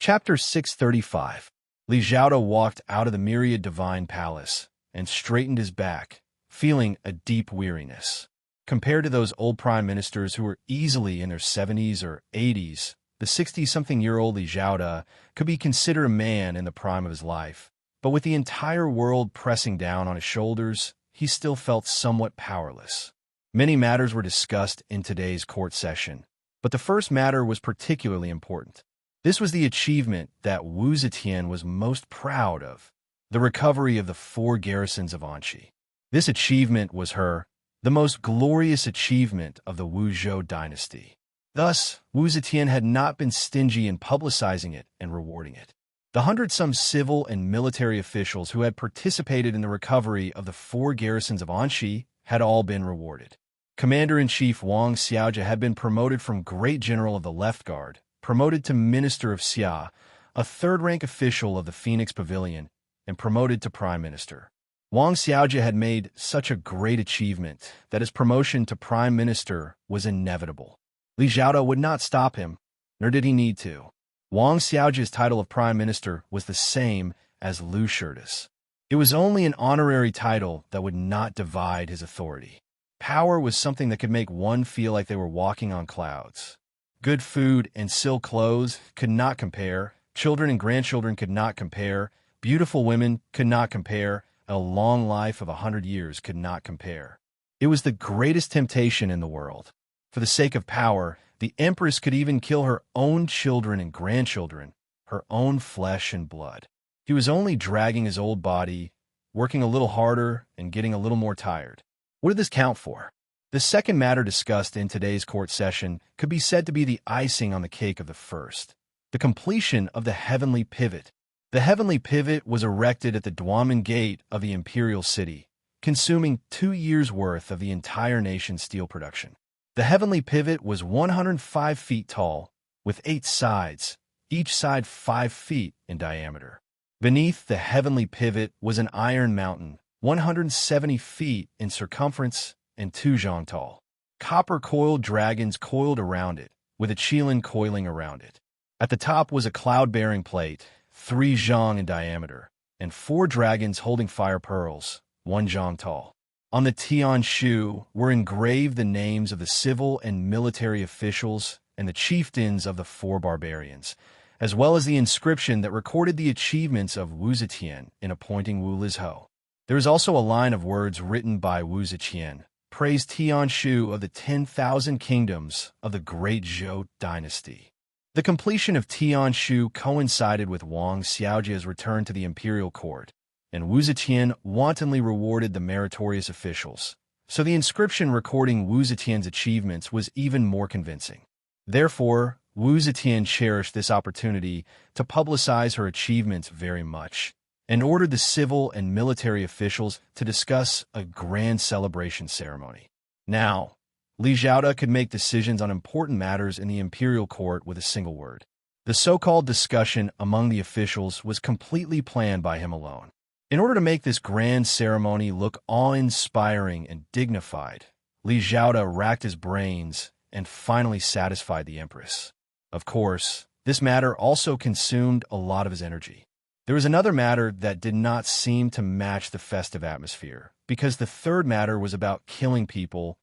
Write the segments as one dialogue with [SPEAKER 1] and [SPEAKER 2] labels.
[SPEAKER 1] Chapter 635. Li Zhaoda walked out of the myriad divine palace and straightened his back, feeling a deep weariness. Compared to those old prime ministers who were easily in their 70s or 80s, the 60-something-year-old Li Zhaoda could be considered a man in the prime of his life. But with the entire world pressing down on his shoulders, he still felt somewhat powerless. Many matters were discussed in today's court session, but the first matter was particularly important. This was the achievement that Wu Zetian was most proud of, the recovery of the 4 garrisons of Anxi. This achievement was the most glorious achievement of the Wu Zhou dynasty. Thus, Wu Zetian had not been stingy in publicizing it and rewarding it. The 100-some civil and military officials who had participated in the recovery of the 4 garrisons of Anxi had all been rewarded. Commander-in-Chief Wang Xiaojia had been promoted from Great General of the Left Guard, promoted to Minister of Xia, a third-rank official of the Phoenix Pavilion, and promoted to Prime Minister. Wang Xiaojia had made such a great achievement that his promotion to Prime Minister was inevitable. Li Zhaoda would not stop him, nor did he need to. Wang Xiaojia's title of Prime Minister was the same as Lu Shi's. It was only an honorary title that would not divide his authority. Power was something that could make one feel like they were walking on clouds. Good food and silk clothes could not compare, children and grandchildren could not compare, beautiful women could not compare, a long life of 100 years could not compare. It was the greatest temptation in the world. For the sake of power, the empress could even kill her own children and grandchildren, her own flesh and blood. He was only dragging his old body, working a little harder and getting a little more tired. What did this count for? The second matter discussed in today's court session could be said to be the icing on the cake of the first, the completion of the heavenly pivot. The heavenly pivot was erected at the Duamen Gate of the imperial city, consuming 2 years' worth of the entire nation's steel production. The heavenly pivot was 105 feet tall, with 8 sides, each side 5 feet in diameter. Beneath the heavenly pivot was an iron mountain, 170 feet in circumference and 2 zhang tall. Copper coiled dragons coiled around it, with a qilin coiling around it. At the top was a cloud-bearing plate, 3 zhang in diameter, and 4 dragons holding fire pearls, 1 zhang tall. On the Tian Shu were engraved the names of the civil and military officials and the chieftains of the 4 barbarians, as well as the inscription that recorded the achievements of Wu Zetian in appointing Wu Lizhou. There is also a line of words written by Wu Zetian, praise Tian Shu of the 10,000 kingdoms of the Great Zhou dynasty. The completion of Tian Shu coincided with Wang Xiaojia's return to the imperial court, and Wu Zetian wantonly rewarded the meritorious officials, so the inscription recording Wu Zetian's achievements was even more convincing. Therefore, Wu Zetian cherished this opportunity to publicize her achievements very much, and ordered the civil and military officials to discuss a grand celebration ceremony. Now, Li Zhaoda could make decisions on important matters in the imperial court with a single word. The so-called discussion among the officials was completely planned by him alone. In order to make this grand ceremony look awe-inspiring and dignified, Li Zhaoda racked his brains and finally satisfied the empress. Of course, this matter also consumed a lot of his energy. There was another matter that did not seem to match the festive atmosphere, because the third matter was about killing people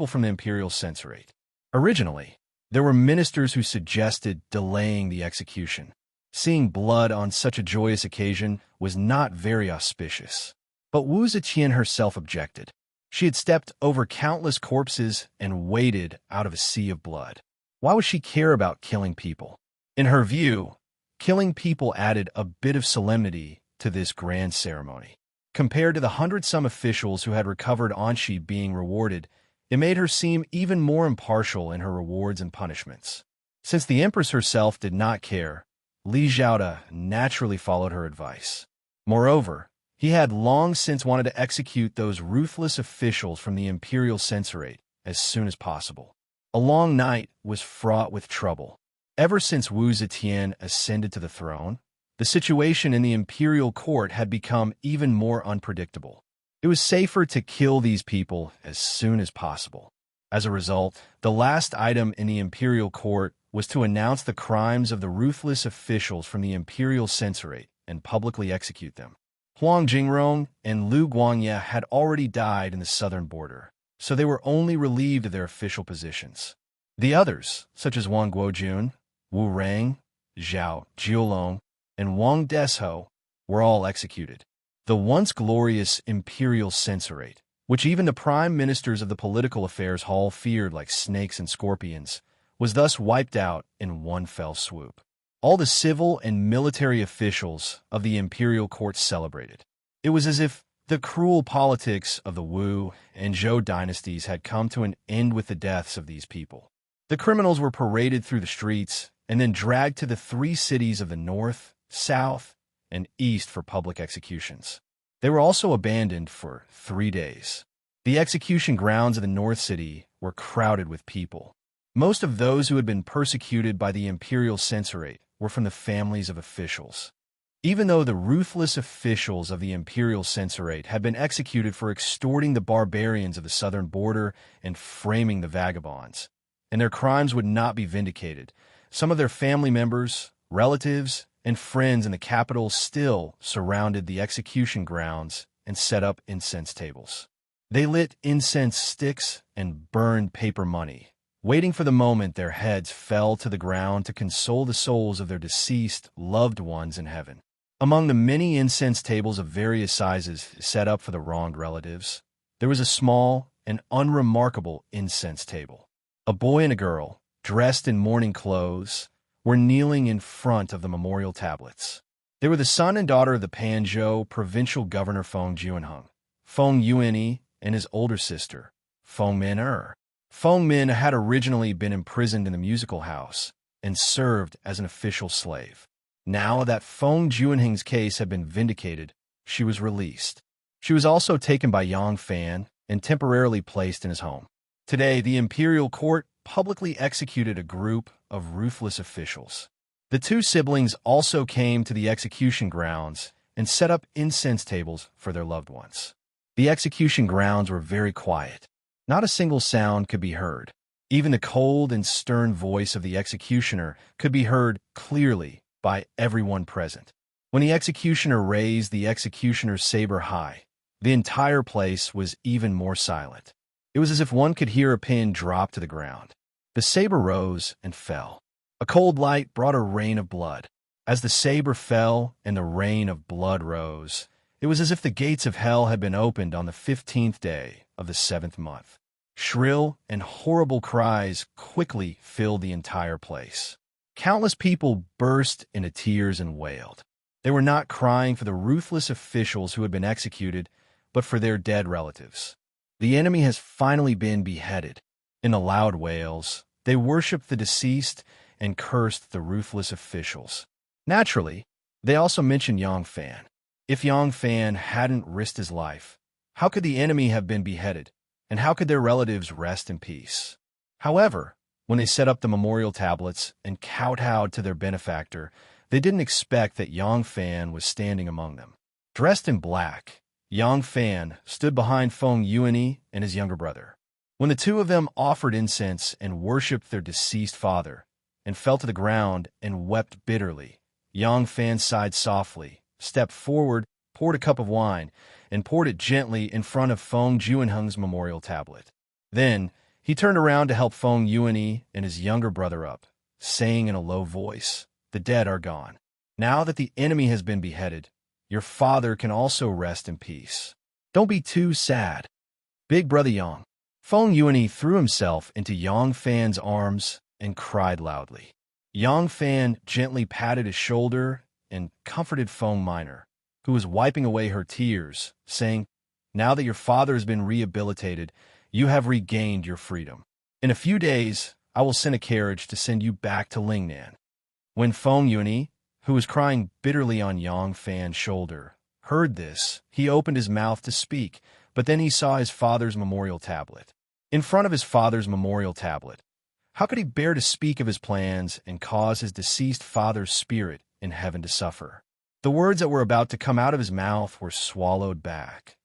[SPEAKER 1] from the imperial censorate. Originally, there were ministers who suggested delaying the execution. Seeing blood on such a joyous occasion was not very auspicious. But Wu Zetian herself objected. She had stepped over countless corpses and waded out of a sea of blood. Why would she care about killing people? In her view, killing people added a bit of solemnity to this grand ceremony. Compared to the 100-some officials who had recovered Anxi being rewarded, it made her seem even more impartial in her rewards and punishments. Since the empress herself did not care, Li Zhaoda naturally followed her advice. Moreover, he had long since wanted to execute those ruthless officials from the imperial censorate as soon as possible. A long night was fraught with trouble. Ever since Wu Zetian ascended to the throne, the situation in the imperial court had become even more unpredictable. It was safer to kill these people as soon as possible. As a result, the last item in the imperial court was to announce the crimes of the ruthless officials from the imperial censorate and publicly execute them. Huang Jingrong and Lu Guangye had already died in the southern border, so they were only relieved of their official positions. The others, such as Wang Guojun, Wu Rang, Zhao Jiulong, and Wang Desho, were all executed. The once glorious imperial censorate, which even the prime ministers of the political affairs hall feared like snakes and scorpions, was thus wiped out in one fell swoop. All the civil and military officials of the imperial court celebrated. It was as if the cruel politics of the Wu and Zhou dynasties had come to an end with the deaths of these people. The criminals were paraded through the streets and then dragged to the 3 cities of the north, south, and east for public executions. They were also abandoned for 3 days. The execution grounds of the North City were crowded with people. Most of those who had been persecuted by the imperial censorate were from the families of officials. Even though the ruthless officials of the imperial censorate had been executed for extorting the barbarians of the southern border and framing the vagabonds, and their crimes would not be vindicated, some of their family members, relatives, and friends in the capital still surrounded the execution grounds and set up incense tables. They lit incense sticks and burned paper money, waiting for the moment their heads fell to the ground to console the souls of their deceased loved ones in heaven. Among the many incense tables of various sizes set up for the wronged relatives, there was a small and unremarkable incense table. A boy and a girl, dressed in mourning clothes, were kneeling in front of the memorial tablets. They were the son and daughter of the Panzhou provincial governor Feng Juanheng, Feng Yuanyi, and his older sister, Feng Min. Feng Min had originally been imprisoned in the musical house and served as an official slave. Now that Feng Juanheng's case had been vindicated, she was released. She was also taken by Yang Fan and temporarily placed in his home. Today, the imperial court publicly executed a group of ruthless officials. The 2 siblings also came to the execution grounds and set up incense tables for their loved ones. The execution grounds were very quiet. Not a single sound could be heard. Even the cold and stern voice of the executioner could be heard clearly by everyone present. When the executioner raised the executioner's saber high, the entire place was even more silent. It was as if one could hear a pin drop to the ground. The saber rose and fell. A cold light brought a rain of blood. As the saber fell and the rain of blood rose, it was as if the gates of hell had been opened on the 15th day of the 7th month. Shrill and horrible cries quickly filled the entire place. Countless people burst into tears and wailed. They were not crying for the ruthless officials who had been executed, but for their dead relatives. The enemy has finally been beheaded. In the loud wails, they worshipped the deceased and cursed the ruthless officials. Naturally, they also mentioned Yang Fan. If Yang Fan hadn't risked his life, how could the enemy have been beheaded, and how could their relatives rest in peace? However, when they set up the memorial tablets and kowtowed to their benefactor, they didn't expect that Yang Fan was standing among them. Dressed in black, Yang Fan stood behind Feng Yuanyi and his younger brother. When the 2 of them offered incense and worshipped their deceased father, and fell to the ground and wept bitterly, Yang Fan sighed softly, stepped forward, poured a cup of wine, and poured it gently in front of Feng Juanheng's memorial tablet. Then, he turned around to help Feng Yuanyi and his younger brother up, saying in a low voice, "The dead are gone. Now that the enemy has been beheaded, your father can also rest in peace. Don't be too sad." Big brother Yang. Feng Yuanyi threw himself into Yang Fan's arms and cried loudly. Yang Fan gently patted his shoulder and comforted Feng Minor, who was wiping away her tears, saying, "Now that your father has been rehabilitated, you have regained your freedom. In a few days, I will send a carriage to send you back to Lingnan." When Feng Yuanyi, who was crying bitterly on Yang Fan's shoulder, heard this, he opened his mouth to speak, but then he saw his father's memorial tablet. In front of his father's memorial tablet, how could he bear to speak of his plans and cause his deceased father's spirit in heaven to suffer? The words that were about to come out of his mouth were swallowed back.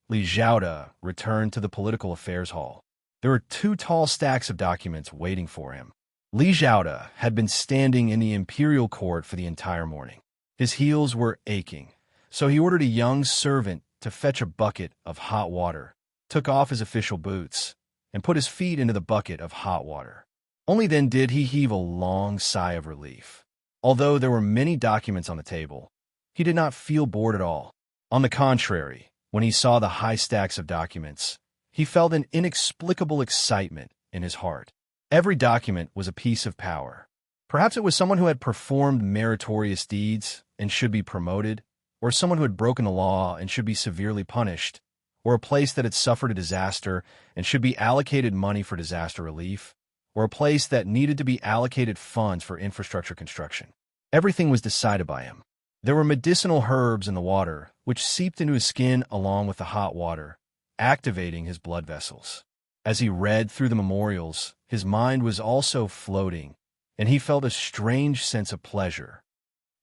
[SPEAKER 1] Li Zhaoda returned to the political affairs hall. There were 2 tall stacks of documents waiting for him. Li Zhaoda had been standing in the imperial court for the entire morning. His heels were aching, so he ordered a young servant to fetch a bucket of hot water, took off his official boots, and put his feet into the bucket of hot water. Only then did he heave a long sigh of relief. Although there were many documents on the table, he did not feel bored at all. On the contrary, when he saw the high stacks of documents, he felt an inexplicable excitement in his heart. Every document was a piece of power. Perhaps it was someone who had performed meritorious deeds and should be promoted, or someone who had broken the law and should be severely punished, or a place that had suffered a disaster and should be allocated money for disaster relief, or a place that needed to be allocated funds for infrastructure construction. Everything was decided by him. There were medicinal herbs in the water, which seeped into his skin along with the hot water, activating his blood vessels. As he read through the memorials, his mind was also floating, and he felt a strange sense of pleasure.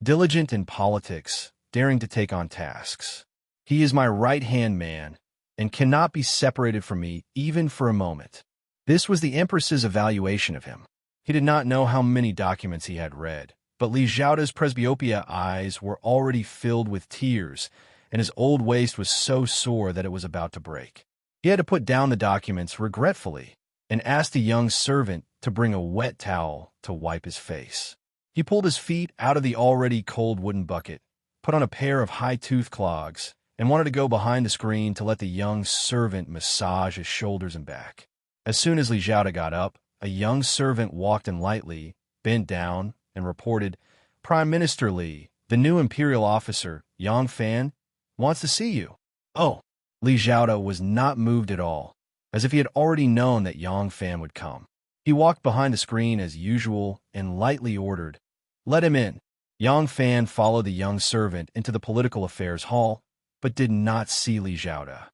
[SPEAKER 1] Diligent in politics, daring to take on tasks. He is my right-hand man, and cannot be separated from me even for a moment. This was the Empress's evaluation of him. He did not know how many documents he had read, but Li Zhaoda's presbyopia eyes were already filled with tears, and his old waist was so sore that it was about to break. He had to put down the documents regretfully and asked a young servant to bring a wet towel to wipe his face. He pulled his feet out of the already cold wooden bucket, put on a pair of high-toothed clogs, and wanted to go behind the screen to let the young servant massage his shoulders and back. As soon as Li Zhaoda got up, a young servant walked in lightly, bent down, and reported, "Prime Minister Li, the new imperial officer, Yang Fan, wants to see you." "Oh." Li Zhaoda was not moved at all, as if he had already known that Yang Fan would come. He walked behind the screen as usual and lightly ordered, "Let him in." Yang Fan followed the young servant into the political affairs hall, but did not see Li Zhaoda.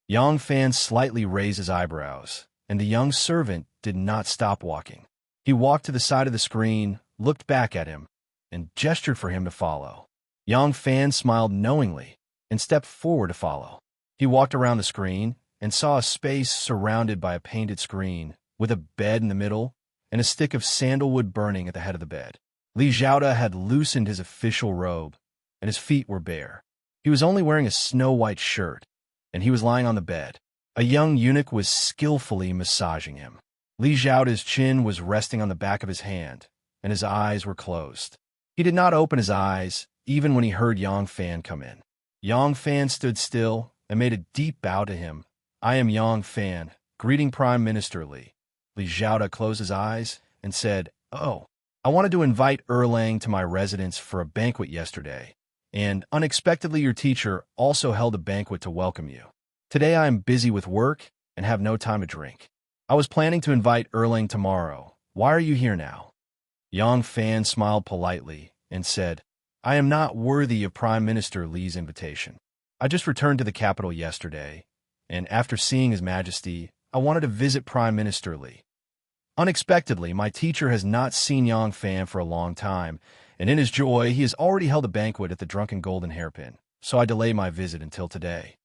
[SPEAKER 1] Yang Fan slightly raised his eyebrows, and the young servant did not stop walking. He walked to the side of the screen, looked back at him, and gestured for him to follow. Yang Fan smiled knowingly and stepped forward to follow. He walked around the screen and saw a space surrounded by a painted screen with a bed in the middle and a stick of sandalwood burning at the head of the bed. Li Zhaoda had loosened his official robe, and his feet were bare. He was only wearing a snow-white shirt, and he was lying on the bed. A young eunuch was skillfully massaging him. Li Zhaoda's chin was resting on the back of his hand, and his eyes were closed. He did not open his eyes, even when he heard Yang Fan come in. Yang Fan stood still and made a deep bow to him. "I am Yang Fan, greeting Prime Minister Li." Li Zhaoda closed his eyes and said, "Oh, I wanted to invite Erlang to my residence for a banquet yesterday, and unexpectedly your teacher also held a banquet to welcome you. Today I am busy with work and have no time to drink. I was planning to invite Erlang tomorrow. Why are you here now?" Yang Fan smiled politely and said, "I am not worthy of Prime Minister Li's invitation. I just returned to the capital yesterday, and after seeing His Majesty, I wanted to visit Prime Minister Li. Unexpectedly, my teacher has not seen Yang Fan for a long time, and in his joy, he has already held a banquet at the Drunken Golden Hairpin, so I delay my visit until today."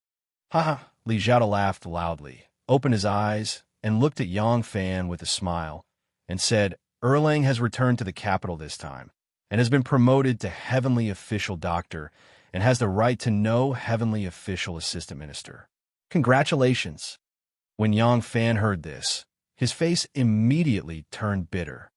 [SPEAKER 1] "Ha!" Li Zhaoda laughed loudly, opened his eyes, and looked at Yang Fan with a smile, and said, "Erlang has returned to the capital this time, and has been promoted to Heavenly Official Doctor, and has the right to no Heavenly Official Assistant Minister. Congratulations." When Yang Fan heard this, his face immediately turned bitter.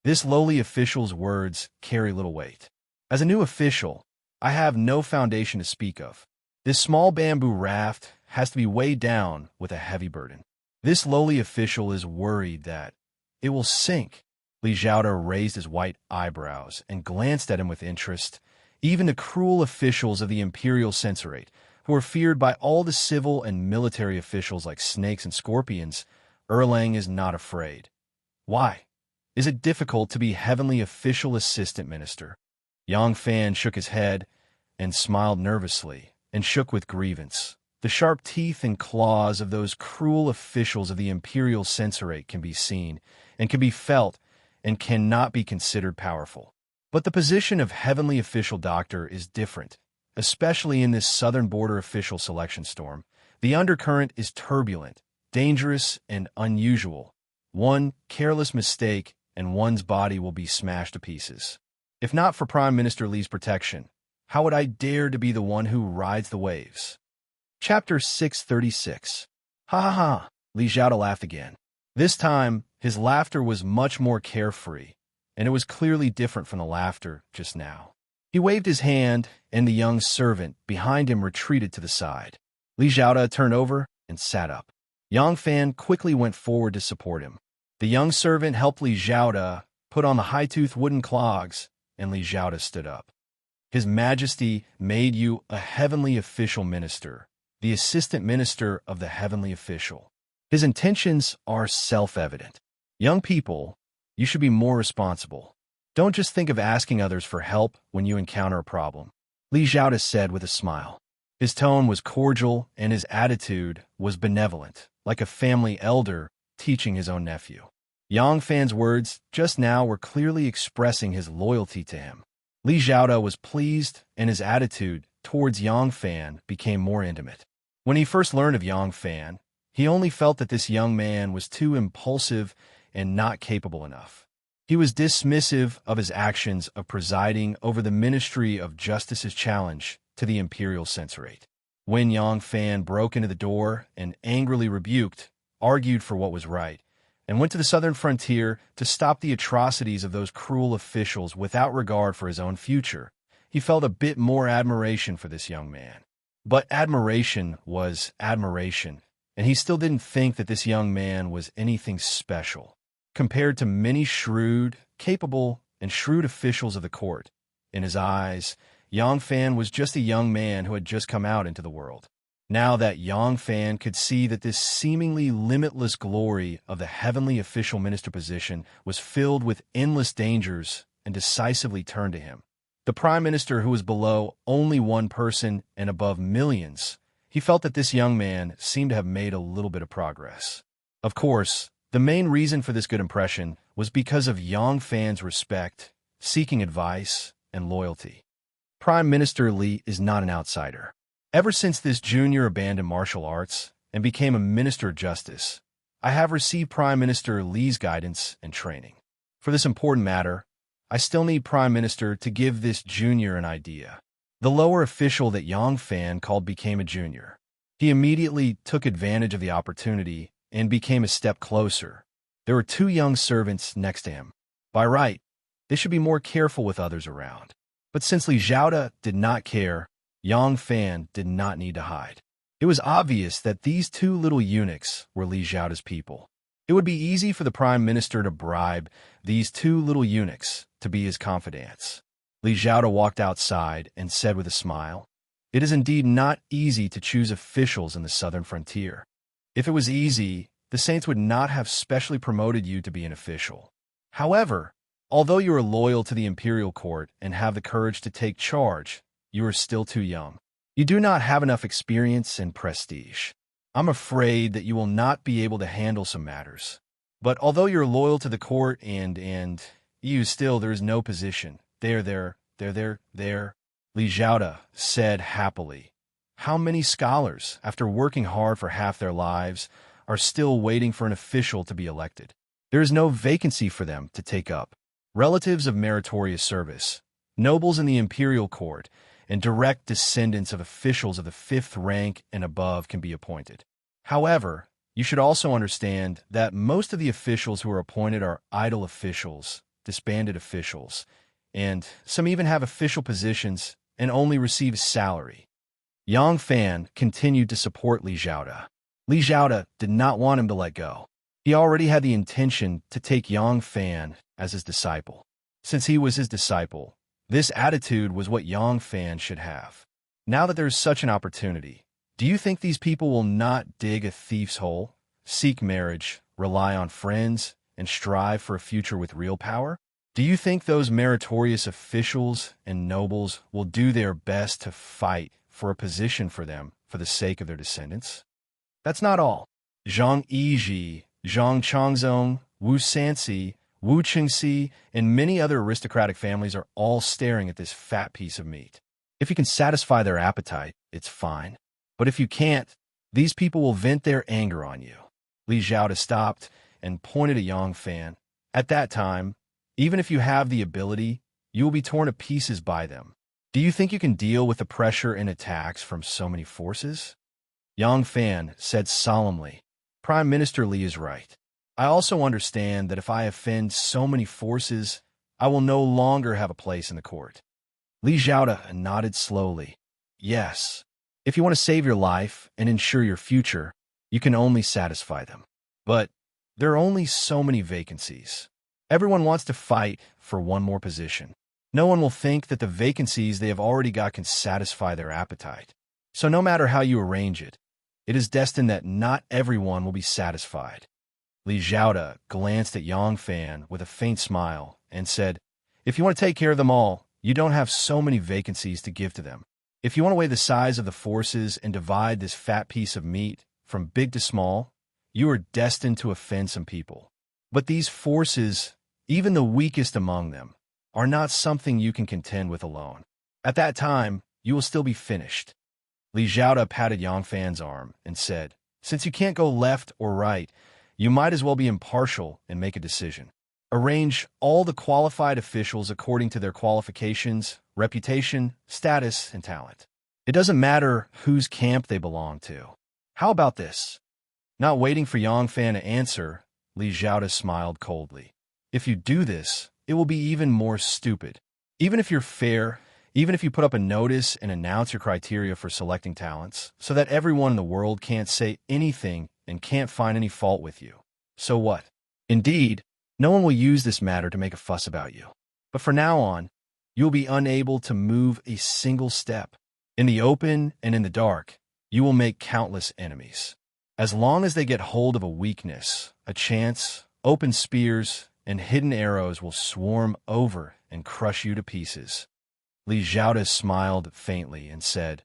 [SPEAKER 1] This lowly official's words carry little weight. As a new official, I have no foundation to speak of. This small bamboo raft has to be weighed down with a heavy burden. This lowly official is worried that it will sink. Li Zhaoda raised his white eyebrows and glanced at him with interest. Even the cruel officials of the imperial censorate, who are feared by all the civil and military officials like snakes and scorpions, Erlang is not afraid. Why? Is it difficult to be Heavenly Official Assistant Minister? Yang Fan shook his head and smiled nervously and shook with grievance. The sharp teeth and claws of those cruel officials of the imperial censorate can be seen and can be felt and cannot be considered powerful. But the position of Heavenly Official Doctor is different, especially in this southern border official selection storm. The undercurrent is turbulent, dangerous, and unusual. One careless mistake, and one's body will be smashed to pieces. If not for Prime Minister Li's protection, how would I dare to be the one who rides the waves? Chapter 636. Ha ha ha, Li Xiaoda laughed again. This time, his laughter was much more carefree, and it was clearly different from the laughter just now. He waved his hand, and the young servant behind him retreated to the side. Li Xiaoda turned over and sat up. Yang Fan quickly went forward to support him. The young servant helped Li Xiaoda put on the high-toothed wooden clogs, and Li Xiaoda stood up. His Majesty made you a heavenly official minister, the assistant minister of the heavenly official. His intentions are self-evident. Young people, you should be more responsible. Don't just think of asking others for help when you encounter a problem, Li Xiaoda said with a smile. His tone was cordial and his attitude was benevolent, like a family elder teaching his own nephew. Yang Fan's words just now were clearly expressing his loyalty to him. Li Xiaoda was pleased, and his attitude towards Yang Fan became more intimate. When he first learned of Yang Fan, he only felt that this young man was too impulsive and not capable enough. He was dismissive of his actions of presiding over the Ministry of Justice's challenge to the imperial censorate. When Yang Fan broke into the door and angrily rebuked, argued for what was right, and went to the southern frontier to stop the atrocities of those cruel officials without regard for his own future, he felt a bit more admiration for this young man. But admiration was admiration, and he still didn't think that this young man was anything special. Compared to many capable and shrewd officials of the court, in his eyes, Yang Fan was just a young man who had just come out into the world. Now that Yang Fan could see that this seemingly limitless glory of the heavenly official minister position was filled with endless dangers and decisively turned to him, the prime minister who was below only one person and above millions, he felt that this young man seemed to have made a little bit of progress. Of course, the main reason for this good impression was because of Yang Fan's respect, seeking advice, and loyalty. Prime Minister Li is not an outsider. Ever since this junior abandoned martial arts and became a Minister of Justice, I have received Prime Minister Li's guidance and training. For this important matter, I still need Prime Minister to give this junior an idea. The lower official that Yang Fan called became a junior. He immediately took advantage of the opportunity and became a step closer. There were two young servants next to him. By right, they should be more careful with others around. But since Li Xiaoda did not care, Yang Fan did not need to hide. It was obvious that these two little eunuchs were Li Xiaoda's people. It would be easy for the Prime Minister to bribe these two little eunuchs to be his confidants. Li Xiaoda walked outside and said with a smile, "It is indeed not easy to choose officials in the southern frontier. If it was easy, the saints would not have specially promoted you to be an official. However, although you are loyal to the imperial court and have the courage to take charge, you are still too young. You do not have enough experience and prestige. I'm afraid that you will not be able to handle some matters. But although you're loyal to the court and you still, there is no position. There, Li Xiaoda said happily. How many scholars, after working hard for half their lives, are still waiting for an official to be elected? There is no vacancy for them to take up. Relatives of meritorious service, nobles in the imperial court, and direct descendants of officials of the 5th rank and above can be appointed. However, you should also understand that most of the officials who are appointed are idle officials, disbanded officials, and some even have official positions and only receive salary." Yang Fan continued to support Li Xiaoda. Li Xiaoda did not want him to let go. He already had the intention to take Yang Fan as his disciple. Since he was his disciple, this attitude was what Yang Fan should have. Now that there is such an opportunity, do you think these people will not dig a thief's hole, seek marriage, rely on friends, and strive for a future with real power? Do you think those meritorious officials and nobles will do their best to fight for a position for them for the sake of their descendants? That's not all. Zhang Yiji, Zhang Changzong, Wu Sanxi, Wu Qingxi, and many other aristocratic families are all staring at this fat piece of meat. If you can satisfy their appetite, it's fine. But if you can't, these people will vent their anger on you. Li Xiaoda stopped and pointed at Yang Fan. At that time, even if you have the ability, you will be torn to pieces by them. Do you think you can deal with the pressure and attacks from so many forces? Yang Fan said solemnly. Prime Minister Li is right. I also understand that if I offend so many forces, I will no longer have a place in the court. Li Zhaoda nodded slowly. Yes. If you want to save your life and ensure your future, you can only satisfy them. But there are only so many vacancies. Everyone wants to fight for one more position. No one will think that the vacancies they have already got can satisfy their appetite. So no matter how you arrange it, it is destined that not everyone will be satisfied. Li Zhaoda glanced at Yang Fan with a faint smile and said, if you want to take care of them all, you don't have so many vacancies to give to them. If you want to weigh the size of the forces and divide this fat piece of meat from big to small, you are destined to offend some people. But these forces, even the weakest among them, are not something you can contend with alone. At that time, you will still be finished. Li Zhaoda patted Yang Fan's arm and said, since you can't go left or right, you might as well be impartial and make a decision. Arrange all the qualified officials according to their qualifications, reputation, status, and talent. It doesn't matter whose camp they belong to. How about this? Not waiting for Yang Fan to answer, Li Zhaoda smiled coldly. If you do this, it will be even more stupid. Even if you're fair, even if you put up a notice and announce your criteria for selecting talents, so that everyone in the world can't say anything and can't find any fault with you. So what? Indeed, no one will use this matter to make a fuss about you. But from now on, you will be unable to move a single step. In the open and in the dark, you will make countless enemies. As long as they get hold of a weakness, a chance, open spears, and hidden arrows will swarm over and crush you to pieces. Li Zhaoda smiled faintly and said,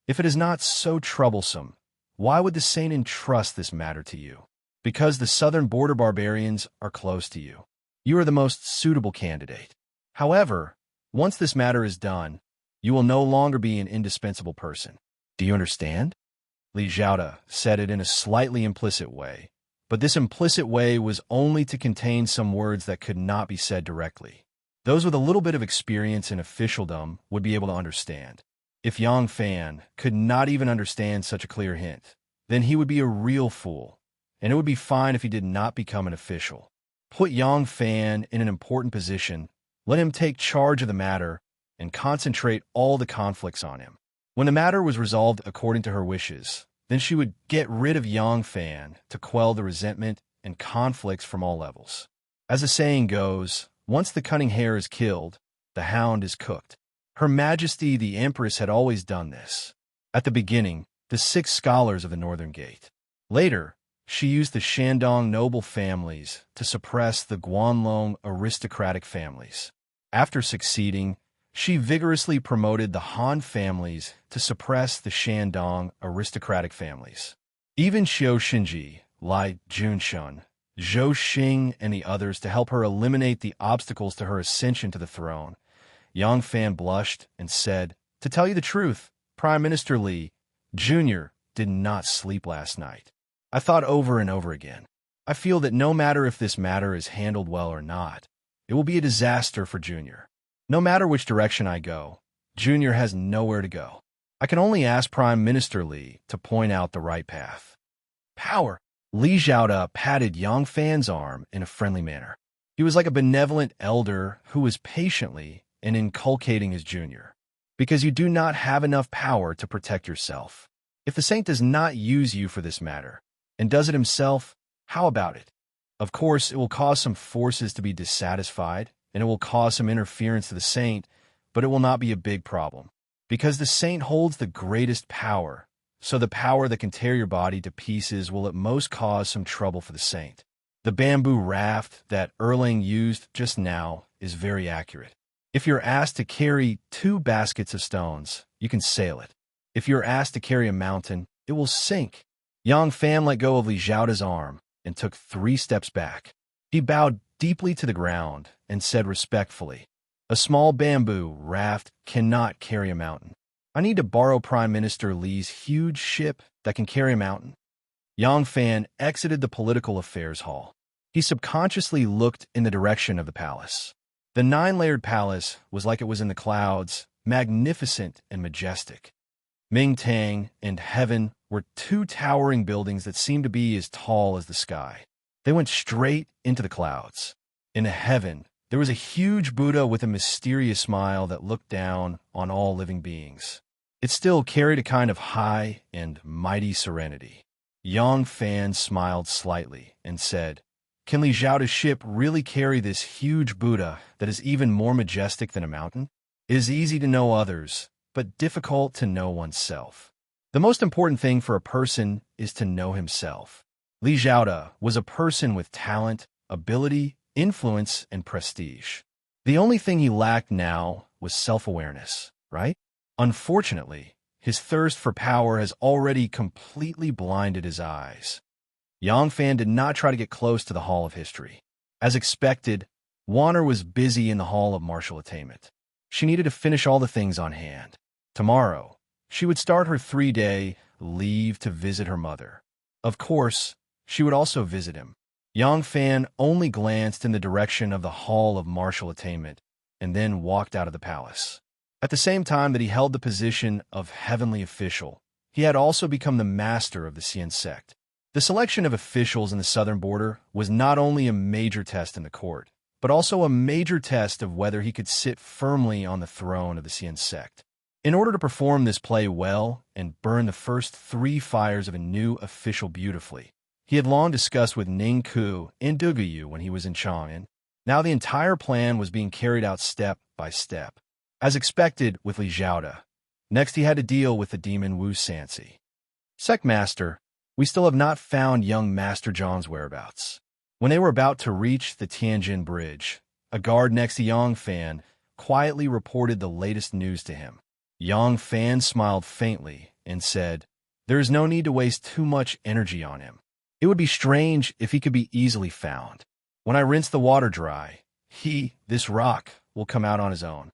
[SPEAKER 1] if it is not so troublesome, why would the saint entrust this matter to you? Because the southern border barbarians are close to you. You are the most suitable candidate. However, once this matter is done, you will no longer be an indispensable person. Do you understand? Li Zhaoda said it in a slightly implicit way, but this implicit way was only to contain some words that could not be said directly. Those with a little bit of experience in officialdom would be able to understand. If Yang Fan could not even understand such a clear hint, then he would be a real fool, and it would be fine if he did not become an official. Put Yang Fan in an important position, let him take charge of the matter, and concentrate all the conflicts on him. When the matter was resolved according to her wishes, then she would get rid of Yang Fan to quell the resentment and conflicts from all levels. As the saying goes, once the cunning hare is killed, the hound is cooked. Her Majesty the Empress had always done this. At the beginning, the 6 scholars of the Northern Gate. Later, she used the Shandong noble families to suppress the Guanlong aristocratic families. After succeeding, she vigorously promoted the Han families to suppress the Shandong aristocratic families. Even Xiao Xinji, Lai Junshun, Zhou Xing, and the others to help her eliminate the obstacles to her ascension to the throne. Yang Fan blushed and said, to tell you the truth, Prime Minister Li, Jr. did not sleep last night. I thought over and over again. I feel that no matter if this matter is handled well or not, it will be a disaster for Jr. No matter which direction I go, Jr. has nowhere to go. I can only ask Prime Minister Li to point out the right path. Power! Li Zhaoda patted Yang Fan's arm in a friendly manner. He was like a benevolent elder who was patiently and inculcating his junior. Because you do not have enough power to protect yourself. If the saint does not use you for this matter, and does it himself, how about it? Of course, it will cause some forces to be dissatisfied, and it will cause some interference to the saint, but it will not be a big problem. Because the saint holds the greatest power, so the power that can tear your body to pieces will at most cause some trouble for the saint. The bamboo raft that Erlang used just now is very accurate. If you're asked to carry 2 baskets of stones, you can sail it. If you're asked to carry a mountain, it will sink. Yang Fan let go of Li Zhaoda's arm and took 3 steps back. He bowed deeply to the ground and said respectfully, a small bamboo raft cannot carry a mountain. I need to borrow Prime Minister Li's huge ship that can carry a mountain. Yang Fan exited the political affairs hall. He subconsciously looked in the direction of the palace. The 9-layered palace was like it was in the clouds, magnificent and majestic. Ming Tang and Heaven were two towering buildings that seemed to be as tall as the sky. They went straight into the clouds. In Heaven, there was a huge Buddha with a mysterious smile that looked down on all living beings. It still carried a kind of high and mighty serenity. Yang Fan smiled slightly and said, "Can Li Zhaoda's ship really carry this huge Buddha that is even more majestic than a mountain? It is easy to know others, but difficult to know oneself. The most important thing for a person is to know himself." Li Zhaoda was a person with talent, ability, influence, and prestige. The only thing he lacked now was self-awareness, right? Unfortunately, his thirst for power has already completely blinded his eyes. Yang Fan did not try to get close to the Hall of History. As expected, Warner was busy in the Hall of Martial Attainment. She needed to finish all the things on hand. Tomorrow, she would start her 3-day leave to visit her mother. Of course, she would also visit him. Yang Fan only glanced in the direction of the Hall of Martial Attainment and then walked out of the palace. At the same time that he held the position of heavenly official, he had also become the master of the Xian sect. The selection of officials in the southern border was not only a major test in the court, but also a major test of whether he could sit firmly on the throne of the Xian sect. In order to perform this play well and burn the first 3 fires of a new official beautifully, he had long discussed with Ning Ku and Duguyu when he was in Chang'an. Now the entire plan was being carried out step by step. As expected with Li Zhaoda, next he had to deal with the demon Wu Sansi. "Sect Master, we still have not found young Master Zhang's whereabouts." When they were about to reach the Tianjin Bridge, a guard next to Yang Fan quietly reported the latest news to him. Yang Fan smiled faintly and said, "There is no need to waste too much energy on him. It would be strange if he could be easily found. When I rinse the water dry, this rock, will come out on his own.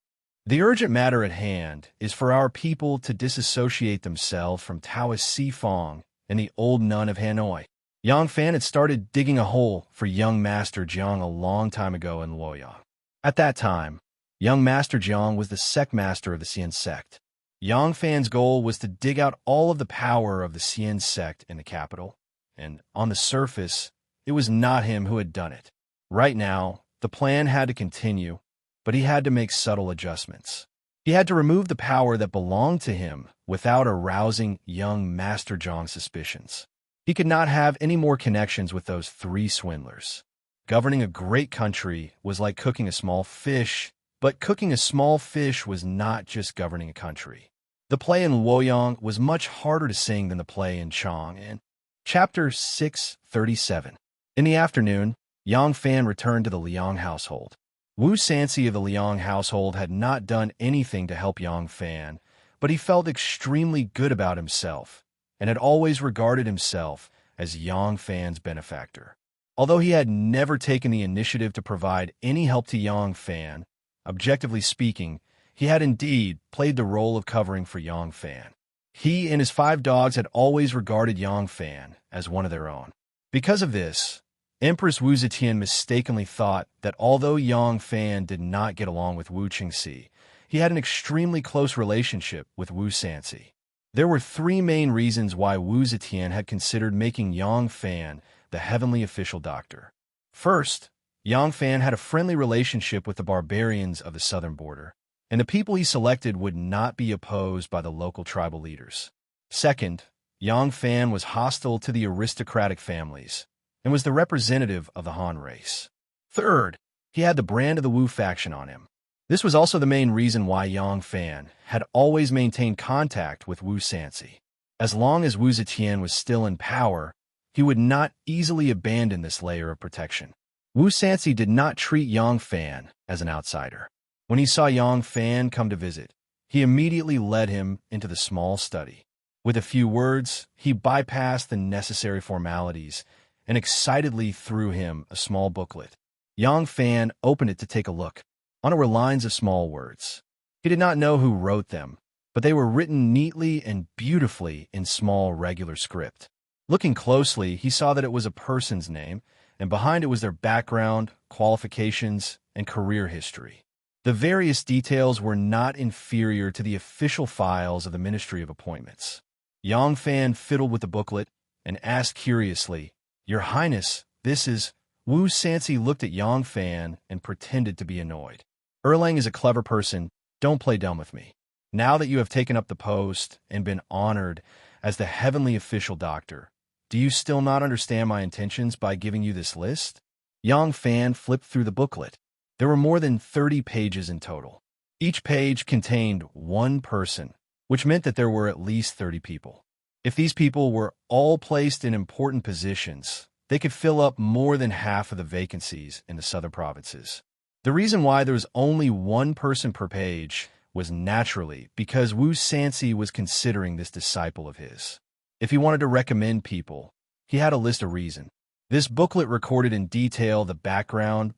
[SPEAKER 1] The urgent matter at hand is for our people to disassociate themselves from Taoist Si Fong and the old nun of Hanoi." Yang Fan had started digging a hole for young Master Jiang a long time ago in Luoyang. At that time, young Master Jiang was the sect master of the Xian sect. Yang Fan's goal was to dig out all of the power of the Xian sect in the capital, and on the surface, it was not him who had done it. Right now, the plan had to continue, but he had to make subtle adjustments. He had to remove the power that belonged to him without arousing young Master Zhang's suspicions. He could not have any more connections with those 3 swindlers. Governing a great country was like cooking a small fish, but cooking a small fish was not just governing a country. The play in Luoyang was much harder to sing than the play in Chang'an. Chapter 637. In the afternoon, Yang Fan returned to the Liang household. Wu Sansi of the Liang household had not done anything to help Yang Fan, but he felt extremely good about himself and had always regarded himself as Yang Fan's benefactor. Although he had never taken the initiative to provide any help to Yang Fan, objectively speaking, he had indeed played the role of covering for Yang Fan. He and his 5 dogs had always regarded Yang Fan as one of their own. Because of this, Empress Wu Zetian mistakenly thought that although Yang Fan did not get along with Wu Qingxi, he had an extremely close relationship with Wu Sansi. There were 3 main reasons why Wu Zetian had considered making Yang Fan the heavenly official doctor. First, Yang Fan had a friendly relationship with the barbarians of the southern border, and the people he selected would not be opposed by the local tribal leaders. Second, Yang Fan was hostile to the aristocratic families and was the representative of the Han race. Third, he had the brand of the Wu faction on him. This was also the main reason why Yang Fan had always maintained contact with Wu Sansi. As long as Wu Zetian was still in power, he would not easily abandon this layer of protection. Wu Sansi did not treat Yang Fan as an outsider. When he saw Yang Fan come to visit, he immediately led him into the small study. With a few words, he bypassed the necessary formalities and excitedly threw him a small booklet. Yang Fan opened it to take a look. On it were lines of small words. He did not know who wrote them, but they were written neatly and beautifully in small regular script. Looking closely, he saw that it was a person's name, and behind it was their background, qualifications, and career history. The various details were not inferior to the official files of the Ministry of Appointments. Yang Fan fiddled with the booklet and asked curiously, "Your Highness, this is—" Wu Sansi looked at Yang Fan and pretended to be annoyed. "Erlang is a clever person. Don't play dumb with me. Now that you have taken up the post and been honored as the heavenly official doctor, do you still not understand my intentions by giving you this list?" Yang Fan flipped through the booklet. There were more than 30 pages in total. Each page contained one person, which meant that there were at least 30 people. If these people were all placed in important positions, they could fill up more than half of the vacancies in the southern provinces. The reason why there was only one person per page was naturally because Wu Sansi was considering this disciple of his. If he wanted to recommend people, he had a list of reasons. This booklet recorded in detail the background,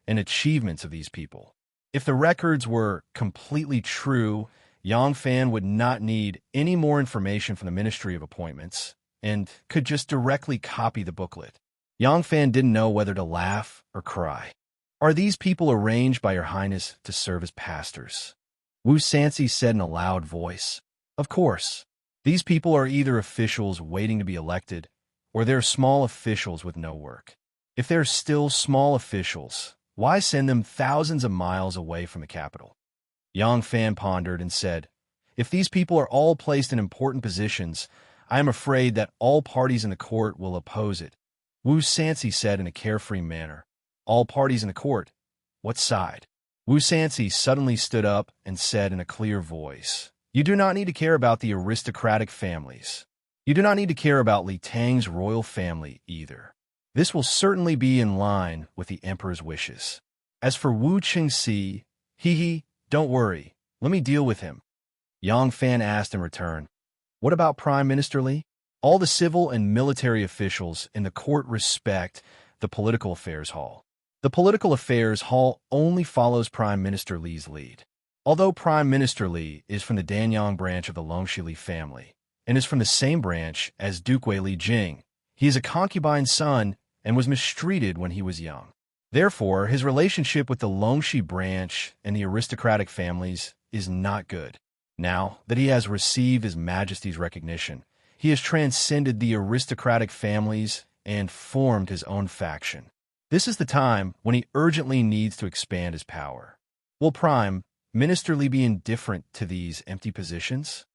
[SPEAKER 1] and achievements of these people. If the records were completely true, Yang Fan would not need any more information from the Ministry of Appointments and could just directly copy the booklet. Yang Fan didn't know whether to laugh or cry. "Are these people arranged by Your Highness to serve as pastors?" Wu Sansi said in a loud voice. "Of course. These people are either officials waiting to be elected, or they're small officials with no work. If they're still small officials, why send them thousands of miles away from the capital?" Yang Fan pondered and said, "If these people are all placed in important positions, I am afraid that all parties in the court will oppose it." Wu Sansi said in a carefree manner. "All parties in the court? What side?" Wu Sansi suddenly stood up and said in a clear voice, "You do not need to care about the aristocratic families. You do not need to care about Li Tang's royal family either. This will certainly be in line with the emperor's wishes. As for Wu Qingxi, don't worry. Let me deal with him." Yang Fan asked in return, "What about Prime Minister Li?" All the civil and military officials in the court respect the Political Affairs Hall. The Political Affairs Hall only follows Prime Minister Li's lead. Although Prime Minister Li is from the Danyang branch of the Longxi Li family and is from the same branch as Duke Wei Li Jing, he is a concubine's son and was mistreated when he was young. Therefore, his relationship with the Longxi branch and the aristocratic families is not good. Now that he has received His Majesty's recognition, he has transcended the aristocratic families and formed his own faction. This is the time when he urgently needs to expand his power. Will Prime Minister Li be indifferent to these empty positions?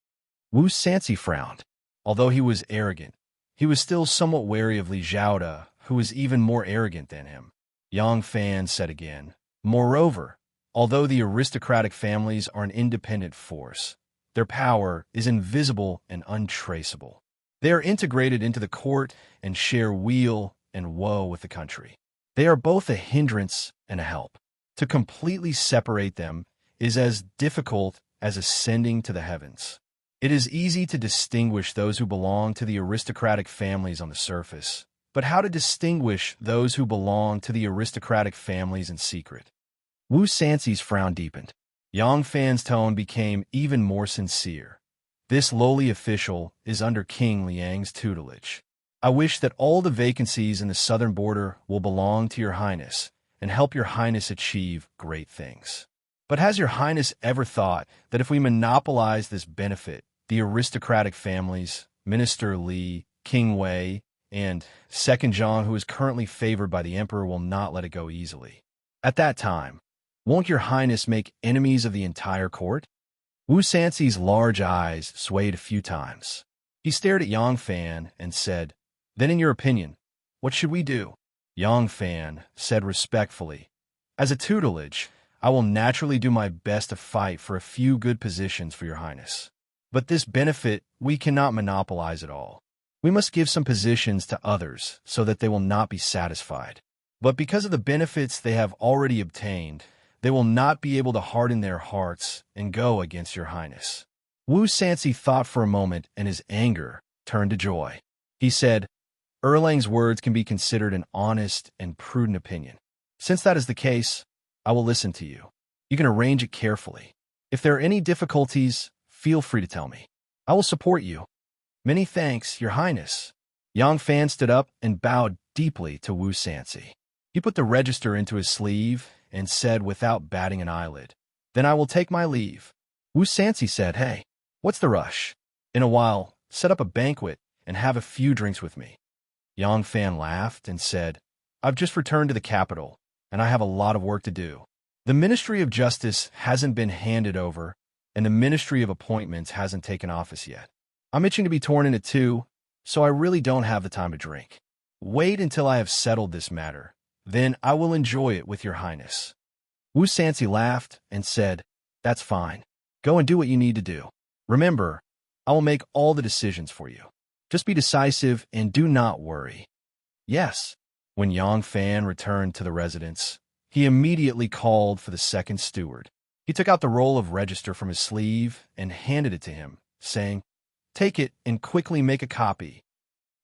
[SPEAKER 1] Wu Sansi frowned. Although he was arrogant, he was still somewhat wary of Li Zhaoda, who was even more arrogant than him. Yang Fan said again, "Moreover, although the aristocratic families are an independent force, their power is invisible and untraceable. They are integrated into the court and share weal and woe with the country. They are both a hindrance and a help. To completely separate them is as difficult as ascending to the heavens. It is easy to distinguish those who belong to the aristocratic families on the surface, but how to distinguish those who belong to the aristocratic families in secret?" Wu Sansi's frown deepened. Yang Fan's tone became even more sincere. "This lowly official is under King Liang's tutelage. I wish that all the vacancies in the southern border will belong to Your Highness and help Your Highness achieve great things. But has Your Highness ever thought that if we monopolize this benefit, the aristocratic families, Minister Li, King Wei, and Second Zhang, who is currently favored by the emperor, will not let it go easily? At that time, won't Your Highness make enemies of the entire court?" Wu Sansi's large eyes swayed a few times. He stared at Yang Fan and said, "Then in your opinion, what should we do?" Yang Fan said respectfully, "As a tutelage, I will naturally do my best to fight for a few good positions for Your Highness. But this benefit, we cannot monopolize it all. We must give some positions to others so that they will not be satisfied. But because of the benefits they have already obtained, they will not be able to harden their hearts and go against Your Highness." Wu Sansi thought for a moment, and his anger turned to joy. He said, "Erlang's words can be considered an honest and prudent opinion. Since that is the case, I will listen to you. You can arrange it carefully. If there are any difficulties, feel free to tell me. I will support you." "Many thanks, Your Highness." Yang Fan stood up and bowed deeply to Wu Sansi. He put the register into his sleeve and said without batting an eyelid, "Then I will take my leave." Wu Sansi said, "Hey, what's the rush? In a while, set up a banquet and have a few drinks with me." Yang Fan laughed and said, "I've just returned to the capital, and I have a lot of work to do. The Ministry of Justice hasn't been handed over, and the Ministry of Appointments hasn't taken office yet. I'm itching to be torn into two, so I really don't have the time to drink. Wait until I have settled this matter. Then I will enjoy it with your highness." Wu Sansi laughed and said, "That's fine. Go and do what you need to do. Remember, I will make all the decisions for you. Just be decisive and do not worry." "Yes." When Yang Fan returned to the residence, he immediately called for the second steward. He took out the roll of register from his sleeve and handed it to him, saying, "Take it and quickly make a copy."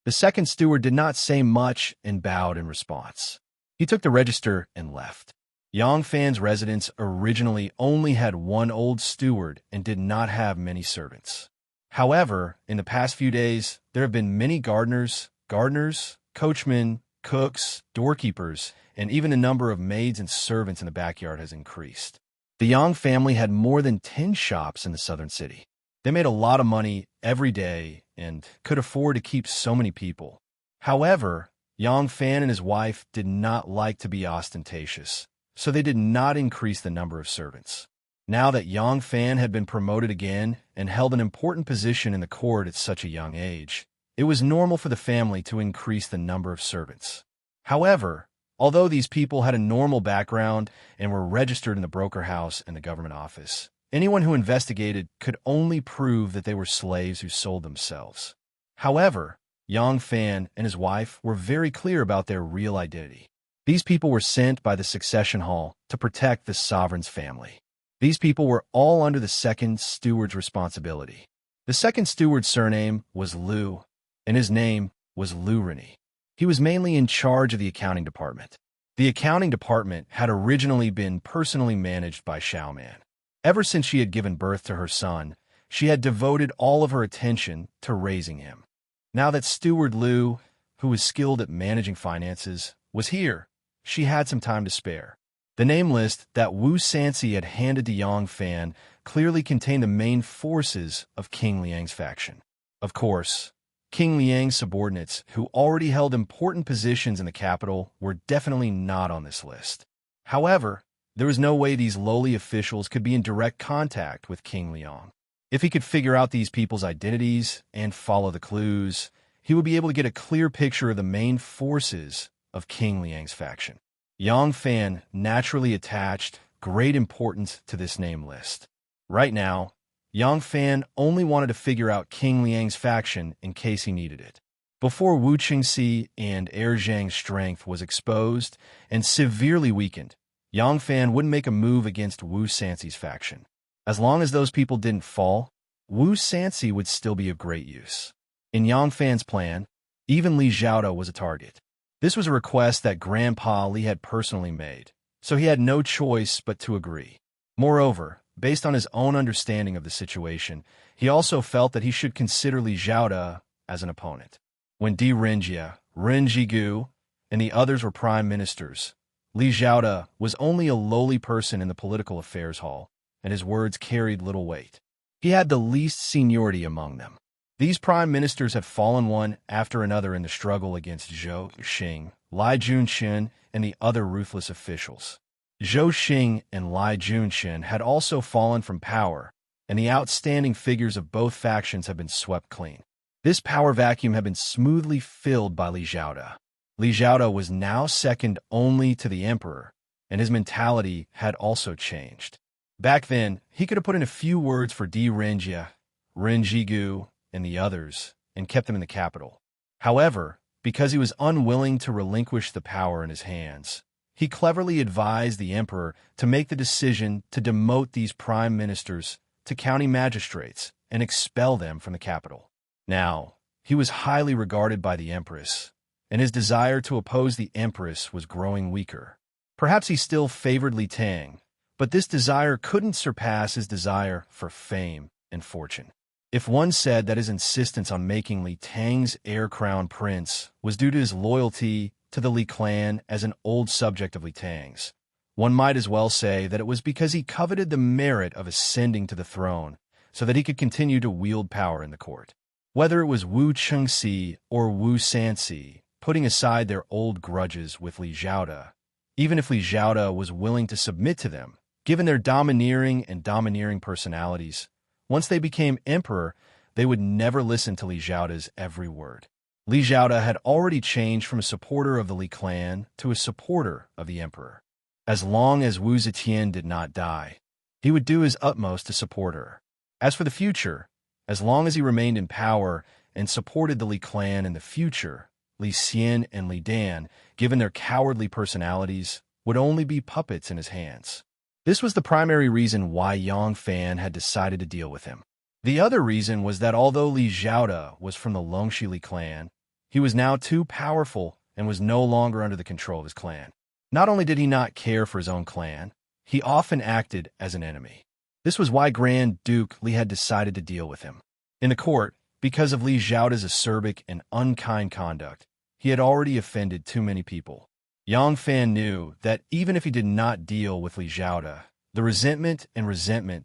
[SPEAKER 1] The second steward did not say much and bowed in response. He took the register and left. Yang Fan's residence originally only had one old steward and did not have many servants. However, in the past few days, there have been many gardeners, coachmen, cooks, doorkeepers, and even the number of maids and servants in the backyard has increased. The Yang family had more than 10 shops in the southern city. They made a lot of money every day and could afford to keep so many people. However, Yang Fan and his wife did not like to be ostentatious, so they did not increase the number of servants. Now that Yang Fan had been promoted again and held an important position in the court at such a young age, it was normal for the family to increase the number of servants. However, although these people had a normal background and were registered in the broker house and the government office, anyone who investigated could only prove that they were slaves who sold themselves. However, Yang Fan and his wife were very clear about their real identity. These people were sent by the succession hall to protect the sovereign's family. These people were all under the second steward's responsibility. The second steward's surname was Liu, and his name was Liu Rini. He was mainly in charge of the accounting department. The accounting department had originally been personally managed by Xiaoman. Ever since she had given birth to her son, she had devoted all of her attention to raising him. Now that Steward Liu, who was skilled at managing finances, was here, she had some time to spare. The name list that Wu Sansi had handed to Yang Fan clearly contained the main forces of King Liang's faction. Of course, King Liang's subordinates, who already held important positions in the capital, were definitely not on this list. However, there was no way these lowly officials could be in direct contact with King Liang. If he could figure out these people's identities and follow the clues, he would be able to get a clear picture of the main forces of King Liang's faction. Yang Fan naturally attached great importance to this name list. Right now, Yang Fan only wanted to figure out King Liang's faction in case he needed it. Before Wu Qingxi and Er Zhang's strength was exposed and severely weakened, Yang Fan wouldn't make a move against Wu Sansi's faction. As long as those people didn't fall, Wu Sansi would still be of great use. In Yang Fan's plan, even Li Xiaoda was a target. This was a request that Grandpa Li had personally made, so he had no choice but to agree. Moreover, based on his own understanding of the situation, he also felt that he should consider Li Xiaoda as an opponent. When Di Renjia, Ren Jigu, and the others were prime ministers, Li Xiaoda was only a lowly person in the political affairs hall, and his words carried little weight. He had the least seniority among them. These prime ministers had fallen one after another in the struggle against Zhou Xing, Lai Junxin, and the other ruthless officials. Zhou Xing and Lai Junxin had also fallen from power, and the outstanding figures of both factions had been swept clean. This power vacuum had been smoothly filled by Li Xiaoda. Li Xiaoda was now second only to the emperor, and his mentality had also changed. Back then, he could have put in a few words for Di Renjia, Ren Jigu, and the others, and kept them in the capital. However, because he was unwilling to relinquish the power in his hands, he cleverly advised the emperor to make the decision to demote these prime ministers to county magistrates and expel them from the capital. Now, he was highly regarded by the empress, and his desire to oppose the empress was growing weaker. Perhaps he still favored Li Tang, but this desire couldn't surpass his desire for fame and fortune. If one said that his insistence on making Li Tang's heir crown prince was due to his loyalty to the Li clan as an old subject of Li Tang's. One might as well say that it was because he coveted the merit of ascending to the throne so that he could continue to wield power in the court. Whether it was Wu Chengxi or Wu Sanxi, putting aside their old grudges with Li Zhaoda, even if Li Zhaoda was willing to submit to them, given their domineering personalities, once they became emperor, they would never listen to Li Zhaoda's every word. Li Zhaoda had already changed from a supporter of the Li clan to a supporter of the emperor. As long as Wu Zetian did not die, he would do his utmost to support her. As for the future, as long as he remained in power and supported the Li clan in the future, Li Xian and Li Dan, given their cowardly personalities, would only be puppets in his hands. This was the primary reason why Yang Fan had decided to deal with him. The other reason was that although Li Zhaoda was from the Longxi Li clan, he was now too powerful and was no longer under the control of his clan. Not only did he not care for his own clan, he often acted as an enemy. This was why Grand Duke Li had decided to deal with him. In the court, because of Li Zhaoda's acerbic and unkind conduct, he had already offended too many people. Yang Fan knew that even if he did not deal with Li Zhaoda, the resentment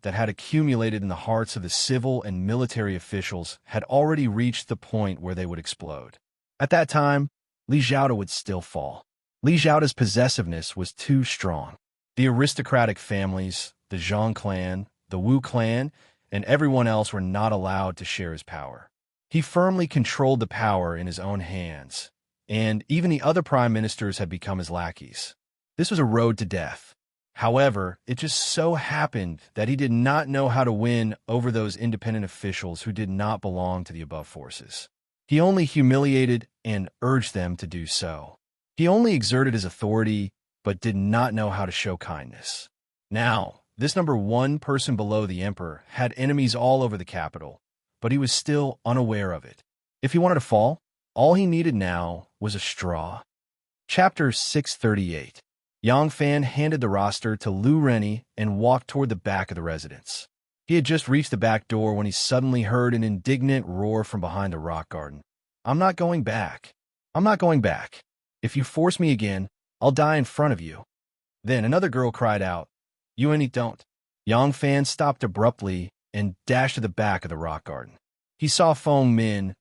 [SPEAKER 1] that had accumulated in the hearts of the civil and military officials had already reached the point where they would explode. At that time, Li Zhaoda would still fall. Li Zhaoda's possessiveness was too strong. The aristocratic families, the Zhang clan, the Wu clan, and everyone else were not allowed to share his power. He firmly controlled the power in his own hands, and even the other prime ministers had become his lackeys. This was a road to death. However, it just so happened that he did not know how to win over those independent officials who did not belong to the above forces. He only humiliated and urged them to do so. He only exerted his authority, but did not know how to show kindness. Now, this number one person below the emperor had enemies all over the capital, but he was still unaware of it. If he wanted to fall, all he needed now was a straw. Chapter 638. Yang Fan handed the roster to Lu Rennie and walked toward the back of the residence. He had just reached the back door when he suddenly heard an indignant roar from behind the rock garden. "I'm not going back. I'm not going back. If you force me again, I'll die in front of you." Then another girl cried out, "Yuani, don't." Yang Fan stopped abruptly and dashed to the back of the rock garden. He saw Feng Min,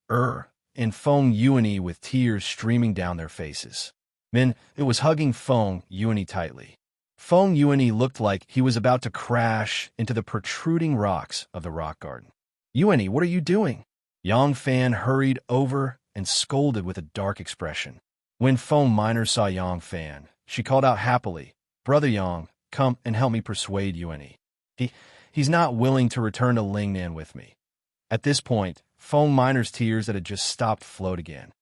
[SPEAKER 1] and Feng Yuani with tears streaming down their faces. Min, it was hugging Feng Yuani tightly. Feng Yuani looked like he was about to crash into the protruding rocks of the rock garden. "Yuani, what are you doing?" Yang Fan hurried over and scolded with a dark expression. When Feng Minor saw Yang Fan, she called out happily, "Brother Yang, come and help me persuade Yuani. He's not willing to return to Lingnan with me." At this point, Feng Minor's tears that had just stopped flowed again.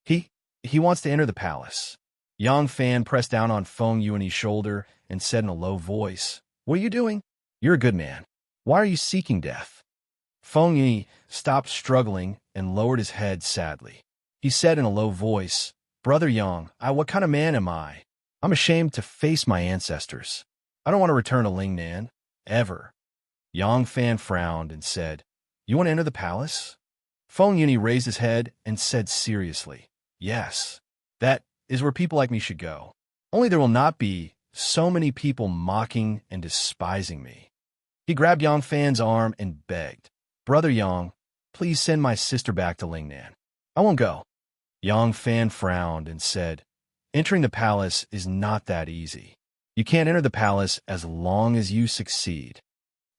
[SPEAKER 1] He wants to enter the palace." Yang Fan pressed down on Feng Yuani's shoulder and said in a low voice, "What are you doing? You're a good man. Why are you seeking death?" Feng Yuani stopped struggling and lowered his head sadly. He said in a low voice, "Brother Yang, what kind of man am I? I'm ashamed to face my ancestors. I don't want to return to Lingnan, ever." Yang Fan frowned and said, "You want to enter the palace?" Feng Yuani raised his head and said seriously, "Yes, that is where people like me should go. Only there will not be so many people mocking and despising me." He grabbed Yang Fan's arm and begged, "Brother Yang, please send my sister back to Lingnan. I won't go." Yang Fan frowned and said, "Entering the palace is not that easy. You can't enter the palace as long as you succeed."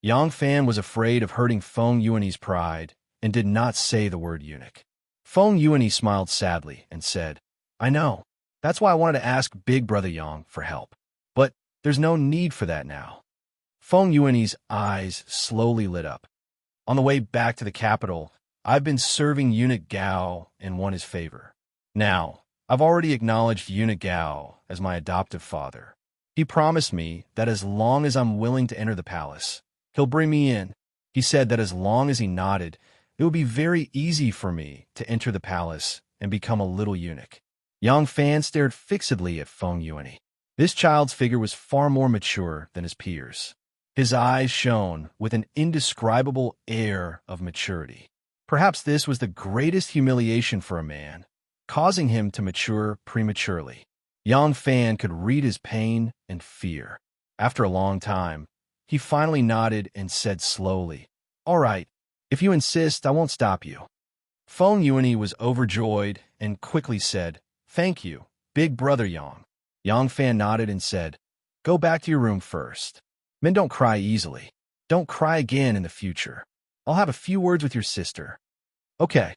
[SPEAKER 1] Yang Fan was afraid of hurting Feng Yuani's pride and did not say the word eunuch. Feng Yuani smiled sadly and said, "I know. That's why I wanted to ask Big Brother Yang for help. But there's no need for that now." Feng Yuani's eyes slowly lit up. "On the way back to the capital, I've been serving Eunuch Gao and won his favor. Now, I've already acknowledged Eunuch Gao as my adoptive father. He promised me that as long as I'm willing to enter the palace, he'll bring me in. He said that as long as he nodded, it would be very easy for me to enter the palace and become a little eunuch." Yang Fan stared fixedly at Feng Yuani. This child's figure was far more mature than his peers. His eyes shone with an indescribable air of maturity. Perhaps this was the greatest humiliation for a man, causing him to mature prematurely. Yang Fan could read his pain and fear. After a long time, he finally nodded and said slowly, "All right, if you insist, I won't stop you." Feng Yuanyi was overjoyed and quickly said, "Thank you, big brother Yang." Yang Fan nodded and said, "Go back to your room first. Men don't cry easily. Don't cry again in the future. I'll have a few words with your sister." Okay.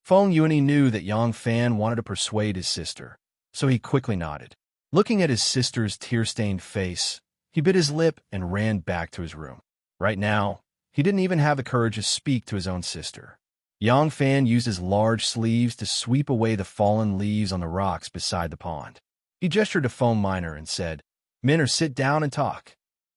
[SPEAKER 1] Feng Yuanyi knew that Yang Fan wanted to persuade his sister, so he quickly nodded. Looking at his sister's tear-stained face, he bit his lip and ran back to his room. Right now, he didn't even have the courage to speak to his own sister. Yang Fan used his large sleeves to sweep away the fallen leaves on the rocks beside the pond. He gestured to Foam Miner and said, "Minor, sit down and talk."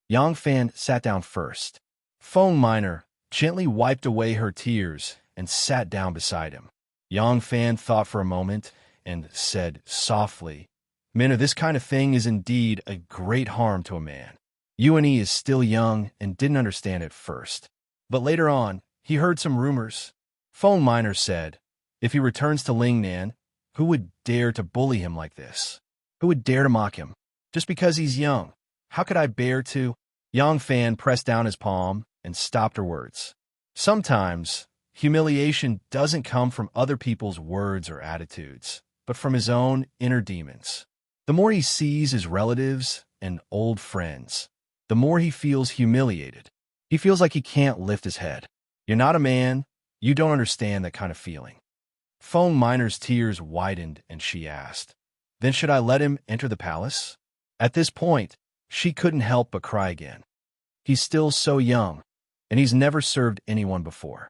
[SPEAKER 1] Yang Fan sat down first. Foam Miner gently wiped away her tears and sat down beside him. Yang Fan thought for a moment and said softly, "Minor, this kind of thing is indeed a great harm to a man." Yuanyi is still young and didn't understand at first. But later on, he heard some rumors. Foam Miner said, "If he returns to Lingnan, who would dare to bully him like this? Who would dare to mock him? Just because he's young. How could I bear to?" Yang Fan pressed down his palm and stopped her words. Sometimes, humiliation doesn't come from other people's words or attitudes, but from his own inner demons. The more he sees his relatives and old friends, the more he feels humiliated. He feels like he can't lift his head. You're not a man. You don't understand that kind of feeling. Foam Miner's tears widened and she asked, "Then should I let him enter the palace?" At this point, she couldn't help but cry again. He's still so young, and he's never served anyone before.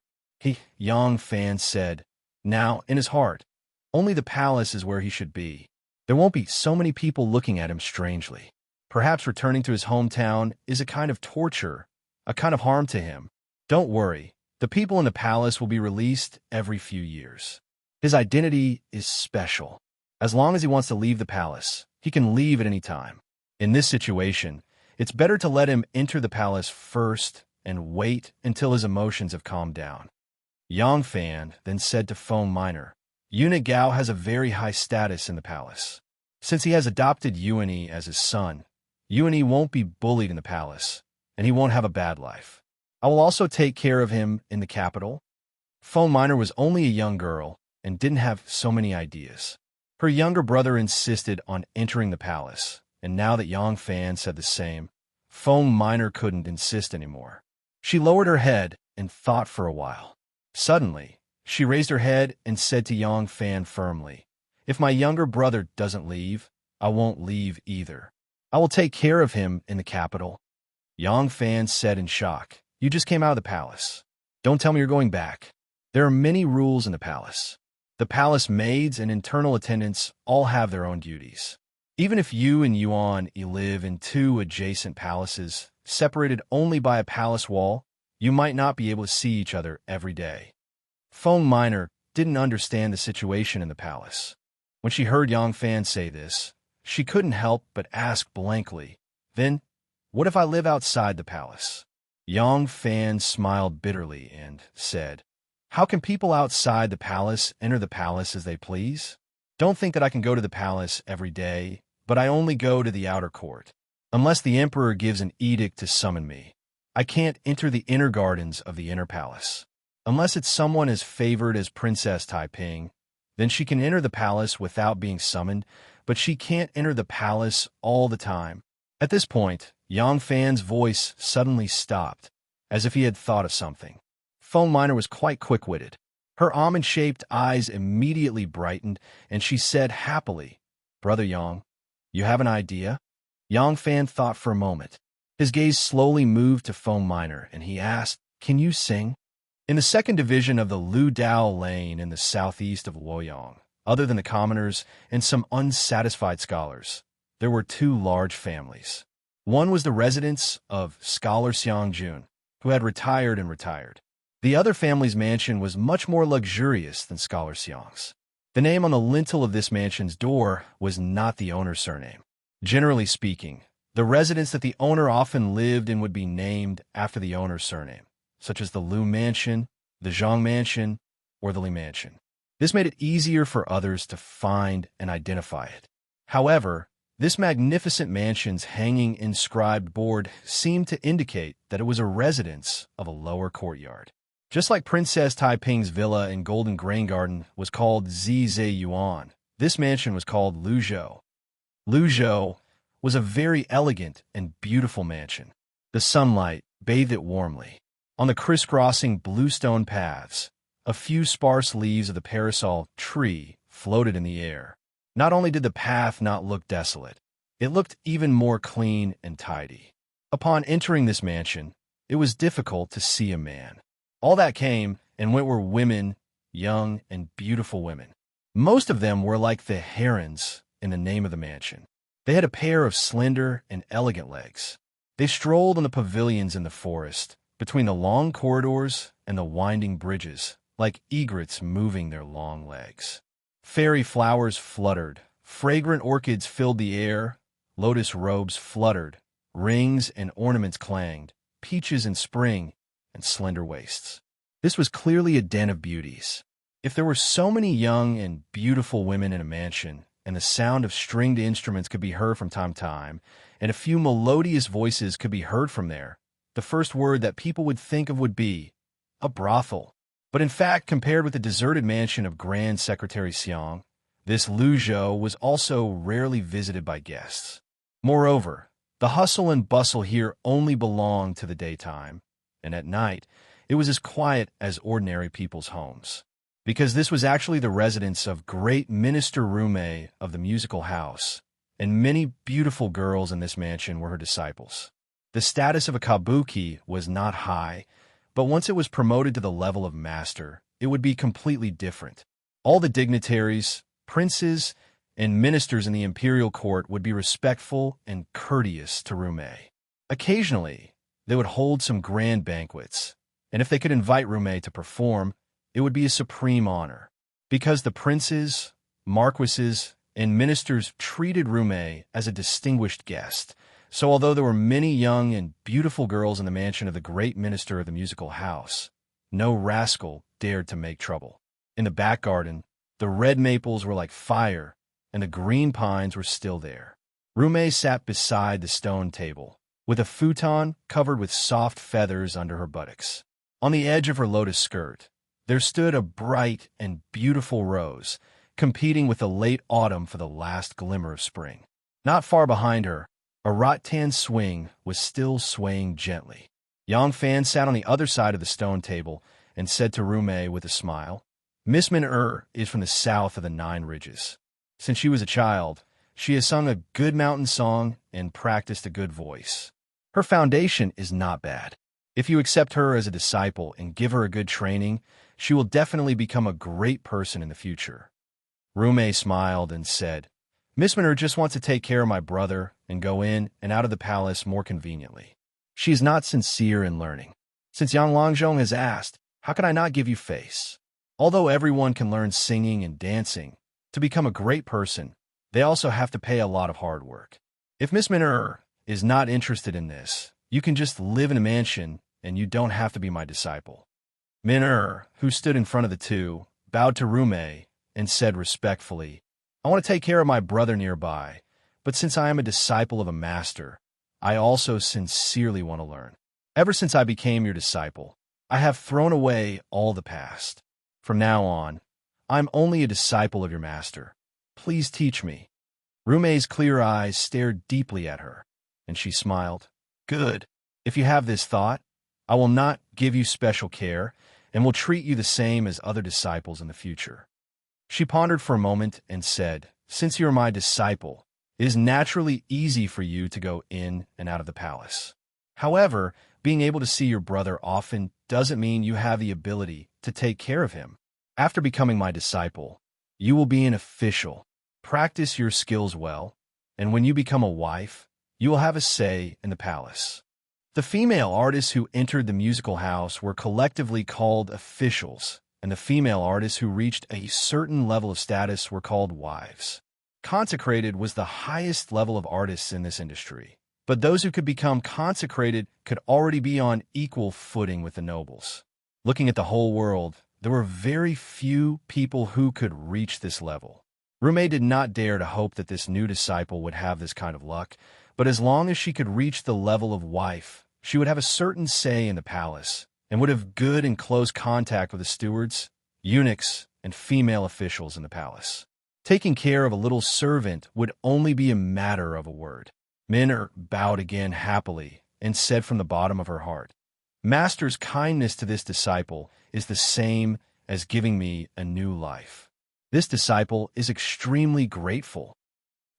[SPEAKER 1] Yang Fan said, now, in his heart, only the palace is where he should be. There won't be so many people looking at him strangely. Perhaps returning to his hometown is a kind of torture, a kind of harm to him. Don't worry, the people in the palace will be released every few years. His identity is special. As long as he wants to leave the palace, he can leave at any time. In this situation, it's better to let him enter the palace first and wait until his emotions have calmed down. Yang Fan then said to Foam Miner, "Unit Gao has a very high status in the palace. Since he has adopted Yuanyi as his son, Yuanyi won't be bullied in the palace, and he won't have a bad life. I will also take care of him in the capital." Foam Miner was only a young girl and didn't have so many ideas. Her younger brother insisted on entering the palace, and now that Yang Fan said the same, Foam Miner couldn't insist anymore. She lowered her head and thought for a while. Suddenly, she raised her head and said to Yang Fan firmly, "If my younger brother doesn't leave, I won't leave either. I will take care of him in the capital." Yang Fan said in shock, "You just came out of the palace. Don't tell me you're going back. There are many rules in the palace. The palace maids and internal attendants all have their own duties. Even if you and Yuan live in two adjacent palaces, separated only by a palace wall, you might not be able to see each other every day." Foam Miner didn't understand the situation in the palace. When she heard Yang Fan say this, she couldn't help but ask blankly, "Then, what if I live outside the palace?" Yang Fan smiled bitterly and said, "How can people outside the palace enter the palace as they please? Don't think that I can go to the palace every day, but I only go to the outer court. Unless the emperor gives an edict to summon me, I can't enter the inner gardens of the inner palace. Unless it's someone as favored as Princess Taiping, then she can enter the palace without being summoned, but she can't enter the palace all the time." At this point, Yang Fan's voice suddenly stopped, as if he had thought of something. Foam Miner was quite quick-witted. Her almond-shaped eyes immediately brightened, and she said happily, "Brother Yang, you have an idea?" Yang Fan thought for a moment. His gaze slowly moved to Foam Miner, and he asked, "Can you sing?" In the second division of the Lu Dao Lane in the southeast of Luoyang, other than the commoners and some unsatisfied scholars, there were two large families. One was the residence of Scholar Xiang Jun, who had retired and retired. The other family's mansion was much more luxurious than Scholar Xiang's. The name on the lintel of this mansion's door was not the owner's surname. Generally speaking, the residence that the owner often lived in would be named after the owner's surname, such as the Lu Mansion, the Zhang Mansion, or the Li Mansion. This made it easier for others to find and identify it. However, this magnificent mansion's hanging inscribed board seemed to indicate that it was a residence of a lower courtyard. Just like Princess Taiping's villa in Golden Grain Garden was called Zizhe Yuan, this mansion was called Luzhou. Luzhou was a very elegant and beautiful mansion. The sunlight bathed it warmly. On the crisscrossing bluestone paths, a few sparse leaves of the parasol tree floated in the air. Not only did the path not look desolate, it looked even more clean and tidy. Upon entering this mansion, it was difficult to see a man. All that came and went were women, young and beautiful women. Most of them were like the herons in the name of the mansion. They had a pair of slender and elegant legs. They strolled on the pavilions in the forest, between the long corridors and the winding bridges, like egrets moving their long legs. Fairy flowers fluttered, fragrant orchids filled the air, lotus robes fluttered, rings and ornaments clanged, peaches in spring, and slender waists. This was clearly a den of beauties. If there were so many young and beautiful women in a mansion, and the sound of stringed instruments could be heard from time to time, and a few melodious voices could be heard from there, the first word that people would think of would be a brothel. But in fact, compared with the deserted mansion of Grand Secretary Xiang, this Luzhou was also rarely visited by guests. Moreover, the hustle and bustle here only belonged to the daytime, and at night, it was as quiet as ordinary people's homes. Because this was actually the residence of great Minister Rume of the musical house, and many beautiful girls in this mansion were her disciples. The status of a kabuki was not high, but once it was promoted to the level of master, it would be completely different. All the dignitaries, princes, and ministers in the imperial court would be respectful and courteous to Rume. Occasionally, they would hold some grand banquets, and if they could invite Rume to perform, it would be a supreme honor. Because the princes, marquises, and ministers treated Rume as a distinguished guest, so although there were many young and beautiful girls in the mansion of the great minister of the musical house, no rascal dared to make trouble. In the back garden, the red maples were like fire, and the green pines were still there. Rume sat beside the stone table, with a futon covered with soft feathers under her buttocks. On the edge of her lotus skirt, there stood a bright and beautiful rose, competing with the late autumn for the last glimmer of spring. Not far behind her, a rattan swing was still swaying gently. Yang Fan sat on the other side of the stone table and said to Rume with a smile, Miss Min is from the south of the Nine Ridges. Since she was a child, she has sung a good mountain song and practiced a good voice. Her foundation is not bad. If you accept her as a disciple and give her a good training, she will definitely become a great person in the future. Rume smiled and said, Miss Min just wants to take care of my brother and go in and out of the palace more conveniently. She is not sincere in learning. Since Yang Longzhong has asked, how can I not give you face? Although everyone can learn singing and dancing, to become a great person, they also have to pay a lot of hard work. If Miss Min is not interested in this, you can just live in a mansion and you don't have to be my disciple. Min who stood in front of the two, bowed to Rume and said respectfully, I want to take care of my brother nearby, but since I am a disciple of a master, I also sincerely want to learn. Ever since I became your disciple, I have thrown away all the past. From now on, I'm only a disciple of your master. Please teach me. Rume's clear eyes stared deeply at her, and she smiled. Good. If you have this thought, I will not give you special care and will treat you the same as other disciples in the future. She pondered for a moment and said, Since you are my disciple, it is naturally easy for you to go in and out of the palace. However, being able to see your brother often doesn't mean you have the ability to take care of him. After becoming my disciple, you will be an official. Practice your skills well, and when you become a wife, you will have a say in the palace. The female artists who entered the musical house were collectively called officials, and the female artists who reached a certain level of status were called wives. Consecrated was the highest level of artists in this industry, but those who could become consecrated could already be on equal footing with the nobles. Looking at the whole world, there were very few people who could reach this level. Rume did not dare to hope that this new disciple would have this kind of luck, but as long as she could reach the level of wife, she would have a certain say in the palace, and would have good and close contact with the stewards, eunuchs, and female officials in the palace. Taking care of a little servant would only be a matter of a word. Minna bowed again happily and said from the bottom of her heart, "Master's kindness to this disciple is the same as giving me a new life. This disciple is extremely grateful."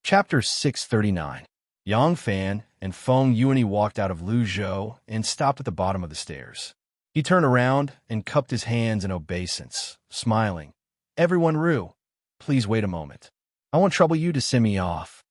[SPEAKER 1] Chapter 639. Yang Fan and Feng Yuani walked out of Luzhou and stopped at the bottom of the stairs. He turned around and cupped his hands in obeisance, smiling. "Everyone, Ru, please wait a moment. I won't trouble you to send me off."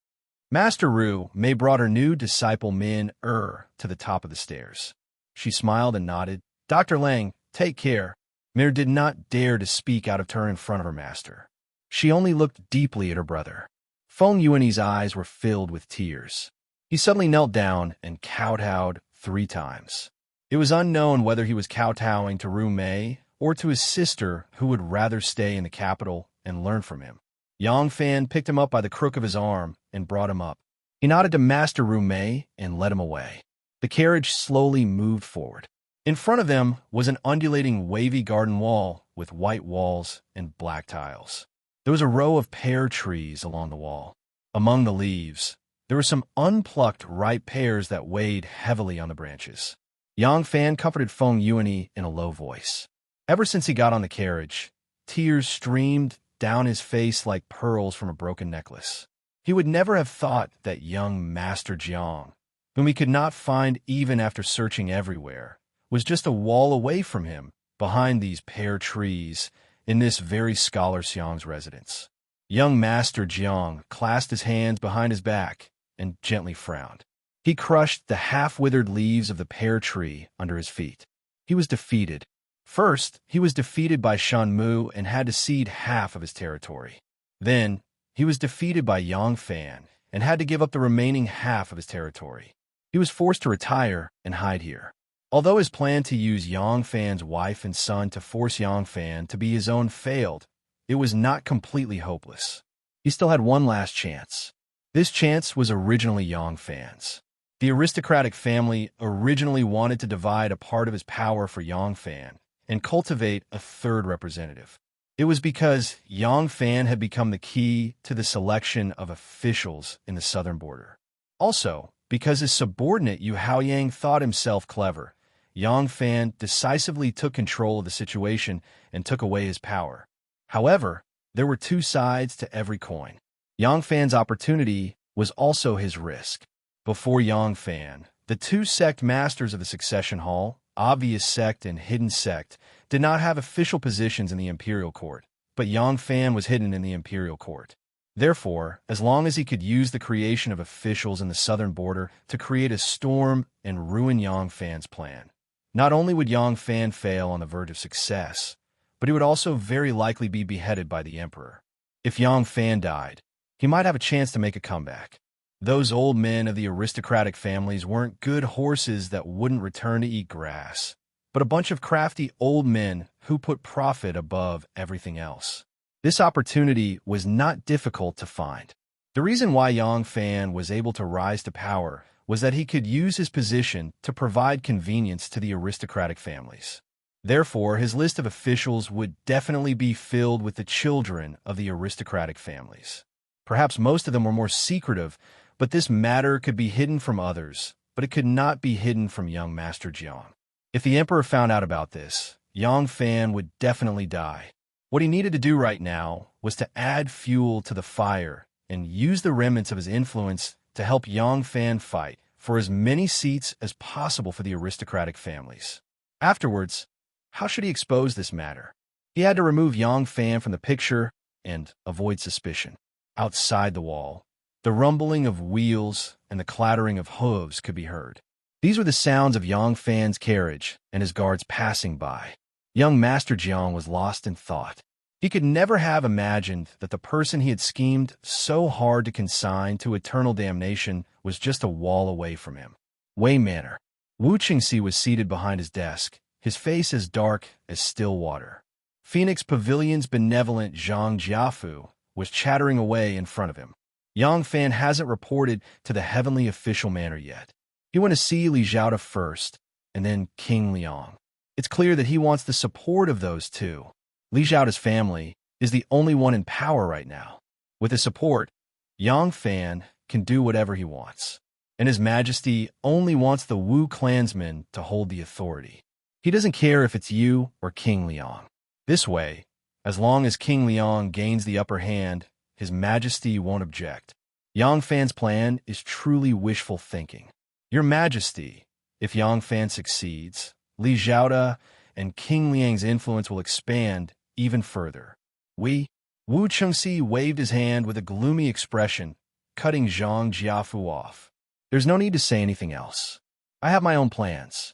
[SPEAKER 1] Master Ru Mei brought her new disciple Min to the top of the stairs. She smiled and nodded. "Dr. Lang, take care." Mir did not dare to speak out of turn in front of her master. She only looked deeply at her brother. Feng Yuani's eyes were filled with tears. He suddenly knelt down and kowtowed 3 times. It was unknown whether he was kowtowing to Ru Mei or to his sister, who would rather stay in the capital and learn from him. Yang Fan picked him up by the crook of his arm and brought him up. He nodded to Master Ru Mei and led him away. The carriage slowly moved forward. In front of them was an undulating wavy garden wall with white walls and black tiles. There was a row of pear trees along the wall. Among the leaves, there were some unplucked ripe pears that weighed heavily on the branches. Yang Fan comforted Feng Yuani in a low voice. Ever since he got on the carriage, tears streamed down his face like pearls from a broken necklace. He would never have thought that young Master Jiang, whom he could not find even after searching everywhere, was just a wall away from him, behind these pear trees, in this very scholar Xiang's residence. Young Master Jiang clasped his hands behind his back and gently frowned. He crushed the half-withered leaves of the pear tree under his feet. He was defeated. First, he was defeated by Shan Mu and had to cede half of his territory. Then, he was defeated by Yang Fan and had to give up the remaining half of his territory. He was forced to retire and hide here. Although his plan to use Yang Fan's wife and son to force Yang Fan to be his own failed, it was not completely hopeless. He still had one last chance. This chance was originally Yang Fan's. The aristocratic family originally wanted to divide a part of his power for Yang Fan and cultivate a third representative. It was because Yang Fan had become the key to the selection of officials in the southern border. Also, because his subordinate Yu Haoyang thought himself clever, Yang Fan decisively took control of the situation and took away his power. However, there were 2 sides to every coin. Yang Fan's opportunity was also his risk. Before Yang Fan, the 2 sect masters of the succession hall, Obvious Sect and Hidden Sect, did not have official positions in the imperial court, but Yang Fan was hidden in the imperial court. Therefore, as long as he could use the creation of officials in the southern border to create a storm and ruin Yang Fan's plan, not only would Yang Fan fail on the verge of success, but he would also very likely be beheaded by the emperor. If Yang Fan died, he might have a chance to make a comeback. Those old men of the aristocratic families weren't good horses that wouldn't return to eat grass, but a bunch of crafty old men who put profit above everything else. This opportunity was not difficult to find. The reason why Yang Fan was able to rise to power was that he could use his position to provide convenience to the aristocratic families. Therefore, his list of officials would definitely be filled with the children of the aristocratic families. Perhaps most of them were more secretive, but this matter could be hidden from others, but it could not be hidden from young Master Jiang. If the emperor found out about this, Yang Fan would definitely die. What he needed to do right now was to add fuel to the fire and use the remnants of his influence to help Yang Fan fight for as many seats as possible for the aristocratic families. Afterwards, how should he expose this matter? He had to remove Yang Fan from the picture and avoid suspicion. Outside the wall, the rumbling of wheels and the clattering of hooves could be heard. These were the sounds of Yang Fan's carriage and his guards passing by. Young Master Jiang was lost in thought. He could never have imagined that the person he had schemed so hard to consign to eternal damnation was just a wall away from him. Wei Manor. Wu Qingxi was seated behind his desk, his face as dark as still water. Phoenix Pavilion's benevolent Zhang Jiafu was chattering away in front of him. Yang Fan hasn't reported to the heavenly official manor yet. He went to see Li Zhaoda first, and then King Liang. It's clear that he wants the support of those two. Li Zhaoda's family is the only one in power right now. With his support, Yang Fan can do whatever he wants. And His Majesty only wants the Wu clansmen to hold the authority. He doesn't care if it's you or King Liang. This way, as long as King Liang gains the upper hand, His Majesty won't object. Yang Fan's plan is truly wishful thinking. Your Majesty, if Yang Fan succeeds, Li Zhaoda and King Liang's influence will expand even further. Wu Chengxi waved his hand with a gloomy expression, cutting Zhang Jiafu off. There's no need to say anything else. I have my own plans.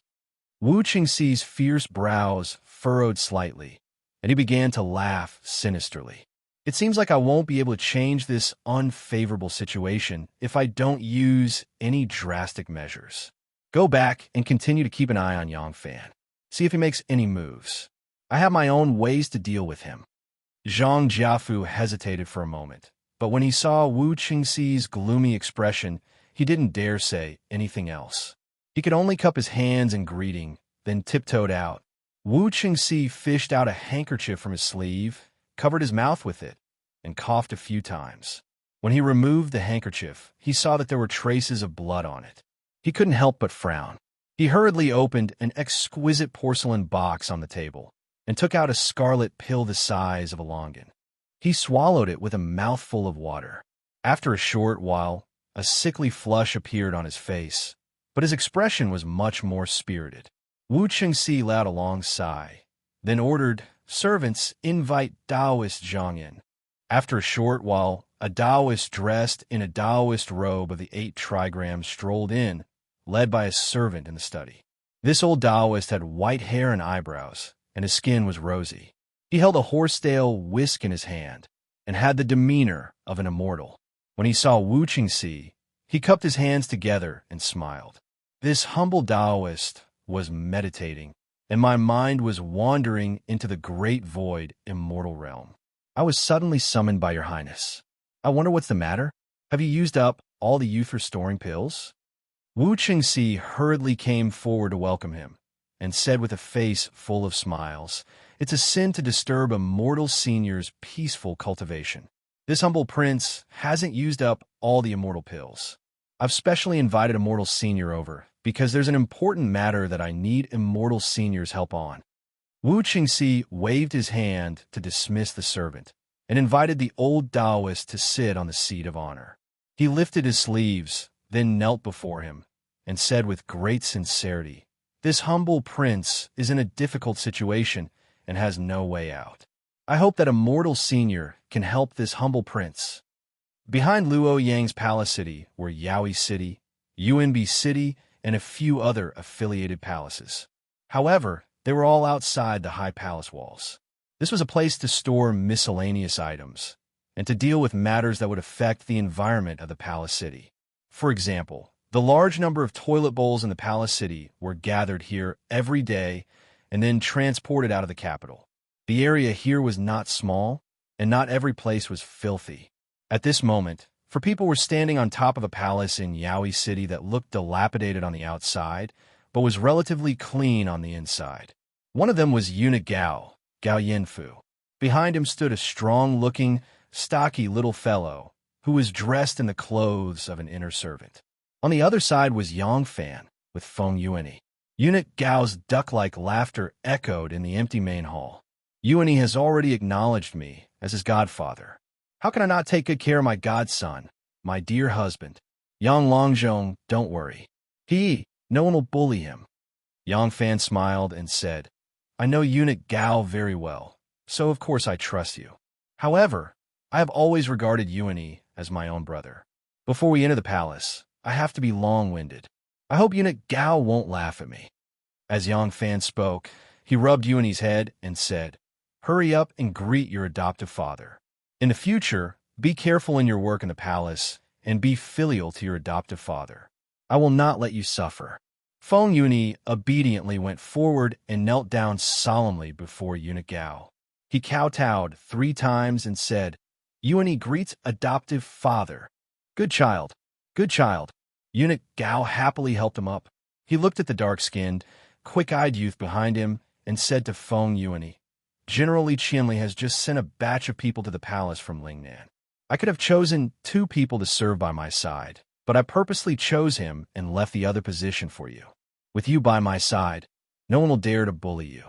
[SPEAKER 1] Wu Chengxi's fierce brows furrowed slightly, and he began to laugh sinisterly. It seems like I won't be able to change this unfavorable situation if I don't use any drastic measures. Go back and continue to keep an eye on Yang Fan. See if he makes any moves. I have my own ways to deal with him. Zhang Jiafu hesitated for a moment, but when he saw Wu Chengxi's gloomy expression, he didn't dare say anything else. He could only cup his hands in greeting, then tiptoed out. Wu Chengxi fished out a handkerchief from his sleeve, covered his mouth with it, and coughed a few times. When he removed the handkerchief, he saw that there were traces of blood on it. He couldn't help but frown. He hurriedly opened an exquisite porcelain box on the table and took out a scarlet pill the size of a longan. He swallowed it with a mouthful of water. After a short while, a sickly flush appeared on his face, but his expression was much more spirited. Wu Chengxi let out a long sigh, then ordered, "Servants, invite Taoist Zhang in." After a short while, a Taoist dressed in a Taoist robe of the 8 trigrams strolled in, led by a servant in the study. This old Taoist had white hair and eyebrows, and his skin was rosy. He held a horsetail whisk in his hand, and had the demeanor of an immortal. When he saw Wu Chengxi, he cupped his hands together and smiled. This humble Taoist was meditating, and my mind was wandering into the great void immortal realm. I was suddenly summoned by your highness. I wonder what's the matter? Have you used up all the youth-restoring pills? Wu Chengxi hurriedly came forward to welcome him, and said with a face full of smiles, "It's a sin to disturb a mortal senior's peaceful cultivation. This humble prince hasn't used up all the immortal pills. I've specially invited Immortal Senior over, because there's an important matter that I need Immortal Senior's help on." Wu Chengxi waved his hand to dismiss the servant, and invited the old Taoist to sit on the seat of honor. He lifted his sleeves, then knelt before him, and said with great sincerity, "This humble prince is in a difficult situation and has no way out. I hope that Immortal Senior can help this humble prince." Behind Luo Yang's palace city were Yaoi City, Yunbi City, and a few other affiliated palaces. However, they were all outside the high palace walls. This was a place to store miscellaneous items, and to deal with matters that would affect the environment of the palace city. For example, the large number of toilet bowls in the palace city were gathered here every day and then transported out of the capital. The area here was not small, and not every place was filthy. At this moment, for people were standing on top of a palace in Yaoi City that looked dilapidated on the outside, but was relatively clean on the inside. One of them was eunuch Gao Yanfu. Behind him stood a strong-looking, stocky little fellow who was dressed in the clothes of an inner servant. On the other side was Yang Fan with Feng Yuanyi. Eunuch Gao's duck-like laughter echoed in the empty main hall. Yuanyi has already acknowledged me as his godfather. How can I not take good care of my godson, my dear husband? Yang Longzhong, don't worry. No one will bully him. Yang Fan smiled and said, "I know Eunuch Gao very well, so of course I trust you. However, I have always regarded Yuanyi as my own brother. Before we enter the palace, I have to be long-winded. I hope Eunuch Gao won't laugh at me." As Yang Fan spoke, he rubbed Yuanyi's head and said, "Hurry up and greet your adoptive father. In the future, be careful in your work in the palace and be filial to your adoptive father. I will not let you suffer." Feng Yuanyi obediently went forward and knelt down solemnly before Eunuch Gao. He kowtowed 3 times and said, Yuani greets adoptive father. Good child. Good child. Eunuch Gao happily helped him up. He looked at the dark-skinned, quick-eyed youth behind him and said to Feng Yuani, General Li Qianli has just sent a batch of people to the palace from Lingnan. I could have chosen 2 people to serve by my side, but I purposely chose him and left the other position for you. With you by my side, no one will dare to bully you.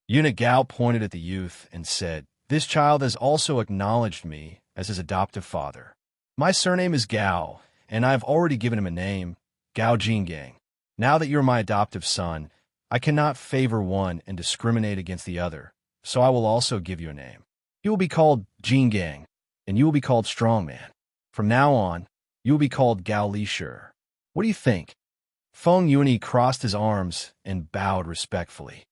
[SPEAKER 1] Eunuch Gao pointed at the youth and said, This child has also acknowledged me as his adoptive father. My surname is Gao, and I have already given him a name, Gao Jingang. Now that you're my adoptive son, I cannot favor one and discriminate against the other, so I will also give you a name. You will be called Jingang, and you will be called Strongman. From now on, you will be called Gao Li Shi. What do you think? Feng Yuani crossed his arms and bowed respectfully.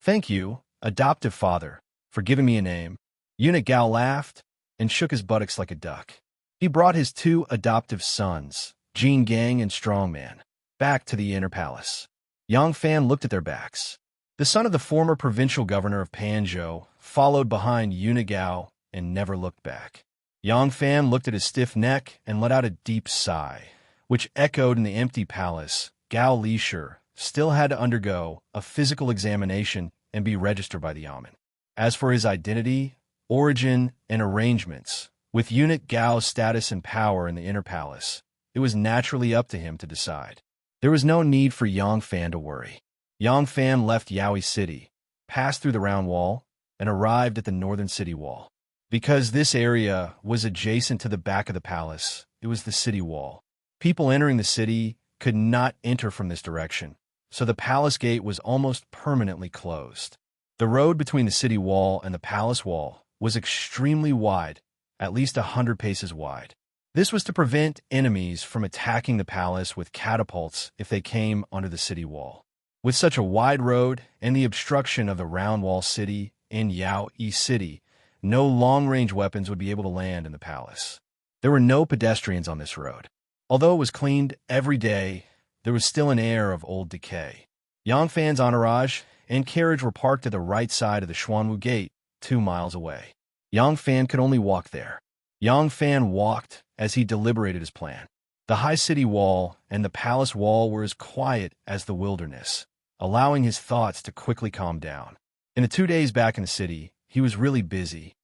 [SPEAKER 1] Thank you, adoptive father, for giving me a name. Eunuch Gao laughed and shook his buttocks like a duck. He brought his 2 adoptive sons, Jingang and Strongman, back to the inner palace. Yang Fan looked at their backs. The son of the former provincial governor of Panzhou followed behind Eunuch Gao and never looked back. Yang Fan looked at his stiff neck and let out a deep sigh, which echoed in the empty palace. Gao Li Shi still had to undergo a physical examination and be registered by the Yamen. As for his identity, origin, and arrangements, with Eunuch Gao's status and power in the inner palace, it was naturally up to him to decide. There was no need for Yang Fan to worry. Yang Fan left Yaoi City, passed through the Round Wall, and arrived at the northern city wall. Because this area was adjacent to the back of the palace, it was the city wall. People entering the city could not enter from this direction, so the palace gate was almost permanently closed. The road between the city wall and the palace wall was extremely wide, at least 100 paces wide. This was to prevent enemies from attacking the palace with catapults if they came under the city wall. With such a wide road and the obstruction of the Round Wall City in Yaoi City, no long-range weapons would be able to land in the palace. There were no pedestrians on this road. Although it was cleaned every day, there was still an air of old decay. Yang Fan's entourage and carriage were parked at the right side of the Xuanwu Gate, 2 miles away. Yang Fan could only walk there. Yang Fan walked as he deliberated his plan. The high city wall and the palace wall were as quiet as the wilderness, allowing his thoughts to quickly calm down. In the 2 days back in the city, he was really busy.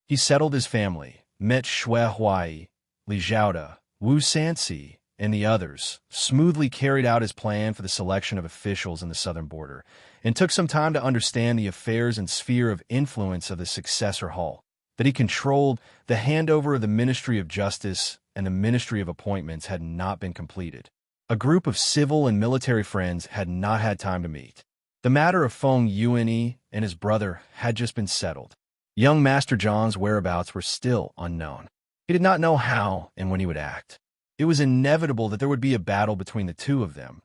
[SPEAKER 1] He settled his family, met Shui Huai, Li Zhaoda, Wu Sanxi, and the others, smoothly carried out his plan for the selection of officials in the southern border, and took some time to understand the affairs and sphere of influence of the successor hall, that he controlled. The handover of the Ministry of Justice and the Ministry of Appointments had not been completed. A group of civil and military friends had not had time to meet. The matter of Feng Yuani and his brother had just been settled. Young Master Zhang's whereabouts were still unknown. He did not know how and when he would act. It was inevitable that there would be a battle between the 2 of them.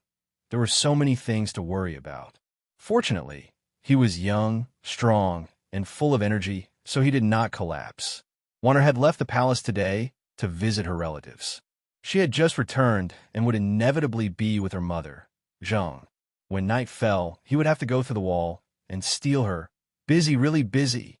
[SPEAKER 1] There were so many things to worry about. Fortunately, he was young, strong, and full of energy, so he did not collapse. Wanner had left the palace today to visit her relatives. She had just returned and would inevitably be with her mother, Zhang. When night fell, he would have to go through the wall and steal her. Busy, really busy.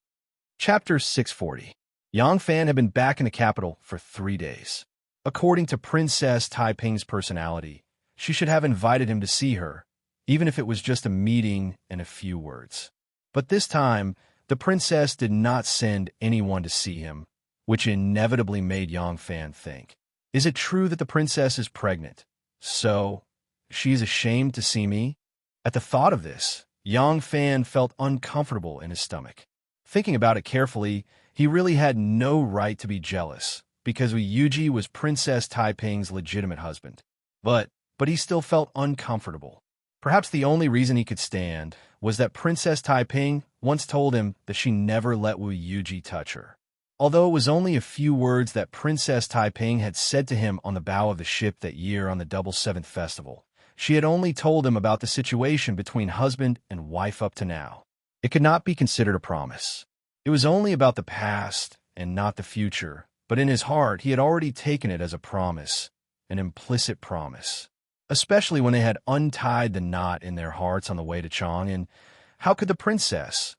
[SPEAKER 1] Chapter 640. Yang Fan had been back in the capital for 3 days. According to Princess Taiping's personality, she should have invited him to see her, even if it was just a meeting and a few words. But this time, the princess did not send anyone to see him, which inevitably made Yang Fan think, is it true that the princess is pregnant? So, she is ashamed to see me? At the thought of this, Yang Fan felt uncomfortable in his stomach. Thinking about it carefully, he really had no right to be jealous, because Yuji was Princess Taiping's legitimate husband. But he still felt uncomfortable. Perhaps the only reason he could stand was that Princess Taiping once told him that she never let Wu Yuji touch her. Although it was only a few words that Princess Taiping had said to him on the bow of the ship that year on the Double Seventh Festival, she had only told him about the situation between husband and wife up to now. It could not be considered a promise. It was only about the past and not the future, but in his heart he had already taken it as a promise, an implicit promise. Especially when they had untied the knot in their hearts on the way to Chang, and how could the princess,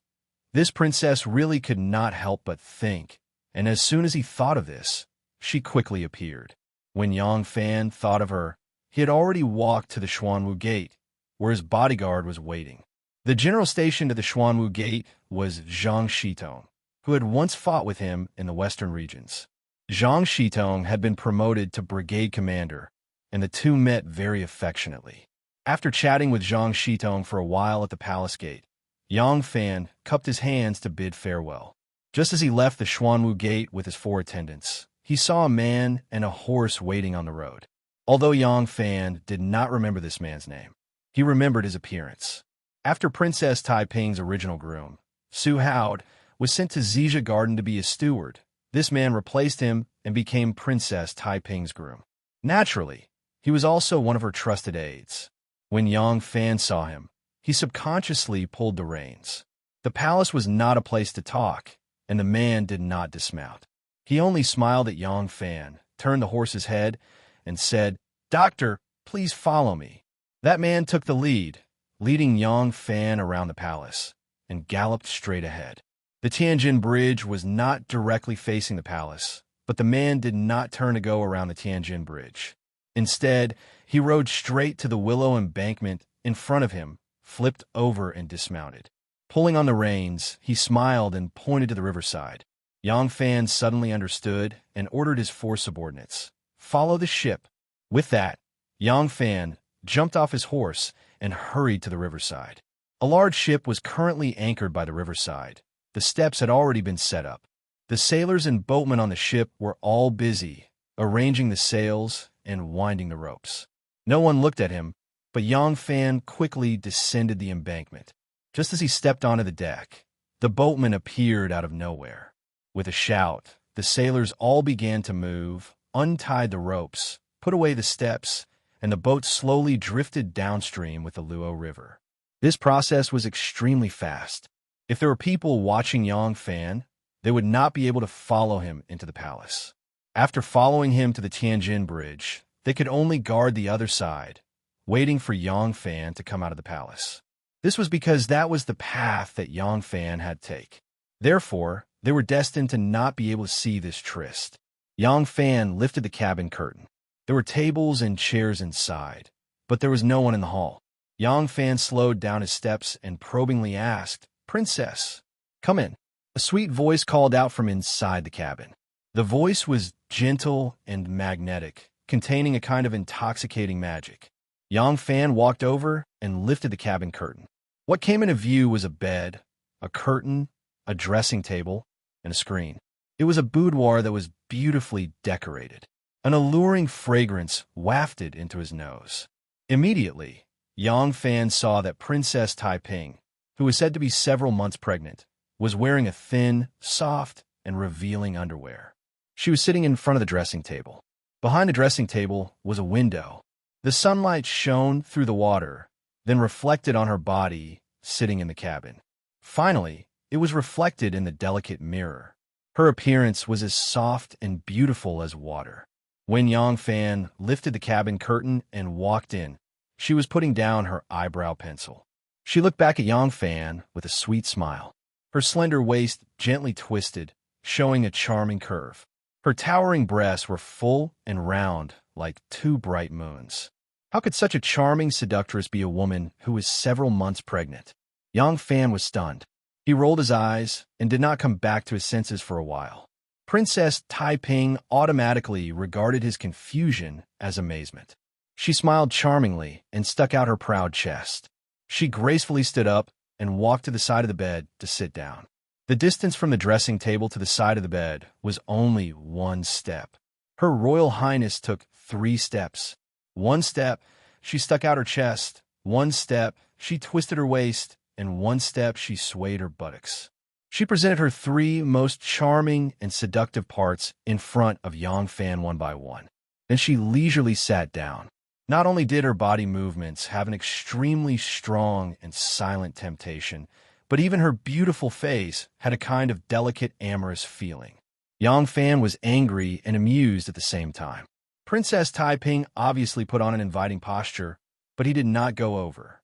[SPEAKER 1] This princess really could not help but think, and as soon as he thought of this, she quickly appeared. When Yang Fan thought of her, he had already walked to the Xuanwu Gate, where his bodyguard was waiting. The general stationed at the Xuanwu Gate was Zhang Shitong, who had once fought with him in the western regions. Zhang Shitong had been promoted to brigade commander, and the two met very affectionately. After chatting with Zhang Shitong for a while at the palace gate, Yang Fan cupped his hands to bid farewell. Just as he left the Xuanwu Gate with his 4 attendants, he saw a man and a horse waiting on the road. Although Yang Fan did not remember this man's name, he remembered his appearance. After Princess Taiping's original groom, Su Haod, was sent to Zizia Garden to be a steward, this man replaced him and became Princess Taiping's groom. Naturally, he was also one of her trusted aides. When Yang Fan saw him, he subconsciously pulled the reins. The palace was not a place to talk, and the man did not dismount. He only smiled at Yang Fan, turned the horse's head, and said, "Doctor, please follow me." That man took the lead, leading Yang Fan around the palace, and galloped straight ahead. The Tianjin Bridge was not directly facing the palace, but the man did not turn to go around the Tianjin Bridge. Instead, he rode straight to the willow embankment in front of him, flipped over and dismounted. Pulling on the reins, he smiled and pointed to the riverside. Yang Fan suddenly understood and ordered his 4 subordinates, "Follow the ship." With that, Yang Fan jumped off his horse and hurried to the riverside. A large ship was currently anchored by the riverside. The steps had already been set up. The sailors and boatmen on the ship were all busy, arranging the sails and winding the ropes. No one looked at him, but Yang Fan quickly descended the embankment. Just as he stepped onto the deck, the boatman appeared out of nowhere. With a shout, the sailors all began to move, untied the ropes, put away the steps, and the boat slowly drifted downstream with the Luo River. This process was extremely fast. If there were people watching Yang Fan, they would not be able to follow him into the palace. After following him to the Tianjin Bridge, they could only guard the other side, waiting for Yang Fan to come out of the palace. This was because that was the path that Yang Fan had to take. Therefore, they were destined to not be able to see this tryst. Yang Fan lifted the cabin curtain. There were tables and chairs inside, but there was no one in the hall. Yang Fan slowed down his steps and probingly asked, "Princess, come in." A sweet voice called out from inside the cabin. The voice was gentle and magnetic, containing a kind of intoxicating magic. Yang Fan walked over and lifted the cabin curtain. What came into view was a bed, a curtain, a dressing table, and a screen. It was a boudoir that was beautifully decorated. An alluring fragrance wafted into his nose. Immediately, Yang Fan saw that Princess Taiping, who was said to be several months pregnant, was wearing a thin, soft, and revealing underwear. She was sitting in front of the dressing table. Behind the dressing table was a window. The sunlight shone through the water, then reflected on her body sitting in the cabin. Finally, it was reflected in the delicate mirror. Her appearance was as soft and beautiful as water. When Yang Fan lifted the cabin curtain and walked in, she was putting down her eyebrow pencil. She looked back at Yang Fan with a sweet smile. Her slender waist gently twisted, showing a charming curve. Her towering breasts were full and round like 2 bright moons. How could such a charming seductress be a woman who was several months pregnant? Yang Fan was stunned. He rolled his eyes and did not come back to his senses for a while. Princess Taiping automatically regarded his confusion as amazement. She smiled charmingly and stuck out her proud chest. She gracefully stood up and walked to the side of the bed to sit down. The distance from the dressing table to the side of the bed was only 1 step. Her Royal Highness took 3 steps. 1 step, she stuck out her chest. 1 step, she twisted her waist. And 1 step, she swayed her buttocks. She presented her 3 most charming and seductive parts in front of Yang Fan one by one. Then she leisurely sat down. Not only did her body movements have an extremely strong and silent temptation, but even her beautiful face had a kind of delicate amorous feeling. Yang Fan was angry and amused at the same time. Princess Taiping obviously put on an inviting posture, but he did not go over.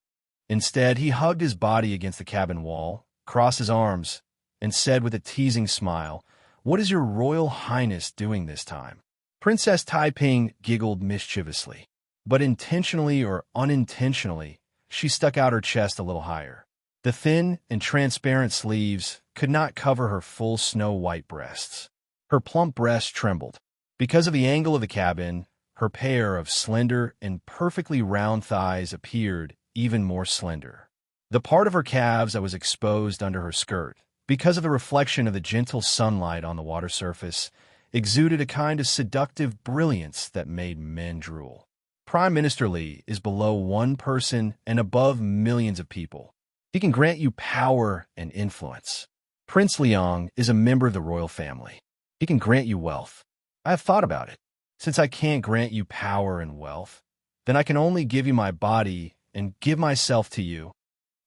[SPEAKER 1] Instead, he hugged his body against the cabin wall crossed his arms, and said with a teasing smile, "What is your Royal Highness doing this time?" Princess Taiping giggled mischievously, but intentionally or unintentionally, she stuck out her chest a little higher. The thin and transparent sleeves could not cover her full snow-white breasts. Her plump breasts trembled. Because of the angle of the cabin, her pair of slender and perfectly round thighs appeared even more slender. The part of her calves that was exposed under her skirt, because of the reflection of the gentle sunlight on the water surface, exuded a kind of seductive brilliance that made men drool. Prime Minister Li is below one person and above millions of people. He can grant you power and influence. Prince Liang is a member of the royal family. He can grant you wealth. I have thought about it. Since I can't grant you power and wealth, then I can only give you my body and give myself to you.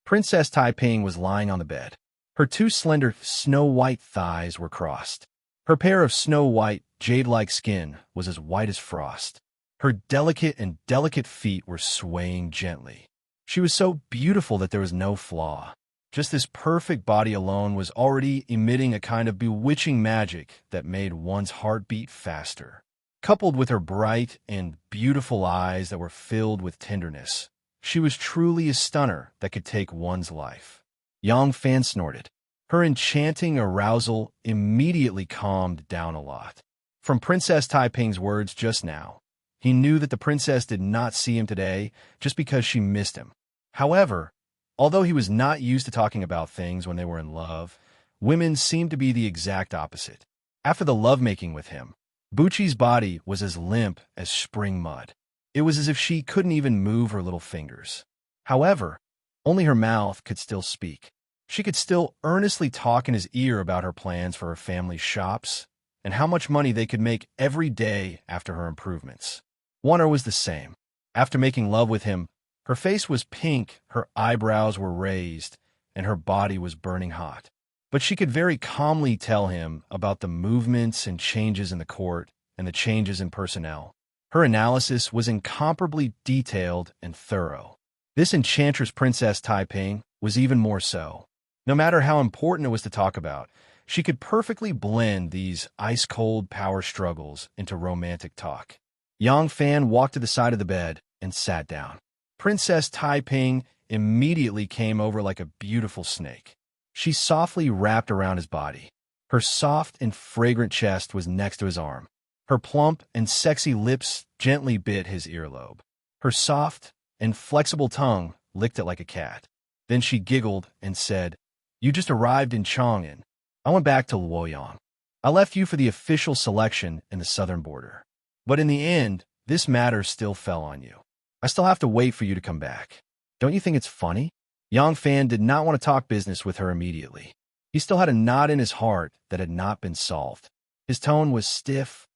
[SPEAKER 1] Princess Taiping was lying on the bed. Her two slender, snow-white thighs were crossed. Her pair of snow-white, jade-like skin was as white as frost. Her delicate feet were swaying gently. She was so beautiful that there was no flaw. Just this perfect body alone was already emitting a kind of bewitching magic that made one's heart beat faster. Coupled with her bright and beautiful eyes that were filled with tenderness, she was truly a stunner that could take one's life. Yang Fan snorted. Her enchanting arousal immediately calmed down a lot. From Princess Taiping's words just now, he knew that the princess did not see him today just because she missed him. However, although he was not used to talking about things when they were in love, women seemed to be the exact opposite. After the lovemaking with him, Bucci's body was as limp as spring mud. It was as if she couldn't even move her little fingers. However, only her mouth could still speak. She could still earnestly talk in his ear about her plans for her family's shops and how much money they could make every day after her improvements. Warner was the same. After making love with him, her face was pink, her eyebrows were raised, and her body was burning hot. But she could very calmly tell him about the movements and changes in the court and the changes in personnel. Her analysis was incomparably detailed and thorough. This enchantress Princess Taiping was even more so. No matter how important it was to talk about, she could perfectly blend these ice-cold power struggles into romantic talk. Yang Fan walked to the side of the bed and sat down. Princess Taiping immediately came over like a beautiful snake. She softly wrapped around his body. Her soft and fragrant chest was next to his arm. Her plump and sexy lips gently bit his earlobe. Her soft and flexible tongue licked it like a cat. Then she giggled and said, "You just arrived in Chang'an. I went back to Luoyang. I left you for the official selection in the southern border. But in the end, this matter still fell on you. I still have to wait for you to come back. Don't you think it's funny?" Yang Fan did not want to talk business with her immediately. He still had a knot in his heart that had not been solved. His tone was stiff.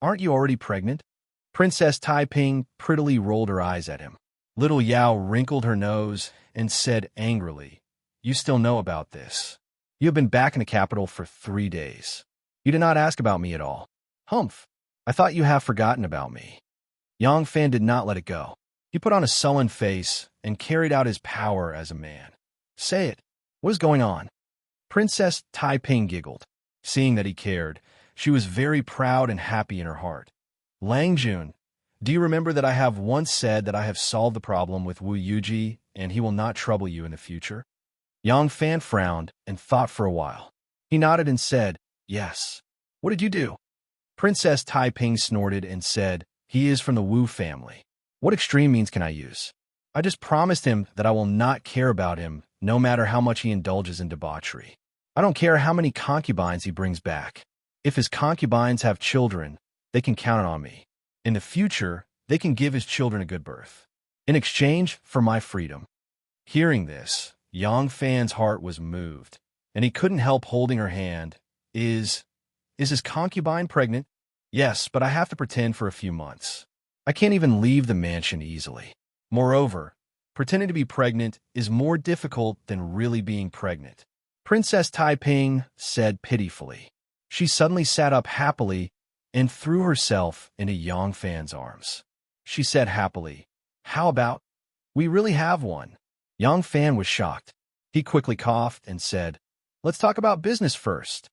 [SPEAKER 1] "Aren't you already pregnant?" Princess Taiping prettily rolled her eyes at him. Little Yao wrinkled her nose and said angrily, "You still know about this. You have been back in the capital for 3 days. You did not ask about me at all. Humph. I thought you have forgotten about me." Yang Fan did not let it go. He put on a sullen face and carried out his power as a man. "Say it. What is going on?" Princess Taiping giggled. Seeing that he cared, she was very proud and happy in her heart. "Lang Jun, do you remember that I have once said that I have solved the problem with Wu Yuji and he will not trouble you in the future?" Yang Fan frowned and thought for a while. He nodded and said, "Yes." "What did you do?" Princess Taiping snorted and said, "He is from the Wu family. What extreme means can I use? I just promised him that I will not care about him, no matter how much he indulges in debauchery. I don't care how many concubines he brings back. If his concubines have children, they can count on me. In the future, they can give his children a good birth. In exchange for my freedom." Hearing this, Yang Fan's heart was moved, and he couldn't help holding her hand. Is his concubine pregnant?" "Yes, but I have to pretend for a few months. I can't even leave the mansion easily. Moreover, pretending to be pregnant is more difficult than really being pregnant," Princess Taiping said pitifully. She suddenly sat up happily and threw herself into Yang Fan's arms. She said happily, "How about, we really have one?" Yang Fan was shocked. He quickly coughed and said, "Let's talk about business first."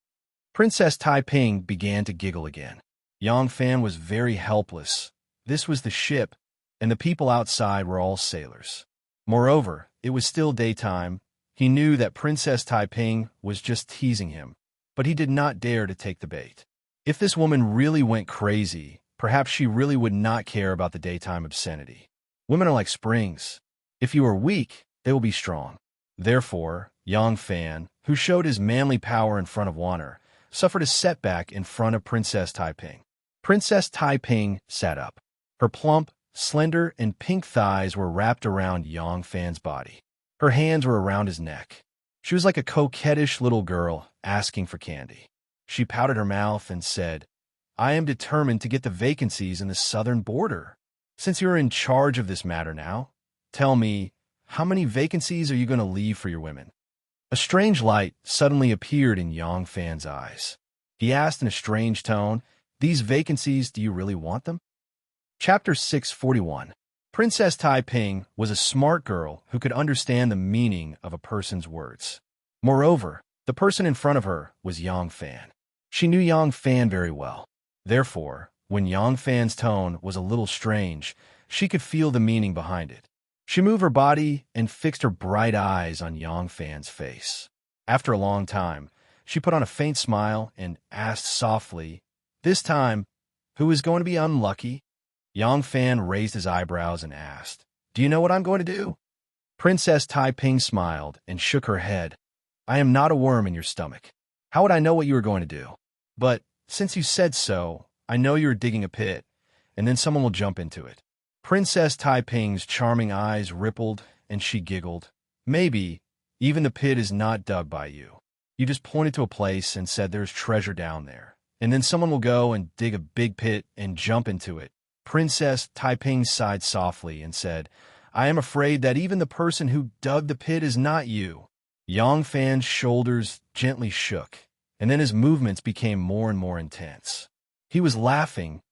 [SPEAKER 1] Princess Taiping began to giggle again. Yang Fan was very helpless. This was the ship, and the people outside were all sailors. Moreover, it was still daytime. He knew that Princess Taiping was just teasing him, but he did not dare to take the bait. If this woman really went crazy, perhaps she really would not care about the daytime obscenity. Women are like springs. If you are weak, they will be strong. Therefore, Yang Fan, who showed his manly power in front of Wanner, suffered a setback in front of Princess Taiping. Princess Taiping sat up. Her plump, slender, and pink thighs were wrapped around Yang Fan's body. Her hands were around his neck. She was like a coquettish little girl asking for candy. She pouted her mouth and said, "I am determined to get the vacancies in the southern border. Since you're in charge of this matter now, tell me, how many vacancies are you going to leave for your women?" A strange light suddenly appeared in Yang Fan's eyes. He asked in a strange tone, "These vacancies, do you really want them?" Chapter 641. Princess Taiping was a smart girl who could understand the meaning of a person's words. Moreover, the person in front of her was Yang Fan. She knew Yang Fan very well. Therefore, when Yang Fan's tone was a little strange, she could feel the meaning behind it. She moved her body and fixed her bright eyes on Yang Fan's face. After a long time, she put on a faint smile and asked softly, "This time, who is going to be unlucky?" Yang Fan raised his eyebrows and asked, "Do you know what I'm going to do?" Princess Taiping smiled and shook her head. "I am not a worm in your stomach. How would I know what you were going to do? But since you said so, I know you're digging a pit, and then someone will jump into it." Princess Taiping's charming eyes rippled, and she giggled. "Maybe even the pit is not dug by you. You just pointed to a place and said there's treasure down there, and then someone will go and dig a big pit and jump into it." Princess Taiping sighed softly and said, "I am afraid that even the person who dug the pit is not you." Yang Fan's shoulders gently shook, and then his movements became more and more intense. He was laughing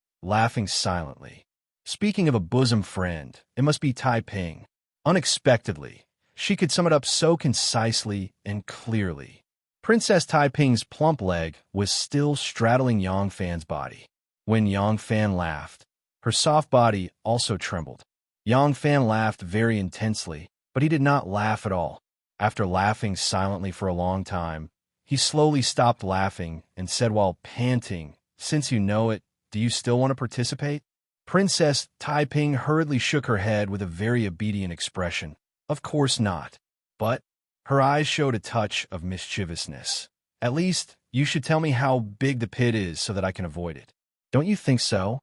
[SPEAKER 1] silently. Speaking of a bosom friend, it must be Taiping. Unexpectedly, she could sum it up so concisely and clearly. Princess Taiping's plump leg was still straddling Yang Fan's body. When Yang Fan laughed, her soft body also trembled. Yang Fan laughed very intensely, but he did not laugh at all. After laughing silently for a long time, he slowly stopped laughing and said while panting, "Since you know it, do you still want to participate?" Princess Taiping hurriedly shook her head with a very obedient expression. "Of course not." But her eyes showed a touch of mischievousness. "At least, you should tell me how big the pit is so that I can avoid it. Don't you think so?"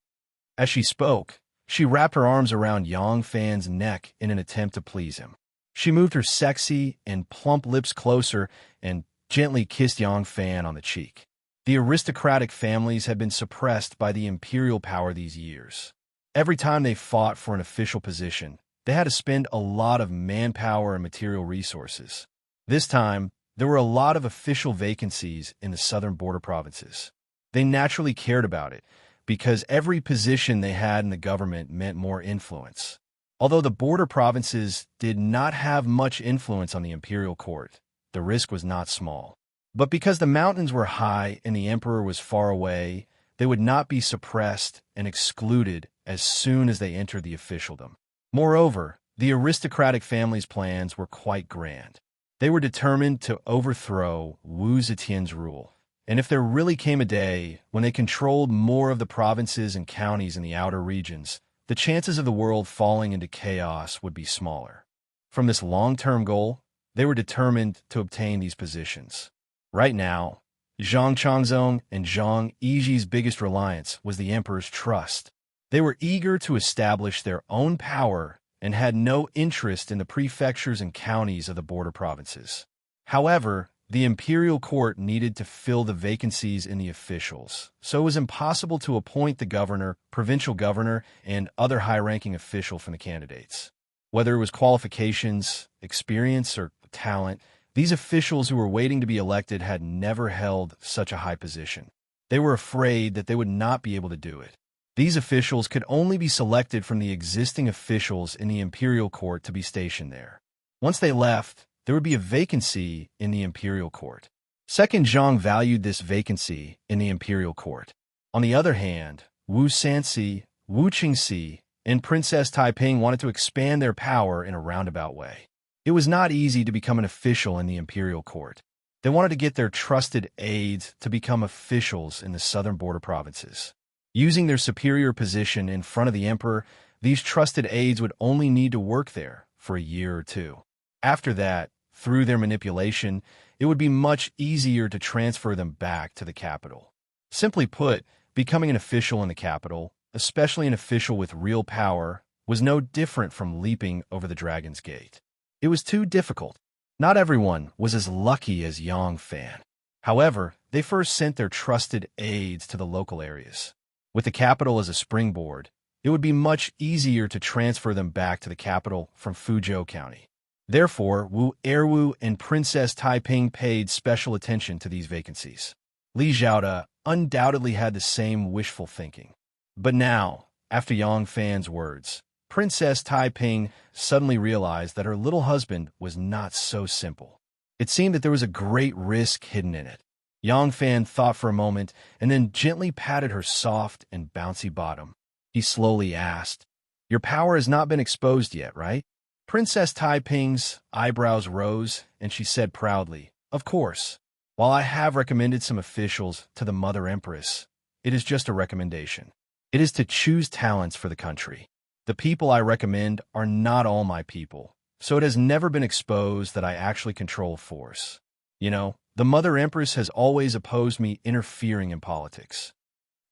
[SPEAKER 1] As she spoke, she wrapped her arms around Yang Fan's neck in an attempt to please him. She moved her sexy and plump lips closer and gently kissed Yang Fan on the cheek. The aristocratic families had been suppressed by the imperial power these years. Every time they fought for an official position, they had to spend a lot of manpower and material resources. This time, there were a lot of official vacancies in the southern border provinces. They naturally cared about it, because every position they had in the government meant more influence. Although the border provinces did not have much influence on the imperial court, the risk was not small. But because the mountains were high and the emperor was far away, they would not be suppressed and excluded as soon as they entered the officialdom. Moreover, the aristocratic family's plans were quite grand. They were determined to overthrow Wu Zetian's rule, and if there really came a day when they controlled more of the provinces and counties in the outer regions, the chances of the world falling into chaos would be smaller. From this long-term goal, they were determined to obtain these positions. Right now, Zhang Changzong and Zhang Yiji's biggest reliance was the emperor's trust. They were eager to establish their own power and had no interest in the prefectures and counties of the border provinces. However, the imperial court needed to fill the vacancies in the officials, so it was impossible to appoint the governor, provincial governor, and other high-ranking official from the candidates. Whether it was qualifications, experience, or talent, these officials who were waiting to be elected had never held such a high position. They were afraid that they would not be able to do it. These officials could only be selected from the existing officials in the imperial court to be stationed there. Once they left, there would be a vacancy in the imperial court. Second Zhang valued this vacancy in the imperial court. On the other hand, Wu Sanxi, Wu Qingxi, and Princess Taiping wanted to expand their power in a roundabout way. It was not easy to become an official in the imperial court. They wanted to get their trusted aides to become officials in the southern border provinces. Using their superior position in front of the emperor, these trusted aides would only need to work there for a year or two. After that, through their manipulation, it would be much easier to transfer them back to the capital. Simply put, becoming an official in the capital, especially an official with real power, was no different from leaping over the Dragon's Gate. It was too difficult. Not everyone was as lucky as Yang Fan. However, they first sent their trusted aides to the local areas. With the capital as a springboard, it would be much easier to transfer them back to the capital from Fuzhou County. Therefore, Wu Erwu and Princess Taiping paid special attention to these vacancies. Li Zhaoda undoubtedly had the same wishful thinking. But now, after Yang Fan's words, Princess Taiping suddenly realized that her little husband was not so simple. It seemed that there was a great risk hidden in it. Yang Fan thought for a moment and then gently patted her soft and bouncy bottom. He slowly asked, "Your power has not been exposed yet, right?" Princess Taiping's eyebrows rose, and she said proudly, "Of course. While I have recommended some officials to the Mother Empress, it is just a recommendation. It is to choose talents for the country. The people I recommend are not all my people, so it has never been exposed that I actually control force. You know, the Mother Empress has always opposed me interfering in politics."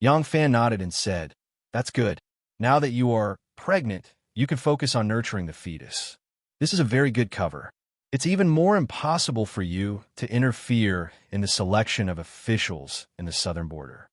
[SPEAKER 1] Yang Fan nodded and said, "That's good. Now that you are pregnant, you can focus on nurturing the fetus. This is a very good cover. It's even more impossible for you to interfere in the selection of officials in the southern border."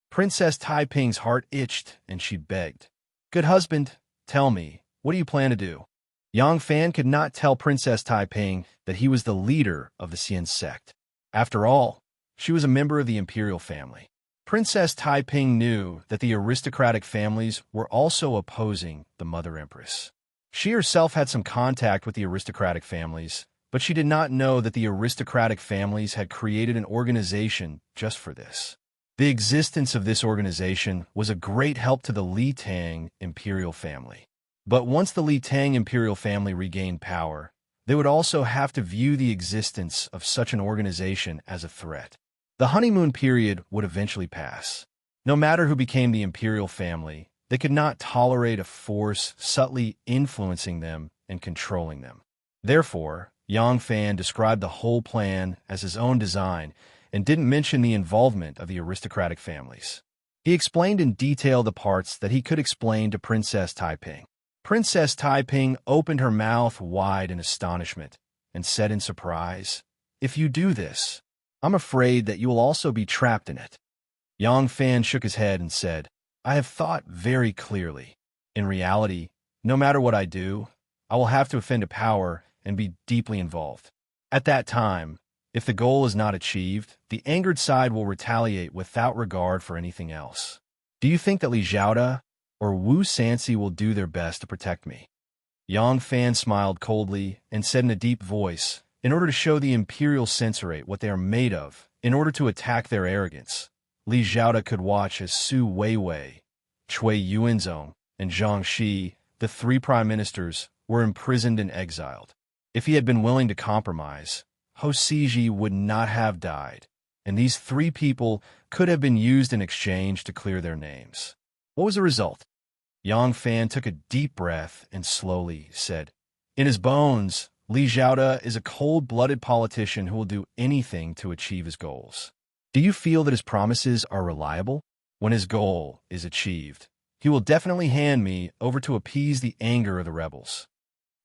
[SPEAKER 1] Princess Taiping's heart itched, and she begged, "Good husband, tell me, what do you plan to do?" Yang Fan could not tell Princess Taiping that he was the leader of the Xian sect. After all, she was a member of the imperial family. Princess Taiping knew that the aristocratic families were also opposing the Mother Empress. She herself had some contact with the aristocratic families, but she did not know that the aristocratic families had created an organization just for this. The existence of this organization was a great help to the Li Tang imperial family. But once the Li Tang imperial family regained power, they would also have to view the existence of such an organization as a threat. The honeymoon period would eventually pass. No matter who became the imperial family, they could not tolerate a force subtly influencing them and controlling them. Therefore, Yang Fan described the whole plan as his own design and didn't mention the involvement of the aristocratic families. He explained in detail the parts that he could explain to Princess Taiping. Princess Taiping opened her mouth wide in astonishment and said in surprise, "If you do this, I'm afraid that you will also be trapped in it." Yang Fan shook his head and said, "I have thought very clearly. In reality, no matter what I do, I will have to offend a power and be deeply involved. At that time, if the goal is not achieved, the angered side will retaliate without regard for anything else. Do you think that Li Zhaoda or Wu Sanxi will do their best to protect me?" Yang Fan smiled coldly and said in a deep voice, "In order to show the imperial censorate what they are made of, in order to attack their arrogance, Li Zhaoda could watch as Su Weiwei, Cui Yuanzong, and Zhang Shi, the three prime ministers, were imprisoned and exiled. If he had been willing to compromise, Ho Siji would not have died, and these three people could have been used in exchange to clear their names." What was the result? Yang Fan took a deep breath and slowly said, "In his bones, Li Zhaoda is a cold-blooded politician who will do anything to achieve his goals. Do you feel that his promises are reliable? When his goal is achieved, he will definitely hand me over to appease the anger of the rebels."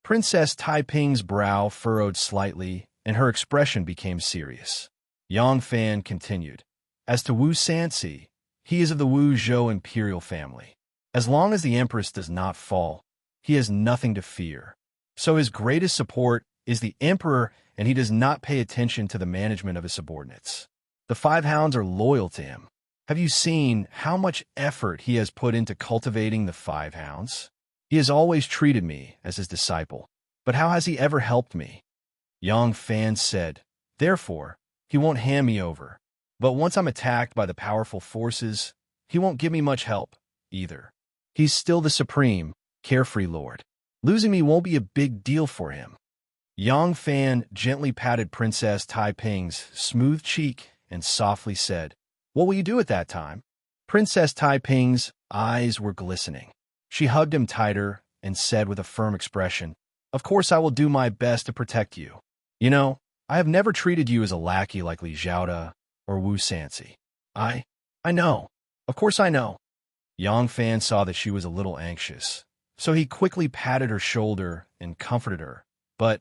[SPEAKER 1] Princess Taiping's brow furrowed slightly, and her expression became serious. Yang Fan continued, "As to Wu Sanxi, he is of the Wu Zhou imperial family. As long as the empress does not fall, he has nothing to fear. So his greatest support is the emperor, and he does not pay attention to the management of his subordinates. The five hounds are loyal to him. Have you seen how much effort he has put into cultivating the five hounds? He has always treated me as his disciple. But how has he ever helped me?" Yang Fan said. Therefore, he won't hand me over. But once I'm attacked by the powerful forces, he won't give me much help, either. He's still the supreme, carefree lord. Losing me won't be a big deal for him. Yang Fan gently patted Princess Taiping's smooth cheek and softly said, What will you do at that time? Princess Taiping's eyes were glistening. She hugged him tighter and said with a firm expression, Of course I will do my best to protect you. You know, I have never treated you as a lackey like Li Zhaoda or Wu Sansi. I know. Of course I know. Yang Fan saw that she was a little anxious, so he quickly patted her shoulder and comforted her. But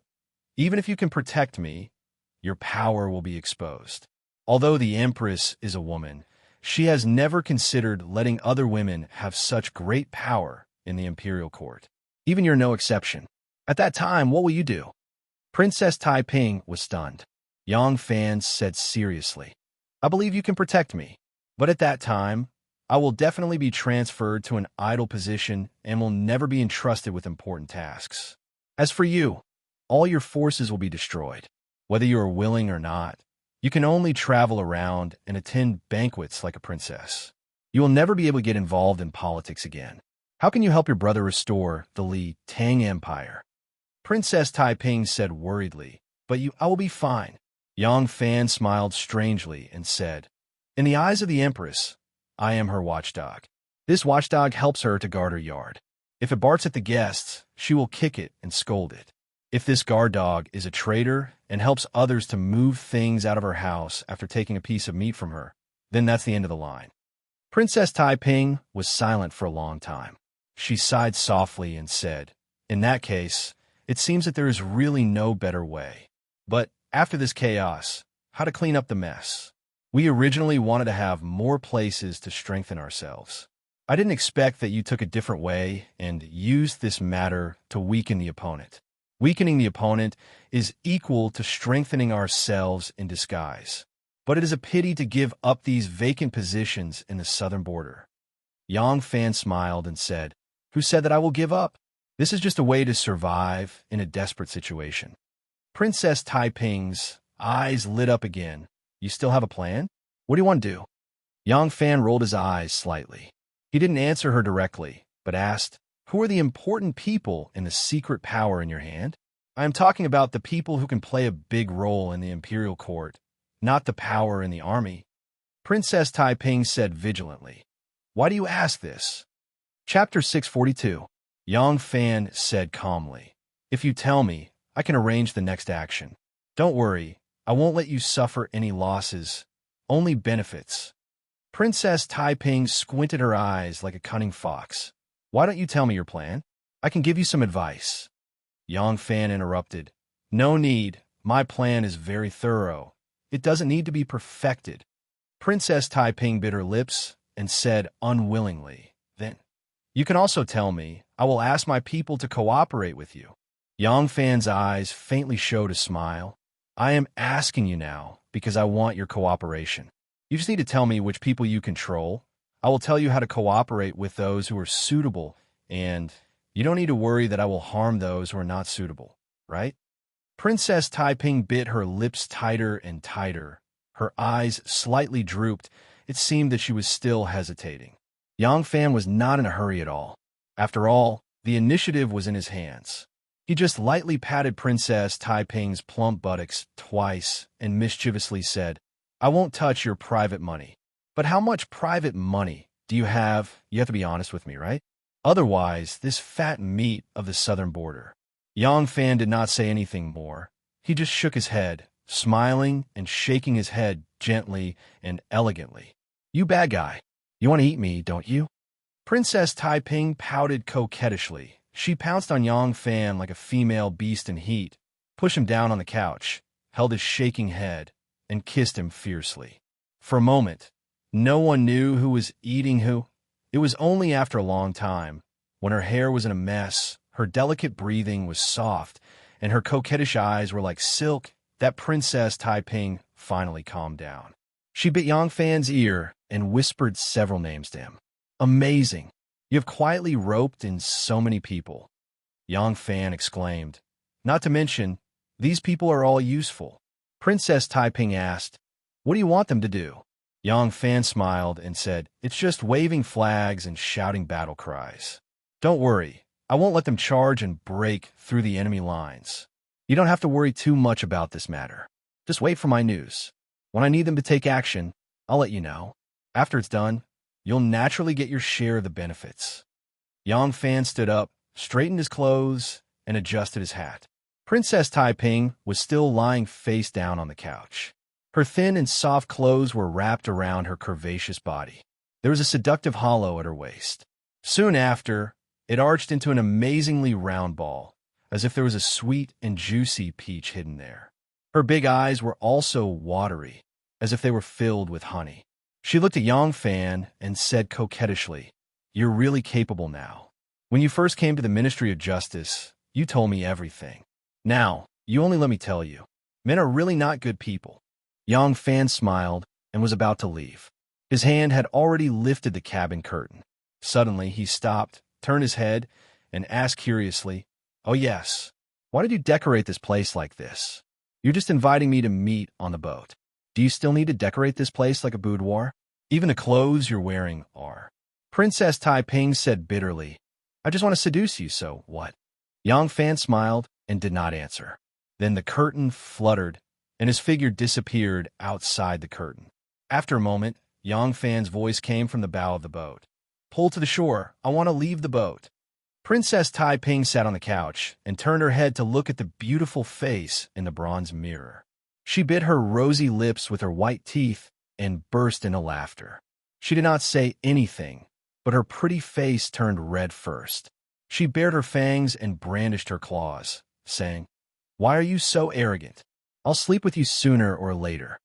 [SPEAKER 1] even if you can protect me, your power will be exposed. Although the Empress is a woman, she has never considered letting other women have such great power in the imperial court. Even you're no exception. At that time, what will you do? Princess Taiping was stunned. Yang Fan said seriously, I believe you can protect me, but at that time, I will definitely be transferred to an idle position and will never be entrusted with important tasks. As for you, all your forces will be destroyed. Whether you are willing or not, you can only travel around and attend banquets like a princess. You will never be able to get involved in politics again. How can you help your brother restore the Li Tang Empire? Princess Taiping said worriedly, But I will be fine. Yang Fan smiled strangely and said, In the eyes of the Empress, I am her watchdog. This watchdog helps her to guard her yard. If it barks at the guests, she will kick it and scold it. If this guard dog is a traitor and helps others to move things out of her house after taking a piece of meat from her, then that's the end of the line. Princess Taiping was silent for a long time. She sighed softly and said, In that case, it seems that there is really no better way. But after this chaos, how to clean up the mess? We originally wanted to have more places to strengthen ourselves. I didn't expect that you took a different way and used this matter to weaken the opponent. Weakening the opponent is equal to strengthening ourselves in disguise. But it is a pity to give up these vacant positions in the southern border. Yang Fan smiled and said, Who said that I will give up? This is just a way to survive in a desperate situation. Princess Taiping's eyes lit up again. You still have a plan? What do you want to do? Yang Fan rolled his eyes slightly. He didn't answer her directly, but asked, Who are the important people in the secret power in your hand? I am talking about the people who can play a big role in the imperial court, not the power in the army. Princess Taiping said vigilantly, Why do you ask this? Chapter 642. Yang Fan said calmly, If you tell me, I can arrange the next action. Don't worry, I won't let you suffer any losses, only benefits. Princess Taiping squinted her eyes like a cunning fox. Why don't you tell me your plan? I can give you some advice. Yang Fan interrupted. No need. My plan is very thorough. It doesn't need to be perfected. Princess Taiping bit her lips and said unwillingly, Then, you can also tell me. I will ask my people to cooperate with you. Yang Fan's eyes faintly showed a smile. I am asking you now because I want your cooperation. You just need to tell me which people you control. I will tell you how to cooperate with those who are suitable, and you don't need to worry that I will harm those who are not suitable, right? Princess Taiping bit her lips tighter and tighter. Her eyes slightly drooped. It seemed that she was still hesitating. Yang Fan was not in a hurry at all. After all, the initiative was in his hands. He just lightly patted Princess Taiping's plump buttocks twice and mischievously said, I won't touch your private money. But how much private money do you have? You have to be honest with me, right? Otherwise, this fat meat of the southern border. Yang Fan did not say anything more. He just shook his head, smiling and shaking his head gently and elegantly. You bad guy. You want to eat me, don't you? Princess Taiping pouted coquettishly. She pounced on Yang Fan like a female beast in heat, pushed him down on the couch, held his shaking head, and kissed him fiercely. For a moment, no one knew who was eating who. It was only after a long time, when her hair was in a mess, her delicate breathing was soft, and her coquettish eyes were like silk, that Princess Taiping finally calmed down. She bit Yang Fan's ear and whispered several names to him. Amazing. You have quietly roped in so many people. Yang Fan exclaimed. Not to mention, These people are all useful. Princess Taiping asked, "What do you want them to do?" Yang Fan smiled and said, "It's just waving flags and shouting battle cries. Don't worry, I won't let them charge and break through the enemy lines. You don't have to worry too much about this matter. Just wait for my news. When I need them to take action, I'll let you know. After it's done, you'll naturally get your share of the benefits." Yang Fan stood up, straightened his clothes, and adjusted his hat. Princess Taiping was still lying face down on the couch. Her thin and soft clothes were wrapped around her curvaceous body. There was a seductive hollow at her waist. Soon after, it arched into an amazingly round ball, as if there was a sweet and juicy peach hidden there. Her big eyes were also watery, as if they were filled with honey. She looked at Yang Fan and said coquettishly, "You're really capable now. When you first came to the Ministry of Justice, you told me everything. Now, you only let me tell you. Men are really not good people." Yang Fan smiled and was about to leave. His hand had already lifted the cabin curtain. Suddenly, he stopped, turned his head, and asked curiously, "Oh yes, why did you decorate this place like this? You're just inviting me to meet on the boat. Do you still need to decorate this place like a boudoir? Even the clothes you're wearing are." Princess Taiping said bitterly, "I just want to seduce you, so what?" Yang Fan smiled and did not answer. Then the curtain fluttered, and his figure disappeared outside the curtain. After a moment, Yang Fan's voice came from the bow of the boat. "Pull to the shore. I want to leave the boat." Princess Taiping sat on the couch and turned her head to look at the beautiful face in the bronze mirror. She bit her rosy lips with her white teeth and burst into laughter. She did not say anything, but her pretty face turned red first. She bared her fangs and brandished her claws, saying, "Why are you so arrogant? I'll sleep with you sooner or later."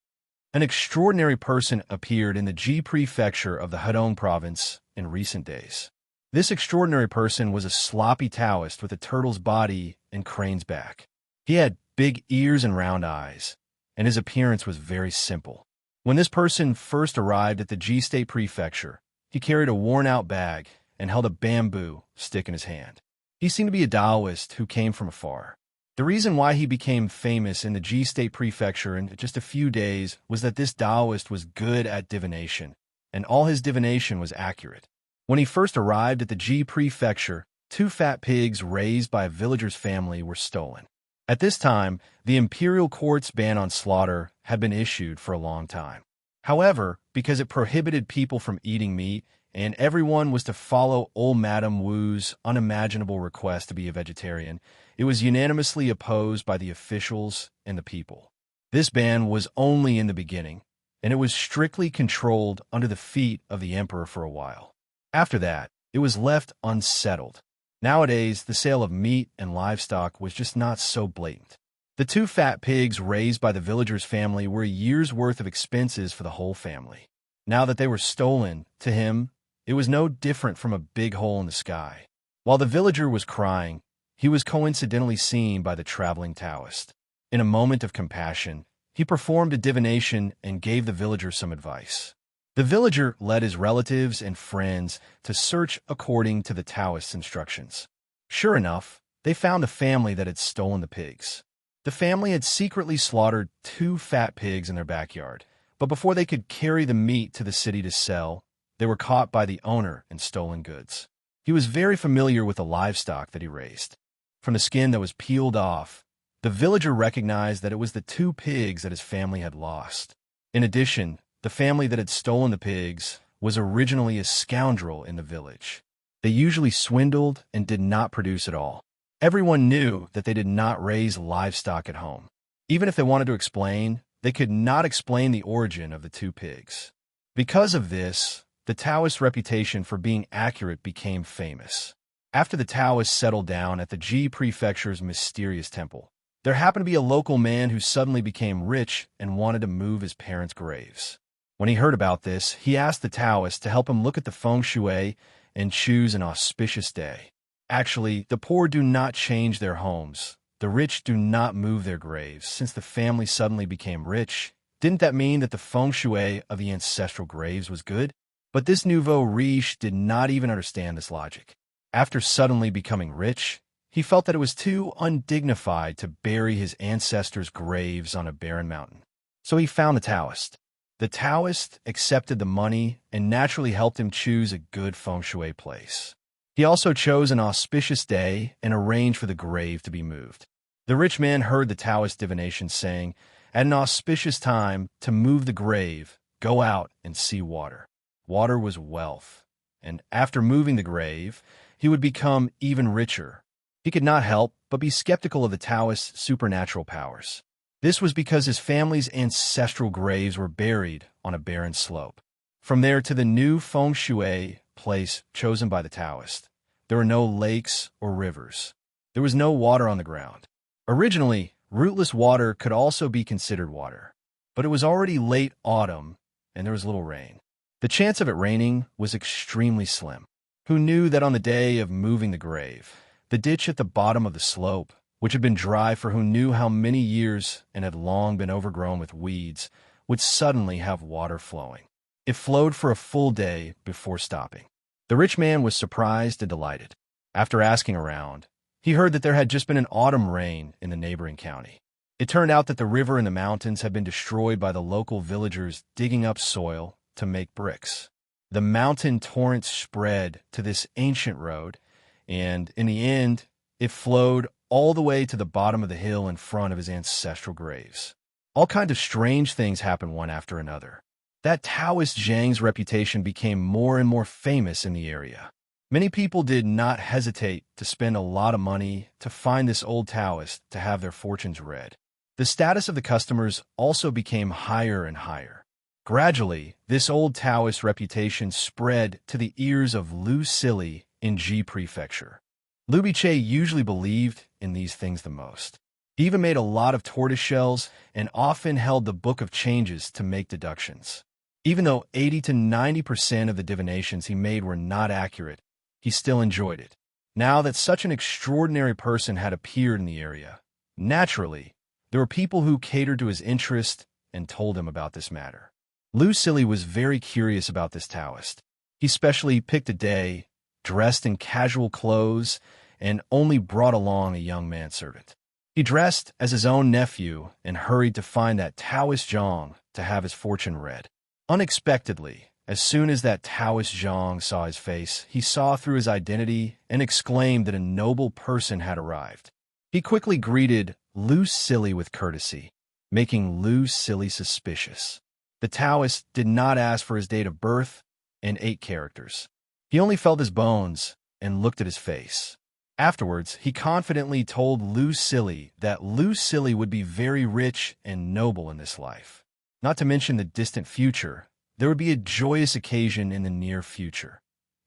[SPEAKER 1] An extraordinary person appeared in the Ji prefecture of the Hedong province in recent days. This extraordinary person was a sloppy Taoist with a turtle's body and crane's back. He had big ears and round eyes, and his appearance was very simple. When this person first arrived at the Ji State prefecture, he carried a worn-out bag and held a bamboo stick in his hand. He seemed to be a Taoist who came from afar. The reason why he became famous in the Ji State prefecture in just a few days was that this Taoist was good at divination, and all his divination was accurate. When he first arrived at the Ji prefecture, 2 fat pigs raised by a villager's family were stolen. At this time, the imperial court's ban on slaughter had been issued for a long time. However, because it prohibited people from eating meat, and everyone was to follow old Madame Wu's unimaginable request to be a vegetarian, it was unanimously opposed by the officials and the people. This ban was only in the beginning, and it was strictly controlled under the feet of the emperor for a while. After that, it was left unsettled. Nowadays, the sale of meat and livestock was just not so blatant. The 2 fat pigs raised by the villager's family were a year's worth of expenses for the whole family. Now that they were stolen, to him, it was no different from a big hole in the sky. While the villager was crying, he was coincidentally seen by the traveling Taoist. In a moment of compassion, he performed a divination and gave the villager some advice. The villager led his relatives and friends to search according to the Taoist's instructions. Sure enough, they found the family that had stolen the pigs. The family had secretly slaughtered 2 fat pigs in their backyard, but before they could carry the meat to the city to sell, they were caught by the owner in stolen goods. He was very familiar with the livestock that he raised. From the skin that was peeled off, the villager recognized that it was the 2 pigs that his family had lost. In addition, the family that had stolen the pigs was originally a scoundrel in the village. They usually swindled and did not produce at all. Everyone knew that they did not raise livestock at home. Even if they wanted to explain, they could not explain the origin of the 2 pigs. Because of this, the Taoist reputation for being accurate became famous. After the Taoists settled down at the Ji prefecture's mysterious temple, there happened to be a local man who suddenly became rich and wanted to move his parents' graves. When he heard about this, he asked the Taoist to help him look at the feng shui and choose an auspicious day. Actually, the poor do not change their homes. The rich do not move their graves. Since the family suddenly became rich, didn't that mean that the feng shui of the ancestral graves was good? But this nouveau riche did not even understand this logic. After suddenly becoming rich, He felt that it was too undignified to bury his ancestors' graves on a barren mountain. So he found the Taoist. The Taoist accepted the money and naturally helped him choose a good feng shui place. He also chose an auspicious day and arranged for the grave to be moved. The rich man heard the Taoist divination saying, at an auspicious time to move the grave, go out and see water. Water was wealth, and after moving the grave, he would become even richer. He could not help but be skeptical of the Taoist's supernatural powers. This was because his family's ancestral graves were buried on a barren slope. From there to the new feng shui place chosen by the Taoist, there were no lakes or rivers. There was no water on the ground. Originally, rootless water could also be considered water, but it was already late autumn and there was little rain. The chance of it raining was extremely slim. Who knew that on the day of moving the grave, the ditch at the bottom of the slope, which had been dry for who knew how many years and had long been overgrown with weeds, would suddenly have water flowing. It flowed for a full day before stopping. The rich man was surprised and delighted. After asking around, he heard that there had just been an autumn rain in the neighboring county. It turned out that the river and the mountains had been destroyed by the local villagers digging up soil to make bricks. The mountain torrent spread to this ancient road, and in the end, it flowed all the way to the bottom of the hill in front of his ancestral graves. All kinds of strange things happened one after another. That Taoist Zhang's reputation became more and more famous in the area. Many people did not hesitate to spend a lot of money to find this old Taoist to have their fortunes read. The status of the customers also became higher and higher. Gradually, this old Taoist reputation spread to the ears of Lu Sili in Ji Prefecture. Lu Biche usually believed in these things the most. He even made a lot of tortoise shells and often held the Book of Changes to make deductions. Even though 80 to 90% of the divinations he made were not accurate, he still enjoyed it. Now that such an extraordinary person had appeared in the area, naturally, there were people who catered to his interest and told him about this matter. Lu Sili was very curious about this Taoist. He specially picked a day, dressed in casual clothes, and only brought along a young manservant. He dressed as his own nephew and hurried to find that Taoist Zhang to have his fortune read. Unexpectedly, as soon as that Taoist Zhang saw his face, he saw through his identity and exclaimed that a noble person had arrived. He quickly greeted Lu Sili with courtesy, making Lu Sili suspicious. The Taoist did not ask for his date of birth and 8 characters. He only felt his bones and looked at his face. Afterwards, he confidently told Lu Sili that Lu Sili would be very rich and noble in this life. Not to mention the distant future, there would be a joyous occasion in the near future.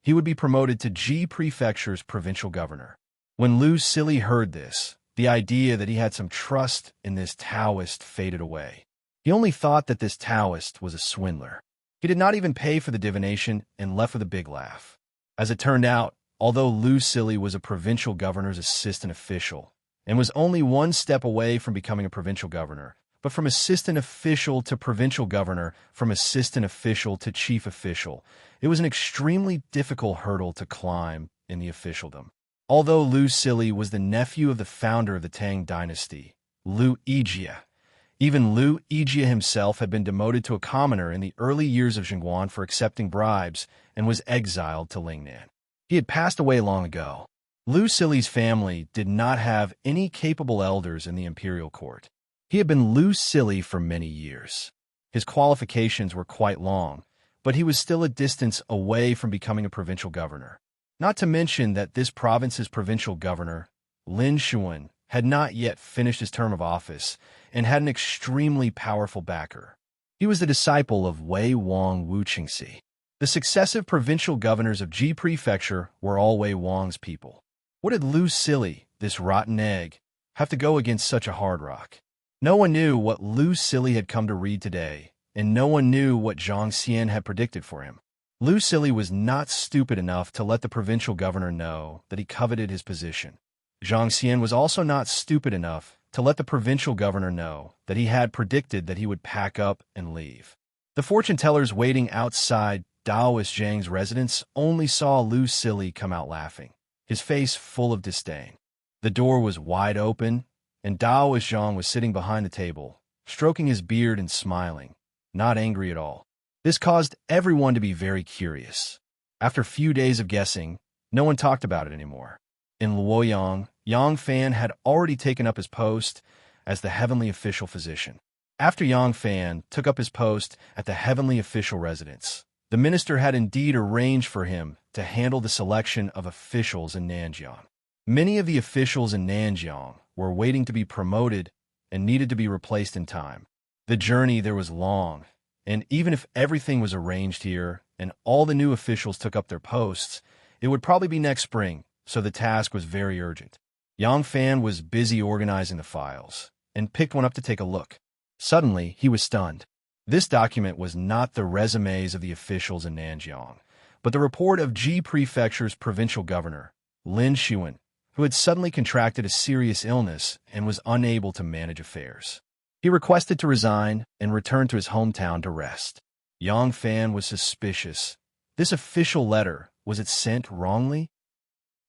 [SPEAKER 1] He would be promoted to Ji Prefecture's provincial governor. When Lu Sili heard this, the idea that he had some trust in this Taoist faded away. He only thought that this Taoist was a swindler. He did not even pay for the divination and left with a big laugh. As it turned out, although Lu Sili was a provincial governor's assistant official and was only one step away from becoming a provincial governor, but from assistant official to provincial governor, from assistant official to chief official, it was an extremely difficult hurdle to climb in the officialdom. Although Lu Sili was the nephew of the founder of the Tang dynasty, Lu Yijie, even Lu Yijie himself had been demoted to a commoner in the early years of Jingguan for accepting bribes and was exiled to Lingnan. He had passed away long ago. Lu Sili's family did not have any capable elders in the imperial court. He had been Lu Sili for many years. His qualifications were quite long, but he was still a distance away from becoming a provincial governor. Not to mention that this province's provincial governor, Lin Xuan, had not yet finished his term of office and had an extremely powerful backer. He was the disciple of Wei Wang Wuqingxi. The successive provincial governors of Ji Prefecture were all Wei Wang's people. What did Lu Sili, this rotten egg, have to go against such a hard rock? No one knew what Lu Sili had come to read today, and no one knew what Zhang Xian had predicted for him. Lu Sili was not stupid enough to let the provincial governor know that he coveted his position. Zhang Xian was also not stupid enough to let the provincial governor know that he had predicted that he would pack up and leave. The fortune tellers waiting outside Taoist Zhang's residence only saw Lu Sili come out laughing, his face full of disdain. The door was wide open, and Dao Zhang was sitting behind the table, stroking his beard and smiling, not angry at all. This caused everyone to be very curious. After a few days of guessing, no one talked about it anymore. In Luoyang, Yang Fan had already taken up his post as the heavenly official physician. After Yang Fan took up his post at the heavenly official residence, the minister had indeed arranged for him to handle the selection of officials in Nanjiang. Many of the officials in Nanjiang were waiting to be promoted and needed to be replaced in time. The journey there was long, and even if everything was arranged here and all the new officials took up their posts, it would probably be next spring, so the task was very urgent. Yang Fan was busy organizing the files and picked one up to take a look. Suddenly, he was stunned. This document was not the resumes of the officials in Nanjiang, but the report of Ji Prefecture's provincial governor, Lin Xuan, who had suddenly contracted a serious illness and was unable to manage affairs. He requested to resign and return to his hometown to rest. Yang Fan was suspicious. This official letter, was it sent wrongly?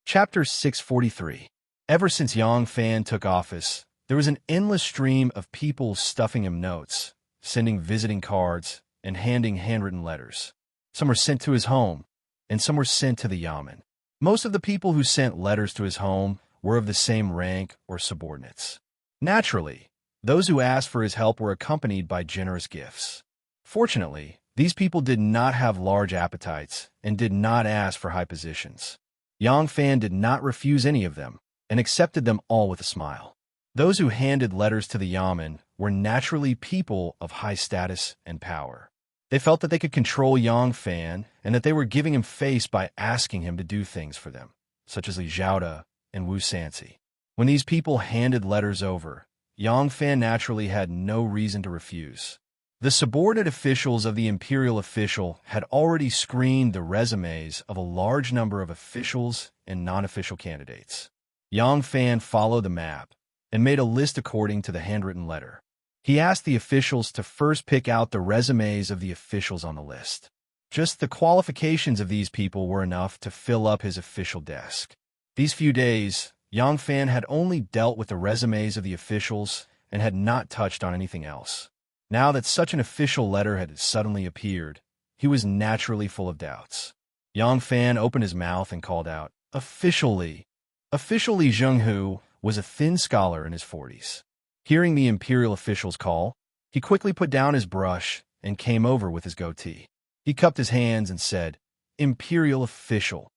[SPEAKER 1] Chapter 643. Ever since Yang Fan took office, there was an endless stream of people stuffing him notes, sending visiting cards, and handing handwritten letters. Some were sent to his home, and some were sent to the yamen. Most of the people who sent letters to his home were of the same rank or subordinates. Naturally, those who asked for his help were accompanied by generous gifts. Fortunately, these people did not have large appetites and did not ask for high positions. Yang Fan did not refuse any of them and accepted them all with a smile. Those who handed letters to the yamen were naturally people of high status and power. They felt that they could control Yang Fan and that they were giving him face by asking him to do things for them, such as Li Zhaoda and Wu Sansi. When these people handed letters over, Yang Fan naturally had no reason to refuse. The subordinate officials of the imperial official had already screened the resumes of a large number of officials and non-official candidates. Yang Fan followed the map and made a list according to the handwritten letter. He asked the officials to first pick out the resumes of the officials on the list. Just the qualifications of these people were enough to fill up his official desk. These few days, Yang Fan had only dealt with the resumes of the officials and had not touched on anything else. Now that such an official letter had suddenly appeared, he was naturally full of doubts. Yang Fan opened his mouth and called out, "Officially." Official Li Zhenghu was a thin scholar in his 40s. Hearing the imperial official's call, he quickly put down his brush and came over with his goatee. He cupped his hands and said, "Imperial official."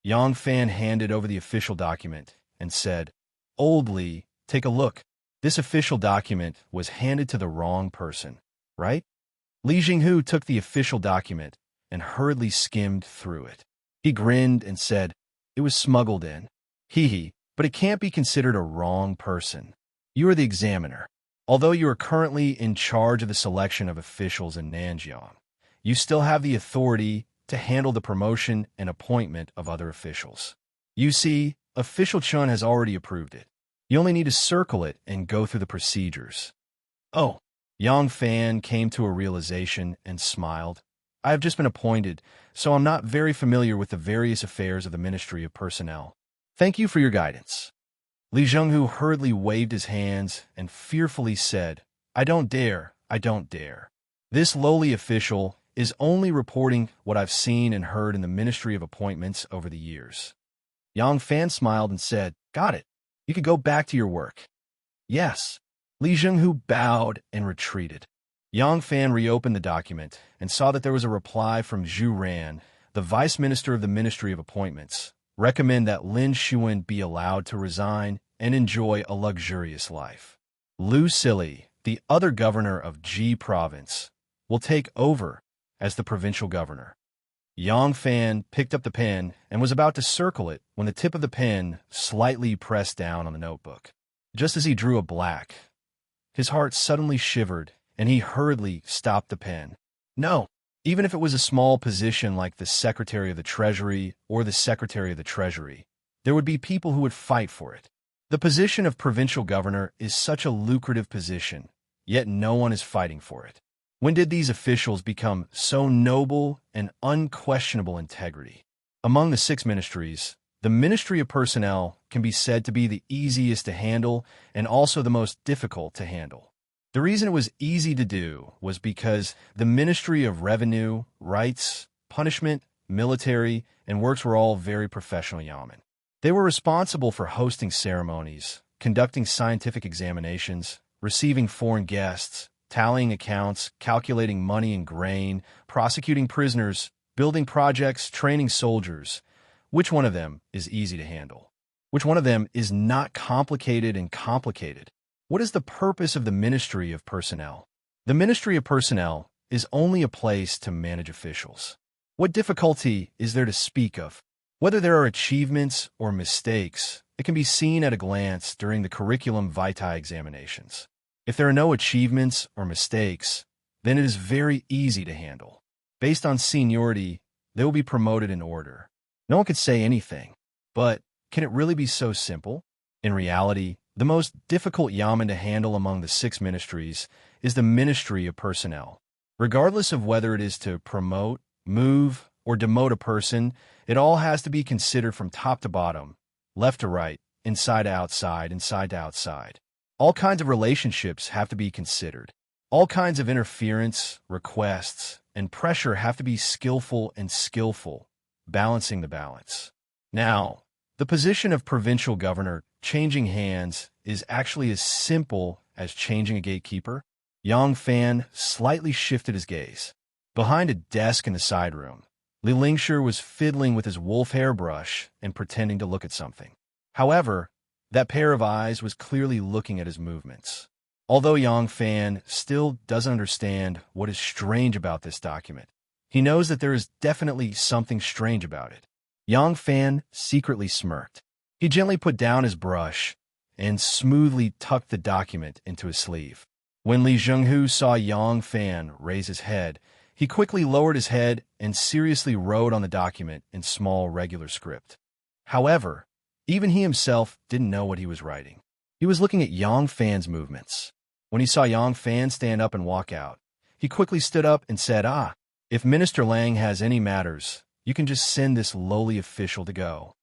[SPEAKER 1] Yang Fan handed over the official document and said, "Old Li, take a look. This official document was handed to the wrong person, right?" Li Zhenghu took the official document and hurriedly skimmed through it. He grinned and said, "It was smuggled in. Hee, but it can't be considered a wrong person. You are the examiner. Although you are currently in charge of the selection of officials in Nanjiang, you still have the authority to handle the promotion and appointment of other officials. You see, Official Chun has already approved it. You only need to circle it and go through the procedures." "Oh." Yang Fan came to a realization and smiled. "I have just been appointed, so I'm not very familiar with the various affairs of the Ministry of Personnel. Thank you for your guidance." Li Zhenghu hurriedly waved his hands and fearfully said, I don't dare. This lowly official is only reporting what I've seen and heard in the Ministry of Appointments over the years." Yang Fan smiled and said, "Got it. You could go back to your work." "Yes." Li Zhenghu bowed and retreated. Yang Fan reopened the document and saw that there was a reply from Zhu Ran, the Vice Minister of the Ministry of Appointments, recommend that Lin Xuan be allowed to resign and enjoy a luxurious life. Lu Sili, the other governor of Ji Province, will take over as the provincial governor. Yang Fan picked up the pen and was about to circle it when the tip of the pen slightly pressed down on the notebook. Just as he drew a blank, his heart suddenly shivered and he hurriedly stopped the pen. No, even if it was a small position like the Secretary of the Treasury or the Secretary of the Treasury, there would be people who would fight for it. The position of provincial governor is such a lucrative position, yet no one is fighting for it. When did these officials become so noble and unquestionable integrity? Among the 6 ministries, The Ministry of Personnel can be said to be the easiest to handle and also the most difficult to handle. The reason it was easy to do was because the Ministry of Revenue, Rights, Punishment, Military, and Works were all very professional yamen. They were responsible for hosting ceremonies, conducting scientific examinations, receiving foreign guests, tallying accounts, calculating money and grain, prosecuting prisoners, building projects, training soldiers. Which one of them is easy to handle? Which one of them is not complicated and complicated? What is the purpose of the Ministry of Personnel? The Ministry of Personnel is only a place to manage officials. What difficulty is there to speak of? Whether there are achievements or mistakes, it can be seen at a glance during the curriculum vitae examinations. If there are no achievements or mistakes, then it is very easy to handle. Based on seniority, they will be promoted in order. No one could say anything, but can it really be so simple? In reality, the most difficult yamen to handle among the 6 ministries is the Ministry of Personnel. Regardless of whether it is to promote, move, or demote a person, it all has to be considered from top to bottom, left to right, inside to outside, inside to outside. All kinds of relationships have to be considered. All kinds of interference, requests, and pressure have to be skillful and skillful, balancing the balance. Now, the position of provincial governor changing hands is actually as simple as changing a gatekeeper. Yang Fan slightly shifted his gaze. Behind a desk in the side room, Li Lingshi was fiddling with his wolf hairbrush and pretending to look at something. However, that pair of eyes was clearly looking at his movements. Although Yang Fan still doesn't understand what is strange about this document, he knows that there is definitely something strange about it. Yang Fan secretly smirked. He gently put down his brush and smoothly tucked the document into his sleeve. When Li Zhenghu saw Yang Fan raise his head, he quickly lowered his head and seriously wrote on the document in small regular script. However, even he himself didn't know what he was writing. He was looking at Yang Fan's movements. When he saw Yang Fan stand up and walk out, he quickly stood up and said, if Minister Lang has any matters, you can just send this lowly official to go.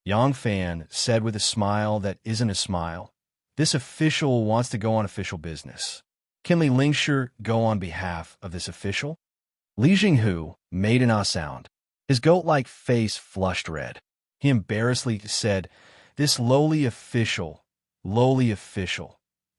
[SPEAKER 1] Yang Fan said with a smile that isn't a smile, this official wants to go on official business. Can Li Lingshi go on behalf of this official? Li Zhenghu made an sound. His goat-like face flushed red. He embarrassedly said, this lowly official.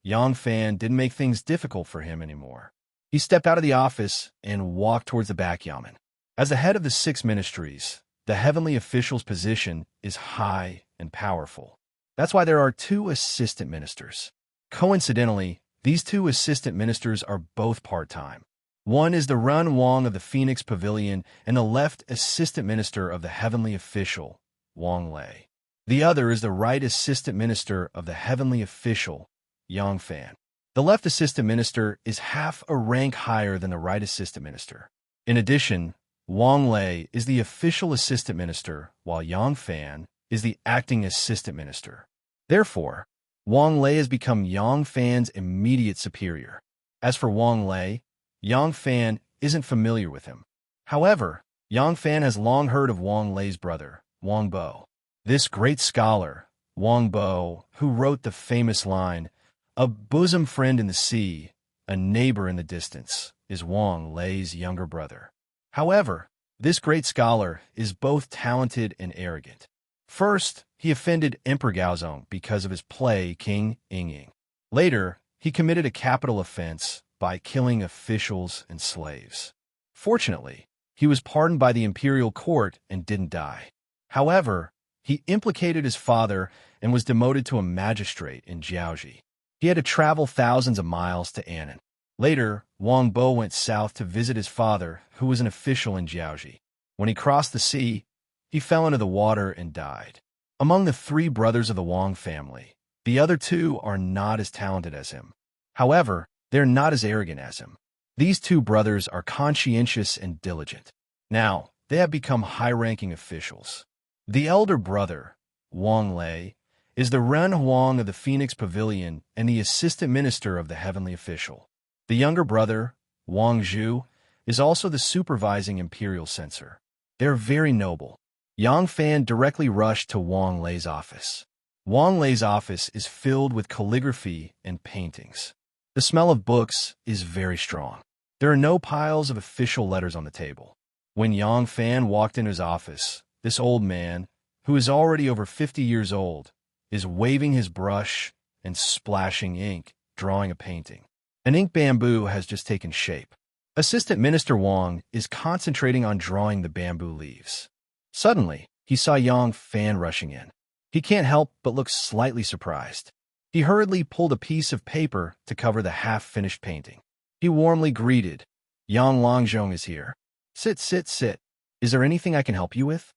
[SPEAKER 1] Yang Fan didn't make things difficult for him anymore. He stepped out of the office and walked towards the back yamen. As the head of the 6 ministries, the heavenly official's position is high and powerful. That's why there are 2 assistant ministers. Coincidentally, these 2 assistant ministers are both part-time. One is the Run Wang of the Phoenix Pavilion and the left assistant minister of the heavenly official, Wang Lei. The other is the right assistant minister of the heavenly official, Yang Fan. The left assistant minister is half a rank higher than the right assistant minister. In addition, Wang Lei is the official assistant minister, while Yang Fan is the acting assistant minister. Therefore, Wang Lei has become Yang Fan's immediate superior. As for Wang Lei, Yang Fan isn't familiar with him. However, Yang Fan has long heard of Wang Lei's brother, Wang Bo. This great scholar, Wang Bo, who wrote the famous line, a bosom friend in the sea, a neighbor in the distance, is Wang Lei's younger brother. However, this great scholar is both talented and arrogant. First, he offended Emperor Gaozong because of his play King Ying. Later, he committed a capital offense by killing officials and slaves. Fortunately, he was pardoned by the imperial court and didn't die. However, he implicated his father and was demoted to a magistrate in Jiaoji. He had to travel thousands of miles to Annan. Later, Wang Bo went south to visit his father, who was an official in Jiaoji. When he crossed the sea, he fell into the water and died. Among the 3 brothers of the Wang family, the other 2 are not as talented as him. However, they're not as arrogant as him. These 2 brothers are conscientious and diligent. Now, they have become high-ranking officials. The elder brother, Wang Lei, is the Ren Huang of the Phoenix Pavilion and the assistant minister of the heavenly official. The younger brother, Wang Zhu, is also the supervising imperial censor. They are very noble. Yang Fan directly rushed to Wang Lei's office. Wang Lei's office is filled with calligraphy and paintings. The smell of books is very strong. There are no piles of official letters on the table. When Yang Fan walked into his office, this old man, who is already over 50 years old, is waving his brush and splashing ink, drawing a painting. An ink bamboo has just taken shape. Assistant Minister Wang is concentrating on drawing the bamboo leaves. Suddenly, he saw Yang Fan rushing in. He can't help but look slightly surprised. He hurriedly pulled a piece of paper to cover the half-finished painting. He warmly greeted, "Yang Longzhong is here. Sit, sit, sit. Is there anything I can help you with?"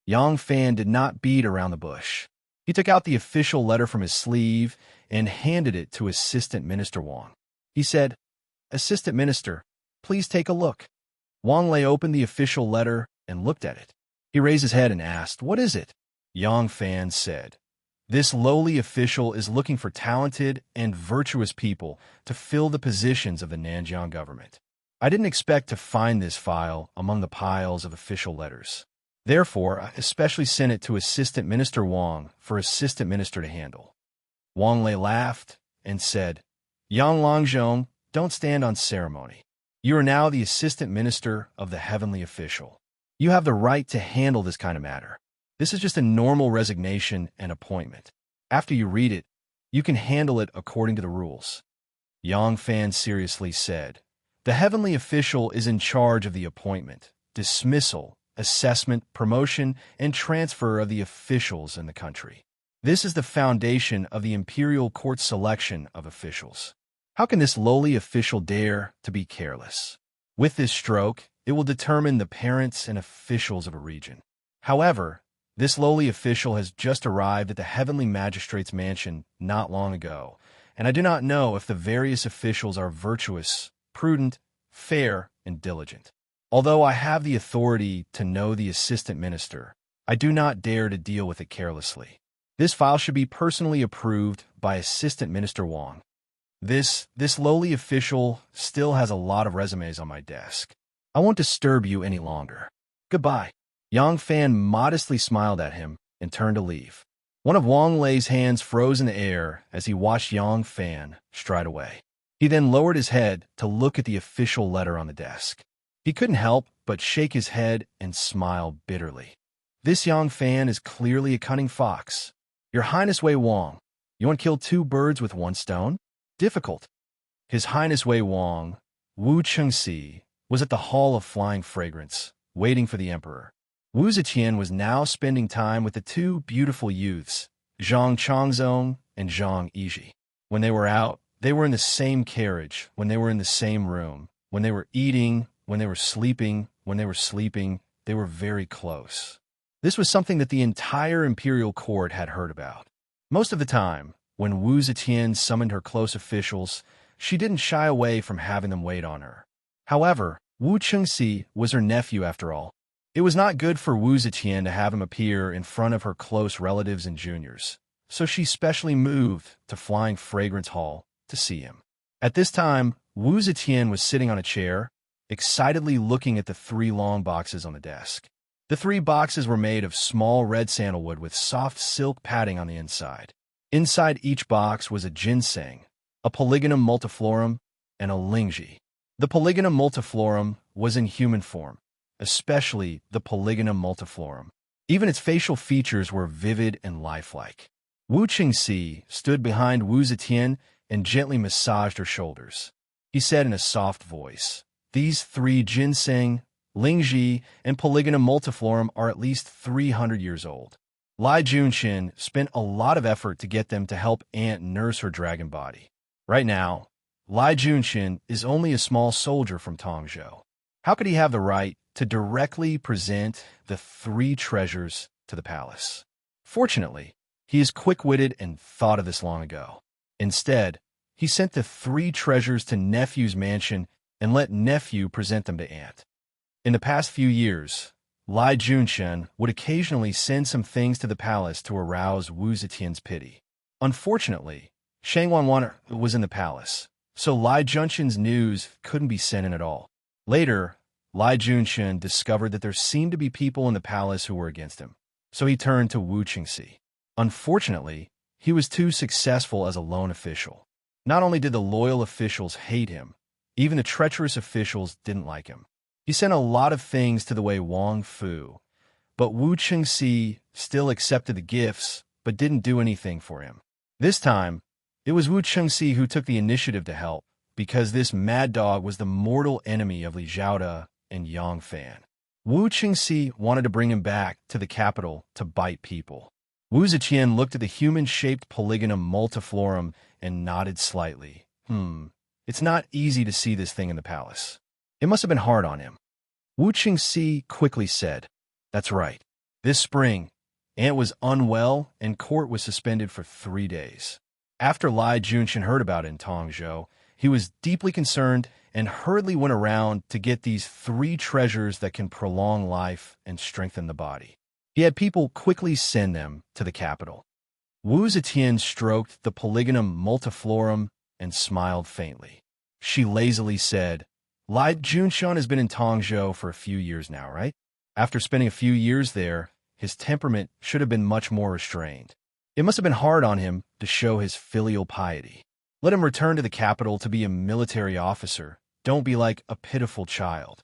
[SPEAKER 1] Yang Fan did not beat around the bush. He took out the official letter from his sleeve and handed it to Assistant Minister Wang. He said, "Assistant Minister, please take a look." Wang Lei opened the official letter and looked at it. He raised his head and asked, "What is it?" Yang Fan said, "This lowly official is looking for talented and virtuous people to fill the positions of the Nanjiang government. I didn't expect to find this file among the piles of official letters. Therefore, I especially sent it to Assistant Minister Wang for Assistant Minister to handle." Wang Lei laughed and said, "Yang Longzhong, don't stand on ceremony. You are now the Assistant Minister of the Heavenly Official. You have the right to handle this kind of matter. This is just a normal resignation and appointment. After you read it, you can handle it according to the rules." Yang Fan seriously said, "The Heavenly Official is in charge of the appointment, dismissal, assessment, promotion, and transfer of the officials in the country. This is the foundation of the Imperial Court's selection of officials. How can this lowly official dare to be careless? With this stroke, it will determine the parents and officials of a region. However, this lowly official has just arrived at the Heavenly Magistrate's mansion not long ago, and I do not know if the various officials are virtuous, prudent, fair, and diligent. Although I have the authority to know the Assistant Minister, I do not dare to deal with it carelessly. This file should be personally approved by Assistant Minister Wang. This lowly official still has a lot of resumes on my desk. I won't disturb you any longer. Goodbye." Yang Fan modestly smiled at him and turned to leave. One of Wang Lei's hands froze in the air as he watched Yang Fan stride away. He then lowered his head to look at the official letter on the desk. He couldn't help but shake his head and smile bitterly. This Yang Fan is clearly a cunning fox. "Your Highness Wei Wang, you want to kill two birds with one stone? Difficult." His Highness Wei Wang, Wu Chengxi, was at the Hall of Flying Fragrance, waiting for the emperor. Wu Zetian was now spending time with the two beautiful youths, Zhang Changzong and Zhang Yizhi. When they were out, they were in the same carriage, when they were in the same room, when they were eating, when they were sleeping, they were very close. This was something that the entire imperial court had heard about. Most of the time, when Wu Zetian summoned her close officials, she didn't shy away from having them wait on her. However, Wu Chengxi was her nephew after all. It was not good for Wu Zetian to have him appear in front of her close relatives and juniors, so she specially moved to Flying Fragrance Hall to see him. At this time, Wu Zetian was sitting on a chair, excitedly looking at the three long boxes on the desk. The three boxes were made of small red sandalwood with soft silk padding on the inside. Inside each box was a ginseng, a Polygonum multiflorum, and a lingzhi. The Polygonum multiflorum was in human form, especially the Polygonum multiflorum. Even its facial features were vivid and lifelike. Wu Qingxi stood behind Wu Zetian and gently massaged her shoulders. He said in a soft voice, "These three ginseng, lingzhi, and Polygonum multiflorum are at least 300 years old. Lai Junxin spent a lot of effort to get them to help Aunt nurse her dragon body. Right now, Lai Junxin is only a small soldier from Tongzhou. How could he have the right to directly present the three treasures to the palace? Fortunately, he is quick-witted and thought of this long ago. Instead, he sent the three treasures to Nephew's mansion and let Nephew present them to Aunt. In the past few years, Lai Junxin would occasionally send some things to the palace to arouse Wu Zetian's pity. Unfortunately, Shang Wanwan was in the palace, so Lai Junxin's news couldn't be sent in at all. Later, Lai Junshan discovered that there seemed to be people in the palace who were against him, so he turned to Wu Qingxi. Unfortunately, he was too successful as a lone official. Not only did the loyal officials hate him, even the treacherous officials didn't like him. He sent a lot of things to the Wei Wang Fu, but Wu Qingxi still accepted the gifts but didn't do anything for him. This time, it was Wu Qingxi who took the initiative to help, because this mad dog was the mortal enemy of Li Zhaoda and Yang Fan. Wu Qingxi wanted to bring him back to the capital to bite people. Wu Ziqian looked at the human-shaped polygonum multiflorum and nodded slightly. It's not easy to see this thing in the palace. It must have been hard on him. Wu Qingxi quickly said, "That's right. This spring, Aunt was unwell and court was suspended for 3 days." After Lai Junshan heard about it in Tongzhou, he was deeply concerned and hurriedly went around to get these 3 treasures that can prolong life and strengthen the body. He had people quickly send them to the capital. Wu Zetian stroked the polygonum multiflorum and smiled faintly. She lazily said, "Lai Junshan has been in Tongzhou for a few years now, right? After spending a few years there, his temperament should have been much more restrained. It must have been hard on him to show his filial piety. Let him return to the capital to be a military officer. Don't be like a pitiful child."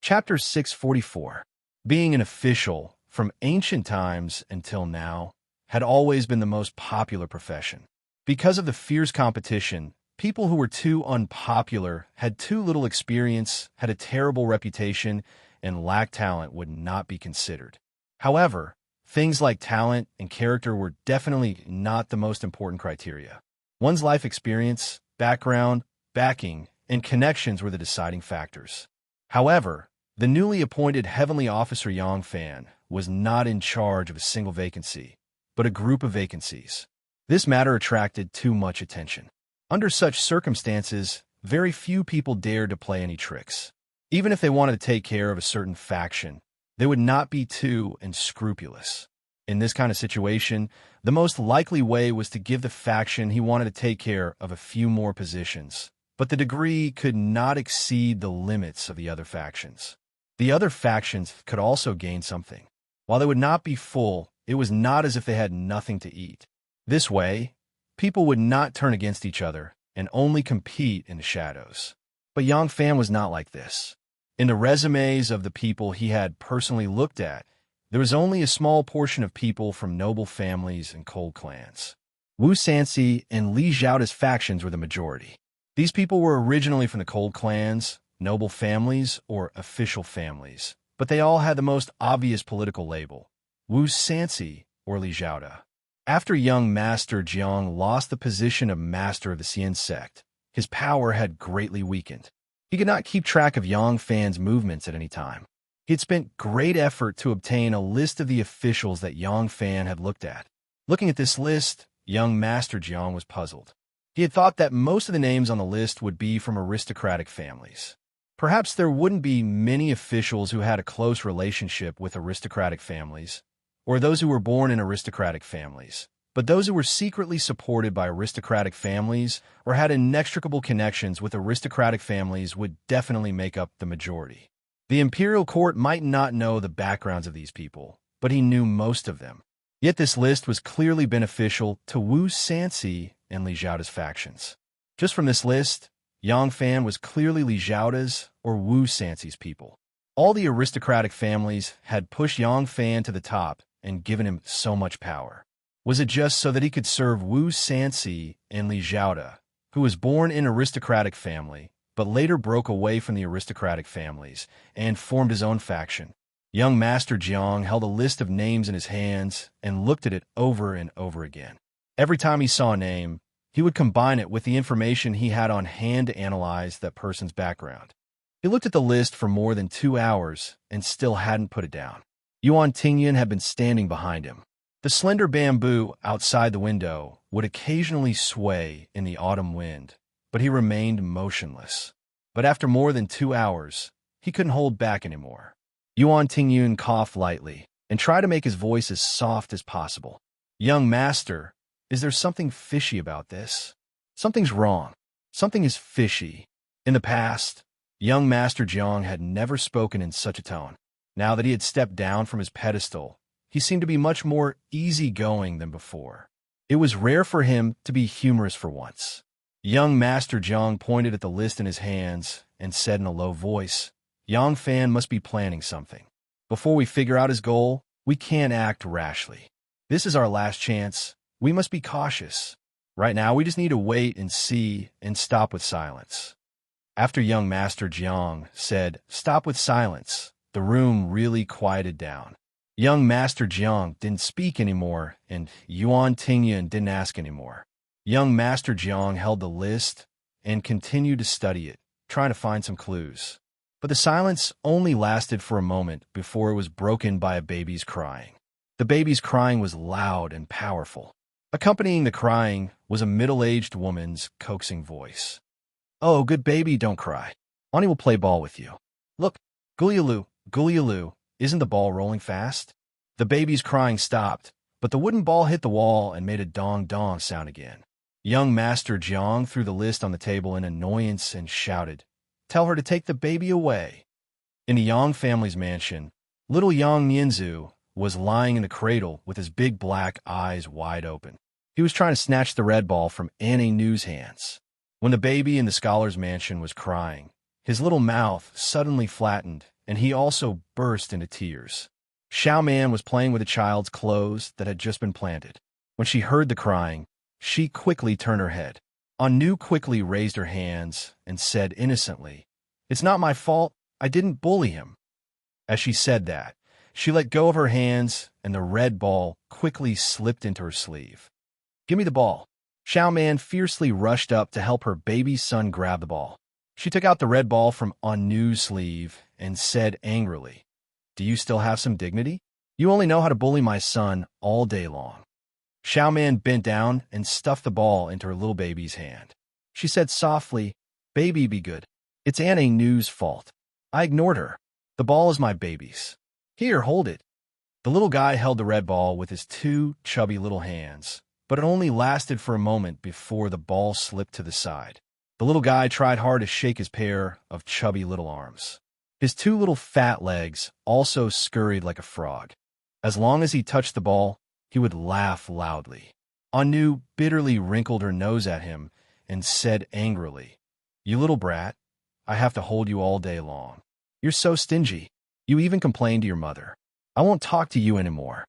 [SPEAKER 1] Chapter 644. Being an official, from ancient times until now, had always been the most popular profession. Because of the fierce competition, people who were too unpopular, had too little experience, had a terrible reputation, and lacked talent would not be considered. However, things like talent and character were definitely not the most important criteria. One's life experience, background, backing, and connections were the deciding factors. However, the newly appointed Heavenly Officer Yang Fan was not in charge of a single vacancy, but a group of vacancies. This matter attracted too much attention. Under such circumstances, very few people dared to play any tricks. Even if they wanted to take care of a certain faction, they would not be too unscrupulous. In this kind of situation, the most likely way was to give the faction he wanted to take care of a few more positions, but the degree could not exceed the limits of the other factions. The other factions could also gain something. While they would not be full, it was not as if they had nothing to eat. This way, people would not turn against each other and only compete in the shadows. But Yang Fan was not like this. In the resumes of the people he had personally looked at, there was only a small portion of people from noble families and cold clans. Wu Sanxi and Li Zhaoda's factions were the majority. These people were originally from the cold clans, noble families, or official families, but they all had the most obvious political label, Wu Sanxi or Li Zhaoda. After young Master Jiang lost the position of master of the Xian sect, his power had greatly weakened. He could not keep track of Yang Fan's movements at any time. He had spent great effort to obtain a list of the officials that Yang Fan had looked at. Looking at this list, young Master Jiang was puzzled. He had thought that most of the names on the list would be from aristocratic families. Perhaps there wouldn't be many officials who had a close relationship with aristocratic families, or those who were born in aristocratic families, but those who were secretly supported by aristocratic families or had inextricable connections with aristocratic families would definitely make up the majority. The imperial court might not know the backgrounds of these people, but he knew most of them. Yet this list was clearly beneficial to Wu Sanxi and Li Zhaoda's factions. Just from this list, Yang Fan was clearly Li Zhaoda's or Wu Sanxi's people. All the aristocratic families had pushed Yang Fan to the top and given him so much power. Was it just so that he could serve Wu Sanxi and Li Zhaoda, who was born in an aristocratic family, but later broke away from the aristocratic families and formed his own faction? Young Master Jiang held a list of names in his hands and looked at it over and over again. Every time he saw a name, he would combine it with the information he had on hand to analyze that person's background. He looked at the list for more than 2 hours and still hadn't put it down. Yuan Tingyan had been standing behind him. The slender bamboo outside the window would occasionally sway in the autumn wind, but he remained motionless. But after more than 2 hours, he couldn't hold back anymore. Yuan Tingyun coughed lightly and tried to make his voice as soft as possible. "Young master, is there something fishy about this? Something's wrong. Something is fishy. In the past, Young Master Jiang had never spoken in such a tone. Now that he had stepped down from his pedestal, he seemed to be much more easygoing than before. It was rare for him to be humorous for once. Young Master Jiang pointed at the list in his hands and said in a low voice, "Yang Fan must be planning something. Before we figure out his goal, we can't act rashly. This is our last chance. We must be cautious. Right now, we just need to wait and see and stop with silence." After young Master Jiang said, "Stop with silence," the room really quieted down. Young Master Jiang didn't speak anymore, and Yuan Tingyan didn't ask anymore. Young Master Jiang held the list and continued to study it, trying to find some clues. But the silence only lasted for a moment before it was broken by a baby's crying. The baby's crying was loud and powerful. Accompanying the crying was a middle-aged woman's coaxing voice. "Oh, good baby, don't cry. Ani will play ball with you. Look, Gulialu, isn't the ball rolling fast?" The baby's crying stopped, but the wooden ball hit the wall and made a dong-dong sound again. Young Master Jiang threw the list on the table in annoyance and shouted, "Tell her to take the baby away." In the Yang family's mansion, little Yang Nianzu was lying in the cradle with his big black eyes wide open. He was trying to snatch the red ball from Annie Nu's hands. When the baby in the scholar's mansion was crying, his little mouth suddenly flattened, and he also burst into tears. Xiao Man was playing with a child's clothes that had just been planted. When she heard the crying, she quickly turned her head. Anu quickly raised her hands and said innocently, "It's not my fault. I didn't bully him." As she said that, she let go of her hands, and the red ball quickly slipped into her sleeve. "Give me the ball." Xiao Man fiercely rushed up to help her baby son grab the ball. She took out the red ball from Anu's sleeve and said angrily, "Do you still have some dignity? You only know how to bully my son all day long." Xiao Man bent down and stuffed the ball into her little baby's hand. She said softly, "Baby, be good. It's Annie Nu's fault. I ignored her. The ball is my baby's. Here, hold it." The little guy held the red ball with his two chubby little hands, but it only lasted for a moment before the ball slipped to the side. The little guy tried hard to shake his pair of chubby little arms. His two little fat legs also scurried like a frog. As long as he touched the ball, he would laugh loudly. Anu bitterly wrinkled her nose at him and said angrily, "You little brat, I have to hold you all day long. You're so stingy. You even complain to your mother. I won't talk to you anymore."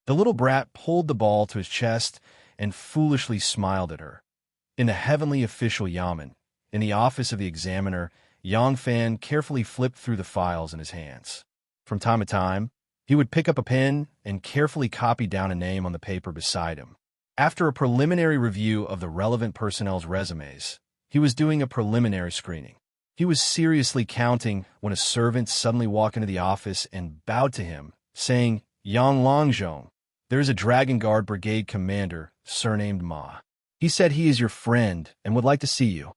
[SPEAKER 1] The little brat pulled the ball to his chest and foolishly smiled at her. In the heavenly official yamen, in the office of the examiner, Yang Fan carefully flipped through the files in his hands. From time to time, he would pick up a pen and carefully copy down a name on the paper beside him. After a preliminary review of the relevant personnel's resumes, he was doing a preliminary screening. He was seriously counting when a servant suddenly walked into the office and bowed to him, saying, "Yang Longzhong, there is a Dragon Guard Brigade commander surnamed Ma. He said he is your friend and would like to see you."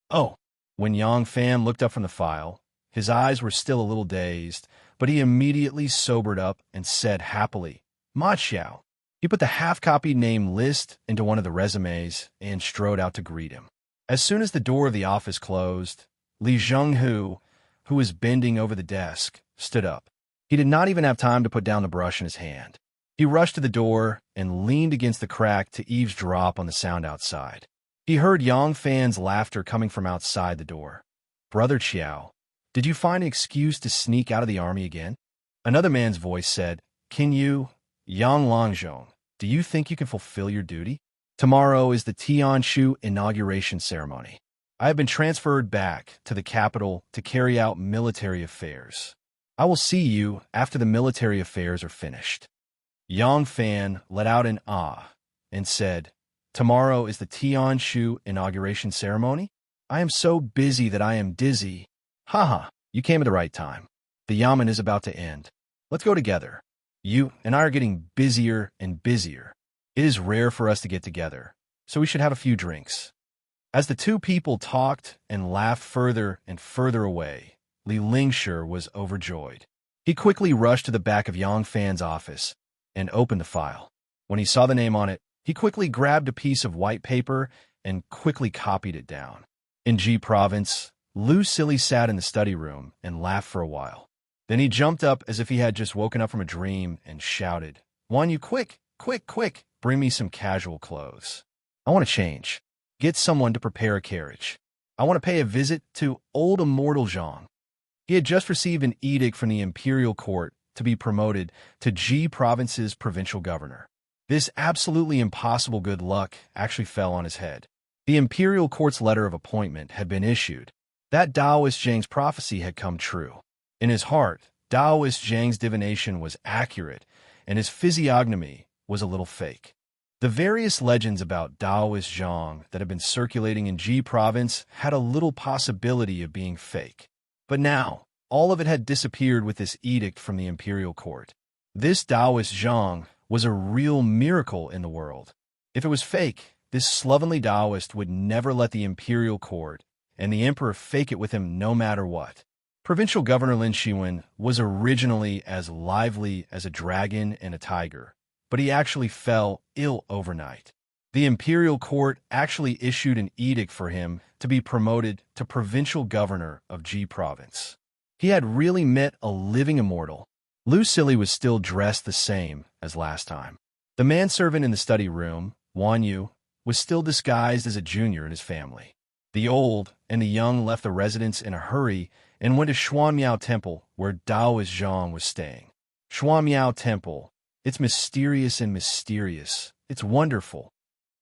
[SPEAKER 1] "Oh." When Yang Fan looked up from the file, his eyes were still a little dazed, but he immediately sobered up and said happily, "Ma Xiao." He put the half-copied name list into one of the resumes and strode out to greet him. As soon as the door of the office closed, Li Zhenghu, who was bending over the desk, stood up. He did not even have time to put down the brush in his hand. He rushed to the door and leaned against the crack to eavesdrop on the sound outside. He heard Yang Fan's laughter coming from outside the door. "Brother Qiao, did you find an excuse to sneak out of the army again?" Another man's voice said, "Can you, Yang Longzhong, do you think you can fulfill your duty? Tomorrow is the Tianshu inauguration ceremony. I have been transferred back to the capital to carry out military affairs. I will see you after the military affairs are finished." Yang Fan let out an ah and said, "Tomorrow is the Tianshu inauguration ceremony? I am so busy that I am dizzy." "Haha, you came at the right time. The yamen is about to end. Let's go together. You and I are getting busier and busier. It is rare for us to get together, so we should have a few drinks." As the two people talked and laughed further and further away, Li Lingshi was overjoyed. He quickly rushed to the back of Yang Fan's office and opened the file. When he saw the name on it, he quickly grabbed a piece of white paper and quickly copied it down. In Ji Province, Lu Silly sat in the study room and laughed for a while. Then he jumped up as if he had just woken up from a dream and shouted, "Want you quick, quick, quick, bring me some casual clothes. I want to change. Get someone to prepare a carriage. I want to pay a visit to old immortal Zhang." He had just received an edict from the imperial court to be promoted to Ji province's provincial governor. This absolutely impossible good luck actually fell on his head. The imperial court's letter of appointment had been issued. That Taoist Zhang's prophecy had come true. In his heart, Taoist Zhang's divination was accurate, and his physiognomy was a little fake. The various legends about Taoist Zhang that had been circulating in Ji province had a little possibility of being fake. But now, all of it had disappeared with this edict from the imperial court. This Taoist Zhang was a real miracle in the world. If it was fake, this slovenly Taoist would never let the imperial court and the emperor fake it with him no matter what. Provincial Governor Lin Shiwen was originally as lively as a dragon and a tiger, but he actually fell ill overnight. The imperial court actually issued an edict for him to be promoted to provincial governor of Ji province. He had really met a living immortal. Lu Silly was still dressed the same as last time. The manservant in the study room, Wan Yu, was still disguised as a junior in his family. The old and the young left the residence in a hurry and went to Xuanmiao Temple, where Taoist Zhang was staying. Xuanmiao Temple. It's mysterious and mysterious. It's wonderful.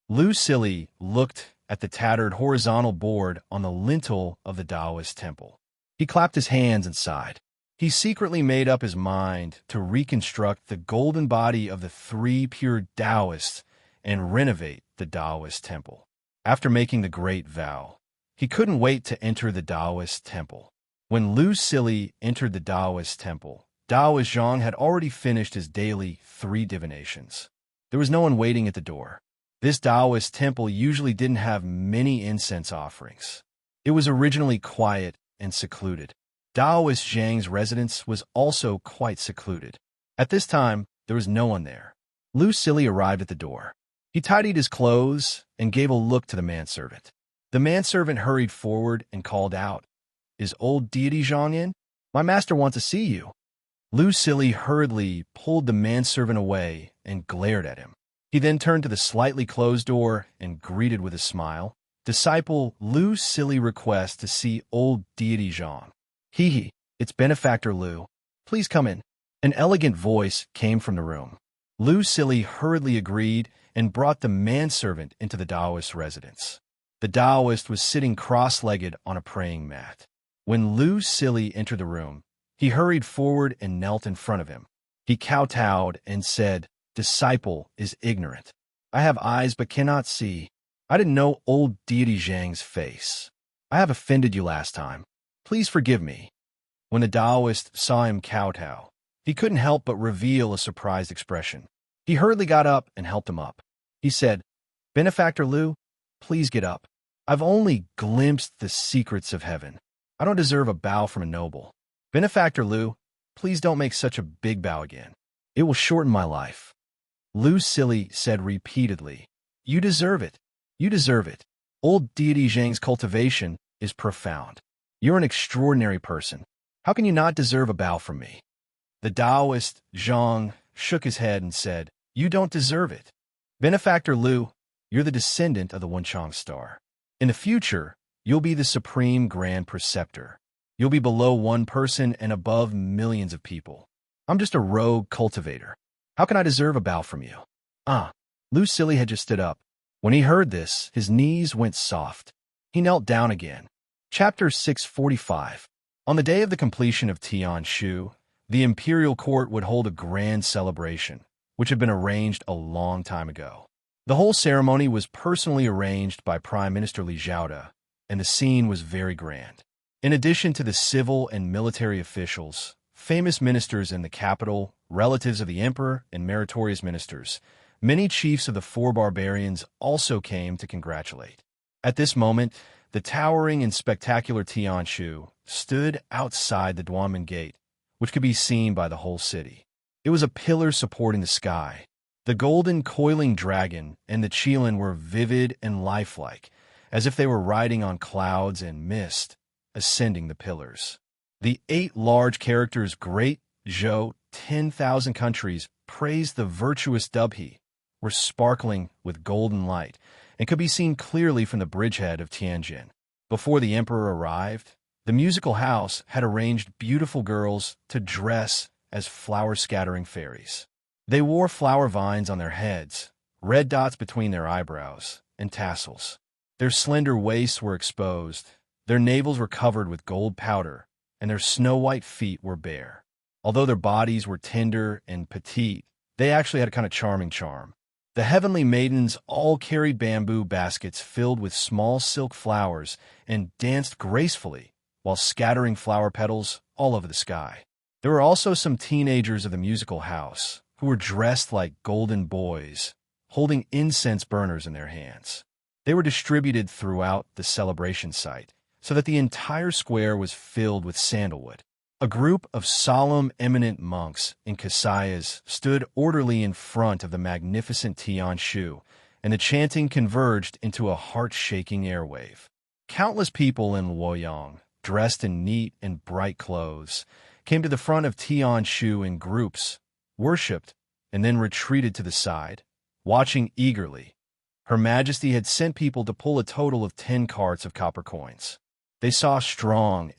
[SPEAKER 1] Lu Silly looked at the tattered horizontal board on the lintel of the Taoist temple. He clapped his hands and sighed. He secretly made up his mind to reconstruct the golden body of the three pure Taoists and renovate the Taoist temple. After making the great vow, he couldn't wait to enter the Taoist temple. When Lu Silly entered the Taoist temple, Taoist Zhang had already finished his daily 3 divinations. There was no one waiting at the door. This Taoist temple usually didn't have many incense offerings. It was originally quiet and secluded. Taoist Zhang's residence was also quite secluded. At this time, there was no one there. Lu Silly arrived at the door. He tidied his clothes and gave a look to the manservant. The manservant hurried forward and called out, "Is old deity Zhang in? My master wants to see you." Lu Silly hurriedly pulled the manservant away and glared at him. He then turned to the slightly closed door and greeted with a smile, "Disciple Lu Silly requests to see old deity Zhang." "Hee, it's benefactor Lu. Please come in." An elegant voice came from the room. Lu Silly hurriedly agreed and brought the manservant into the Taoist residence. The Taoist was sitting cross-legged on a praying mat. When Lu Silly entered the room, he hurried forward and knelt in front of him. He kowtowed and said, "Disciple is ignorant. I have eyes but cannot see. I didn't know old deity Zhang's face. I have offended you last time. Please forgive me." When the Taoist saw him kowtow, he couldn't help but reveal a surprised expression. He hurriedly got up and helped him up. He said, "Benefactor Lu, please get up. I've only glimpsed the secrets of heaven. I don't deserve a bow from a noble. Benefactor Lu, please don't make such a big bow again. It will shorten my life." Lu Silly said repeatedly, "You deserve it. You deserve it. Old deity Zhang's cultivation is profound. You're an extraordinary person. How can you not deserve a bow from me?" The Taoist Zhang shook his head and said, "You don't deserve it. Benefactor Lu, you're the descendant of the Wenchang star. In the future, you'll be the supreme grand preceptor. You'll be below one person and above millions of people. I'm just a rogue cultivator. How can I deserve a bow from you?" Lu Silly had just stood up. When he heard this, his knees went soft. He knelt down again. Chapter 645. On the day of the completion of Tianshu, the imperial court would hold a grand celebration, which had been arranged a long time ago. The whole ceremony was personally arranged by Prime Minister Li Zhaoda, and the scene was very grand. In addition to the civil and military officials, famous ministers in the capital, relatives of the emperor, and meritorious ministers, many chiefs of the 4 barbarians also came to congratulate. At this moment, the towering and spectacular Tianshu stood outside the Duanmen Gate, which could be seen by the whole city. It was a pillar supporting the sky. The golden coiling dragon and the qilin were vivid and lifelike, as if they were riding on clouds and mist. ascending the pillars. The 8 large characters Great Zhou 10,000 countries praised the virtuous Dubhe, were sparkling with golden light, and could be seen clearly from the bridgehead of Tianjin. Before the emperor arrived, the musical house had arranged beautiful girls to dress as flower-scattering fairies. They wore flower vines on their heads, red dots between their eyebrows, and tassels. Their slender waists were exposed, their navels were covered with gold powder, and their snow-white feet were bare. Although their bodies were tender and petite, they actually had a kind of charming charm. The heavenly maidens all carried bamboo baskets filled with small silk flowers and danced gracefully while scattering flower petals all over the sky. There were also some teenagers of the musical house who were dressed like golden boys, holding incense burners in their hands. They were distributed throughout the celebration site so that the entire square was filled with sandalwood. A group of solemn, eminent monks in kasayas stood orderly in front of the magnificent Tian Shu, and the chanting converged into a heart-shaking airwave. Countless people in Luoyang, dressed in neat and bright clothes, came to the front of Tian Shu in groups, worshipped, and then retreated to the side, watching eagerly. Her Majesty had sent people to pull a total of 10 carts of copper coins. They saw strong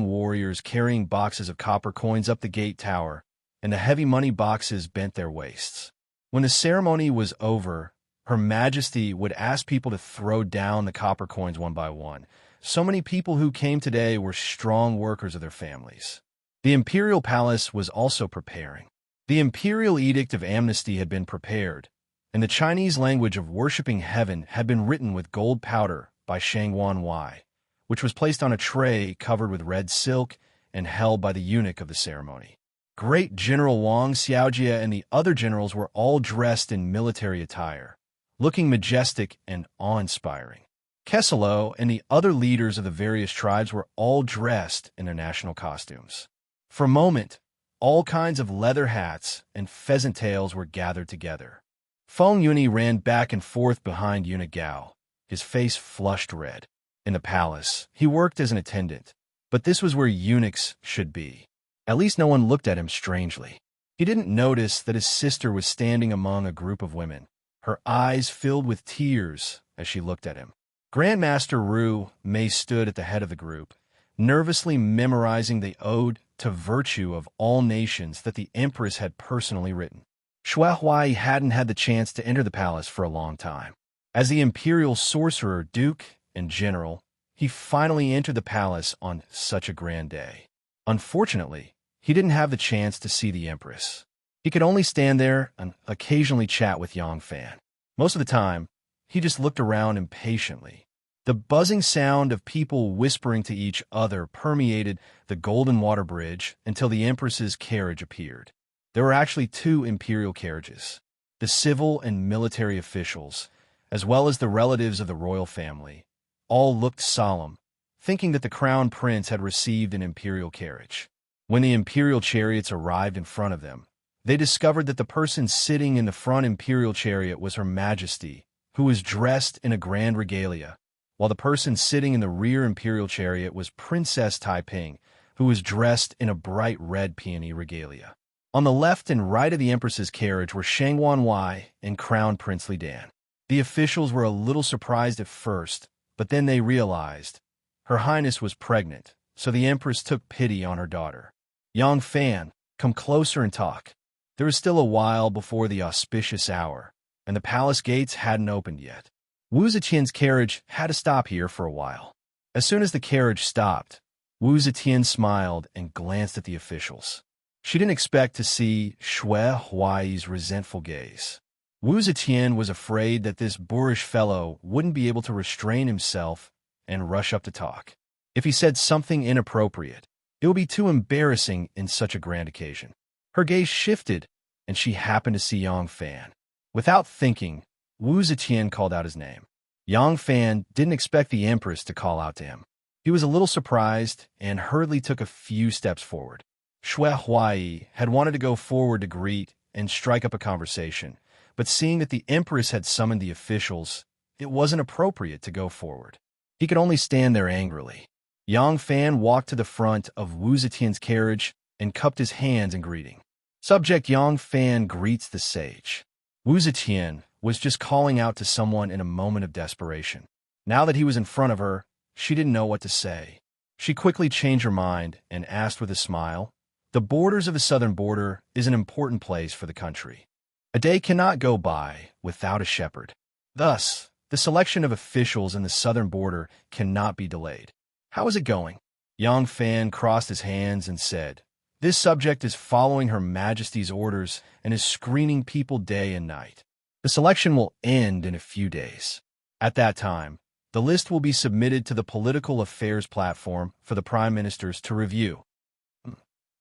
[SPEAKER 1] warriors carrying boxes of copper coins up the gate tower, and the heavy money boxes bent their waists. When the ceremony was over, Her Majesty would ask people to throw down the copper coins one by one. So many people who came today were strong workers of their families. The imperial palace was also preparing. The imperial edict of amnesty had been prepared, and the Chinese language of worshipping heaven had been written with gold powder by Shangwan Wai, which was placed on a tray covered with red silk and held by the eunuch of the ceremony. Great General Wang Xiaojie and the other generals were all dressed in military attire, looking majestic and awe-inspiring. Kesselo and the other leaders of the various tribes were all dressed in their national costumes. For a moment, all kinds of leather hats and pheasant tails were gathered together. Feng Yuni ran back and forth behind Eunuch Gao, his face flushed red. In the palace, he worked as an attendant, but this was where eunuchs should be. At least no one looked at him strangely. He didn't notice that his sister was standing among a group of women, her eyes filled with tears as she looked at him. Grandmaster Ru Mei stood at the head of the group, nervously memorizing the ode to virtue of all nations that the Empress had personally written. Xue Huai hadn't had the chance to enter the palace for a long time. As the imperial sorcerer, duke, and general, he finally entered the palace on such a grand day. Unfortunately, he didn't have the chance to see the Empress. He could only stand there and occasionally chat with Yang Fan. Most of the time, he just looked around impatiently. The buzzing sound of people whispering to each other permeated the Golden Water Bridge until the Empress's carriage appeared. There were actually 2 imperial carriages. The civil and military officials, as well as the relatives of the royal family, all looked solemn, thinking that the crown prince had received an imperial carriage. When the imperial chariots arrived in front of them, they discovered that the person sitting in the front imperial chariot was Her Majesty, who was dressed in a grand regalia, while the person sitting in the rear imperial chariot was Princess Taiping, who was dressed in a bright red peony regalia. On the left and right of the Empress's carriage were Shangwan Wai and Crown Prince Li Dan. The officials were a little surprised at first, but then they realized Her Highness was pregnant, so the Empress took pity on her daughter. Yang Fan, come closer and talk. There was still a while before the auspicious hour, and the palace gates hadn't opened yet. Wu Zetian's carriage had to stop here for a while. As soon as the carriage stopped, Wu Zetian smiled and glanced at the officials. She didn't expect to see Xue Huai's resentful gaze. Wu Zetian was afraid that this boorish fellow wouldn't be able to restrain himself and rush up to talk. If he said something inappropriate, it would be too embarrassing in such a grand occasion. Her gaze shifted, and she happened to see Yang Fan. Without thinking, Wu Zetian called out his name. Yang Fan didn't expect the Empress to call out to him. He was a little surprised and hurriedly took a few steps forward. Xue Huai had wanted to go forward to greet and strike up a conversation, but seeing that the Empress had summoned the officials, it wasn't appropriate to go forward. He could only stand there angrily. Yang Fan walked to the front of Wu Zetian's carriage and cupped his hands in greeting. Subject Yang Fan greets the sage. Wu Zetian was just calling out to someone in a moment of desperation. Now that he was in front of her, she didn't know what to say. She quickly changed her mind and asked with a smile, "The borders of the southern border is an important place for the country. A day cannot go by without a shepherd. Thus, the selection of officials in the southern border cannot be delayed. How is it going?" Yang Fan crossed his hands and said, "This subject is following Her Majesty's orders and is screening people day and night. The selection will end in a few days. At that time, the list will be submitted to the political affairs platform for the prime ministers to review."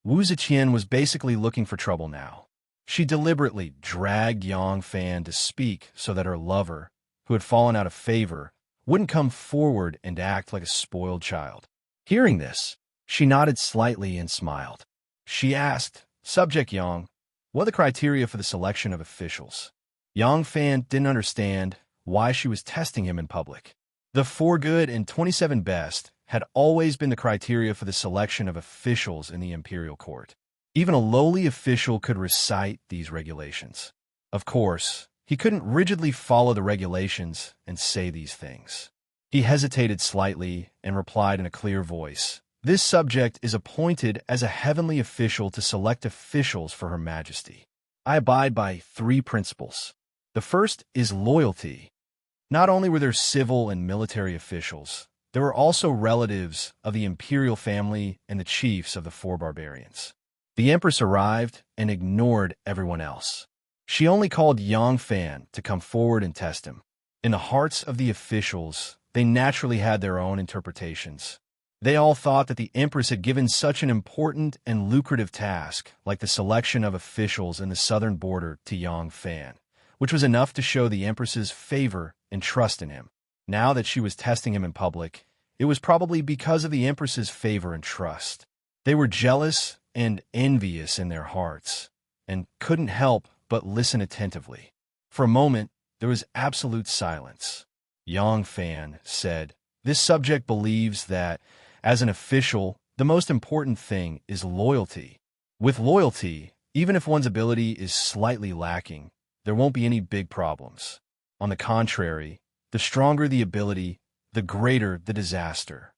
[SPEAKER 1] Wu Zetian was basically looking for trouble now. She deliberately dragged Yang Fan to speak so that her lover, who had fallen out of favor, wouldn't come forward and act like a spoiled child. Hearing this, she nodded slightly and smiled. She asked, "Subject Yang, what are the criteria for the selection of officials?" Yang Fan didn't understand why she was testing him in public. The 4 good and 27 best had always been the criteria for the selection of officials in the imperial court. Even a lowly official could recite these regulations. Of course, he couldn't rigidly follow the regulations and say these things. He hesitated slightly and replied in a clear voice, "This subject is appointed as a heavenly official to select officials for Her Majesty. I abide by 3 principles. The first is loyalty. Not only were there civil and military officials, there were also relatives of the imperial family and the chiefs of the 4 barbarians. The Empress arrived and ignored everyone else. She only called Yang Fan to come forward and test him. In the hearts of the officials, they naturally had their own interpretations. They all thought that the Empress had given such an important and lucrative task, like the selection of officials in the southern border, to Yang Fan, which was enough to show the Empress's favor and trust in him. Now that she was testing him in public, it was probably because of the Empress's favor and trust. They were jealous and envious in their hearts, and couldn't help but listen attentively. For a moment, there was absolute silence. Yang Fan said, "This subject believes that, as an official, the most important thing is loyalty. With loyalty, even if one's ability is slightly lacking, there won't be any big problems. On the contrary, the stronger the ability, the greater the disaster."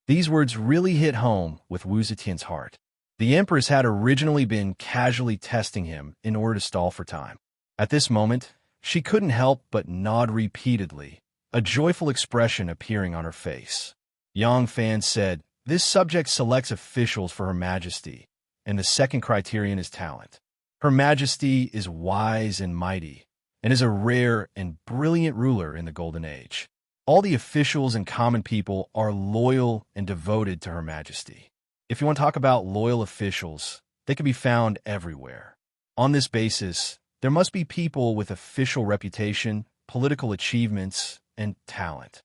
[SPEAKER 1] These words really hit home with Wu Zetian's heart. The Empress had originally been casually testing him in order to stall for time. At this moment, she couldn't help but nod repeatedly, a joyful expression appearing on her face. Yang Fan said, "This subject selects officials for Her Majesty, and the second criterion is talent. Her Majesty is wise and mighty, and is a rare and brilliant ruler in the Golden Age. All the officials and common people are loyal and devoted to Her Majesty. If you want to talk about loyal officials, they can be found everywhere. On this basis, there must be people with official reputation, political achievements, and talent."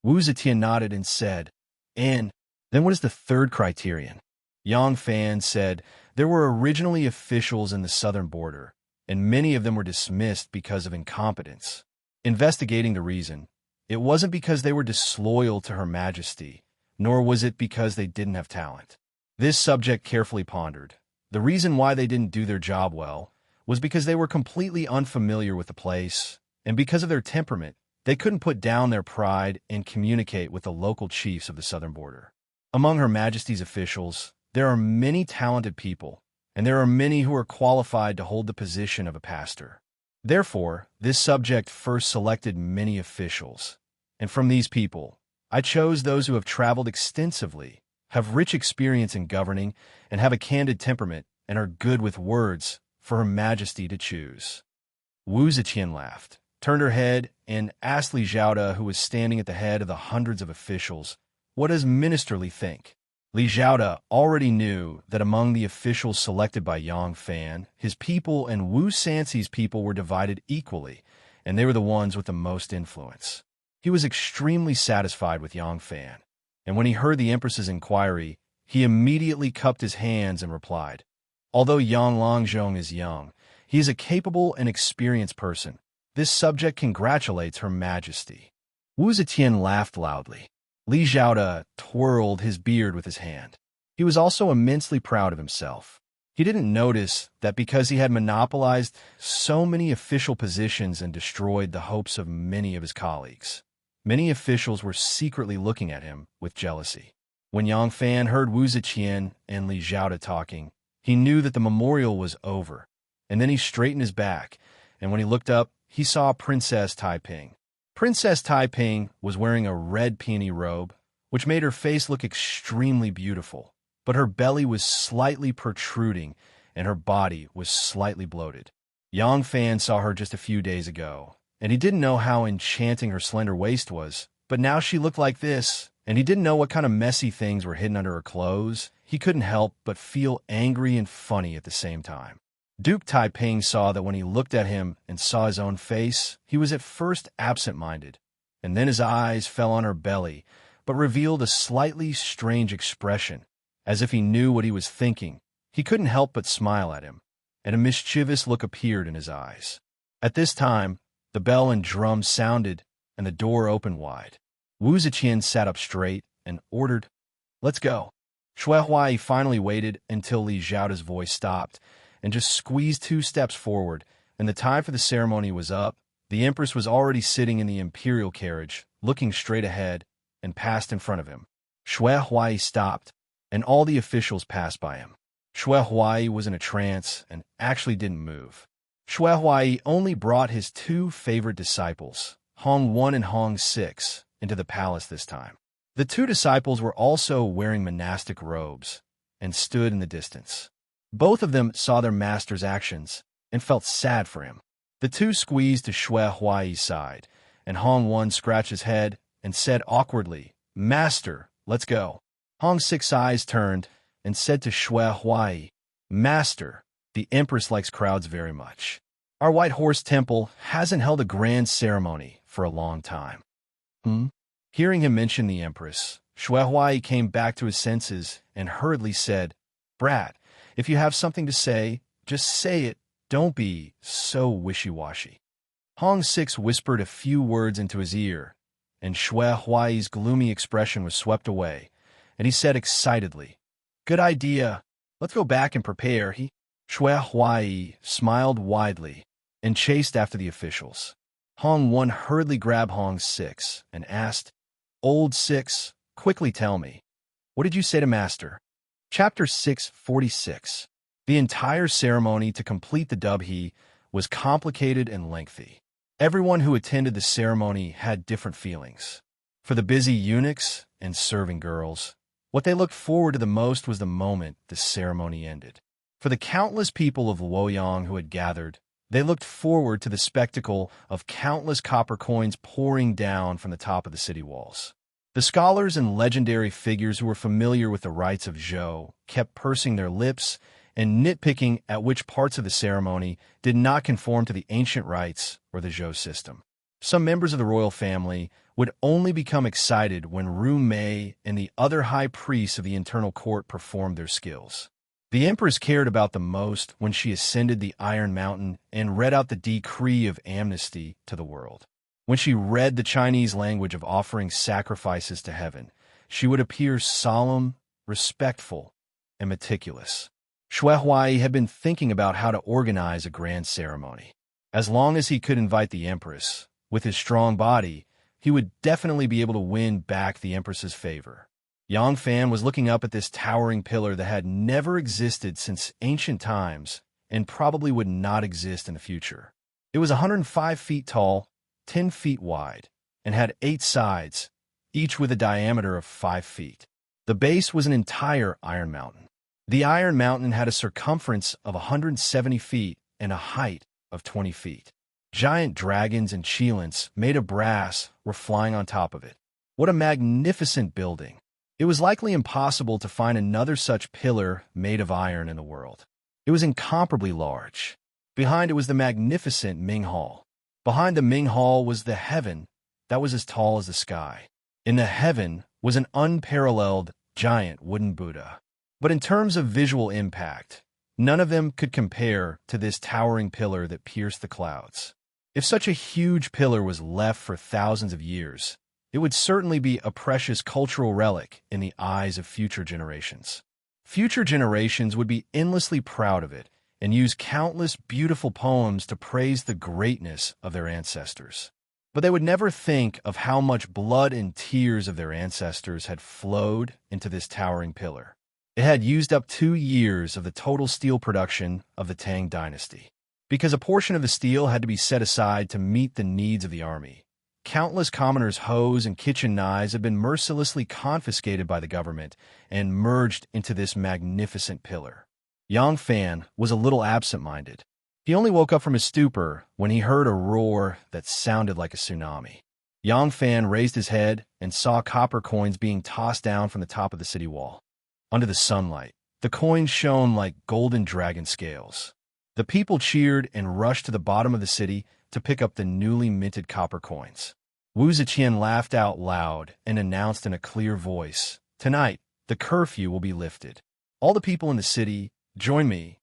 [SPEAKER 1] Wu Zetian nodded and said, "And then what is the third criterion?" Yang Fan said, "There were originally officials in the southern border, and many of them were dismissed because of incompetence. Investigating the reason, it wasn't because they were disloyal to Her Majesty, nor was it because they didn't have talent." This subject carefully pondered. The reason why they didn't do their job well was because they were completely unfamiliar with the place, and because of their temperament, they couldn't put down their pride and communicate with the local chiefs of the southern border. Among Her Majesty's officials, there are many talented people, and there are many who are qualified to hold the position of a pastor. Therefore, this subject first selected many officials, and from these people, I chose those who have traveled extensively, have rich experience in governing, and have a candid temperament, and are good with words, for Her Majesty to choose." Wu Zetian laughed, turned her head, and asked Li Zhaoda, who was standing at the head of the hundreds of officials, "What does Ministerly think?" Li Zhaoda already knew that among the officials selected by Yang Fan, his people and Wu Sanxi's people were divided equally, and they were the ones with the most influence. He was extremely satisfied with Yang Fan, and when he heard the Empress's inquiry, he immediately cupped his hands and replied, "Although Yang Longzhong is young, he is a capable and experienced person. This subject congratulates Her Majesty." Wu Zetian laughed loudly. Li Zhaoda twirled his beard with his hand. He was also immensely proud of himself. He didn't notice that because he had monopolized so many official positions and destroyed the hopes of many of his colleagues, many officials were secretly looking at him with jealousy. When Yang Fan heard Wu Ziqian and Li Zhaoda talking, he knew that the memorial was over, and then he straightened his back, and when he looked up, he saw Princess Taiping. Princess Taiping was wearing a red peony robe, which made her face look extremely beautiful, but her belly was slightly protruding and her body was slightly bloated. Yang Fan saw her just a few days ago, and he didn't know how enchanting her slender waist was, but now she looked like this, and he didn't know what kind of messy things were hidden under her clothes. He couldn't help but feel angry and funny at the same time. Duke Taiping saw that when he looked at him and saw his own face, he was at first absent-minded, and then his eyes fell on her belly, but revealed a slightly strange expression, as if he knew what he was thinking. He couldn't help but smile at him, and a mischievous look appeared in his eyes. At this time, the bell and drum sounded, and the door opened wide. Wu Ziqian sat up straight and ordered, "Let's go." Xue Huai finally waited until Li Zhaoda's voice stopped, and just squeezed 2 steps forward, and the time for the ceremony was up. The Empress was already sitting in the imperial carriage, looking straight ahead, and passed in front of him. Xue Huai stopped, and all the officials passed by him. Xue Huai was in a trance and actually didn't move. Xue Huai only brought his 2 favorite disciples, Hong 1 and Hong 6, into the palace this time. The 2 disciples were also wearing monastic robes and stood in the distance. Both of them saw their master's actions and felt sad for him. The 2 squeezed to Xue Huai's side, and Hong 1 scratched his head and said awkwardly, "Master, let's go." Hong 6's eyes turned and said to Xue Huai, "Master, the Empress likes crowds very much. Our White Horse Temple hasn't held a grand ceremony for a long time." Hearing him mention the Empress, Xue Huai came back to his senses and hurriedly said, "Brat, if you have something to say, just say it. Don't be so wishy-washy." Hong 6 whispered a few words into his ear, and Xue Huai's gloomy expression was swept away, and he said excitedly, "Good idea. Let's go back and prepare." Xue Huai smiled widely and chased after the officials. Hong 1 hurriedly grabbed Hong 6 and asked, "Old 6, quickly tell me, what did you say to Master?" Chapter 646. The entire ceremony to complete the Dubhe was complicated and lengthy. Everyone who attended the ceremony had different feelings. For the busy eunuchs and serving girls, what they looked forward to the most was the moment the ceremony ended. For the countless people of Luoyang who had gathered, they looked forward to the spectacle of countless copper coins pouring down from the top of the city walls. The scholars and legendary figures who were familiar with the rites of Zhou kept pursing their lips and nitpicking at which parts of the ceremony did not conform to the ancient rites or the Zhou system. Some members of the royal family would only become excited when Ru Mei and the other high priests of the internal court performed their skills. The Empress cared about the most when she ascended the Iron Mountain and read out the decree of amnesty to the world. When she read the Chinese language of offering sacrifices to heaven, she would appear solemn, respectful, and meticulous. Xue Huai had been thinking about how to organize a grand ceremony. As long as he could invite the Empress, with his strong body, he would definitely be able to win back the Empress's favor. Yang Fan was looking up at this towering pillar that had never existed since ancient times and probably would not exist in the future. It was 105 feet tall, 10 feet wide, and had 8 sides, each with a diameter of 5 feet. The base was an entire Iron Mountain. The Iron Mountain had a circumference of 170 feet and a height of 20 feet. Giant dragons and cheilants made of brass were flying on top of it. What a magnificent building! It was likely impossible to find another such pillar made of iron in the world. It was incomparably large. Behind it was the magnificent Ming Hall. Behind the Ming Hall was the heaven that was as tall as the sky. In the heaven was an unparalleled giant wooden Buddha. But in terms of visual impact, none of them could compare to this towering pillar that pierced the clouds. If such a huge pillar was left for thousands of years, it would certainly be a precious cultural relic in the eyes of future generations. Future generations would be endlessly proud of it and use countless beautiful poems to praise the greatness of their ancestors. But they would never think of how much blood and tears of their ancestors had flowed into this towering pillar. It had used up 2 years of the total steel production of the Tang dynasty. Because a portion of the steel had to be set aside to meet the needs of the army, countless commoners' hoes and kitchen knives had been mercilessly confiscated by the government and merged into this magnificent pillar. Yang Fan was a little absent-minded. He only woke up from his stupor when he heard a roar that sounded like a tsunami. Yang Fan raised his head and saw copper coins being tossed down from the top of the city wall. Under the sunlight, the coins shone like golden dragon scales. The people cheered and rushed to the bottom of the city to pick up the newly minted copper coins. Wu Ziqian laughed out loud and announced in a clear voice, "Tonight, the curfew will be lifted. All the people in the city, join me."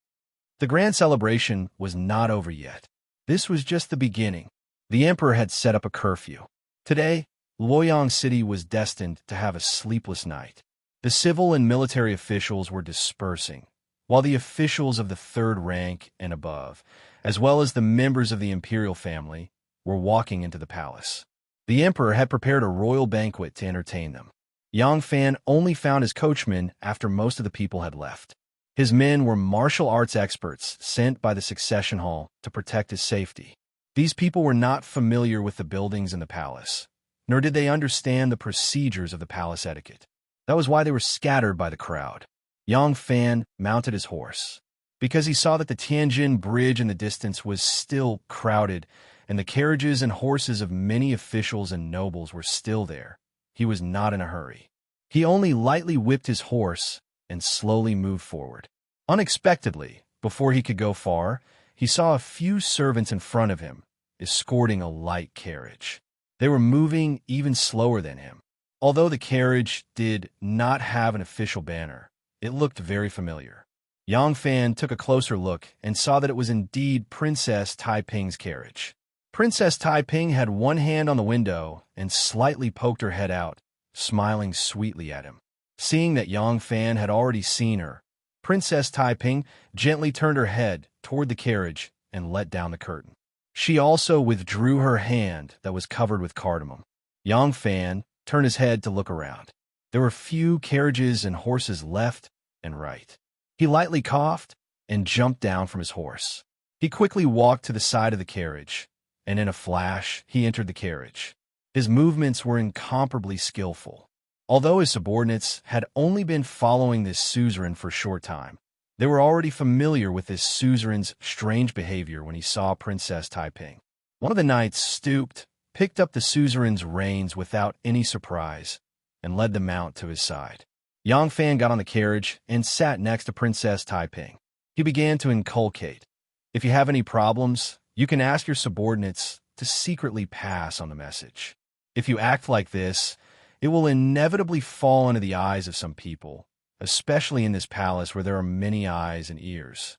[SPEAKER 1] The grand celebration was not over yet. This was just the beginning. The emperor had set up a curfew. Today, Luoyang City was destined to have a sleepless night. The civil and military officials were dispersing, while the officials of the third rank and above, as well as the members of the imperial family, were walking into the palace. The emperor had prepared a royal banquet to entertain them. Yang Fan only found his coachman after most of the people had left. His men were martial arts experts sent by the succession hall to protect his safety. These people were not familiar with the buildings in the palace, nor did they understand the procedures of the palace etiquette. That was why they were scattered by the crowd. Yang Fan mounted his horse. Because he saw that the Tianjin Bridge in the distance was still crowded, and the carriages and horses of many officials and nobles were still there, he was not in a hurry. He only lightly whipped his horse and slowly moved forward. Unexpectedly, before he could go far, he saw a few servants in front of him, escorting a light carriage. They were moving even slower than him. Although the carriage did not have an official banner, it looked very familiar. Yang Fan took a closer look and saw that it was indeed Princess Taiping's carriage. Princess Taiping had one hand on the window and slightly poked her head out, smiling sweetly at him. Seeing that Yang Fan had already seen her, Princess Taiping gently turned her head toward the carriage and let down the curtain. She also withdrew her hand that was covered with cardamom. Yang Fan turned his head to look around. There were few carriages and horses left and right. He lightly coughed and jumped down from his horse. He quickly walked to the side of the carriage, and in a flash, he entered the carriage. His movements were incomparably skillful. Although his subordinates had only been following this suzerain for a short time, they were already familiar with this suzerain's strange behavior when he saw Princess Taiping. One of the knights stooped, picked up the suzerain's reins without any surprise, and led the mount to his side. Yang Fan got on the carriage and sat next to Princess Taiping. He began to inculcate, "If you have any problems, you can ask your subordinates to secretly pass on the message. If you act like this, it will inevitably fall into the eyes of some people, especially in this palace where there are many eyes and ears.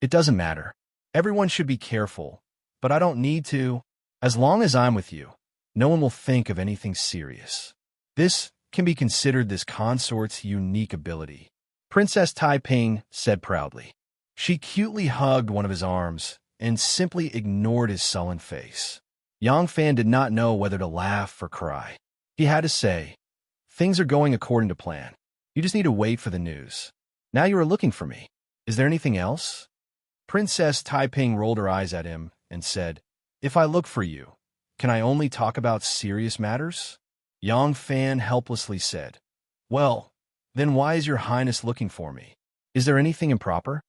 [SPEAKER 1] It doesn't matter. Everyone should be careful, but I don't need to. As long as I'm with you, no one will think of anything serious." This can be considered this consort's unique ability, Princess Taiping said proudly. She cutely hugged one of his arms and simply ignored his sullen face. Yang Fan did not know whether to laugh or cry. He had to say, "Things are going according to plan. You just need to wait for the news. Now you are looking for me. Is there anything else?" Princess Taiping rolled her eyes at him and said, "If I look for you, can I only talk about serious matters?" Yang Fan helplessly said, "Well, then why is your highness looking for me? Is there anything improper?"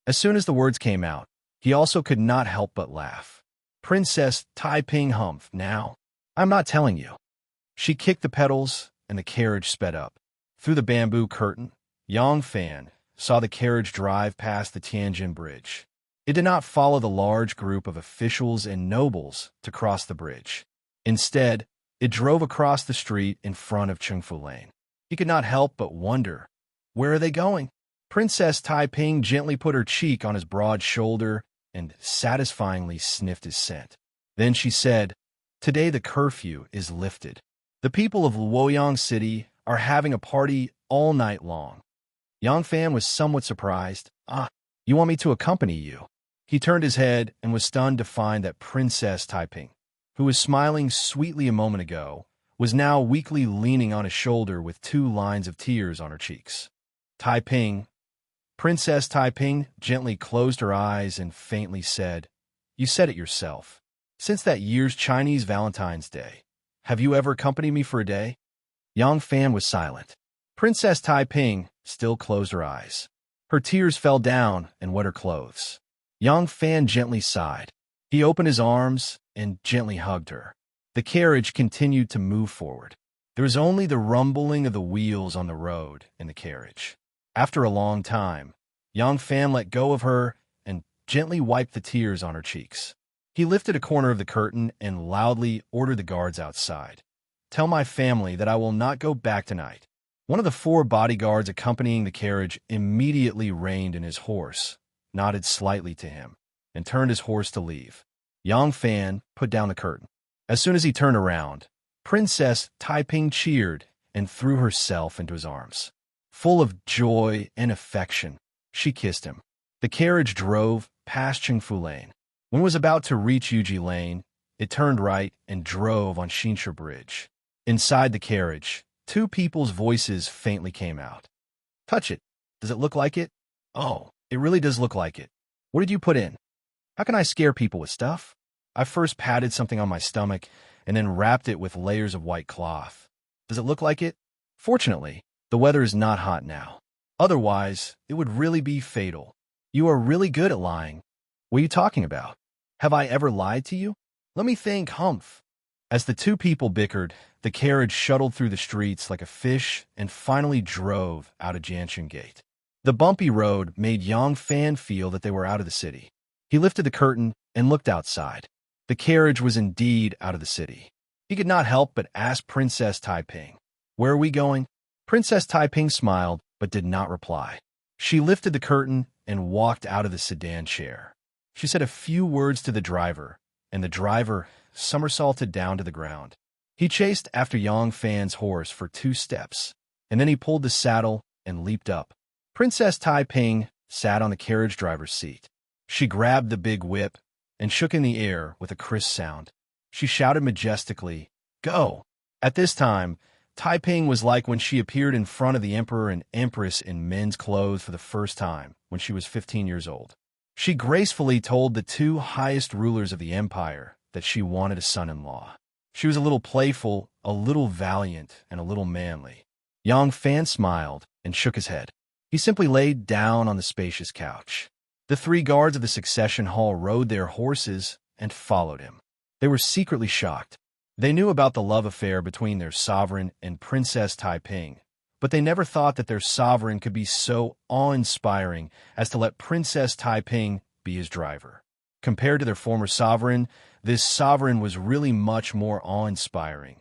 [SPEAKER 1] As soon as the words came out, he also could not help but laugh. Princess Taiping humphed. "Now, I'm not telling you." She kicked the pedals, and the carriage sped up. Through the bamboo curtain, Yang Fan saw the carriage drive past the Tianjin Bridge. It did not follow the large group of officials and nobles to cross the bridge. Instead, it drove across the street in front of Chengfu Lane. He could not help but wonder, where are they going? Princess Taiping gently put her cheek on his broad shoulder and satisfyingly sniffed his scent. Then she said, "Today the curfew is lifted. The people of Luoyang City are having a party all night long. Yang Fan was somewhat surprised. Ah, you want me to accompany you? He turned his head and was stunned to find that Princess Taiping, who was smiling sweetly a moment ago, was now weakly leaning on his shoulder with 2 lines of tears on her cheeks. Taiping, Princess Taiping gently closed her eyes and faintly said, "You said it yourself. Since that year's Chinese Valentine's Day, have you ever accompanied me for a day?" Yang Fan was silent. Princess Taiping still closed her eyes. Her tears fell down and wet her clothes. Yang Fan gently sighed. He opened his arms and gently hugged her. The carriage continued to move forward. There was only the rumbling of the wheels on the road in the carriage. After a long time, Yang Fan let go of her and gently wiped the tears on her cheeks. He lifted a corner of the curtain and loudly ordered the guards outside. "Tell my family that I will not go back tonight." One of the 4 bodyguards accompanying the carriage immediately reined in his horse, nodded slightly to him, and turned his horse to leave. Yang Fan put down the curtain. As soon as he turned around, Princess Taiping cheered and threw herself into his arms. Full of joy and affection, she kissed him. The carriage drove past Chengfu Lane. When it was about to reach Yuji Lane, it turned right and drove on Xinsha Bridge. Inside the carriage, 2 people's voices faintly came out. "Touch it. Does it look like it?" "Oh, it really does look like it. What did you put in?" "How can I scare people with stuff? I first patted something on my stomach and then wrapped it with layers of white cloth. Does it look like it?" "Fortunately, the weather is not hot now. Otherwise, it would really be fatal." "You are really good at lying." "What are you talking about? Have I ever lied to you?" "Let me think, humph." As the 2 people bickered, the carriage shuttled through the streets like a fish and finally drove out of Jianshan Gate. The bumpy road made Yang Fan feel that they were out of the city. He lifted the curtain and looked outside. The carriage was indeed out of the city. He could not help but ask Princess Taiping, "Where are we going?" Princess Taiping smiled but did not reply. She lifted the curtain and walked out of the sedan chair. She said a few words to the driver, and the driver somersaulted down to the ground. He chased after Yang Fan's horse for 2 steps, and then he pulled the saddle and leaped up. Princess Taiping sat on the carriage driver's seat. She grabbed the big whip and shook in the air with a crisp sound. She shouted majestically, "Go!" At this time, Taiping was like when she appeared in front of the emperor and empress in men's clothes for the first time when she was 15 years old. She gracefully told the 2 highest rulers of the empire that she wanted a son-in-law. She was a little playful, a little valiant, and a little manly. Yang Fan smiled and shook his head. He simply laid down on the spacious couch. The 3 guards of the succession hall rode their horses and followed him. They were secretly shocked. They knew about the love affair between their sovereign and Princess Taiping, but they never thought that their sovereign could be so awe-inspiring as to let Princess Taiping be his driver. Compared to their former sovereign, this sovereign was really much more awe-inspiring.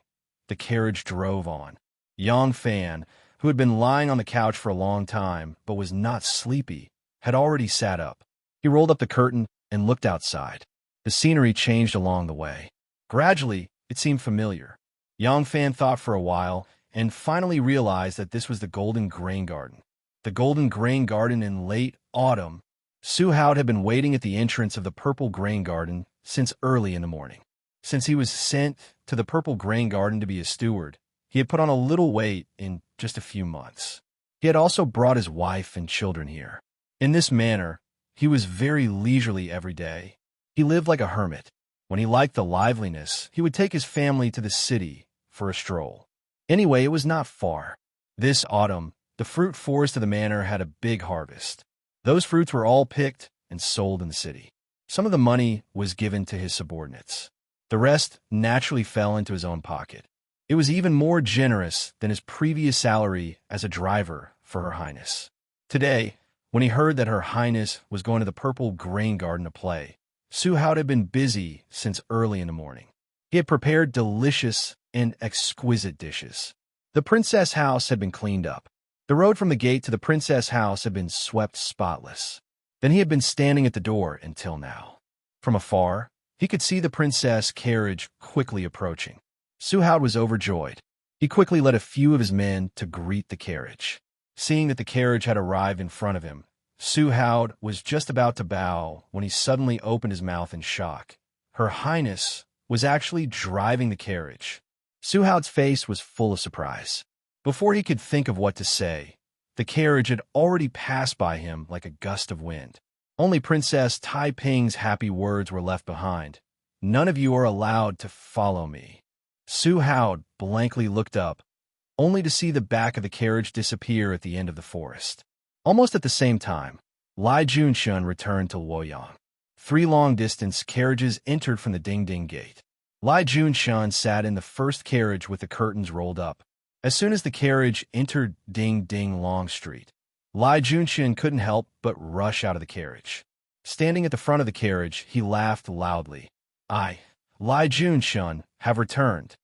[SPEAKER 1] The carriage drove on. Yang Fan, who had been lying on the couch for a long time but was not sleepy, had already sat up. He rolled up the curtain and looked outside. The scenery changed along the way. Gradually, it seemed familiar. Yang Fan thought for a while and finally realized that this was the Golden Grain Garden. The Golden Grain Garden in late autumn. Su Hao had been waiting at the entrance of the Purple Grain Garden since early in the morning. Since he was sent to the Purple Grain Garden to be a steward, he had put on a little weight in just a few months. He had also brought his wife and children here. In this manner, he was very leisurely every day. He lived like a hermit. When he liked the liveliness, he would take his family to the city for a stroll. Anyway, it was not far. This autumn, the fruit forest of the manor had a big harvest. Those fruits were all picked and sold in the city. Some of the money was given to his subordinates. The rest naturally fell into his own pocket. It was even more generous than his previous salary as a driver for Her Highness. Today, when he heard that Her Highness was going to the Purple Grain Garden to play, Su Hao had been busy since early in the morning. He had prepared delicious and exquisite dishes. The princess house had been cleaned up. The road from the gate to the princess house had been swept spotless. Then he had been standing at the door until now. From afar, he could see the princess carriage quickly approaching. Su Hao was overjoyed. He quickly led a few of his men to greet the carriage. Seeing that the carriage had arrived in front of him, Su Hao was just about to bow when he suddenly opened his mouth in shock. Her Highness was actually driving the carriage. Su Hao's face was full of surprise. Before he could think of what to say, the carriage had already passed by him like a gust of wind. Only Princess Tai Ping's happy words were left behind. "None of you are allowed to follow me." Su Hao blankly looked up, only to see the back of the carriage disappear at the end of the forest. Almost at the same time, Lai Junshun returned to Luoyang. 3 long-distance carriages entered from the Ding-Ding Gate. Lai Junshun sat in the first carriage with the curtains rolled up. As soon as the carriage entered Ding-Ding Long Street, Lai Junshun couldn't help but rush out of the carriage. Standing at the front of the carriage, he laughed loudly. "I, Lai Junshun, have returned."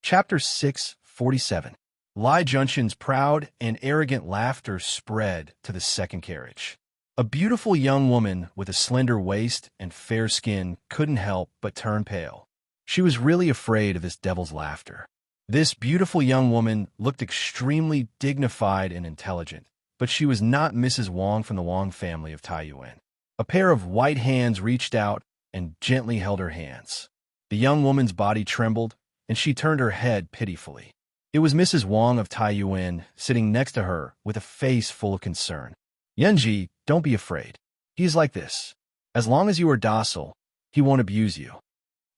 [SPEAKER 1] Chapter 647. Lai Junshun's proud and arrogant laughter spread to the second carriage. A beautiful young woman with a slender waist and fair skin couldn't help but turn pale. She was really afraid of this devil's laughter. This beautiful young woman looked extremely dignified and intelligent, but she was not Mrs. Wang from the Wang family of Taiyuan. A pair of white hands reached out and gently held her hands. The young woman's body trembled, and she turned her head pitifully. It was Mrs. Wang of Taiyuan sitting next to her with a face full of concern. "Yanji, don't be afraid. He is like this. As long as you are docile, he won't abuse you."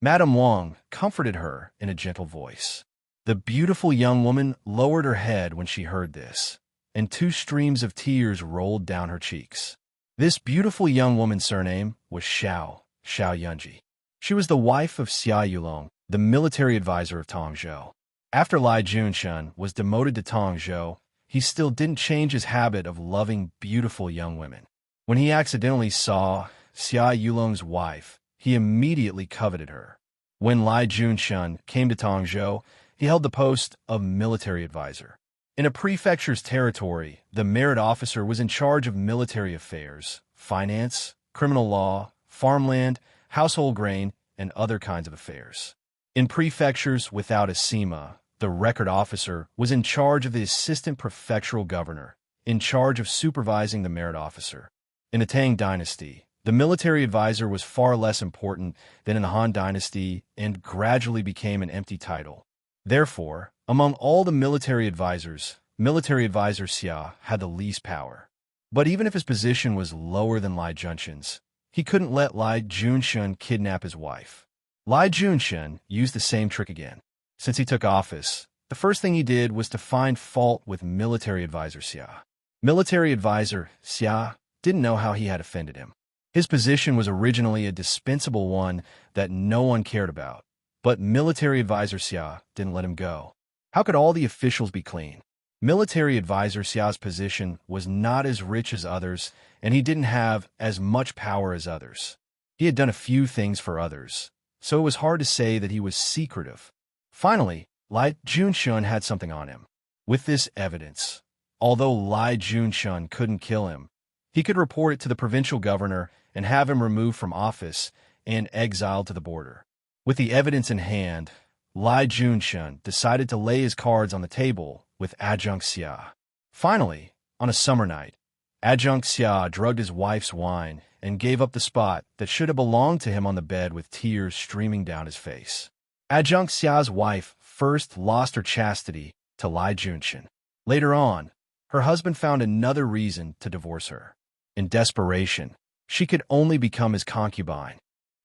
[SPEAKER 1] Madame Wang comforted her in a gentle voice. The beautiful young woman lowered her head when she heard this, and 2 streams of tears rolled down her cheeks. This beautiful young woman's surname was Xiao Yunji. She was the wife of Xia Yulong, the military advisor of Tongzhou. After Lai Junshun was demoted to Tongzhou, he still didn't change his habit of loving beautiful young women. When he accidentally saw Xia Yulong's wife, he immediately coveted her. When Lai Junshun came to Tongzhou, he held the post of military advisor. In a prefecture's territory, the merit officer was in charge of military affairs, finance, criminal law, farmland, household grain, and other kinds of affairs. In prefectures without a sima, the record officer was in charge of the assistant prefectural governor, in charge of supervising the merit officer. In the Tang dynasty, the military advisor was far less important than in the Han dynasty and gradually became an empty title. Therefore, among all the military advisor Xia had the least power. But even if his position was lower than Lai Junshun's, he couldn't let Lai Junshun kidnap his wife. Lai Junshun used the same trick again. Since he took office, the first thing he did was to find fault with military advisor Xia. Military advisor Xia didn't know how he had offended him. His position was originally a dispensable one that no one cared about. But military advisor Xia didn't let him go. How could all the officials be clean? Military advisor Xia's position was not as rich as others, and he didn't have as much power as others. He had done a few things for others, so it was hard to say that he was secretive. Finally, Lai Junshun had something on him. With this evidence, although Lai Junshun couldn't kill him, he could report it to the provincial governor and have him removed from office and exiled to the border. With the evidence in hand, Lai Junshun decided to lay his cards on the table with Adjunct Xia. Finally, on a summer night, Adjunct Xia drugged his wife's wine and gave up the spot that should have belonged to him on the bed with tears streaming down his face. Adjunct Xia's wife first lost her chastity to Lai Junshun. Later on, her husband found another reason to divorce her. In desperation, she could only become his concubine.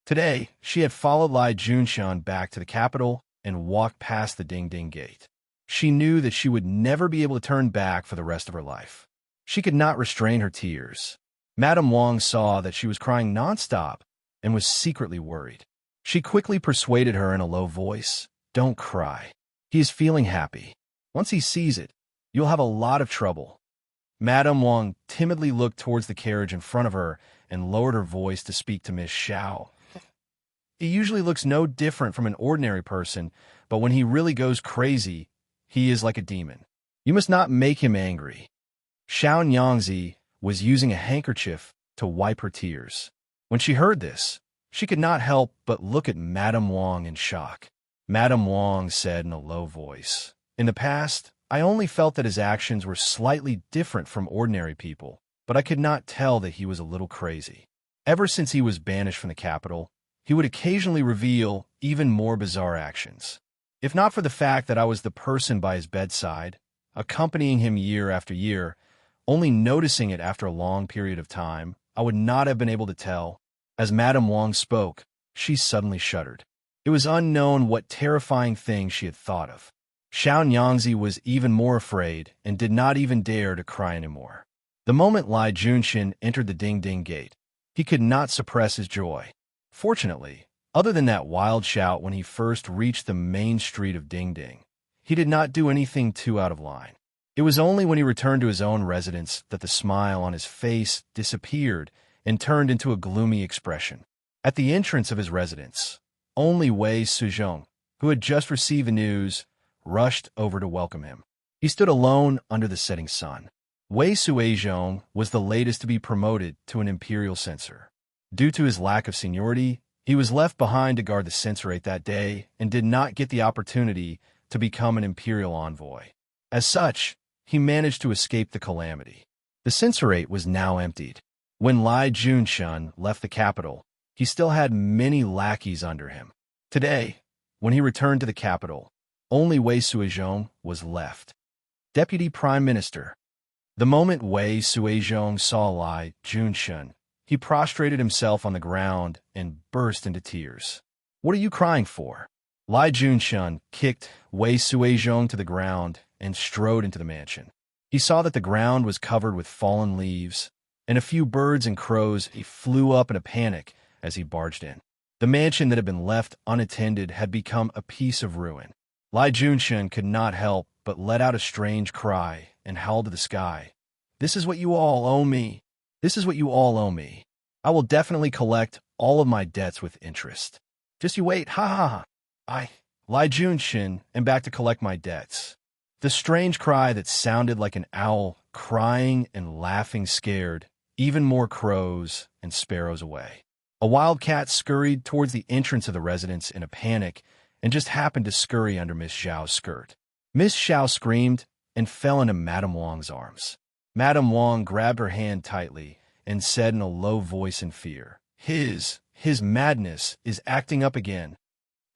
[SPEAKER 1] Today, she had followed Lai Junshun back to the capital and walked past the Ding-Ding Gate. She knew that she would never be able to turn back for the rest of her life. She could not restrain her tears. Madame Wang saw that she was crying nonstop and was secretly worried. She quickly persuaded her in a low voice, "Don't cry. He is feeling happy. Once he sees it, you'll have a lot of trouble." Madame Wang timidly looked towards the carriage in front of her and lowered her voice to speak to Miss Xiao. "He usually looks no different from an ordinary person, but when he really goes crazy, he is like a demon. You must not make him angry." Xiao Nyangzi was using a handkerchief to wipe her tears. When she heard this, she could not help but look at Madame Wang in shock. Madame Wang said in a low voice, In the past, I only felt that his actions were slightly different from ordinary people, but I could not tell that he was a little crazy. Ever since he was banished from the capital, he would occasionally reveal even more bizarre actions. If not for the fact that I was the person by his bedside, accompanying him year after year, only noticing it after a long period of time, I would not have been able to tell. As Madame Wang spoke, she suddenly shuddered. It was unknown what terrifying thing she had thought of. Xiao Nyangzi was even more afraid and did not even dare to cry anymore. The moment Lai Junshin entered the Ding-Ding Gate, he could not suppress his joy. Fortunately, other than that wild shout when he first reached the main street of Ding-Ding, he did not do anything too out of line. It was only when he returned to his own residence that the smile on his face disappeared and turned into a gloomy expression. At the entrance of his residence, only Wei Suzhong, who had just received the news, rushed over to welcome him. He stood alone under the setting sun. Wei Suizhong was the latest to be promoted to an imperial censor. Due to his lack of seniority, he was left behind to guard the censorate that day and did not get the opportunity to become an imperial envoy. As such, he managed to escape the calamity. The censorate was now emptied. When Lai Junshin left the capital, he still had many lackeys under him. Today, when he returned to the capital, only Wei Suizhong was left. Deputy Prime Minister. The moment Wei Suizhong saw Lai Junshin, he prostrated himself on the ground and burst into tears. "What are you crying for?" Lai Junshin kicked Wei Suizhong to the ground and strode into the mansion. He saw that the ground was covered with fallen leaves, and a few birds and crows flew up in a panic as he barged in. The mansion that had been left unattended had become a piece of ruin. Lai Junshin could not help but let out a strange cry and howled to the sky. "This is what you all owe me. This is what you all owe me. I will definitely collect all of my debts with interest. Just you wait, ha ha ha. Lai Junshin, am back to collect my debts." The strange cry that sounded like an owl crying and laughing scared even more crows and sparrows away. A wild cat scurried towards the entrance of the residence in a panic and just happened to scurry under Miss Xiao's skirt. Miss Xiao screamed and fell into Madame Wang's arms. Madame Wang grabbed her hand tightly and said in a low voice in fear, His madness is acting up again."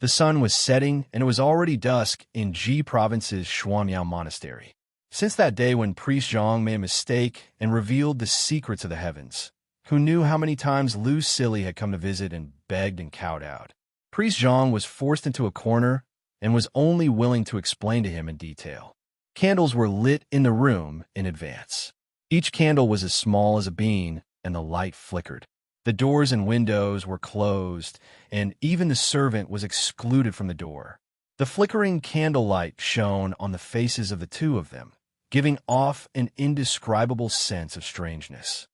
[SPEAKER 1] The sun was setting, and it was already dusk in Ji Province's Shuamiao Monastery. Since that day when Priest Zhang made a mistake and revealed the secrets of the heavens, who knew how many times Lu Silly had come to visit and begged and kowtowed? Priest Zhang was forced into a corner and was only willing to explain to him in detail. Candles were lit in the room in advance. Each candle was as small as a bean, and the light flickered. The doors and windows were closed, and even the servant was excluded from the door. The flickering candlelight shone on the faces of the two of them, giving off an indescribable sense of strangeness.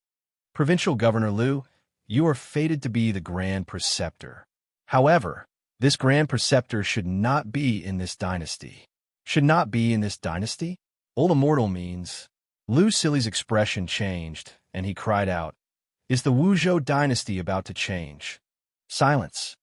[SPEAKER 1] "Provincial Governor Liu, you are fated to be the Grand Preceptor. However, this Grand Preceptor should not be in this dynasty." "Should not be in this dynasty?" "Old Immortal means..." Lu Silly's expression changed, and he cried out, "Is the Wuzhou dynasty about to change?" Silence.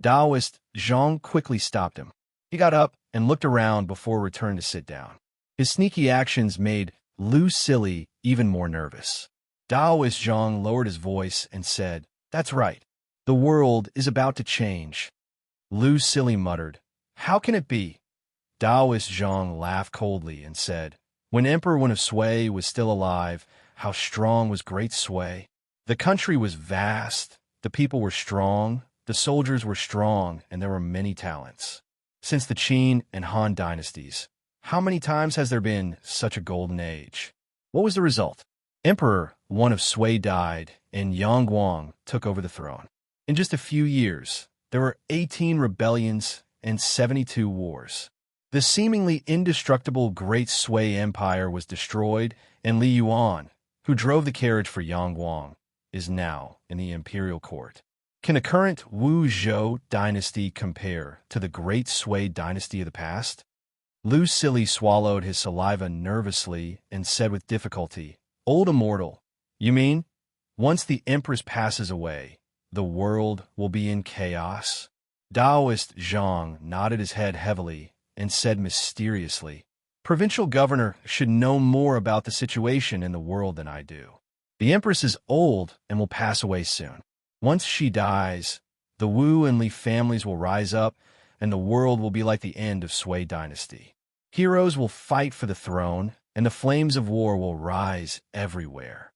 [SPEAKER 1] Taoist Zhang quickly stopped him. He got up and looked around before returning to sit down. His sneaky actions made Lu Silly even more nervous. Taoist Zhang lowered his voice and said, "That's right. The world is about to change." Lu Silly muttered, "How can it be?" Taoist Zhang laughed coldly and said, "When Emperor Wen of Sui was still alive, how strong was great Sui? The country was vast, the people were strong, the soldiers were strong, and there were many talents. Since the Qin and Han dynasties, how many times has there been such a golden age? What was the result? Emperor Wen of Sui died, and Yang Guang took over the throne. In just a few years, there were 18 rebellions and 72 wars. The seemingly indestructible Great Sui Empire was destroyed, and Li Yuan, who drove the carriage for Yang Guang, is now in the imperial court. Can the current Wuzhou dynasty compare to the Great Sui dynasty of the past?" Lu Silly swallowed his saliva nervously and said with difficulty, "Old Immortal, you mean, once the Empress passes away, the world will be in chaos?" Taoist Zhang nodded his head heavily and said mysteriously, "Provincial governor should know more about the situation in the world than I do. The Empress is old and will pass away soon. Once she dies, the Wu and Li families will rise up, and the world will be like the end of Sui dynasty. Heroes will fight for the throne, and the flames of war will rise everywhere."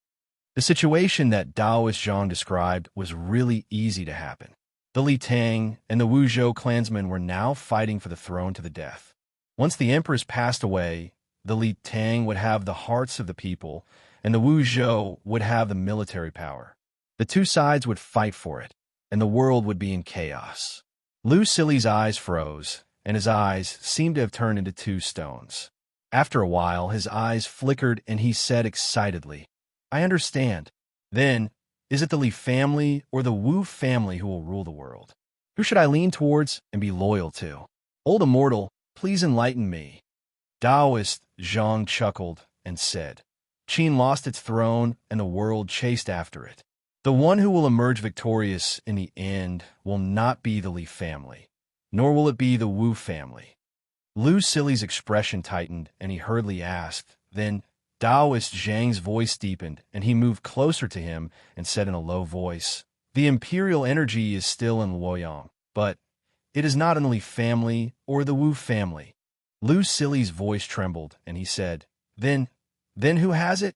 [SPEAKER 1] The situation that Daoist Zhang described was really easy to happen. The Li Tang and the Wuzhou clansmen were now fighting for the throne to the death. Once the empress passed away, the Li Tang would have the hearts of the people, and the Wuzhou would have the military power. The two sides would fight for it, and the world would be in chaos. Lu Sili's eyes froze, and his eyes seemed to have turned into two stones. After a while, his eyes flickered, and he said excitedly, "I understand. Then, is it the Li family or the Wu family who will rule the world? Who should I lean towards and be loyal to? Old immortal, please enlighten me." Daoist Zhang chuckled and said, "Qin lost its throne, and the world chased after it. The one who will emerge victorious in the end will not be the Li family, nor will it be the Wu family." Lu Sili's expression tightened, and he hurriedly asked, "Then?" Daoist Zhang's voice deepened, and he moved closer to him and said in a low voice, "The imperial energy is still in Luoyang, but it is not in the Li family or the Wu family." Lu Sili's voice trembled, and he said, Then who has it?"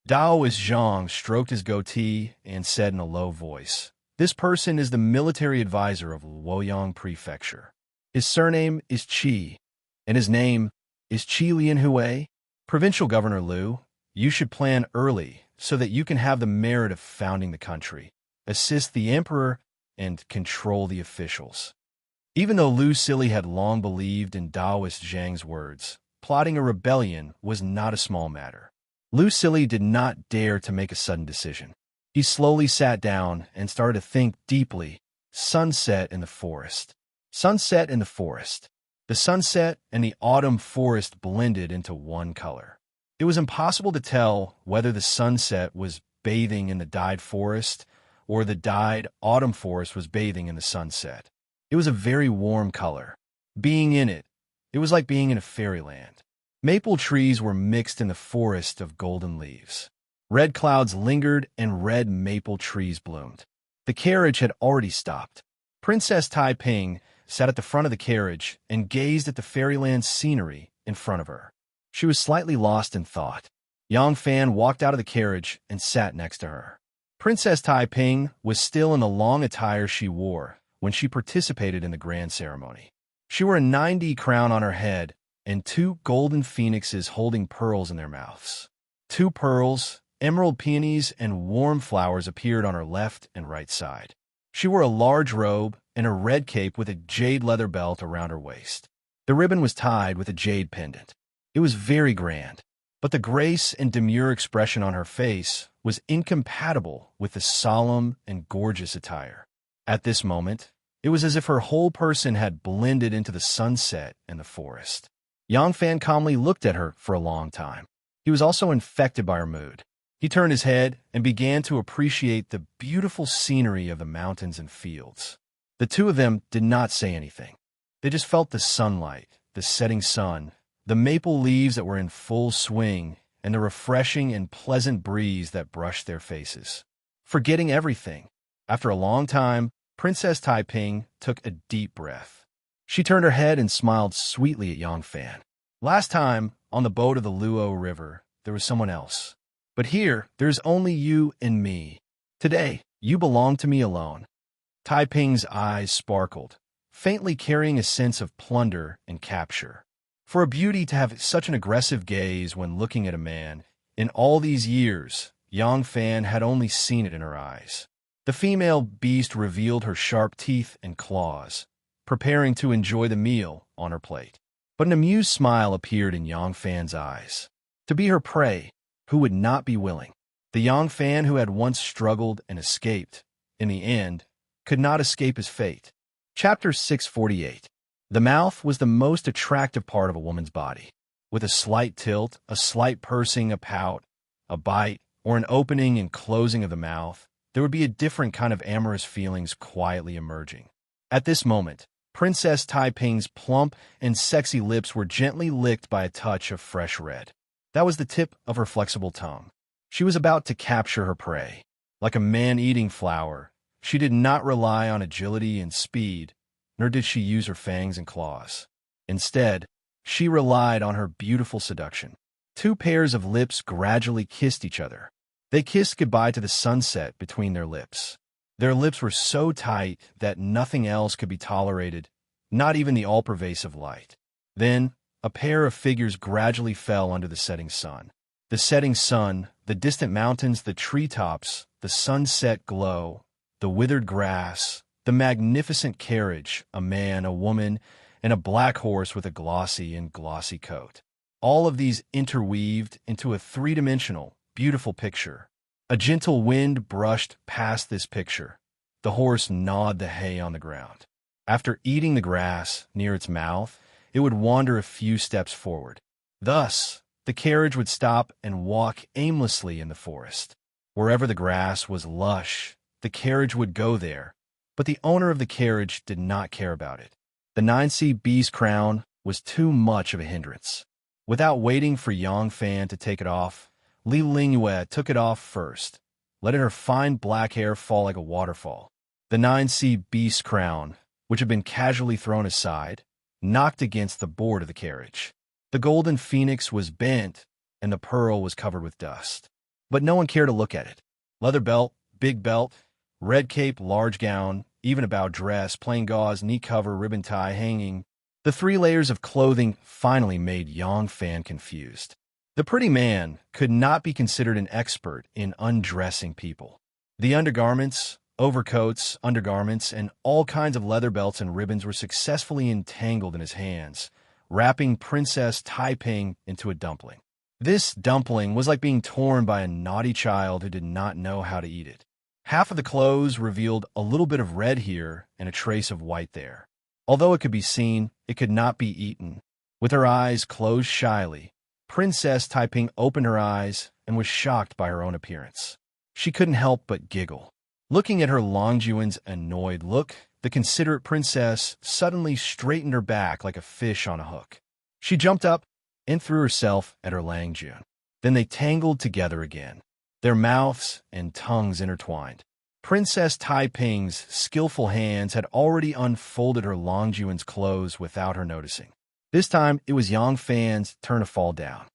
[SPEAKER 1] Daoist Zhang stroked his goatee and said in a low voice, "This person is the military advisor of Luoyang Prefecture. His surname is Qi, and his name is Qi Lianhui. Provincial Governor Lu, you should plan early so that you can have the merit of founding the country, assist the emperor, and control the officials." Even though Lu Sili had long believed in Daoist Zhang's words, plotting a rebellion was not a small matter. Lu Sili did not dare to make a sudden decision. He slowly sat down and started to think deeply. Sunset in the forest. Sunset in the forest. The sunset and the autumn forest blended into one color. It was impossible to tell whether the sunset was bathing in the dyed forest or the dyed autumn forest was bathing in the sunset. It was a very warm color. Being in it, it was like being in a fairyland. Maple trees were mixed in the forest of golden leaves. Red clouds lingered and red maple trees bloomed. The carriage had already stopped. Princess Taiping sat at the front of the carriage and gazed at the fairyland scenery in front of her. She was slightly lost in thought. Yang Fan walked out of the carriage and sat next to her. Princess Taiping was still in the long attire she wore when she participated in the grand ceremony. She wore a 9D crown on her head and two golden phoenixes holding pearls in their mouths. Two pearls, emerald peonies, and warm flowers appeared on her left and right side. She wore a large robe and a red cape with a jade leather belt around her waist. The ribbon was tied with a jade pendant. It was very grand, but the grace and demure expression on her face was incompatible with the solemn and gorgeous attire. At this moment, it was as if her whole person had blended into the sunset and the forest. Yang Fan calmly looked at her for a long time. He was also infected by her mood. He turned his head and began to appreciate the beautiful scenery of the mountains and fields. The two of them did not say anything. They just felt the sunlight, the setting sun, the maple leaves that were in full swing, and the refreshing and pleasant breeze that brushed their faces. Forgetting everything, after a long time, Princess Taiping took a deep breath. She turned her head and smiled sweetly at Yang Fan. "Last time, on the boat of the Luo River, there was someone else. But here, there's only you and me. Today, you belong to me alone." Taiping's eyes sparkled, faintly carrying a sense of plunder and capture. For a beauty to have such an aggressive gaze when looking at a man, in all these years, Yang Fan had only seen it in her eyes. The female beast revealed her sharp teeth and claws, preparing to enjoy the meal on her plate. But an amused smile appeared in Yang Fan's eyes. To be her prey, who would not be willing? The Yang Fan who had once struggled and escaped, in the end, could not escape his fate. Chapter 648. The mouth was the most attractive part of a woman's body. With a slight tilt, a slight pursing, a pout, a bite, or an opening and closing of the mouth, there would be a different kind of amorous feelings quietly emerging. At this moment, Princess Taiping's plump and sexy lips were gently licked by a touch of fresh red. That was the tip of her flexible tongue. She was about to capture her prey. Like a man-eating flower, she did not rely on agility and speed, nor did she use her fangs and claws. Instead, she relied on her beautiful seduction. Two pairs of lips gradually kissed each other. They kissed goodbye to the sunset between their lips. Their lips were so tight that nothing else could be tolerated, not even the all-pervasive light. Then, a pair of figures gradually fell under the setting sun. The setting sun, the distant mountains, the treetops, the sunset glow, the withered grass, the magnificent carriage, a man, a woman, and a black horse with a glossy coat. All of these interweaved into a three-dimensional, beautiful picture. A gentle wind brushed past this picture. The horse gnawed the hay on the ground. After eating the grass near its mouth, it would wander a few steps forward. Thus, the carriage would stop and walk aimlessly in the forest. Wherever the grass was lush, the carriage would go there, but the owner of the carriage did not care about it. The 9C bee's crown was too much of a hindrance. Without waiting for Yang Fan to take it off, Li Lingyue took it off first, letting her fine black hair fall like a waterfall. The 9C beast's crown, which had been casually thrown aside, knocked against the board of the carriage. The golden phoenix was bent, and the pearl was covered with dust. But no one cared to look at it. Leather belt, big belt, red cape, large gown, even about dress, plain gauze, knee cover, ribbon tie, hanging. The 3 layers of clothing finally made Yang Fan confused. The pretty man could not be considered an expert in undressing people. The undergarments, overcoats, undergarments, and all kinds of leather belts and ribbons were successfully entangled in his hands, wrapping Princess Taiping into a dumpling. This dumpling was like being torn by a naughty child who did not know how to eat it. Half of the clothes revealed a little bit of red here and a trace of white there. Although it could be seen, it could not be eaten. With her eyes closed shyly, Princess Taiping opened her eyes and was shocked by her own appearance. She couldn't help but giggle. Looking at her Longjuan's annoyed look, the considerate princess suddenly straightened her back like a fish on a hook. She jumped up and threw herself at her Langjuan. Then they tangled together again, their mouths and tongues intertwined. Princess Taiping's skillful hands had already unfolded her Longjuan's clothes without her noticing. This time, it was Yang Fan's turn to fall down.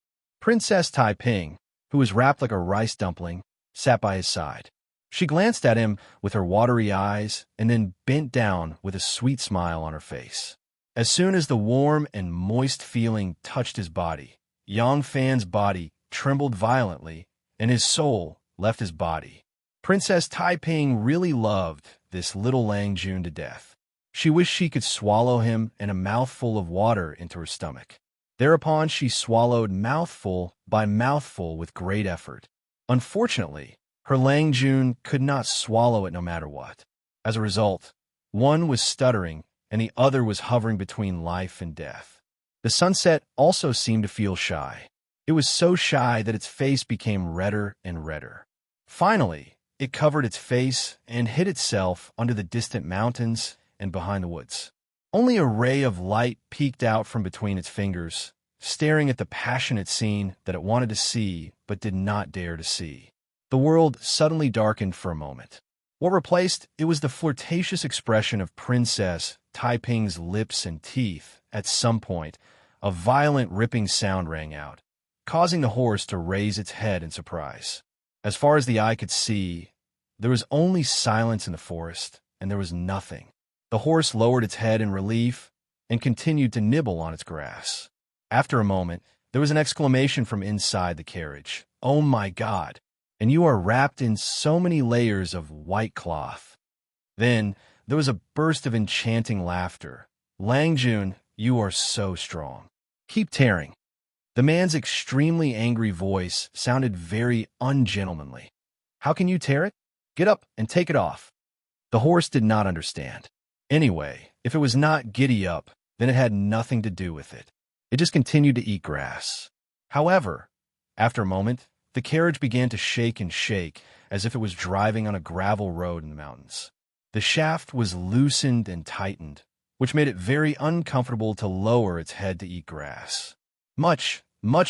[SPEAKER 1] Princess Taiping, who was wrapped like a rice dumpling, sat by his side. She glanced at him with her watery eyes and then bent down with a sweet smile on her face. As soon as the warm and moist feeling touched his body, Yang Fan's body trembled violently and his soul left his body. Princess Taiping really loved this little Langjun to death. She wished she could swallow him and a mouthful of water into her stomach. Thereupon she swallowed mouthful by mouthful with great effort. Unfortunately, her Langjun could not swallow it no matter what. As a result, one was stuttering and the other was hovering between life and death. The sunset also seemed to feel shy. It was so shy that its face became redder and redder. Finally, it covered its face and hid itself under the distant mountains and behind the woods. Only a ray of light peeked out from between its fingers, staring at the passionate scene that it wanted to see but did not dare to see. The world suddenly darkened for a moment. What replaced it was the flirtatious expression of Princess Taiping's lips and teeth. At some point, a violent ripping sound rang out, causing the horse to raise its head in surprise. As far as the eye could see, there was only silence in the forest, and there was nothing. The horse lowered its head in relief and continued to nibble on its grass. After a moment, there was an exclamation from inside the carriage. "Oh my God! And you are wrapped in so many layers of white cloth." Then there was a burst of enchanting laughter. "Langjun, you are so strong. Keep tearing." The man's extremely angry voice sounded very ungentlemanly. "How can you tear it? Get up and take it off." The horse did not understand. Anyway, if it was not giddy up, then it had nothing to do with it. It just continued to eat grass. However, after a moment, the carriage began to shake and shake as if it was driving on a gravel road in the mountains. The shaft was loosened and tightened, which made it very uncomfortable to lower its head to eat grass. Much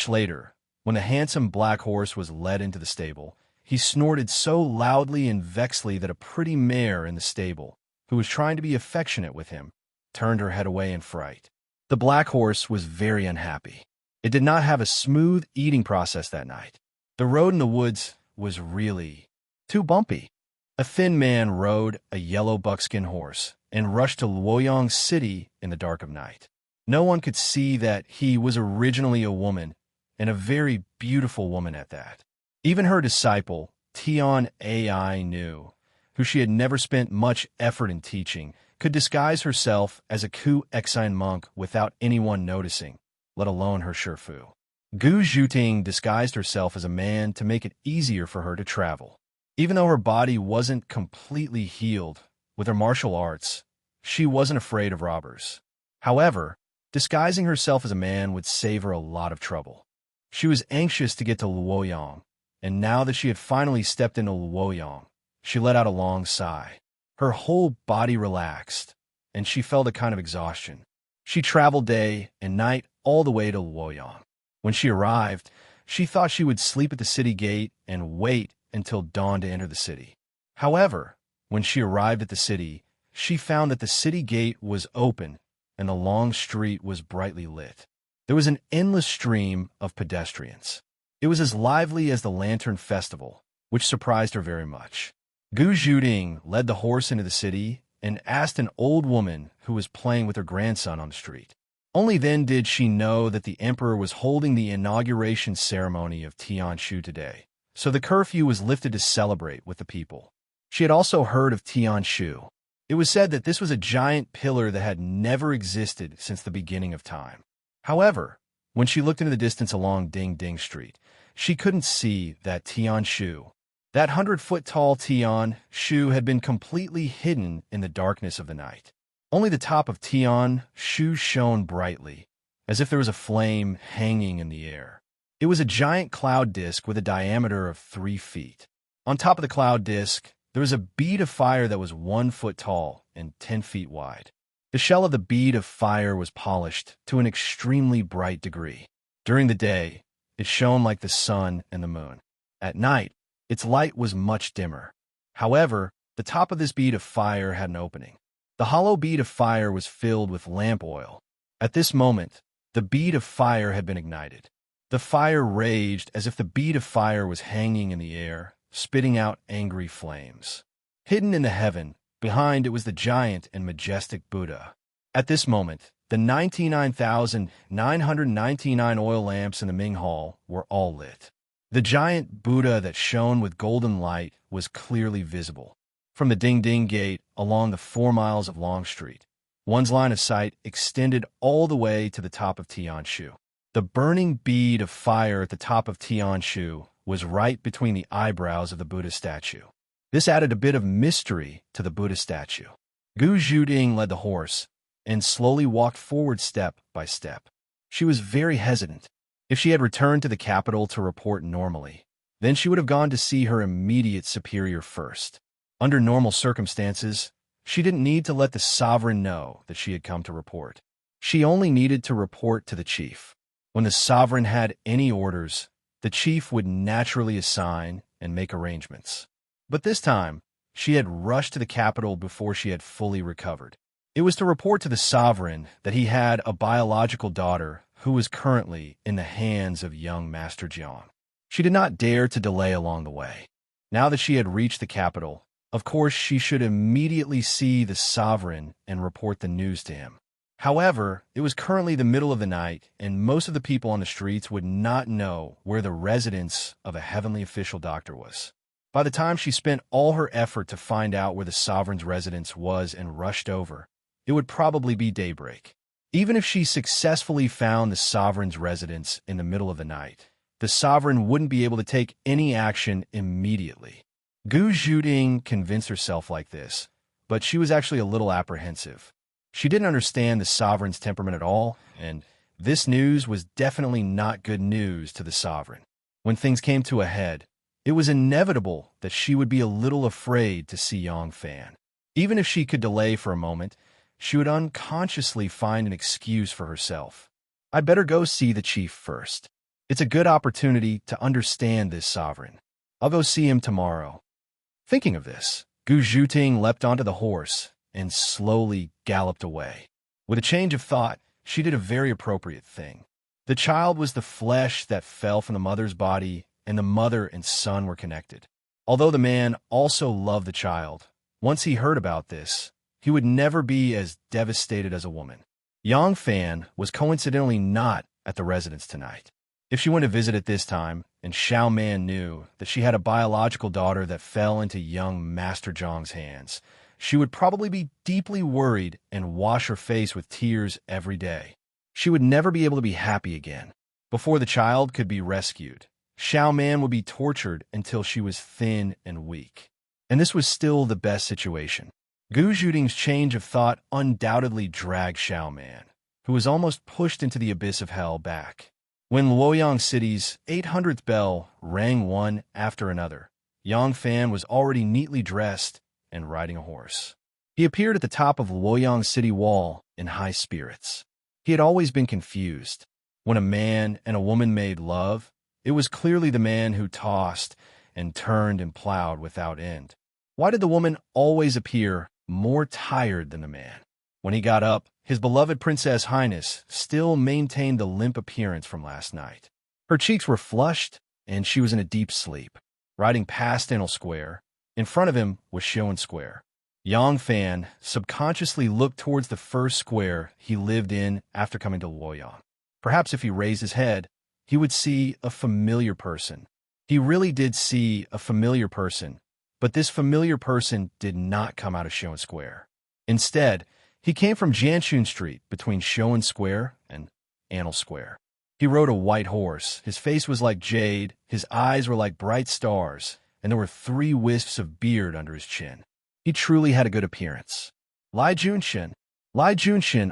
[SPEAKER 1] later, when the handsome black horse was led into the stable, he snorted so loudly and vexedly that a pretty mare in the stable, who was trying to be affectionate with him, turned her head away in fright. The black horse was very unhappy. It did not have a smooth eating process that night. The road in the woods was really too bumpy. A thin man rode a yellow buckskin horse and rushed to Luoyang City in the dark of night. No one could see that he was originally a woman, and a very beautiful woman at that. Even her disciple, Tian Ai knew, who she had never spent much effort in teaching, could disguise herself as a Ku Exine monk without anyone noticing, let alone her Shifu. Gu Zhuting disguised herself as a man to make it easier for her to travel. Even though her body wasn't completely healed, with her martial arts, she wasn't afraid of robbers. However, disguising herself as a man would save her a lot of trouble. She was anxious to get to Luoyang, and now that she had finally stepped into Luoyang, she let out a long sigh. Her whole body relaxed, and she felt a kind of exhaustion. She traveled day and night all the way to Luoyang. When she arrived, she thought she would sleep at the city gate and wait until dawn to enter the city. However, when she arrived at the city, she found that the city gate was open and the long street was brightly lit. There was an endless stream of pedestrians. It was as lively as the Lantern Festival, which surprised her very much. Gu Zhuting led the horse into the city and asked an old woman who was playing with her grandson on the street. Only then did she know that the emperor was holding the inauguration ceremony of Tianshu today, so the curfew was lifted to celebrate with the people. She had also heard of Tianshu. It was said that this was a giant pillar that had never existed since the beginning of time. However, when she looked into the distance along Ding Ding Street, she couldn't see that Tianshu. That 100-foot-tall Tianshu had been completely hidden in the darkness of the night. Only the top of Tianshu shone brightly, as if there was a flame hanging in the air. It was a giant cloud disk with a diameter of 3 feet. On top of the cloud disk, there was a bead of fire that was 1 foot tall and 10 feet wide. The shell of the bead of fire was polished to an extremely bright degree. During the day, it shone like the sun and the moon. At night, its light was much dimmer. However, the top of this bead of fire had an opening. The hollow bead of fire was filled with lamp oil. At this moment, the bead of fire had been ignited. The fire raged as if the bead of fire was hanging in the air, spitting out angry flames. Hidden in the heaven, behind it was the giant and majestic Buddha. At this moment, the 99,999 oil lamps in the Ming Hall were all lit. The giant Buddha that shone with golden light was clearly visible. From the Ding Ding Gate along the 4 miles of Long Street, one's line of sight extended all the way to the top of Tianshu. The burning bead of fire at the top of Tianshu was right between the eyebrows of the Buddha statue. This added a bit of mystery to the Buddha statue. Gu Zhuting led the horse and slowly walked forward step by step. She was very hesitant. If she had returned to the capital to report normally, then she would have gone to see her immediate superior first. Under normal circumstances, she didn't need to let the sovereign know that she had come to report. She only needed to report to the chief. When the sovereign had any orders, the chief would naturally assign and make arrangements. But this time, she had rushed to the capital before she had fully recovered. It was to report to the sovereign that he had a biological daughter who was currently in the hands of young Master Jiang. She did not dare to delay along the way. Now that she had reached the capital, of course she should immediately see the sovereign and report the news to him. However, it was currently the middle of the night, and most of the people on the streets would not know where the residence of a heavenly official doctor was. By the time she spent all her effort to find out where the sovereign's residence was and rushed over, it would probably be daybreak. Even if she successfully found the sovereign's residence in the middle of the night, the sovereign wouldn't be able to take any action immediately. Gu Zhuting convinced herself like this, but she was actually a little apprehensive. She didn't understand the sovereign's temperament at all, and this news was definitely not good news to the sovereign. When things came to a head, it was inevitable that she would be a little afraid to see Yang Fan. Even if she could delay for a moment, she would unconsciously find an excuse for herself. I'd better go see the chief first. It's a good opportunity to understand this sovereign. I'll go see him tomorrow. Thinking of this, Gu Zhuting leapt onto the horse and slowly galloped away. With a change of thought, she did a very appropriate thing. The child was the flesh that fell from the mother's body, and the mother and son were connected. Although the man also loved the child, once he heard about this, he would never be as devastated as a woman. Yang Fan was coincidentally not at the residence tonight. If she went to visit at this time, and Xiao Man knew that she had a biological daughter that fell into young Master Zhang's hands, she would probably be deeply worried and wash her face with tears every day. She would never be able to be happy again. Before the child could be rescued, Xiao Man would be tortured until she was thin and weak. And this was still the best situation. Gu Zhuting's change of thought undoubtedly dragged Xiao Man, who was almost pushed into the abyss of hell, back. When Luoyang City's 800th bell rang one after another, Yang Fan was already neatly dressed and riding a horse. He appeared at the top of Luoyang City wall in high spirits. He had always been confused. When a man and a woman made love, it was clearly the man who tossed and turned and plowed without end. Why did the woman always appear more tired than the man? When he got up, his beloved Princess Highness still maintained the limp appearance from last night. Her cheeks were flushed, and she was in a deep sleep. Riding past Enel Square, in front of him was Shoan Square. Yang Fan subconsciously looked towards the first square he lived in after coming to Luoyang. Perhaps if he raised his head, he would see a familiar person. He really did see a familiar person, but this familiar person did not come out of Shoan Square. Instead, he came from Jianshun Street between Shoan Square and Enel Square. He rode a white horse. His face was like jade, his eyes were like bright stars, and there were 3 wisps of beard under his chin. He truly had a good appearance. Lai Junshin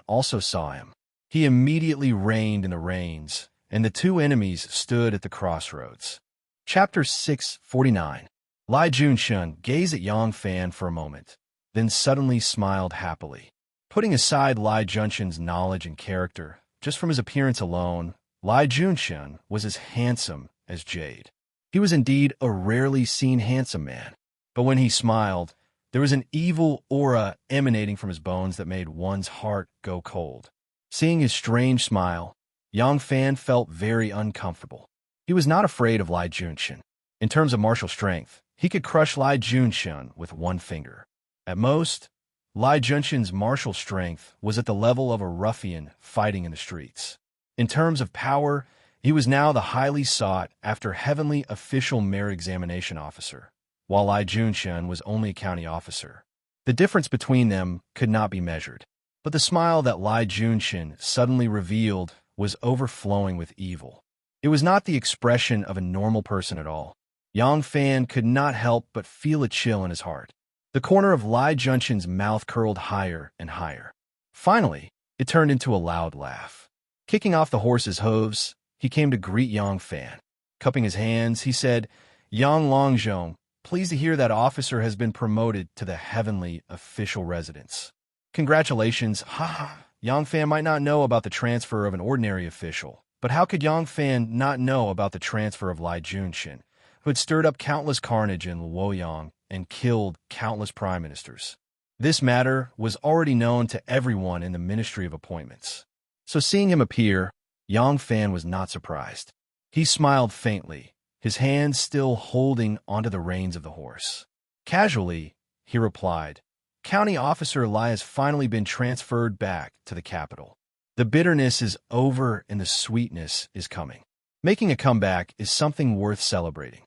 [SPEAKER 1] also saw him. He immediately reined in the reins, and the 2 enemies stood at the crossroads. Chapter 649. Lai Junshin gazed at Yang Fan for a moment, then suddenly smiled happily. Putting aside Lai Junshin's knowledge and character, just from his appearance alone, Lai Junshin was as handsome as jade. He was indeed a rarely seen handsome man, but when he smiled, there was an evil aura emanating from his bones that made one's heart go cold. Seeing his strange smile, Yang Fan felt very uncomfortable. He was not afraid of Lai Junshin. In terms of martial strength, he could crush Lai Junshin with 1 finger. At most, Lai Junshin's martial strength was at the level of a ruffian fighting in the streets. In terms of power, he was now the highly sought-after heavenly official merit examination officer, while Lai Junshin was only a county officer. The difference between them could not be measured, but the smile that Lai Junshin suddenly revealed was overflowing with evil. It was not the expression of a normal person at all. Yang Fan could not help but feel a chill in his heart. The corner of Lai Junshin's mouth curled higher and higher. Finally, it turned into a loud laugh. Kicking off the horse's hooves, he came to greet Yang Fan. Cupping his hands, he said, "Yang Longzhong, pleased to hear that officer has been promoted to the heavenly official residence. Congratulations, haha." Yang Fan might not know about the transfer of an ordinary official, but how could Yang Fan not know about the transfer of Lai Junshin, who had stirred up countless carnage in Luoyang and killed countless prime ministers? This matter was already known to everyone in the Ministry of Appointments. So seeing him appear, Yang Fan was not surprised. He smiled faintly, his hands still holding onto the reins of the horse. Casually, he replied, "County Officer Lai has finally been transferred back to the capital. The bitterness is over and the sweetness is coming. Making a comeback is something worth celebrating."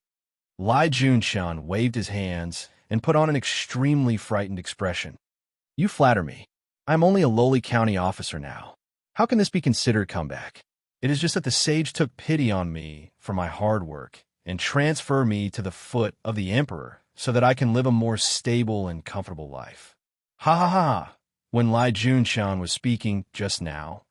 [SPEAKER 1] Lai Junshin waved his hands and put on an extremely frightened expression. "You flatter me. I'm only a lowly county officer now. How can this be considered comeback? It is just that the sage took pity on me for my hard work and transferred me to the foot of the emperor so that I can live a more stable and comfortable life." Ha ha ha! When Lai Junshin was speaking just now,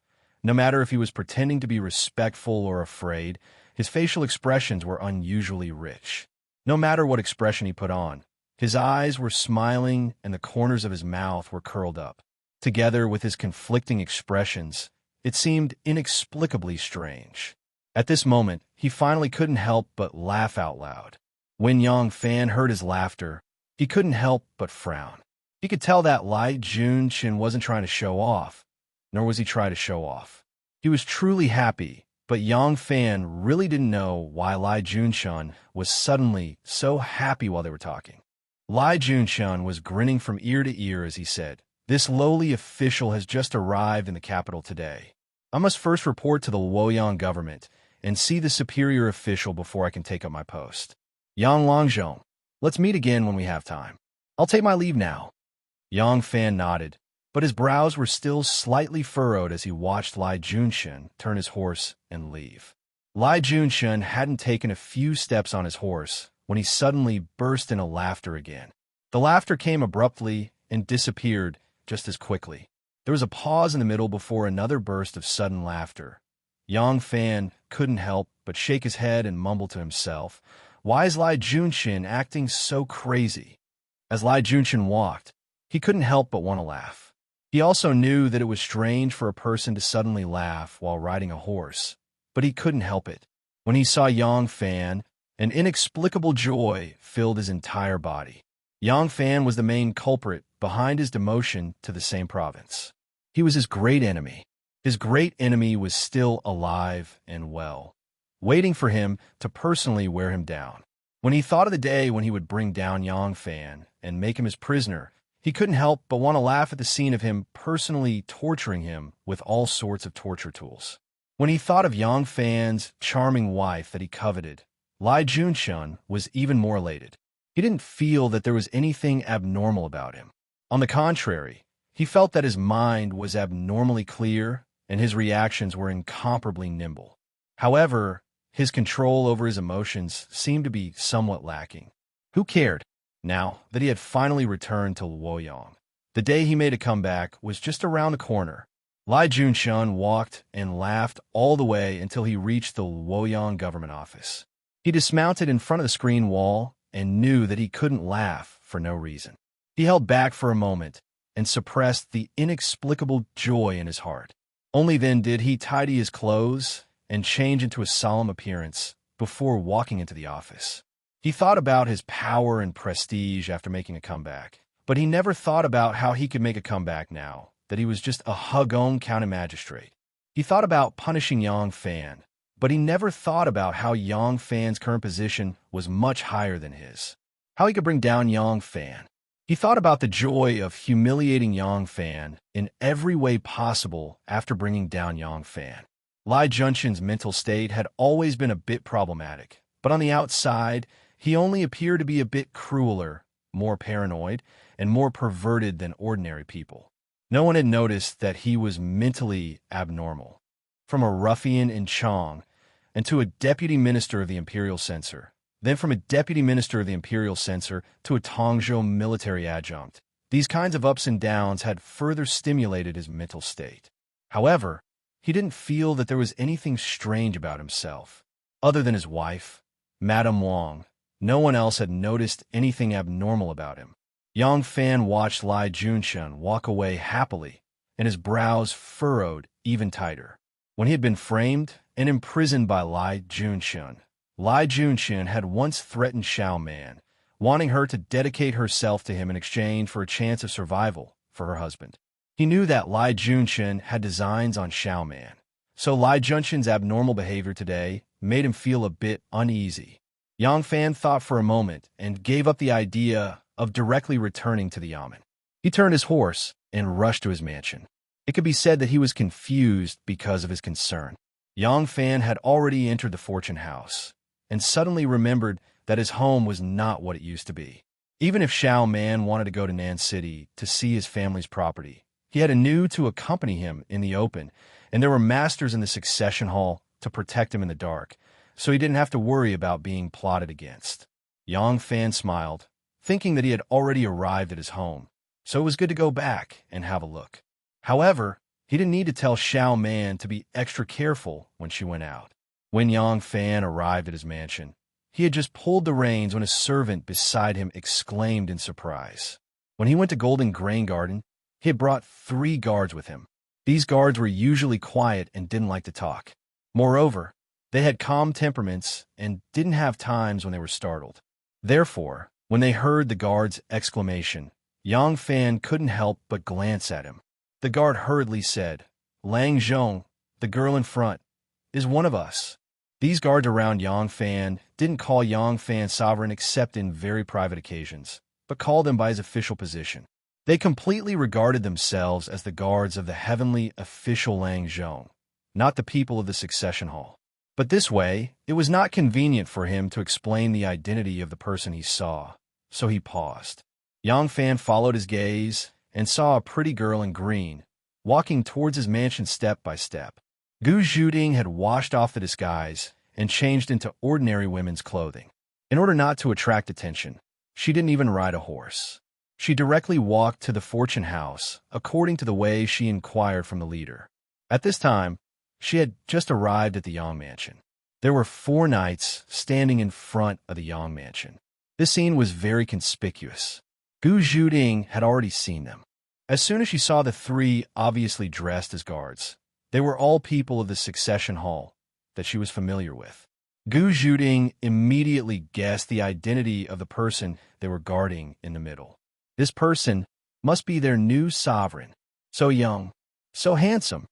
[SPEAKER 1] no matter if he was pretending to be respectful or afraid, his facial expressions were unusually rich. No matter what expression he put on, his eyes were smiling and the corners of his mouth were curled up. Together with his conflicting expressions, it seemed inexplicably strange. At this moment, he finally couldn't help but laugh out loud. When Yang Fan heard his laughter, he couldn't help but frown. He could tell that Lai Junxin wasn't trying to show off, nor was he trying to show off. He was truly happy, but Yang Fan really didn't know why Lai Junxin was suddenly so happy while they were talking. Lai Junxin was grinning from ear to ear as he said, "This lowly official has just arrived in the capital today. I must first report to the Luoyang government and see the superior official before I can take up my post. Yang Longzhong, let's meet again when we have time. I'll take my leave now." Yang Fan nodded, but his brows were still slightly furrowed as he watched Lai Junxin turn his horse and leave. Lai Junxin hadn't taken a few steps on his horse when he suddenly burst into laughter again. The laughter came abruptly and disappeared just as quickly. There was a pause in the middle before another burst of sudden laughter. Yang Fan couldn't help but shake his head and mumble to himself, "Why is Lai Junxin acting so crazy?" As Lai Junxin walked, he couldn't help but want to laugh. He also knew that it was strange for a person to suddenly laugh while riding a horse, but he couldn't help it. When he saw Yang Fan, an inexplicable joy filled his entire body. Yang Fan was the main culprit behind his demotion to the same province. He was his great enemy. His great enemy was still alive and well, waiting for him to personally wear him down. When he thought of the day when he would bring down Yang Fan and make him his prisoner, he couldn't help but want to laugh at the scene of him personally torturing him with all sorts of torture tools. When he thought of Yang Fan's charming wife that he coveted, Lai Junxin was even more elated. He didn't feel that there was anything abnormal about him. On the contrary, he felt that his mind was abnormally clear and his reactions were incomparably nimble. However, his control over his emotions seemed to be somewhat lacking. Who cared, now that he had finally returned to Luoyang? The day he made a comeback was just around the corner. Lai Junxin walked and laughed all the way until he reached the Luoyang government office. He dismounted in front of the screen wall and knew that he couldn't laugh for no reason. He held back for a moment and suppressed the inexplicable joy in his heart. Only then did he tidy his clothes and change into a solemn appearance before walking into the office. He thought about his power and prestige after making a comeback, but he never thought about how he could make a comeback now that he was just a Hugong County magistrate. He thought about punishing Yang Fan, but he never thought about how Yang Fan's current position was much higher than his. How he could bring down Yang Fan. He thought about the joy of humiliating Yang Fan in every way possible after bringing down Yang Fan. Lai Junxin's mental state had always been a bit problematic, but on the outside, he only appeared to be a bit crueler, more paranoid, and more perverted than ordinary people. No one had noticed that he was mentally abnormal. From a ruffian in Chong, and to a deputy minister of the imperial censor, then from a deputy minister of the imperial censor to a Tongzhou military adjunct. These kinds of ups and downs had further stimulated his mental state. However, he didn't feel that there was anything strange about himself. Other than his wife, Madame Wang, no one else had noticed anything abnormal about him. Yang Fan watched Lai Junxin walk away happily, and his brows furrowed even tighter. When he had been framed and imprisoned by Lai Junxin had once threatened Xiao Man, wanting her to dedicate herself to him in exchange for a chance of survival for her husband. He knew that Lai Junxin had designs on Xiao Man, so Lai Junxin's abnormal behavior today made him feel a bit uneasy. Yang Fan thought for a moment and gave up the idea of directly returning to the yamen. He turned his horse and rushed to his mansion. It could be said that he was confused because of his concern. Yang Fan had already entered the fortune house and suddenly remembered that his home was not what it used to be. Even if Xiao Man wanted to go to Nan City to see his family's property, he had a new to accompany him in the open, and there were masters in the succession hall to protect him in the dark, so he didn't have to worry about being plotted against. Yang Fan smiled, thinking that he had already arrived at his home, so it was good to go back and have a look. However, he didn't need to tell Xiao Man to be extra careful when she went out. When Yang Fan arrived at his mansion, he had just pulled the reins when a servant beside him exclaimed in surprise. When he went to Golden Grain Garden, He had brought 3 guards with him. These guards were usually quiet and didn't like to talk. Moreover, they had calm temperaments and didn't have times when they were startled. Therefore, when they heard the guard's exclamation, Yang Fan couldn't help but glance at him. The guard hurriedly said, "Lang Zhong, the girl in front, is one of us." These guards around Yang Fan didn't call Yang Fan sovereign except in very private occasions, but called him by his official position. They completely regarded themselves as the guards of the heavenly official Lang Zhong, not the people of the succession hall. But this way, it was not convenient for him to explain the identity of the person he saw, so he paused. Yang Fan followed his gaze and saw a pretty girl in green, walking towards his mansion step by step. Gu Zhuding had washed off the disguise and changed into ordinary women's clothing. In order not to attract attention, she didn't even ride a horse. She directly walked to the fortune house, according to the way she inquired from the leader. At this time, she had just arrived at the Yang mansion. There were 4 knights standing in front of the Yang mansion. This scene was very conspicuous. Gu Zhuding had already seen them. As soon as she saw the 3 obviously dressed as guards, they were all people of the succession hall that she was familiar with. Gu Zhuding immediately guessed the identity of the person they were guarding in the middle. This person must be their new sovereign. So young, so handsome.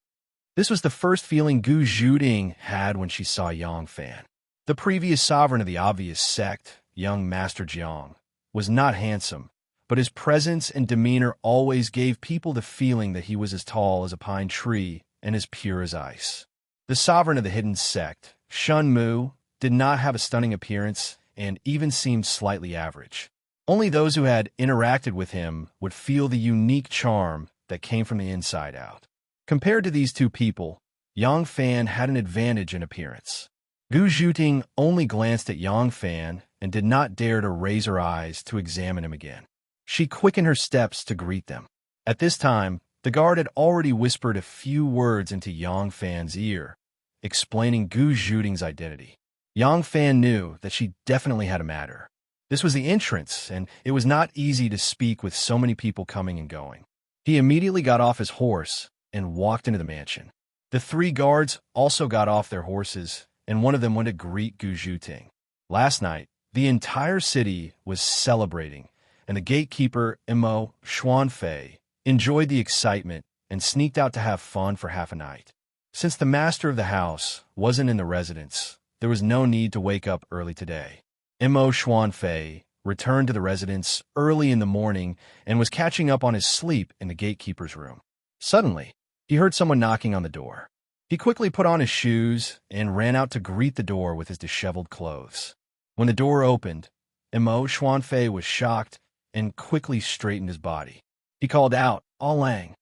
[SPEAKER 1] This was the first feeling Gu Zhuding had when she saw Yang Fan. The previous sovereign of the obvious sect, young Master Jiang, was not handsome, but his presence and demeanor always gave people the feeling that he was as tall as a pine tree and as pure as ice. The sovereign of the hidden sect, Shun Mu, did not have a stunning appearance and even seemed slightly average. Only those who had interacted with him would feel the unique charm that came from the inside out. Compared to these 2 people, Yang Fan had an advantage in appearance. Gu Zhuding only glanced at Yang Fan and did not dare to raise her eyes to examine him again. She quickened her steps to greet them. At this time, the guard had already whispered a few words into Yang Fan's ear, explaining Gu Zhuding's identity. Yang Fan knew that she definitely had a matter. This was the entrance, and it was not easy to speak with so many people coming and going. He immediately got off his horse and walked into the mansion. The 3 guards also got off their horses, and one of them went to greet Gu Zhuding. Last night, the entire city was celebrating, and the gatekeeper, Mo Xuanfei, enjoyed the excitement and sneaked out to have fun for half a night. Since the master of the house wasn't in the residence, there was no need to wake up early today. Mo Xuanfei returned to the residence early in the morning and was catching up on his sleep in the gatekeeper's room. Suddenly, he heard someone knocking on the door. He quickly put on his shoes and ran out to greet the door with his disheveled clothes. When the door opened, Mo Xuanfei was shocked and quickly straightened his body. He called out, "All Lang."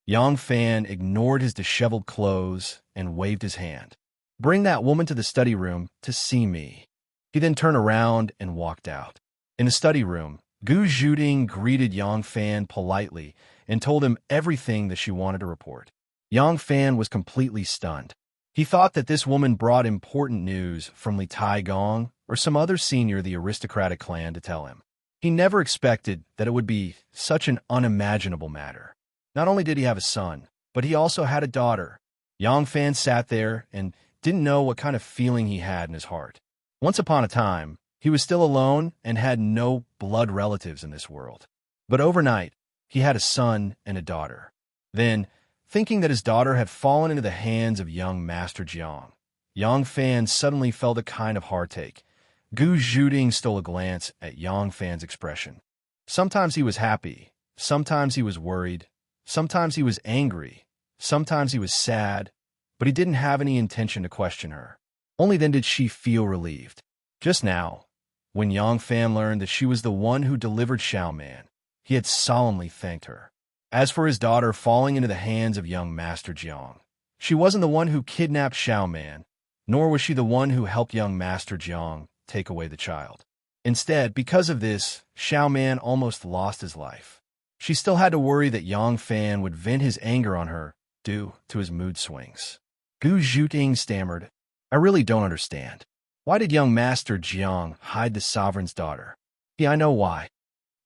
[SPEAKER 1] Yang Fan ignored his disheveled clothes and waved his hand. "Bring that woman to the study room to see me." He then turned around and walked out. In the study room, Gu Zhuding greeted Yang Fan politely and told him everything that she wanted to report. Yang Fan was completely stunned. He thought that this woman brought important news from Li Taigong or some other senior of the aristocratic clan to tell him. He never expected that it would be such an unimaginable matter. Not only did he have a son, but he also had a daughter. Yang Fan sat there and didn't know what kind of feeling he had in his heart. Once upon a time, he was still alone and had no blood relatives in this world. But overnight, he had a son and a daughter. Then, thinking that his daughter had fallen into the hands of young Master Jiang, Yang Fan suddenly felt a kind of heartache. Gu Zhuding stole a glance at Yang Fan's expression. Sometimes he was happy, sometimes he was worried, sometimes he was angry, sometimes he was sad, but he didn't have any intention to question her. Only then did she feel relieved. Just now, when Yang Fan learned that she was the one who delivered Xiaoman, he had solemnly thanked her. As for his daughter falling into the hands of young Master Jiang, she wasn't the one who kidnapped Xiaoman, nor was she the one who helped young Master Jiang take away the child. Instead, because of this, Xiaoman almost lost his life. She still had to worry that Yang Fan would vent his anger on her due to his mood swings. Gu Zhuding stammered, "I really don't understand. Why did young Master Jiang hide the sovereign's daughter?" "Yeah, I know why."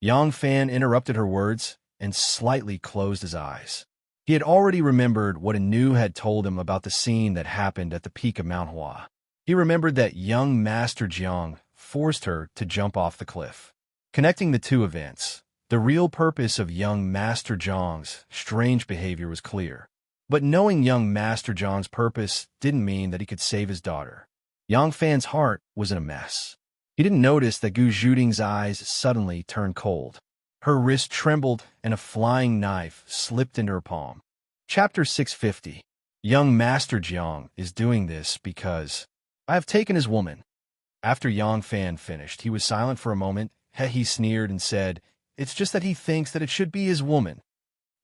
[SPEAKER 1] Yang Fan interrupted her words and slightly closed his eyes. He had already remembered what Anu had told him about the scene that happened at the peak of Mount Hua. He remembered that young Master Jiang forced her to jump off the cliff. Connecting the two events, the real purpose of young Master Jiang's strange behavior was clear. But knowing young Master Jiang's purpose didn't mean that he could save his daughter. Yang Fan's heart was in a mess. He didn't notice that Gu Zhuting's eyes suddenly turned cold. Her wrist trembled and a flying knife slipped into her palm. Chapter 650. Young Master Jiang is doing this because I have taken his woman. After Yang Fan finished, he was silent for a moment. He sneered and said, "It's just that he thinks that it should be his woman."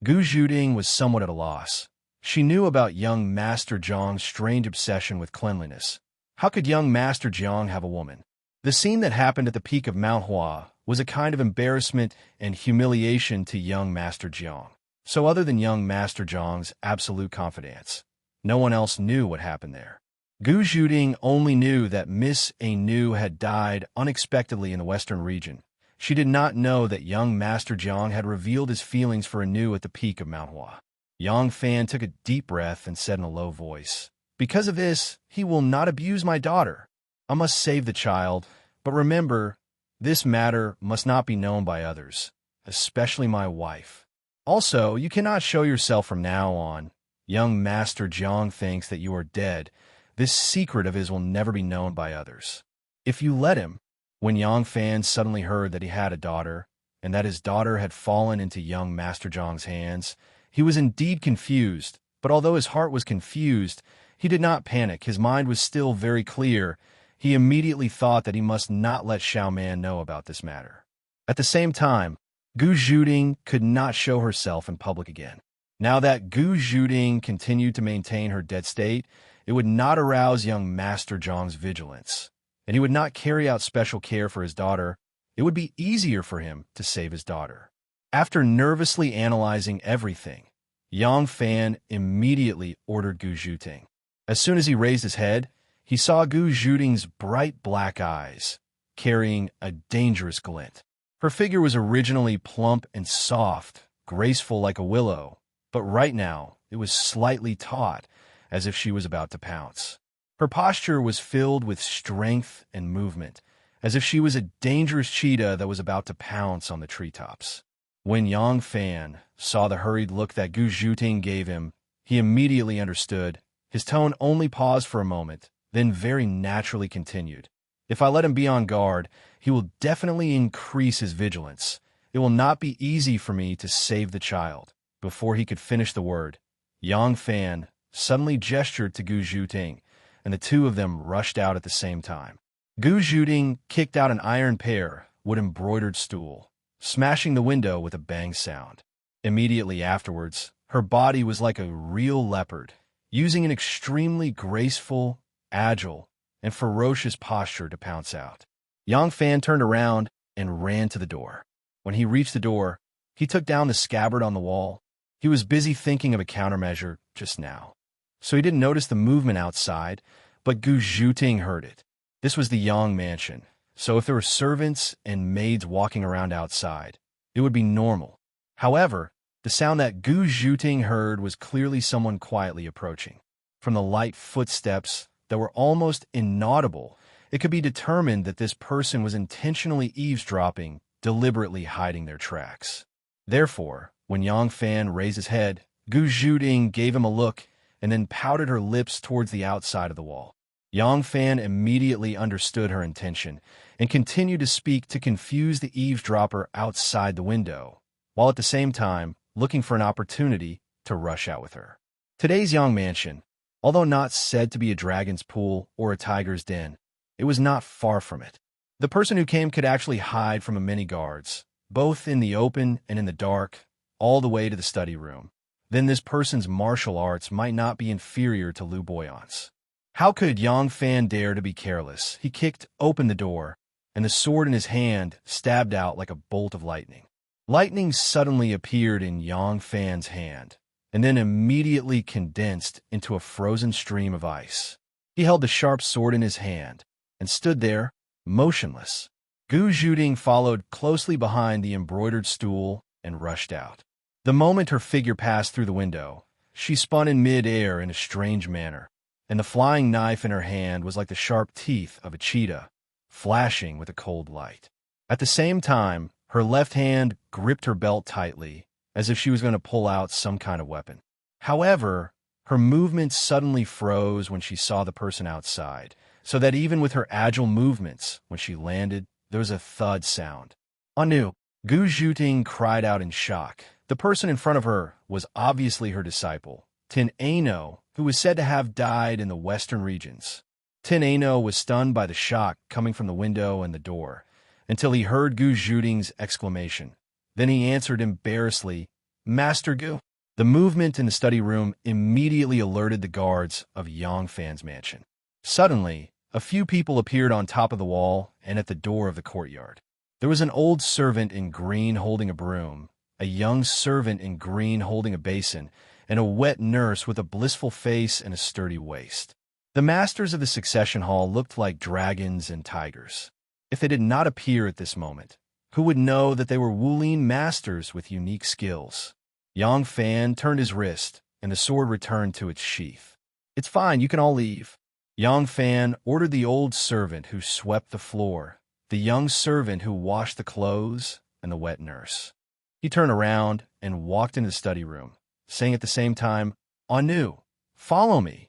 [SPEAKER 1] Gu Zhuting was somewhat at a loss. She knew about young Master Jiang's strange obsession with cleanliness. How could young Master Jiang have a woman? The scene that happened at the peak of Mount Hua was a kind of embarrassment and humiliation to young Master Jiang. So other than young Master Jiang's absolute confidence, no one else knew what happened there. Gu Zhuting only knew that Miss Anu had died unexpectedly in the western region. She did not know that young Master Jiang had revealed his feelings for Anu at the peak of Mount Hua. Yang Fan took a deep breath and said in a low voice, "Because of this, he will not abuse my daughter. I must save the child, but remember, this matter must not be known by others, especially my wife. Also, you cannot show yourself from now on. Young Master Jiang thinks that you are dead. This secret of his will never be known by others. If you let him." When Yang Fan suddenly heard that he had a daughter, and that his daughter had fallen into young Master Jiang's hands, he was indeed confused, but although his heart was confused, he did not panic. His mind was still very clear. He immediately thought that he must not let Xiaoman know about this matter. At the same time, Gu Zhuting could not show herself in public again. Now that Gu Zhuting continued to maintain her dead state, it would not arouse young Master Jiang's vigilance, and he would not carry out special care for his daughter. It would be easier for him to save his daughter. After nervously analyzing everything, Yang Fan immediately ordered Gu Zhuting. As soon as he raised his head, he saw Gu Zhuting's bright black eyes, carrying a dangerous glint. Her figure was originally plump and soft, graceful like a willow, but right now it was slightly taut, as if she was about to pounce. Her posture was filled with strength and movement, as if she was a dangerous cheetah that was about to pounce on the treetops. When Yang Fan saw the hurried look that Gu Zhuting gave him, he immediately understood. His tone only paused for a moment, then very naturally continued. "If I let him be on guard, he will definitely increase his vigilance. It will not be easy for me to save the child." Before he could finish the word, Yang Fan suddenly gestured to Gu Zhuting, and the two of them rushed out at the same time. Gu Zhuting kicked out an iron pear wood embroidered stool, smashing the window with a bang sound. Immediately afterwards, her body was like a real leopard, using an extremely graceful, agile, and ferocious posture to pounce out. Yang Fan turned around and ran to the door. When he reached the door, he took down the scabbard on the wall. He was busy thinking of a countermeasure just now, so he didn't notice the movement outside, but Gu Zhuting heard it. This was the Yang mansion, so if there were servants and maids walking around outside, it would be normal. However, the sound that Gu Zhuting heard was clearly someone quietly approaching. From the light footsteps that were almost inaudible, it could be determined that this person was intentionally eavesdropping, deliberately hiding their tracks. Therefore, when Yang Fan raised his head, Gu Zhuting gave him a look and then pouted her lips towards the outside of the wall. Yang Fan immediately understood her intention and continued to speak to confuse the eavesdropper outside the window, while at the same time looking for an opportunity to rush out with her. Today's Yang mansion, although not said to be a dragon's pool or a tiger's den, it was not far from it. The person who came could actually hide from many guards, both in the open and in the dark, all the way to the study room. Then this person's martial arts might not be inferior to Lu Boyan's. How could Yang Fan dare to be careless? He kicked open the door, and the sword in his hand stabbed out like a bolt of lightning. Lightning suddenly appeared in Yang Fan's hand, and then immediately condensed into a frozen stream of ice. He held the sharp sword in his hand, and stood there, motionless. Gu Zhuting followed closely behind the embroidered stool and rushed out. The moment her figure passed through the window, she spun in mid-air in a strange manner, and the flying knife in her hand was like the sharp teeth of a cheetah, flashing with a cold light. At the same time, her left hand gripped her belt tightly, as if she was going to pull out some kind of weapon. However, her movements suddenly froze when she saw the person outside, so that even with her agile movements, when she landed, there was a thud sound. Anu, Gu Zhuting cried out in shock. The person in front of her was obviously her disciple, Tin Ano, who was said to have died in the western regions. Tin Ano was stunned by the shock coming from the window and the door, until he heard Gu Zhuting's exclamation. Then he answered embarrassedly, "Master Gu." The movement in the study room immediately alerted the guards of Yang Fan's mansion. Suddenly, a few people appeared on top of the wall and at the door of the courtyard. There was an old servant in green holding a broom, a young servant in green holding a basin, and a wet nurse with a blissful face and a sturdy waist. The masters of the succession hall looked like dragons and tigers. If they did not appear at this moment, who would know that they were Wulin masters with unique skills? Yang Fan turned his wrist, and the sword returned to its sheath. "It's fine, you can all leave." Yang Fan ordered the old servant who swept the floor, the young servant who washed the clothes, and the wet nurse. He turned around and walked into the study room, saying at the same time, "Anu, follow me."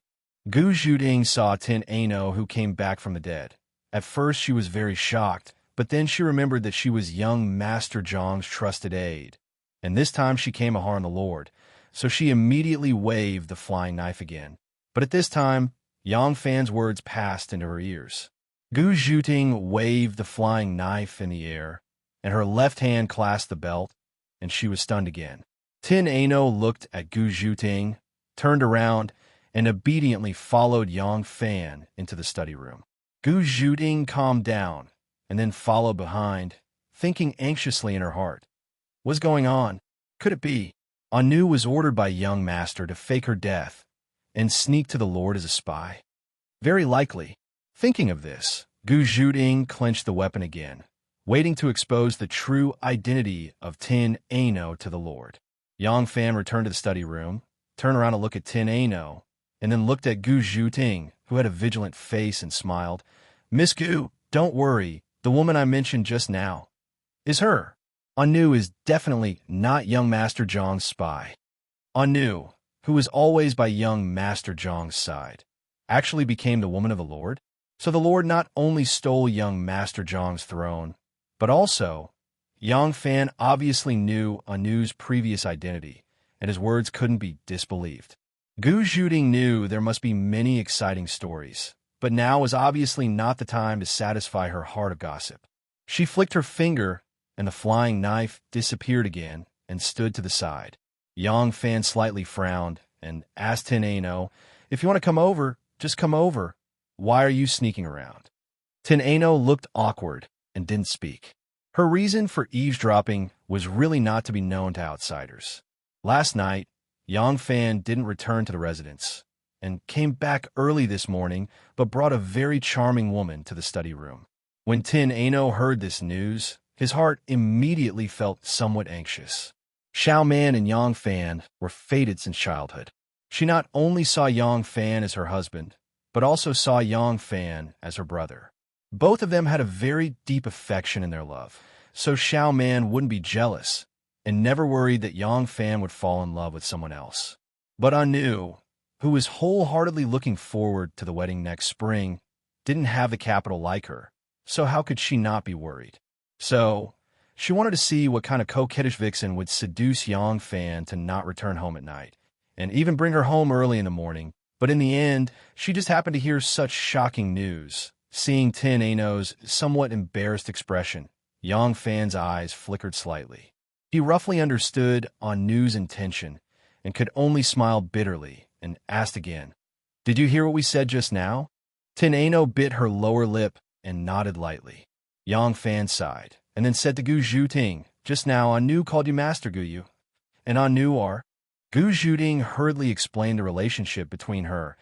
[SPEAKER 1] Gu Zhuting saw Tin Ano who came back from the dead. At first she was very shocked, but then she remembered that she was young Master Zhang's trusted aide, and this time she came to harm the Lord, so she immediately waved the flying knife again. But at this time, Yang Fan's words passed into her ears. Gu Zhuting waved the flying knife in the air, and her left hand clasped the belt, and she was stunned again. Tin Ano looked at Gu Zhuting, turned around, and obediently followed Yang Fan into the study room. Gu Zhuting calmed down, and then followed behind, thinking anxiously in her heart. What's going on? Could it be? Anu was ordered by young master to fake her death and sneak to the Lord as a spy. Very likely. Thinking of this, Gu Zhuting clenched the weapon again, waiting to expose the true identity of Tin Ano to the Lord. Yang Fan returned to the study room, turned around to look at Tin Ano, and then looked at Gu Zhuting, who had a vigilant face, and smiled. "Miss Gu, don't worry, the woman I mentioned just now is her. Anu is definitely not young Master Zhang's spy." Anu, who was always by young Master Zhang's side, actually became the woman of the Lord? So the Lord not only stole young Master Zhang's throne, but also, Yang Fan obviously knew Anu's previous identity, and his words couldn't be disbelieved. Gu Zhuting knew there must be many exciting stories, but now was obviously not the time to satisfy her heart of gossip. She flicked her finger, and the flying knife disappeared again and stood to the side. Yang Fan slightly frowned and asked Tin Ano, "If you want to come over, just come over. Why are you sneaking around?" Tin Ano looked awkward and didn't speak. Her reason for eavesdropping was really not to be known to outsiders. Last night, Yang Fan didn't return to the residence and came back early this morning, but brought a very charming woman to the study room. When Tin Ano heard this news, his heart immediately felt somewhat anxious. Xiao Man and Yang Fan were fated since childhood. She not only saw Yang Fan as her husband, but also saw Yang Fan as her brother. Both of them had a very deep affection in their love, so Xiao Man wouldn't be jealous and never worried that Yang Fan would fall in love with someone else. But Anu, who was wholeheartedly looking forward to the wedding next spring, didn't have the capital like her, so how could she not be worried? So, she wanted to see what kind of coquettish vixen would seduce Yang Fan to not return home at night, and even bring her home early in the morning. But in the end, she just happened to hear such shocking news. Seeing Tin Ano's somewhat embarrassed expression, Yang Fan's eyes flickered slightly. He roughly understood Anu's intention and could only smile bitterly and asked again, "Did you hear what we said just now?" Tin Ano bit her lower lip and nodded lightly. Yang Fan sighed and then said to Gu Zhuting, "Just now Anu called you Master Gu, and Anu are..." Gu Zhuting hurriedly explained the relationship between her,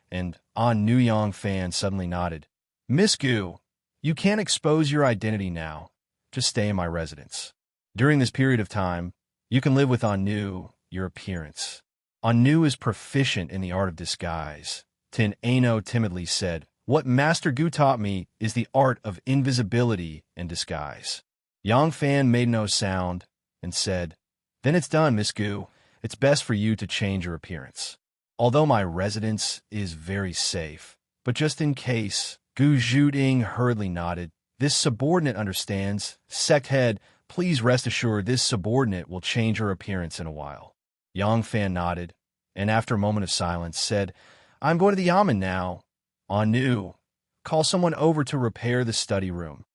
[SPEAKER 1] and Anu. Yang Fan suddenly nodded. "Miss Gu, you can't expose your identity now. Just stay in my residence." During this period of time, You can live with Anu, your appearance. Anu is proficient in the art of disguise. Tin Ano timidly said, "What Master Gu taught me is the art of invisibility and disguise." Yang Fan made no sound and said, "Then it's done, Miss Gu. It's best for you to change your appearance. Although my residence is very safe, but just in case," Gu Zhuding hurriedly nodded. "This subordinate understands. Sect head, please rest assured this subordinate will change her appearance in a while." Yang Fan nodded, and after a moment of silence said, "I'm going to the Yamen now. Anu, call someone over to repair the study room."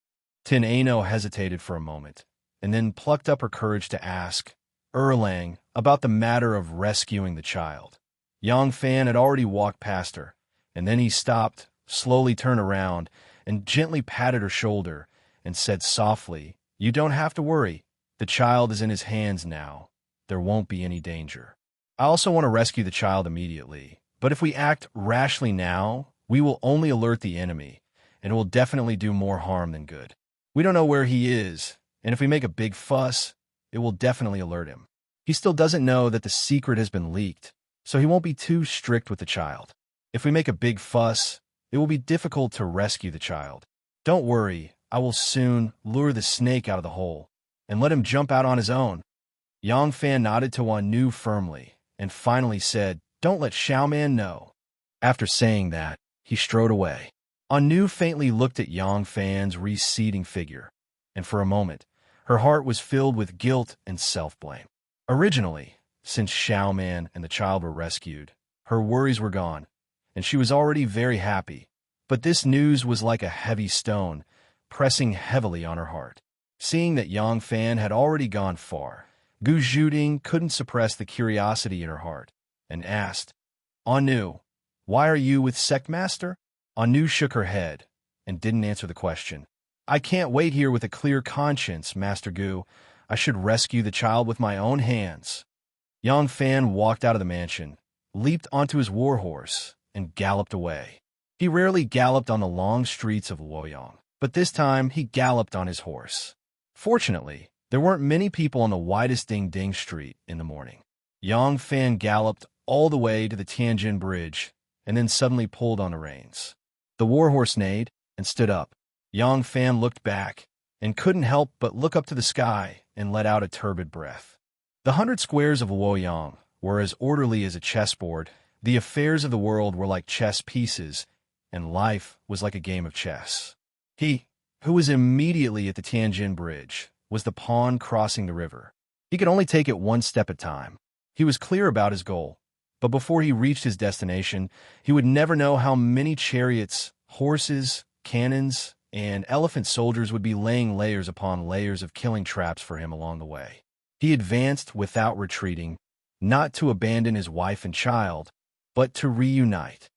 [SPEAKER 1] Tin Ano hesitated for a moment, and then plucked up her courage to ask Erlang about the matter of rescuing the child. Yang Fan had already walked past her, and then he stopped, slowly turned around, and gently patted her shoulder, and said softly, "You don't have to worry. The child is in his hands now. There won't be any danger. I also want to rescue the child immediately, but if we act rashly now, we will only alert the enemy, and it will definitely do more harm than good. We don't know where he is, and if we make a big fuss, it will definitely alert him. He still doesn't know that the secret has been leaked, so he won't be too strict with the child. If we make a big fuss, it will be difficult to rescue the child. Don't worry, I will soon lure the snake out of the hole and let him jump out on his own." Yang Fan nodded to Anu firmly and finally said, "Don't let Xiaoman know." After saying that, he strode away. Anu faintly looked at Yang Fan's receding figure, and for a moment, her heart was filled with guilt and self-blame. Originally, since Xiaoman and the child were rescued, her worries were gone, and she was already very happy. But this news was like a heavy stone, pressing heavily on her heart. Seeing that Yang Fan had already gone far, Gu Zhuding couldn't suppress the curiosity in her heart, and asked, "Anu, why are you with Sect Master?" Anu shook her head, and didn't answer the question. "I can't wait here with a clear conscience, Master Gu. I should rescue the child with my own hands." Yang Fan walked out of the mansion, leaped onto his warhorse, and galloped away. He rarely galloped on the long streets of Luoyang, but this time he galloped on his horse. Fortunately, there weren't many people on the widest Ding-Ding Street in the morning. Yang Fan galloped all the way to the Tianjin Bridge, and then suddenly pulled on the reins. The warhorse neighed and stood up. Yang Fan looked back, and couldn't help but look up to the sky and let out a turbid breath. The 100 squares of Luoyang were as orderly as a chessboard. The affairs of the world were like chess pieces, and life was like a game of chess. He, who was immediately at the Tianjin Bridge, was the pawn crossing the river. He could only take it one step at a time. He was clear about his goal, but before he reached his destination, he would never know how many chariots, horses, cannons, and elephant soldiers would be laying layers upon layers of killing traps for him along the way. He advanced without retreating, not to abandon his wife and child, but to reunite.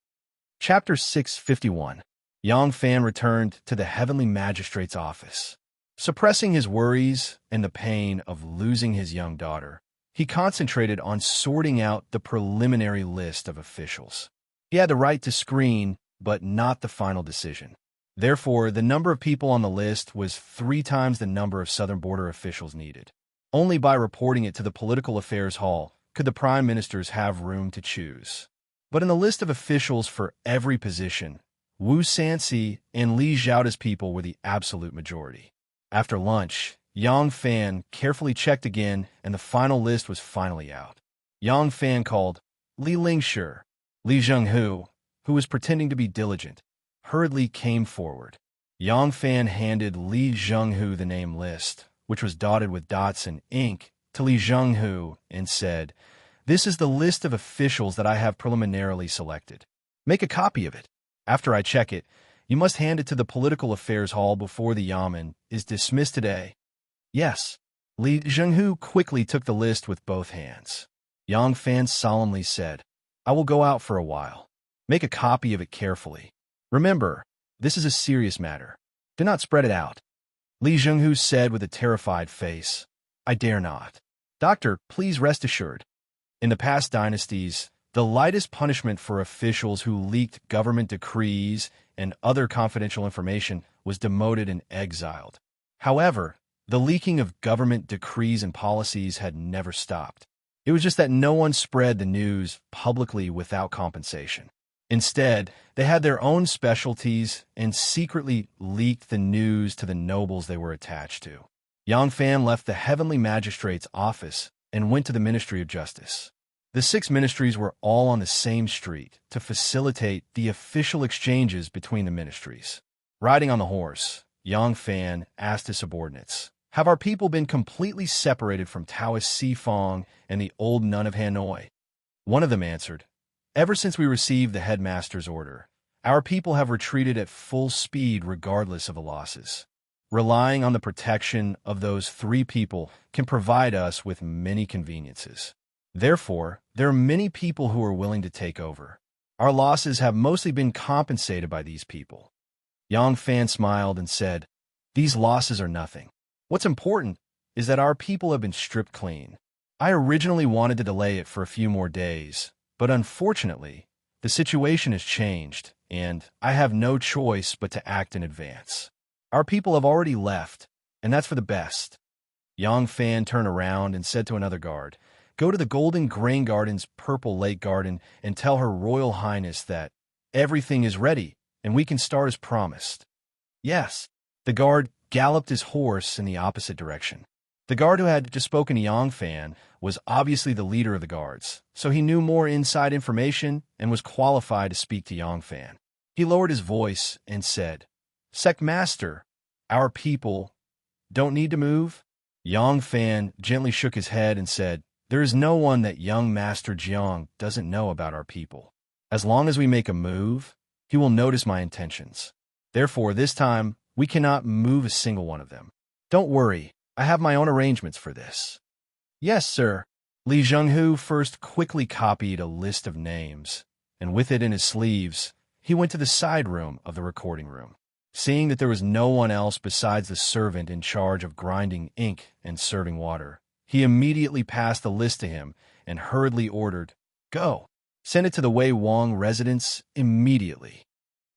[SPEAKER 1] Chapter 651. Yang Fan returned to the Heavenly Magistrate's office. Suppressing his worries and the pain of losing his young daughter, he concentrated on sorting out the preliminary list of officials. He had the right to screen, but not the final decision. Therefore, the number of people on the list was 3 times the number of Southern Border officials needed. Only by reporting it to the Political Affairs Hall could the Prime Ministers have room to choose. But in the list of officials for every position, Wu Sanxi and Li Zhaoda's people were the absolute majority. After lunch, Yang Fan carefully checked again, and the final list was finally out. Yang Fan called Li Lingshi. Li Zhenghu, who was pretending to be diligent, hurriedly came forward. Yang Fan handed Li Zhenghu the name list, which was dotted with dots and ink, to Li Zhenghu and said, "This is the list of officials that I have preliminarily selected. Make a copy of it. After I check it, you must hand it to the Political Affairs Hall before the Yamen is dismissed today." "Yes." Li Zhenghu quickly took the list with both hands. Yang Fan solemnly said, "I will go out for a while. Make a copy of it carefully. Remember, this is a serious matter. Do not spread it out." Li Zhenghu said with a terrified face, "I dare not. Doctor, please rest assured." In the past dynasties, the lightest punishment for officials who leaked government decrees and other confidential information was demoted and exiled. However, The leaking of government decrees and policies had never stopped. It was just that no one spread the news publicly without compensation. Instead, they had their own specialties and secretly leaked the news to the nobles they were attached to. Yang Fan left the Heavenly Magistrate's office and went to the Ministry of Justice. The 6 ministries were all on the same street to facilitate the official exchanges between the ministries. Riding on the horse, Yang Fan asked his subordinates, "Have our people been completely separated from Taoist Sifong and the old nun of Hanoi?" One of them answered, "Ever since we received the headmaster's order, our people have retreated at full speed regardless of the losses. Relying on the protection of those 3 people can provide us with many conveniences. Therefore, there are many people who are willing to take over. Our losses have mostly been compensated by these people." Yang Fan smiled and said, "These losses are nothing. What's important is that our people have been stripped clean. I originally wanted to delay it for a few more days, but unfortunately, the situation has changed, and I have no choice but to act in advance. Our people have already left, and that's for the best." Yang Fan turned around and said to another guard, "Go to the Golden Grain Garden's Purple Lake Garden and tell Her Royal Highness that everything is ready and we can start as promised." "Yes." The guard galloped his horse in the opposite direction. The guard who had just spoken to Yang Fan was obviously the leader of the guards, so he knew more inside information and was qualified to speak to Yang Fan. He lowered his voice and said, "Sect Master, our people don't need to move?" Yang Fan gently shook his head and said, "There is no one that young Master Jiang doesn't know about our people. As long as we make a move, he will notice my intentions. Therefore, this time, we cannot move a single one of them. Don't worry, I have my own arrangements for this." "Yes, sir." Li Zhenghu first quickly copied a list of names, and with it in his sleeves, he went to the side room of the recording room. Seeing that there was no one else besides the servant in charge of grinding ink and serving water, he immediately passed the list to him and hurriedly ordered, "Go, send it to the Wei Wang residence immediately."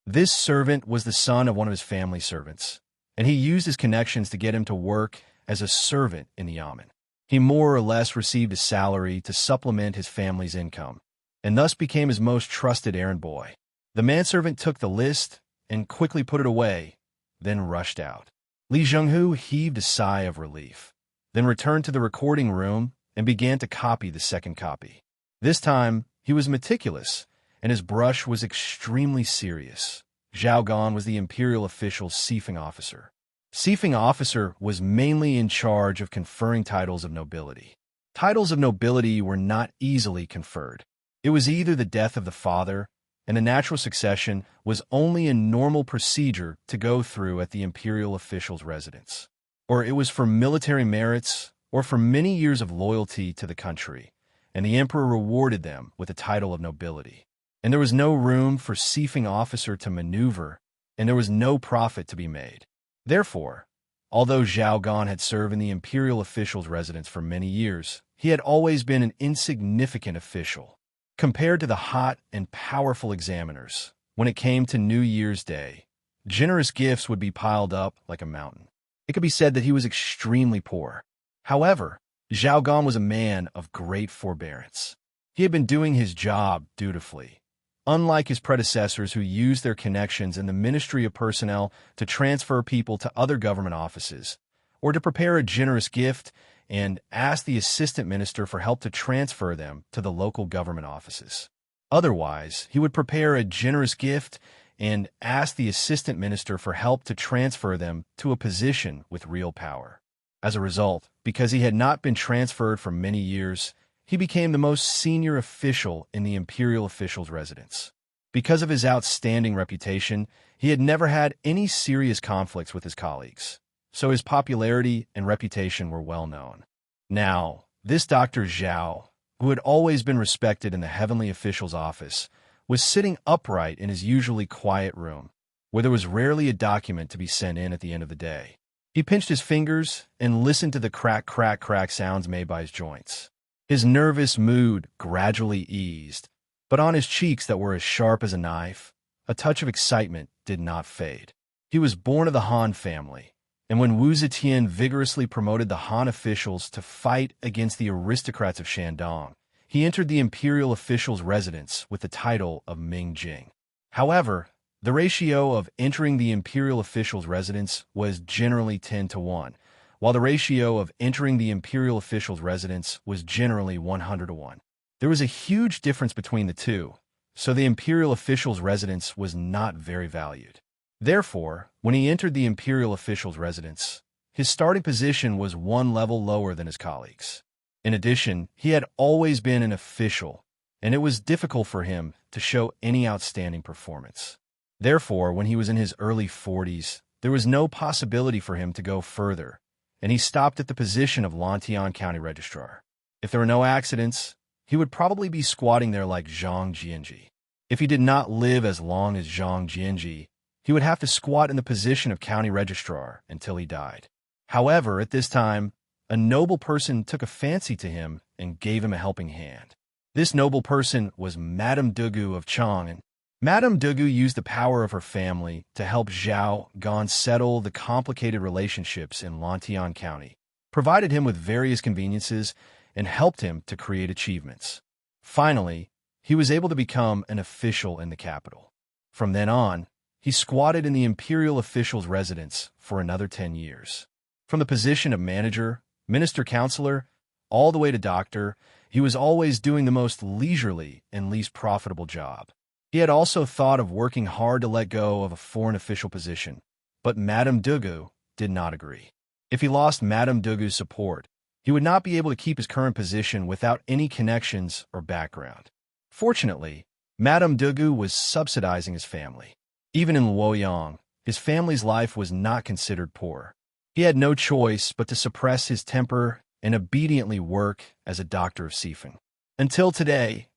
[SPEAKER 1] This servant was the son of one of his family servants, and he used his connections to get him to work as a servant in the yamen. He more or less received a salary to supplement his family's income, and thus became his most trusted errand boy. The manservant took the list and quickly put it away, then rushed out. Li Zhenghu heaved a sigh of relief, then returned to the recording room and began to copy the second copy. This time, he was meticulous, and his brush was extremely serious. Zhao Gan was the imperial official's Sifeng officer. Sifeng officer was mainly in charge of conferring titles of nobility. Titles of nobility were not easily conferred. It was either the death of the father, and the natural succession was only a normal procedure to go through at the imperial official's residence, or it was for military merits or for many years of loyalty to the country, and the emperor rewarded them with the title of nobility. And there was no room for Sifeng officer to maneuver, and there was no profit to be made. Therefore, although Zhao Gan had served in the imperial official's residence for many years, he had always been an insignificant official. Compared to the hot and powerful examiners, when it came to New Year's Day, generous gifts would be piled up like a mountain. It could be said that he was extremely poor. However, Zhao Gan was a man of great forbearance. He had been doing his job dutifully, unlike his predecessors who used their connections in the Ministry of Personnel to transfer people to other government offices, or to prepare a generous gift and ask the assistant minister for help to transfer them to the local government offices. Otherwise, he would prepare a generous gift and ask the assistant minister for help to transfer them to a position with real power. As a result, because he had not been transferred for many years, he became the most senior official in the imperial official's residence. Because of his outstanding reputation, he had never had any serious conflicts with his colleagues, so his popularity and reputation were well known. Now, this Dr. Zhao, who had always been respected in the heavenly official's office, was sitting upright in his usually quiet room, where there was rarely a document to be sent in at the end of the day. He pinched his fingers and listened to the crack, crack, crack sounds made by his joints. His nervous mood gradually eased, but on his cheeks that were as sharp as a knife, a touch of excitement did not fade. He was born of the Han family, And when Wu Zetian vigorously promoted the Han officials to fight against the aristocrats of Shandong, he entered the imperial officials' residence with the title of Ming Jing. However, the ratio of entering the imperial officials' residence was generally 10-1, while the ratio of entering the imperial officials' residence was generally 100-1. There was a huge difference between the two, so the imperial officials' residence was not very valued. Therefore, when he entered the imperial officials' residence, his starting position was one level lower than his colleagues. In addition, he had always been an official, and it was difficult for him to show any outstanding performance. Therefore, when he was in his early 40s, there was no possibility for him to go further, and he stopped at the position of Lantian County Registrar. If there were no accidents, he would probably be squatting there like Zhang Jianji. If he did not live as long as Zhang Jianji, he would have to squat in the position of county registrar until he died. However, at this time, a noble person took a fancy to him and gave him a helping hand. This noble person was Madame Dugu of Chang'an. Madame Dugu used the power of her family to help Zhao Gan settle the complicated relationships in Lantian County, provided him with various conveniences, and helped him to create achievements. Finally, he was able to become an official in the capital. From then on, he squatted in the imperial official's residence for another 10 years. From the position of manager, minister-counselor, all the way to doctor, he was always doing the most leisurely and least profitable job. He had also thought of working hard to let go of a foreign official position, but Madame Dugu did not agree. If he lost Madame Dugu's support, he would not be able to keep his current position without any connections or background. Fortunately, Madame Dugu was subsidizing his family. Even in Luoyang, his family's life was not considered poor. He had no choice but to suppress his temper and obediently work as a doctor of Sifan. Until today,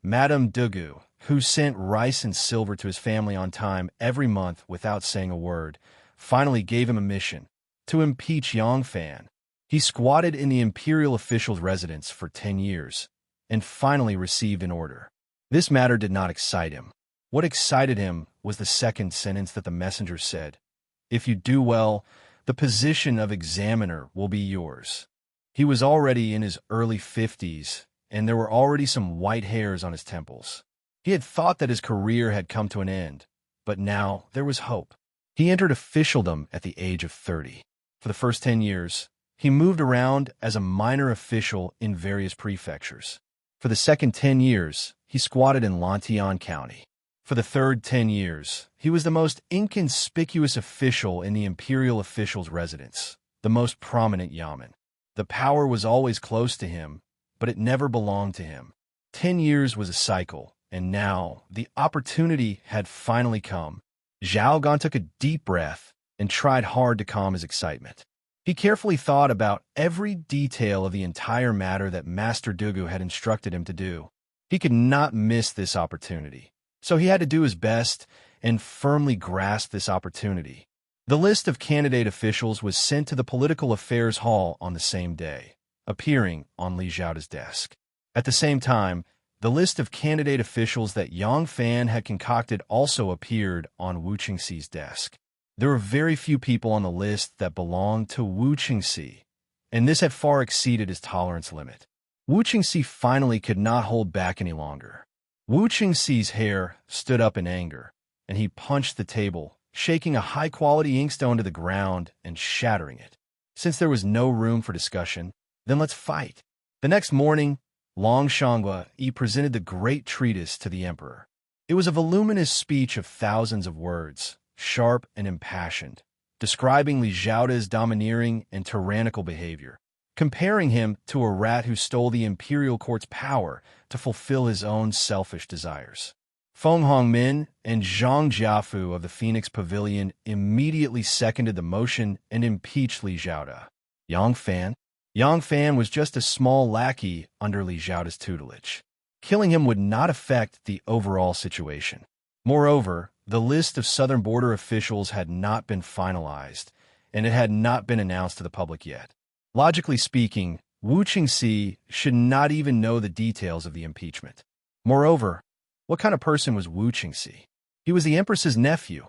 [SPEAKER 1] Madame Dugu, who sent rice and silver to his family on time every month without saying a word, finally gave him a mission: to impeach Yang Fan. He squatted in the imperial official's residence for 10 years and finally received an order. This matter did not excite him. What excited him was the second sentence that the messenger said: "If you do well, the position of examiner will be yours." He was already in his early 50s, and there were already some white hairs on his temples. He had thought that his career had come to an end, but now there was hope. He entered officialdom at the age of 30. For the first 10 years, he moved around as a minor official in various prefectures. For the second 10 years, he squatted in Lantian County. For the third 10 years, he was the most inconspicuous official in the imperial official's residence, the most prominent yamen. The power was always close to him, but it never belonged to him. 10 years was a cycle, and now the opportunity had finally come. Zhao Gan took a deep breath and tried hard to calm his excitement. He carefully thought about every detail of the entire matter that Master Dugu had instructed him to do. He could not miss this opportunity, so he had to do his best and firmly grasp this opportunity. The list of candidate officials was sent to the Political Affairs Hall on the same day, appearing on Li Zhaoda's desk. At the same time, the list of candidate officials that Yang Fan had concocted also appeared on Wu Qingxi's desk. There were very few people on the list that belonged to Wu Qingxi, and this had far exceeded his tolerance limit. Wu Qingxi finally could not hold back any longer. Wu Qingxi's hair stood up in anger, and he punched the table, shaking a high-quality inkstone to the ground and shattering it. Since there was no room for discussion, then let's fight. The next morning, Long Shangwa presented the great treatise to the emperor. It was a voluminous speech of thousands of words, sharp and impassioned, describing Li Zhaoda's domineering and tyrannical behavior, comparing him to a rat who stole the imperial court's power to fulfill his own selfish desires. Feng Hongmin and Zhang Jiafu of the Phoenix Pavilion immediately seconded the motion and impeached Li Zhaoda. Yang Fan was just a small lackey under Li Zhaoda's tutelage. Killing him would not affect the overall situation. Moreover, the list of southern border officials had not been finalized, and it had not been announced to the public yet. Logically speaking, Wu Qingxi should not even know the details of the impeachment. Moreover, what kind of person was Wu Qingxi? He was the empress's nephew,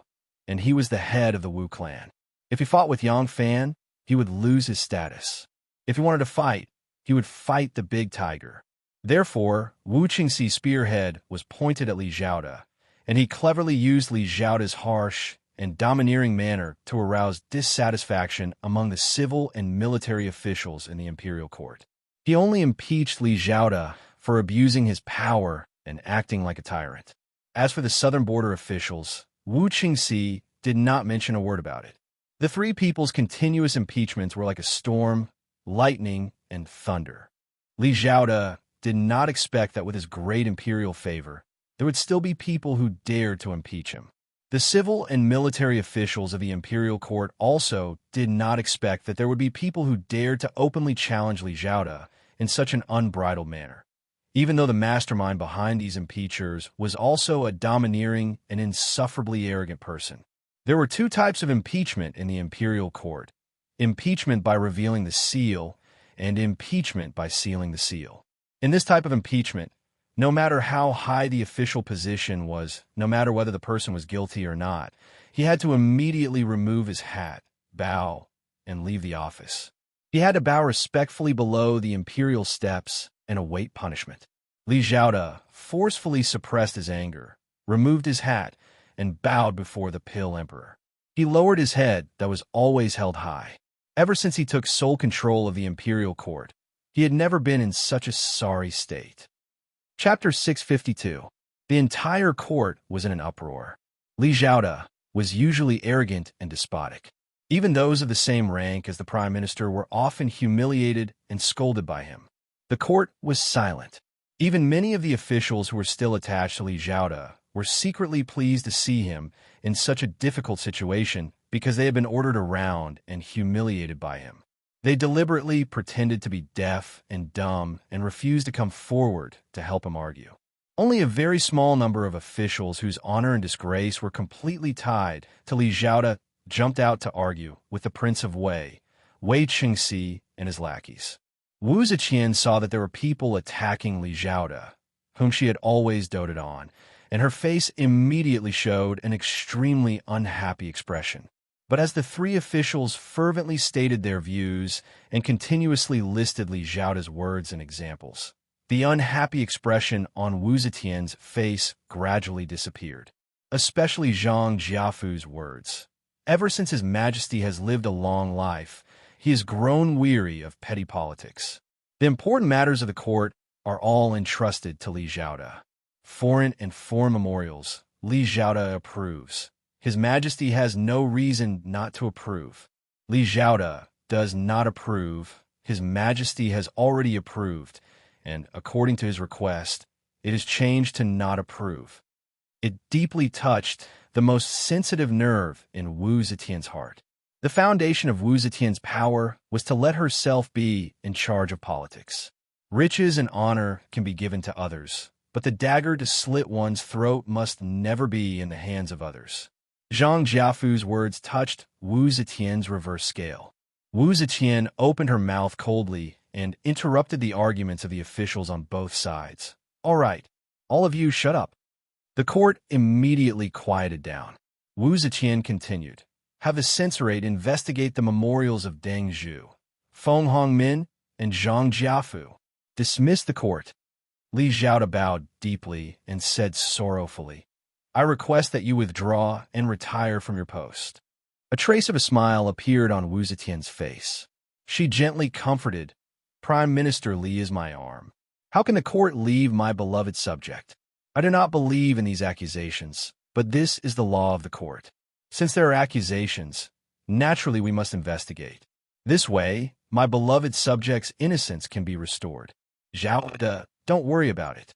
[SPEAKER 1] and he was the head of the Wu clan. If he fought with Yang Fan, he would lose his status. If he wanted to fight, he would fight the big tiger. Therefore, Wu Qingxi's spearhead was pointed at Li Xiaoda, and he cleverly used Li Xiaoda's harsh and domineering manner to arouse dissatisfaction among the civil and military officials in the imperial court. He only impeached Li Xiaoda for abusing his power and acting like a tyrant. As for the southern border officials, Wu Qingxi did not mention a word about it. The three people's continuous impeachments were like a storm, lightning, and thunder. Li Xiaoda did not expect that with his great imperial favor, there would still be people who dared to impeach him. The civil and military officials of the imperial court also did not expect that there would be people who dared to openly challenge Li Xiaoda in such an unbridled manner, even though the mastermind behind these impeachers was also a domineering and insufferably arrogant person. There were two types of impeachment in the imperial court: impeachment by revealing the seal and impeachment by sealing the seal. In this type of impeachment, no matter how high the official position was, no matter whether the person was guilty or not, he had to immediately remove his hat, bow, and leave the office. He had to bow respectfully below the imperial steps and await punishment. Li Xiaoda forcefully suppressed his anger, removed his hat, and bowed before the Pill Emperor. He lowered his head that was always held high. Ever since he took sole control of the imperial court, he had never been in such a sorry state. Chapter 652. The entire court was in an uproar. Li Xiaoda was usually arrogant and despotic. Even those of the same rank as the prime minister were often humiliated and scolded by him. The court was silent. Even many of the officials who were still attached to Li Xiaoda were secretly pleased to see him in such a difficult situation because they had been ordered around and humiliated by him. They deliberately pretended to be deaf and dumb and refused to come forward to help him argue. Only a very small number of officials whose honor and disgrace were completely tied to Li Xiaoda jumped out to argue with the Prince of Wei Qingxi, and his lackeys. Wu Ziqian saw that there were people attacking Li Xiaoda, whom she had always doted on, and her face immediately showed an extremely unhappy expression. But as the three officials fervently stated their views and continuously listed Li Xiaoda's words and examples, the unhappy expression on Wu Zetian's face gradually disappeared, especially Zhang Jiafu's words. Ever since His Majesty has lived a long life, he has grown weary of petty politics. The important matters of the court are all entrusted to Li Xiaoda. Foreign and foreign memorials, Li Xiaoda approves. His Majesty has no reason not to approve. Li Xiaoda does not approve. His Majesty has already approved, and according to his request, it is changed to not approve. It deeply touched the most sensitive nerve in Wu Zetian's heart. The foundation of Wu Zetian's power was to let herself be in charge of politics. Riches and honor can be given to others, but the dagger to slit one's throat must never be in the hands of others. Zhang Jiafu's words touched Wu Zetian's reverse scale. Wu Zetian opened her mouth coldly and interrupted the arguments of the officials on both sides. "All right, all of you shut up." The court immediately quieted down. Wu Zetian continued, "Have the censorate investigate the memorials of Deng Zhu, Feng Hongmin, and Zhang Jiafu. Dismiss the court." Li Xiaoda bowed deeply and said sorrowfully, "I request that you withdraw and retire from your post." A trace of a smile appeared on Wu Zetian's face. She gently comforted, "Prime Minister Li is my arm. How can the court leave my beloved subject? I do not believe in these accusations, but this is the law of the court. Since there are accusations, naturally we must investigate. This way, my beloved subject's innocence can be restored. Xiaoda, don't worry about it."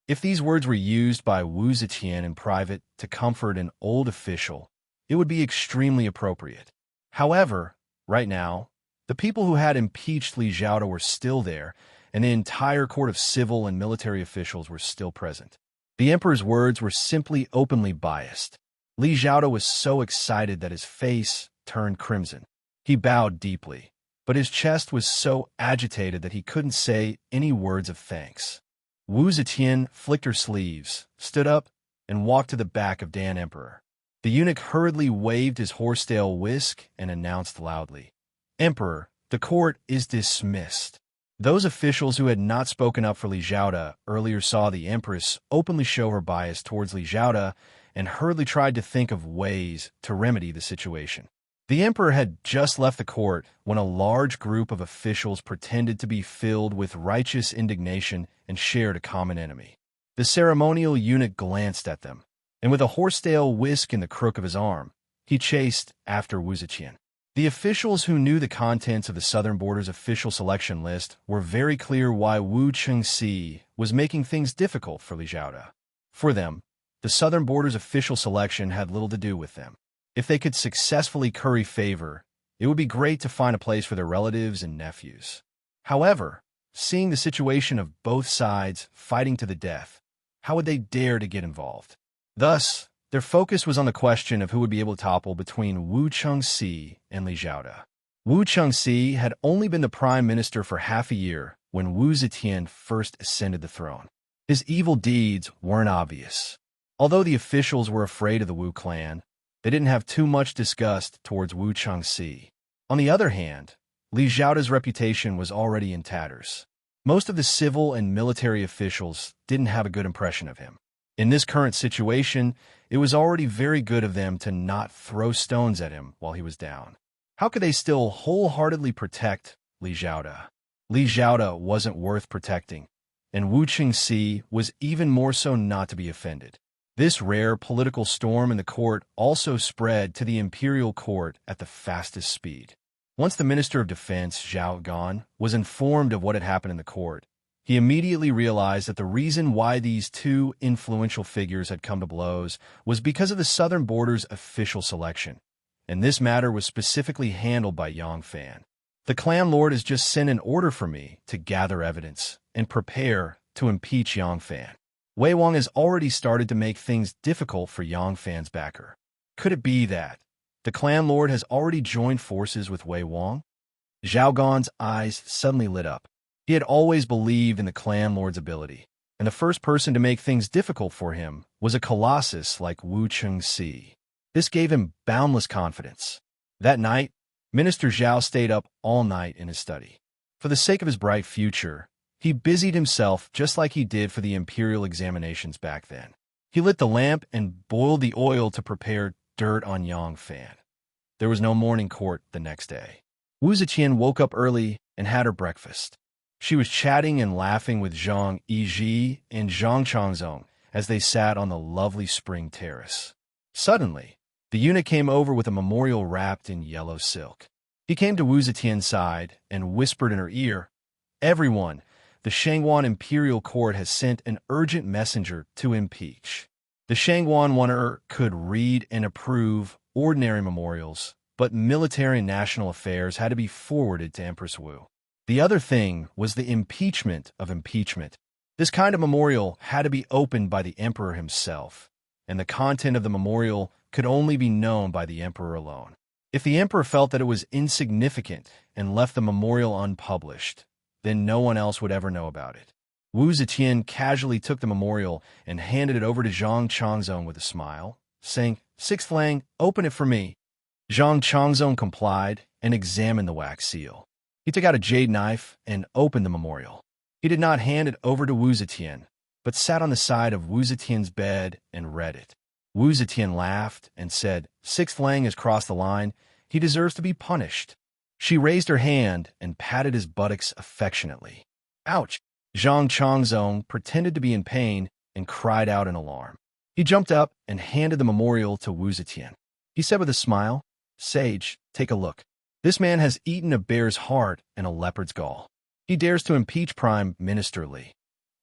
[SPEAKER 1] If these words were used by Wu Zetian in private to comfort an old official, it would be extremely appropriate. However, right now, the people who had impeached Li Xiaoda were still there, and the entire court of civil and military officials were still present. The emperor's words were simply openly biased. Li Xiaoda was so excited that his face turned crimson. He bowed deeply, but his chest was so agitated that he couldn't say any words of thanks. Wu Zetian flicked her sleeves, stood up, and walked to the back of Dan Emperor. The eunuch hurriedly waved his horsetail whisk and announced loudly, "Emperor, the court is dismissed." Those officials who had not spoken up for Li Zhaoda earlier saw the empress openly show her bias towards Li Zhaoda and hurriedly tried to think of ways to remedy the situation. The emperor had just left the court when a large group of officials pretended to be filled with righteous indignation and shared a common enemy. The ceremonial eunuch glanced at them, and with a horsetail whisk in the crook of his arm, he chased after Wu Zetian. The officials who knew the contents of the Southern Border's official selection list were very clear why Wu Chengxi was making things difficult for Li Zhaoda. For them, the Southern Border's official selection had little to do with them. If they could successfully curry favor, it would be great to find a place for their relatives and nephews. However, seeing the situation of both sides fighting to the death, how would they dare to get involved? Thus, their focus was on the question of who would be able to topple between Wu Chengxi and Li Zhaoda. Wu Chengxi had only been the prime minister for half a year when Wu Zetian first ascended the throne. His evil deeds weren't obvious. Although the officials were afraid of the Wu clan, they didn't have too much disgust towards Wu Chengxi. On the other hand, Li Zhaoda's reputation was already in tatters. Most of the civil and military officials didn't have a good impression of him. In this current situation, it was already very good of them to not throw stones at him while he was down. How could they still wholeheartedly protect Li Zhaoda? Li Zhaoda wasn't worth protecting, and Wu Chengxi was even more so not to be offended. This rare political storm in the court also spread to the imperial court at the fastest speed. Once the Minister of Defense, Zhao Gan, was informed of what had happened in the court, he immediately realized that the reason why these two influential figures had come to blows was because of the Southern Border's official selection, and this matter was specifically handled by Yang Fan. The clan lord has just sent an order for me to gather evidence and prepare to impeach Yang Fan. Wei Wang has already started to make things difficult for Yang Fan's backer. Could it be that the clan lord has already joined forces with Wei Wang? Zhao Gan's eyes suddenly lit up. He had always believed in the clan lord's ability, and the first person to make things difficult for him was a colossus like Wu Chengxi. This gave him boundless confidence. That night, Minister Zhao stayed up all night in his study. For the sake of his bright future, he busied himself just like he did for the imperial examinations back then. He lit the lamp and boiled the oil to prepare dirt on Yang Fan. There was no morning court the next day. Wu Zetian woke up early and had her breakfast. She was chatting and laughing with Zhang Yizhi and Zhang Changzong as they sat on the lovely spring terrace. Suddenly, the eunuch came over with a memorial wrapped in yellow silk. He came to Wu Zetian's side and whispered in her ear, "Everyone, the Shangwan Imperial Court has sent an urgent messenger to impeach." The Shangwan Wanderer could read and approve ordinary memorials, but military and national affairs had to be forwarded to Empress Wu. The other thing was the impeachment of impeachment. This kind of memorial had to be opened by the emperor himself, and the content of the memorial could only be known by the emperor alone. If the emperor felt that it was insignificant and left the memorial unpublished, then no one else would ever know about it. Wu Zetian casually took the memorial and handed it over to Zhang Changzong with a smile, saying, "Sixth Lang, open it for me." Zhang Changzong complied and examined the wax seal. He took out a jade knife and opened the memorial. He did not hand it over to Wu Zetian, but sat on the side of Wu Zetian's bed and read it. Wu Zetian laughed and said, "Sixth Lang has crossed the line. He deserves to be punished." She raised her hand and patted his buttocks affectionately. "Ouch!" Zhang Changzong pretended to be in pain and cried out in alarm. He jumped up and handed the memorial to Wu Zetian. He said with a smile, "Sage, take a look. This man has eaten a bear's heart and a leopard's gall. He dares to impeach Prime Minister Li."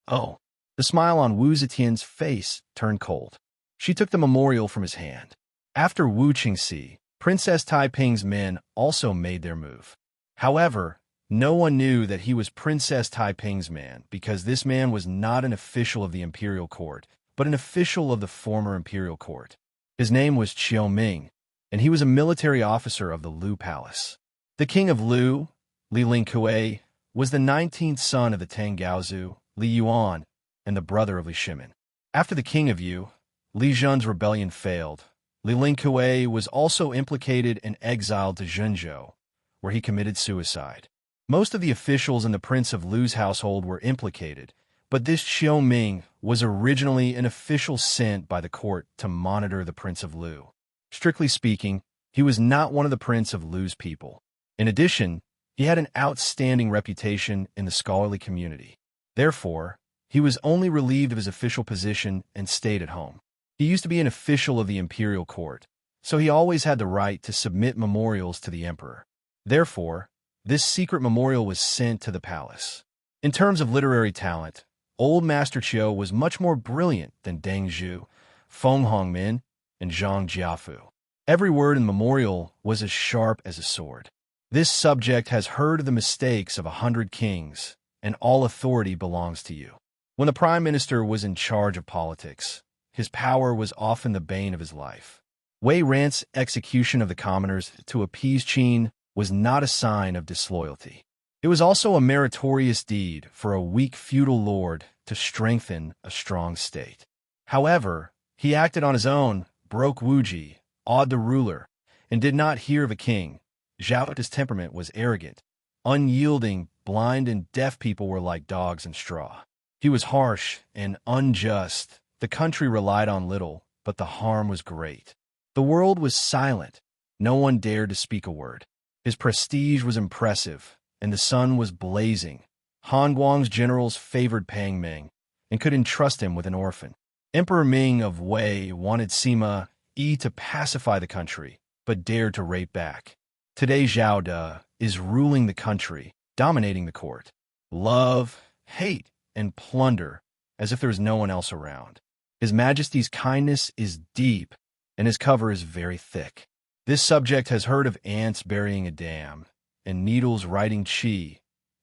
[SPEAKER 1] Oh, the smile on Wu Zetian's face turned cold. She took the memorial from his hand. After Wu Chengxi, Princess Taiping's men also made their move. However, no one knew that he was Princess Taiping's man because this man was not an official of the imperial court, but an official of the former imperial court. His name was Qiu Ming, and he was a military officer of the Lu Palace. The king of Lu, Li Lingkue, was the 19th son of the Tang Gaozu, Li Yuan, and the brother of Li Shimin. After the king of Yu, Li Zhen's rebellion failed. Li Lingkue was also implicated and exiled to Zhenzhou, where he committed suicide. Most of the officials in the Prince of Lu's household were implicated, but this Xiao Ming was originally an official sent by the court to monitor the Prince of Lu. Strictly speaking, he was not one of the Prince of Lu's people. In addition, he had an outstanding reputation in the scholarly community. Therefore, he was only relieved of his official position and stayed at home. He used to be an official of the imperial court, so he always had the right to submit memorials to the emperor. Therefore, this secret memorial was sent to the palace. In terms of literary talent, Old Master Qiu was much more brilliant than Deng Zhu, Feng Hongmin, and Zhang Jiafu. Every word in the memorial was as sharp as a sword. This subject has heard of the mistakes of 100 kings, and all authority belongs to you. When the prime minister was in charge of politics, his power was often the bane of his life. Wei Rant's execution of the commoners to appease Qin was not a sign of disloyalty. It was also a meritorious deed for a weak feudal lord to strengthen a strong state. However, he acted on his own, broke Wuji, awed the ruler, and did not hear of a king. Zhao's temperament was arrogant, unyielding, blind and deaf people were like dogs in straw. He was harsh and unjust. The country relied on little, but the harm was great. The world was silent. No one dared to speak a word. His prestige was impressive, and the sun was blazing. Han Guang's generals favored Pang Ming and could entrust him with an orphan. Emperor Ming of Wei wanted Sima Yi to pacify the country, but dared to rape back. Today Zhao De is ruling the country, dominating the court. Love, hate, and plunder, as if there is no one else around. His Majesty's kindness is deep, and his cover is very thick. This subject has heard of ants burying a dam, and needles writing qi,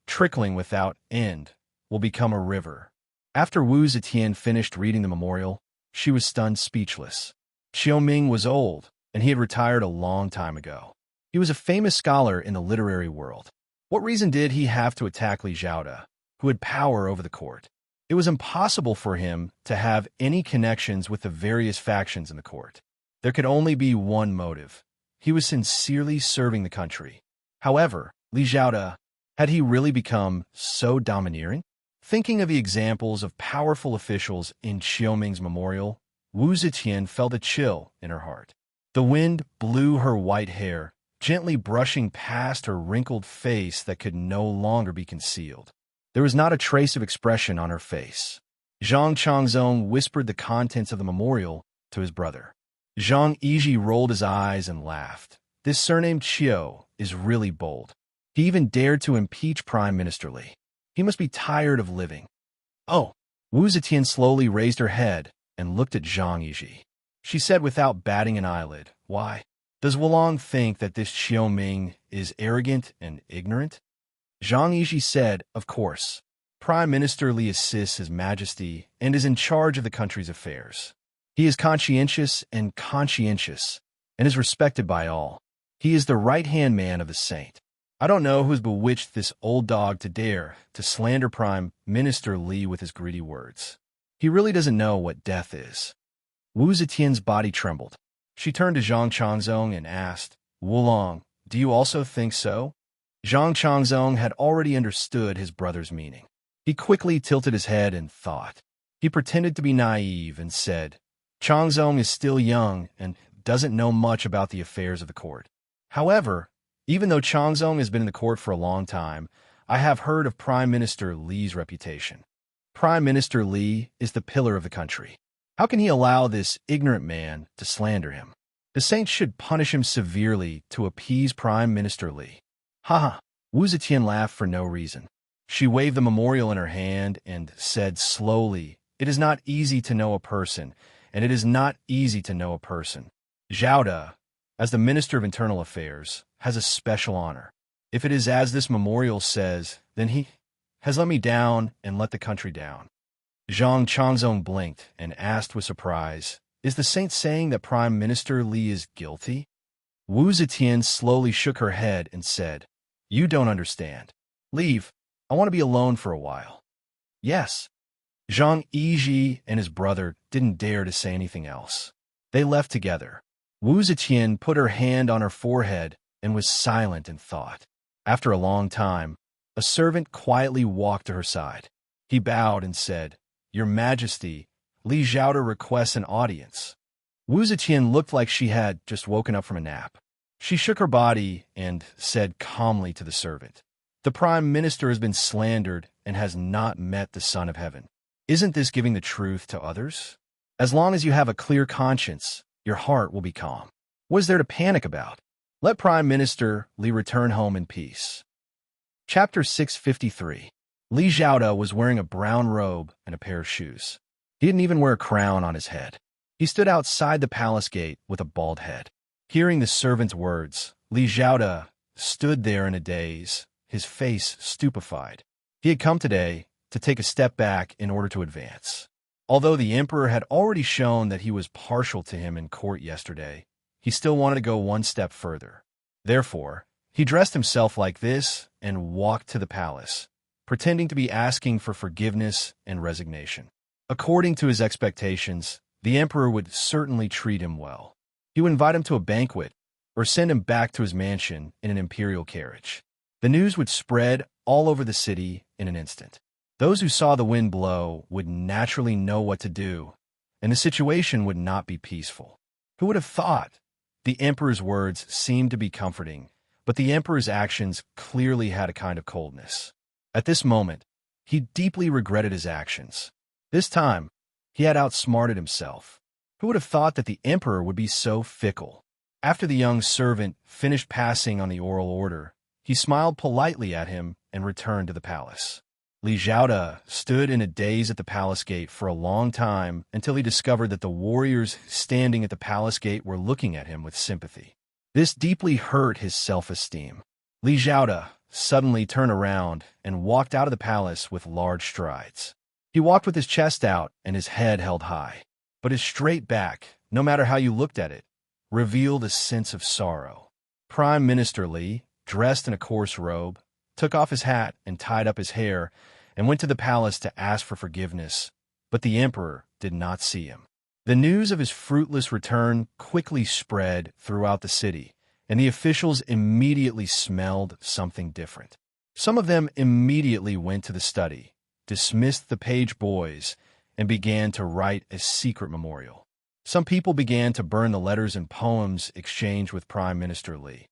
[SPEAKER 1] trickling without end, will become a river. After Wu Zetian finished reading the memorial, she was stunned speechless. Qiu Ming was old, and he had retired a long time ago. He was a famous scholar in the literary world. What reason did he have to attack Li Zhaoda, who had power over the court? It was impossible for him to have any connections with the various factions in the court. There could only be one motive. He was sincerely serving the country. However, Li Zhaoda, had he really become so domineering? Thinking of the examples of powerful officials in Qiu Ming's memorial, Wu Zetian felt a chill in her heart. The wind blew her white hair, gently brushing past her wrinkled face that could no longer be concealed. There was not a trace of expression on her face. Zhang Changzong whispered the contents of the memorial to his brother. Zhang Yizhi rolled his eyes and laughed. This surnamed Qiu is really bold. He even dared to impeach Prime Minister Li. He must be tired of living. Oh, Wu Zetian slowly raised her head and looked at Zhang Yizhi. She said without batting an eyelid, "Why? Does Wulong think that this Qiu Ming is arrogant and ignorant?" Zhang Yizhi said, "Of course. Prime Minister Li assists His Majesty and is in charge of the country's affairs. He is conscientious and is respected by all. He is the right-hand man of the saint. I don't know who's bewitched this old dog to dare to slander Prime Minister Li with his greedy words. He really doesn't know what death is." Wu Zetian's body trembled. She turned to Zhang Changzong and asked, "Wulong, do you also think so?" Zhang Changzong had already understood his brother's meaning. He quickly tilted his head and thought. He pretended to be naive and said, "Changzong is still young and doesn't know much about the affairs of the court. However, even though Changzong has been in the court for a long time, I have heard of Prime Minister Li's reputation. Prime Minister Li is the pillar of the country. How can he allow this ignorant man to slander him? The saints should punish him severely to appease Prime Minister Li." "Ha ha!" Wu Zetian laughed for no reason. She waved the memorial in her hand and said slowly, "It is not easy to know a person, and it is not easy to know a person. Zhao De, as the Minister of Internal Affairs, has a special honor. If it is as this memorial says, then he has let me down and let the country down." Zhang Changzong blinked and asked with surprise, "Is the saint saying that Prime Minister Li is guilty?" Wu Zetian slowly shook her head and said, "You don't understand. Leave. I want to be alone for a while." "Yes." Zhang Yizhi and his brother didn't dare to say anything else. They left together. Wu Zetian put her hand on her forehead and was silent in thought. After a long time, a servant quietly walked to her side. He bowed and said, "Your Majesty, Li Zhaoda requests an audience." Wu Zetian looked like she had just woken up from a nap. She shook her body and said calmly to the servant, "The Prime Minister has been slandered and has not met the Son of Heaven. Isn't this giving the truth to others? As long as you have a clear conscience, your heart will be calm. What is there to panic about? Let Prime Minister Li return home in peace." Chapter 653. Li Zhaoda was wearing a brown robe and a pair of shoes. He didn't even wear a crown on his head. He stood outside the palace gate with a bald head. Hearing the servant's words, Li Zhaoda stood there in a daze, his face stupefied. He had come today to take a step back in order to advance. Although the emperor had already shown that he was partial to him in court yesterday, he still wanted to go one step further. Therefore, he dressed himself like this and walked to the palace, pretending to be asking for forgiveness and resignation. According to his expectations, the emperor would certainly treat him well. He would invite him to a banquet or send him back to his mansion in an imperial carriage. The news would spread all over the city in an instant. Those who saw the wind blow would naturally know what to do, and the situation would not be peaceful. Who would have thought? The emperor's words seemed to be comforting, but the emperor's actions clearly had a kind of coldness. At this moment, he deeply regretted his actions. This time, he had outsmarted himself. Who would have thought that the emperor would be so fickle? After the young servant finished passing on the oral order, he smiled politely at him and returned to the palace. Li Zhaoda stood in a daze at the palace gate for a long time until he discovered that the warriors standing at the palace gate were looking at him with sympathy. This deeply hurt his self-esteem. Li Zhaoda suddenly turned around and walked out of the palace with large strides. He walked with his chest out and his head held high, but his straight back, no matter how you looked at it, revealed a sense of sorrow. Prime Minister Li, dressed in a coarse robe, took off his hat and tied up his hair and went to the palace to ask for forgiveness, but the emperor did not see him. The news of his fruitless return quickly spread throughout the city, and the officials immediately smelled something different. Some of them immediately went to the study, dismissed the page boys, and began to write a secret memorial. Some people began to burn the letters and poems exchanged with Prime Minister Li,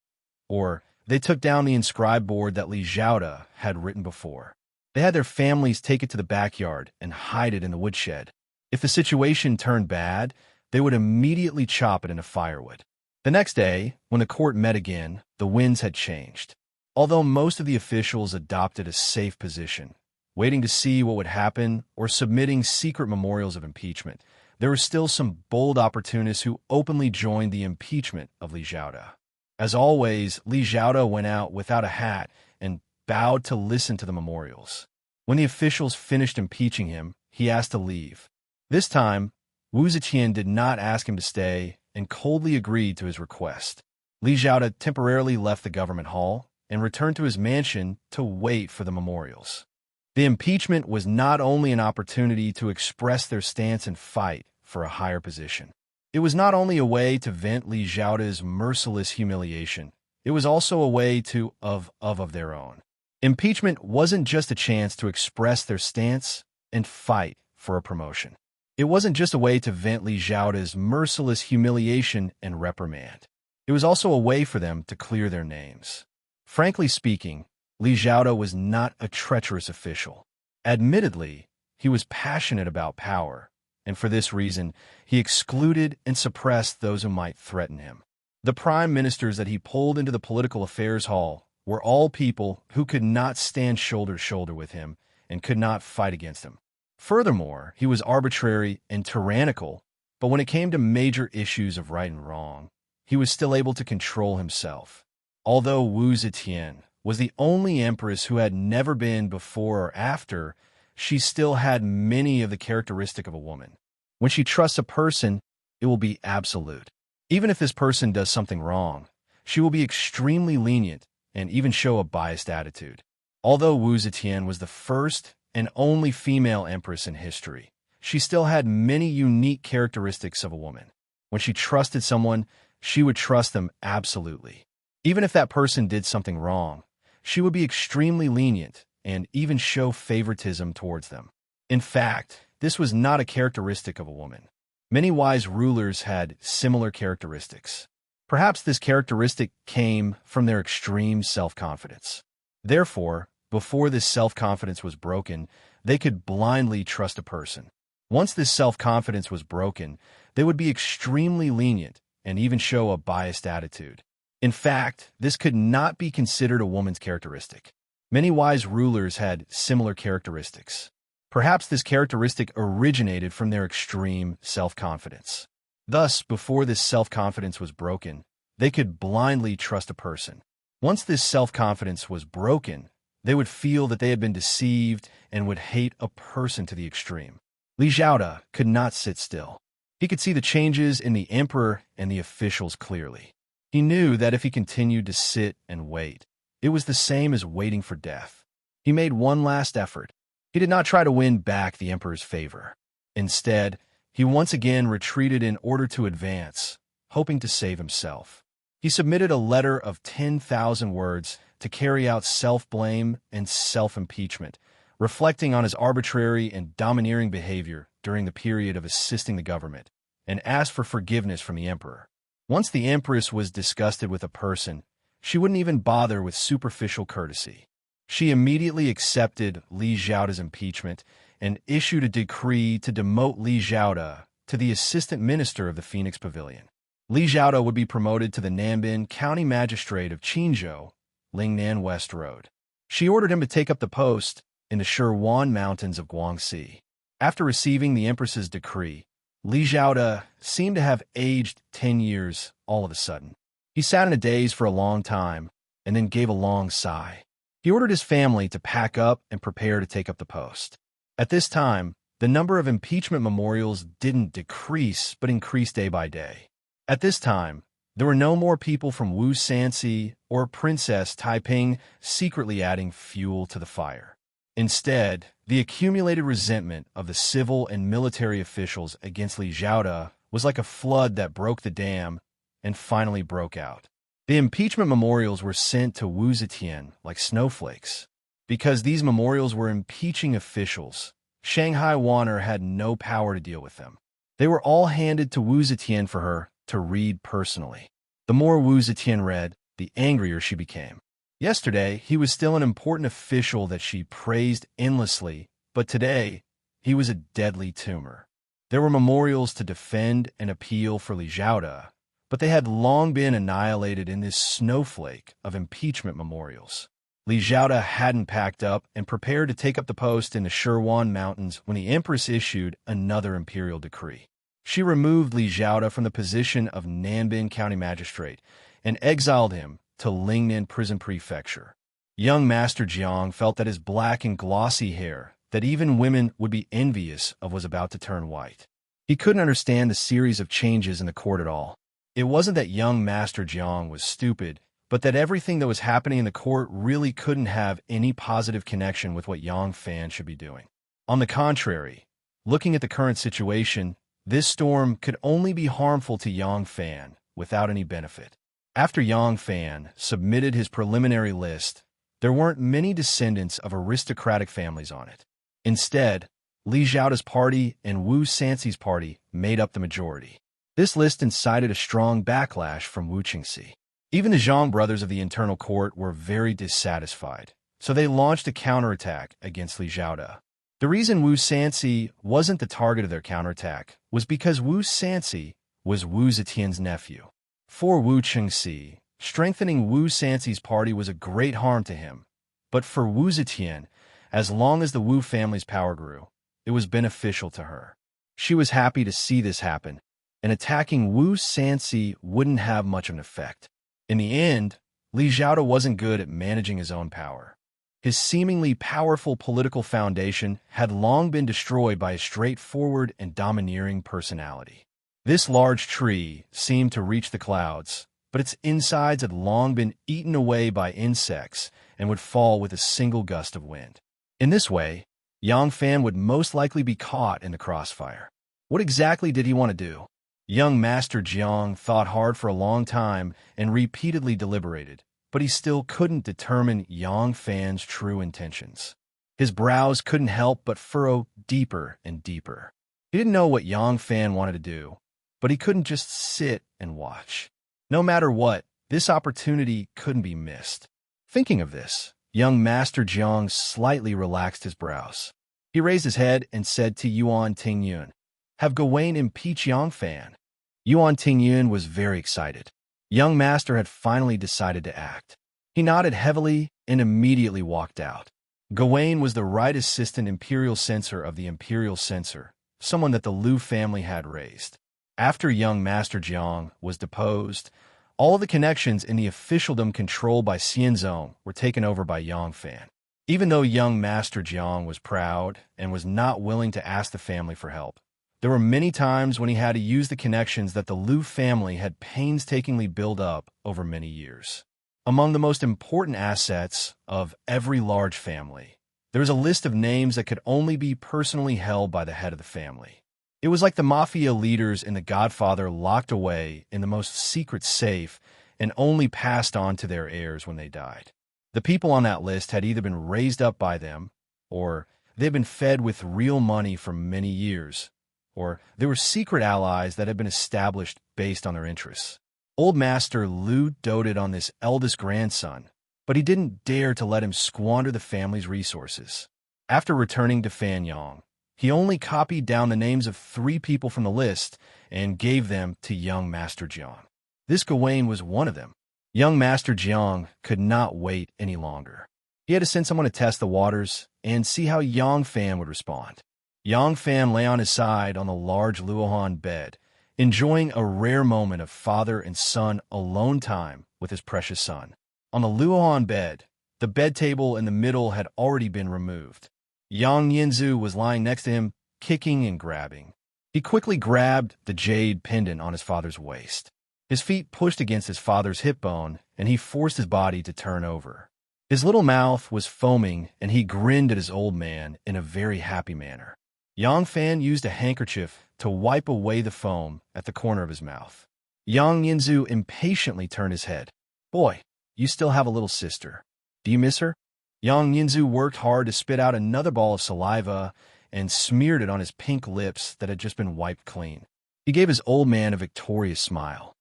[SPEAKER 1] or they took down the inscribed board that Li Zhaoda had written before. They had their families take it to the backyard and hide it in the woodshed. If the situation turned bad, they would immediately chop it into firewood. The next day, when the court met again, the winds had changed. Although most of the officials adopted a safe position, waiting to see what would happen or submitting secret memorials of impeachment, there were still some bold opportunists who openly joined the impeachment of Li Zhaoda. As always, Li Zhaoda went out without a hat and bowed to listen to the memorials. When the officials finished impeaching him, he asked to leave. This time, Wu Zetian did not ask him to stay and coldly agreed to his request. Li Zhaoda temporarily left the government hall and returned to his mansion to wait for the memorials. The impeachment was not only an opportunity to express their stance and fight for a higher position. It was not only a way to vent Li Zhaoda's merciless humiliation, it was also a way to of their own. Impeachment wasn't just a chance to express their stance and fight for a promotion. It wasn't just a way to vent Li Zhaoda's merciless humiliation and reprimand. It was also a way for them to clear their names. Frankly speaking, Li Zhaoda was not a treacherous official. Admittedly, he was passionate about power, and for this reason, he excluded and suppressed those who might threaten him. The prime ministers that he pulled into the political affairs hall were all people who could not stand shoulder to shoulder with him and could not fight against him. Furthermore, he was arbitrary and tyrannical, but when it came to major issues of right and wrong, he was still able to control himself. Although Wu Zetian was the only empress who had never been before or after, she still had many of the characteristics of a woman. When she trusts a person, it will be absolute. Even if this person does something wrong, she will be extremely lenient and even show a biased attitude. Although Wu Zetian was the first and only female empress in history, she still had many unique characteristics of a woman. When she trusted someone, she would trust them absolutely. Even if that person did something wrong, she would be extremely lenient and even show favoritism towards them. In fact, this was not a characteristic of a woman. Many wise rulers had similar characteristics. Perhaps this characteristic came from their extreme self-confidence. Therefore, before this self-confidence was broken, they could blindly trust a person. Once this self-confidence was broken, they would be extremely lenient and even show a biased attitude. In fact, this could not be considered a woman's characteristic. Many wise rulers had similar characteristics. Perhaps this characteristic originated from their extreme self-confidence. Thus, before this self-confidence was broken, they could blindly trust a person. Once this self-confidence was broken, they would feel that they had been deceived and would hate a person to the extreme. Li Zhaoda could not sit still. He could see the changes in the emperor and the officials clearly. He knew that if he continued to sit and wait, it was the same as waiting for death. He made one last effort. He did not try to win back the emperor's favor. Instead, he once again retreated in order to advance, hoping to save himself. He submitted a letter of 10,000 words to carry out self-blame and self-impeachment, reflecting on his arbitrary and domineering behavior during the period of assisting the government, and asked for forgiveness from the emperor. Once the empress was disgusted with a person, she wouldn't even bother with superficial courtesy. She immediately accepted Li Zhaoda's impeachment and issued a decree to demote Li Zhaoda to the assistant minister of the Phoenix Pavilion. Li Zhaoda would be promoted to the Nanbin County Magistrate of Qinzhou, Lingnan West Road. She ordered him to take up the post in the Serene Mountains of Guangxi. After receiving the empress's decree, Li Zhaoda seemed to have aged 10 years all of a sudden. He sat in a daze for a long time and then gave a long sigh. He ordered his family to pack up and prepare to take up the post. At this time, the number of impeachment memorials didn't decrease but increased day by day. At this time, there were no more people from Wu Sanxi or Princess Taiping secretly adding fuel to the fire. Instead, the accumulated resentment of the civil and military officials against Li Zhaoda was like a flood that broke the dam and finally broke out. The impeachment memorials were sent to Wu Zetian like snowflakes. Because these memorials were impeaching officials, Shanghai Wanner had no power to deal with them. They were all handed to Wu Zetian for her to read personally. The more Wu Zetian read, the angrier she became. Yesterday, he was still an important official that she praised endlessly, but today, he was a deadly tumor. There were memorials to defend and appeal for Li Zhaoda, but they had long been annihilated in this snowflake of impeachment memorials. Li Zhaoda hadn't packed up and prepared to take up the post in the Serene Mountains when the empress issued another imperial decree. She removed Li Zhaoda from the position of Nanbin County Magistrate and exiled him to Lingnan Prison Prefecture. Young Master Jiang felt that his black and glossy hair, that even women would be envious of, was about to turn white. He couldn't understand the series of changes in the court at all. It wasn't that young Master Jiang was stupid, but that everything that was happening in the court really couldn't have any positive connection with what Yang Fan should be doing. On the contrary, looking at the current situation, this storm could only be harmful to Yang Fan without any benefit. After Yang Fan submitted his preliminary list, there weren't many descendants of aristocratic families on it. Instead, Li Zhaoda's party and Wu Sanxi's party made up the majority. This list incited a strong backlash from Wu Qingxi. Even the Zhang brothers of the internal court were very dissatisfied, so they launched a counterattack against Li Zhaoda. The reason Wu Sanxi wasn't the target of their counterattack was because Wu Sanxi was Wu Zetian's nephew. For Wu Qingxi, strengthening Wu Sanxi's party was a great harm to him, but for Wu Zetian, as long as the Wu family's power grew, it was beneficial to her. She was happy to see this happen, and attacking Wu Sanxi wouldn't have much of an effect. In the end, Li Zhaoda wasn't good at managing his own power. His seemingly powerful political foundation had long been destroyed by a straightforward and domineering personality. This large tree seemed to reach the clouds, but its insides had long been eaten away by insects and would fall with a single gust of wind. In this way, Yang Fan would most likely be caught in the crossfire. What exactly did he want to do? Young Master Jiang thought hard for a long time and repeatedly deliberated, but he still couldn't determine Yang Fan's true intentions. His brows couldn't help but furrow deeper and deeper. He didn't know what Yang Fan wanted to do, but he couldn't just sit and watch. No matter what, this opportunity couldn't be missed. Thinking of this, young Master Jiang slightly relaxed his brows. He raised his head and said to Yuan Tingyun, "Have Gawain impeach Yang Fan." Yuan Tingyun was very excited. Young Master had finally decided to act. He nodded heavily and immediately walked out. Gawain was the right assistant imperial censor of the imperial censor, someone that the Liu family had raised. After young Master Jiang was deposed, all of the connections in the officialdom controlled by Xianzong were taken over by Yang Fan. Even though young Master Jiang was proud and was not willing to ask the family for help, there were many times when he had to use the connections that the Liu family had painstakingly built up over many years. Among the most important assets of every large family, there was a list of names that could only be personally held by the head of the family. It was like the mafia leaders in The Godfather locked away in the most secret safe and only passed on to their heirs when they died. The people on that list had either been raised up by them, or they had been fed with real money for many years, or they were secret allies that had been established based on their interests. Old Master Liu doted on this eldest grandson, but he didn't dare to let him squander the family's resources. After returning to Fanyang, he only copied down the names of 3 people from the list and gave them to young Master Jiang. This Gawain was one of them. Young Master Jiang could not wait any longer. He had to send someone to test the waters and see how Yang Fan would respond. Yang Fan lay on his side on the large Luohan bed, enjoying a rare moment of father and son alone time with his precious son. On the Luohan bed, the bed table in the middle had already been removed. Yang Yinzu was lying next to him, kicking and grabbing. He quickly grabbed the jade pendant on his father's waist. His feet pushed against his father's hip bone, and he forced his body to turn over. His little mouth was foaming, and he grinned at his old man in a very happy manner. Yang Fan used a handkerchief to wipe away the foam at the corner of his mouth. Yang Yinzu impatiently turned his head. "Boy, you still have a little sister. Do you miss her?" Yang Yinzu worked hard to spit out another ball of saliva and smeared it on his pink lips that had just been wiped clean. He gave his old man a victorious smile.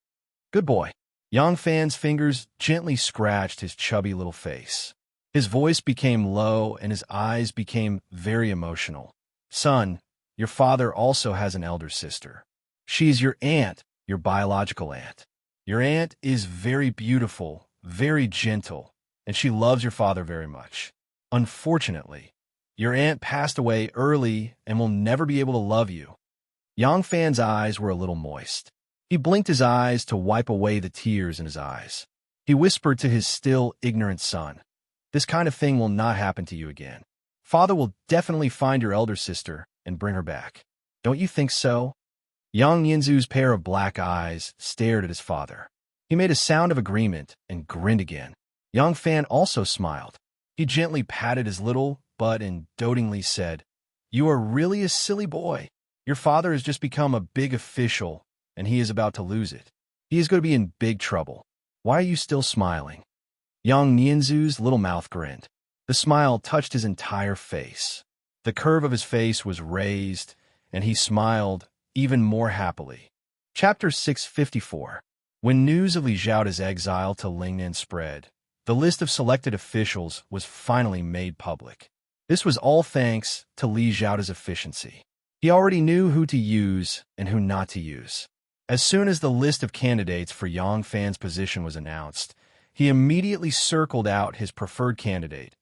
[SPEAKER 1] "Good boy." Yang Fan's fingers gently scratched his chubby little face. His voice became low and his eyes became very emotional. "Son, your father also has an elder sister. She's your aunt, your biological aunt. Your aunt is very beautiful, very gentle, and she loves your father very much. Unfortunately, your aunt passed away early and will never be able to love you." Yang Fan's eyes were a little moist. He blinked his eyes to wipe away the tears in his eyes. He whispered to his still ignorant son, "This kind of thing will not happen to you again. Father will definitely find your elder sister and bring her back. Don't you think so?" Yang Yinzu's pair of black eyes stared at his father. He made a sound of agreement and grinned again. Yang Fan also smiled. He gently patted his little butt and dotingly said, "You are really a silly boy. Your father has just become a big official, and he is about to lose it. He is going to be in big trouble. Why are you still smiling?" Yang Yinzu's little mouth grinned. The smile touched his entire face. The curve of his face was raised, and he smiled even more happily. Chapter 654. When news of Li Zhaoda's exile to Lingnan spread, the list of selected officials was finally made public. This was all thanks to Li Zhaoda's efficiency. He already knew who to use and who not to use. As soon as the list of candidates for Yang Fan's position was announced, he immediately circled out his preferred candidate.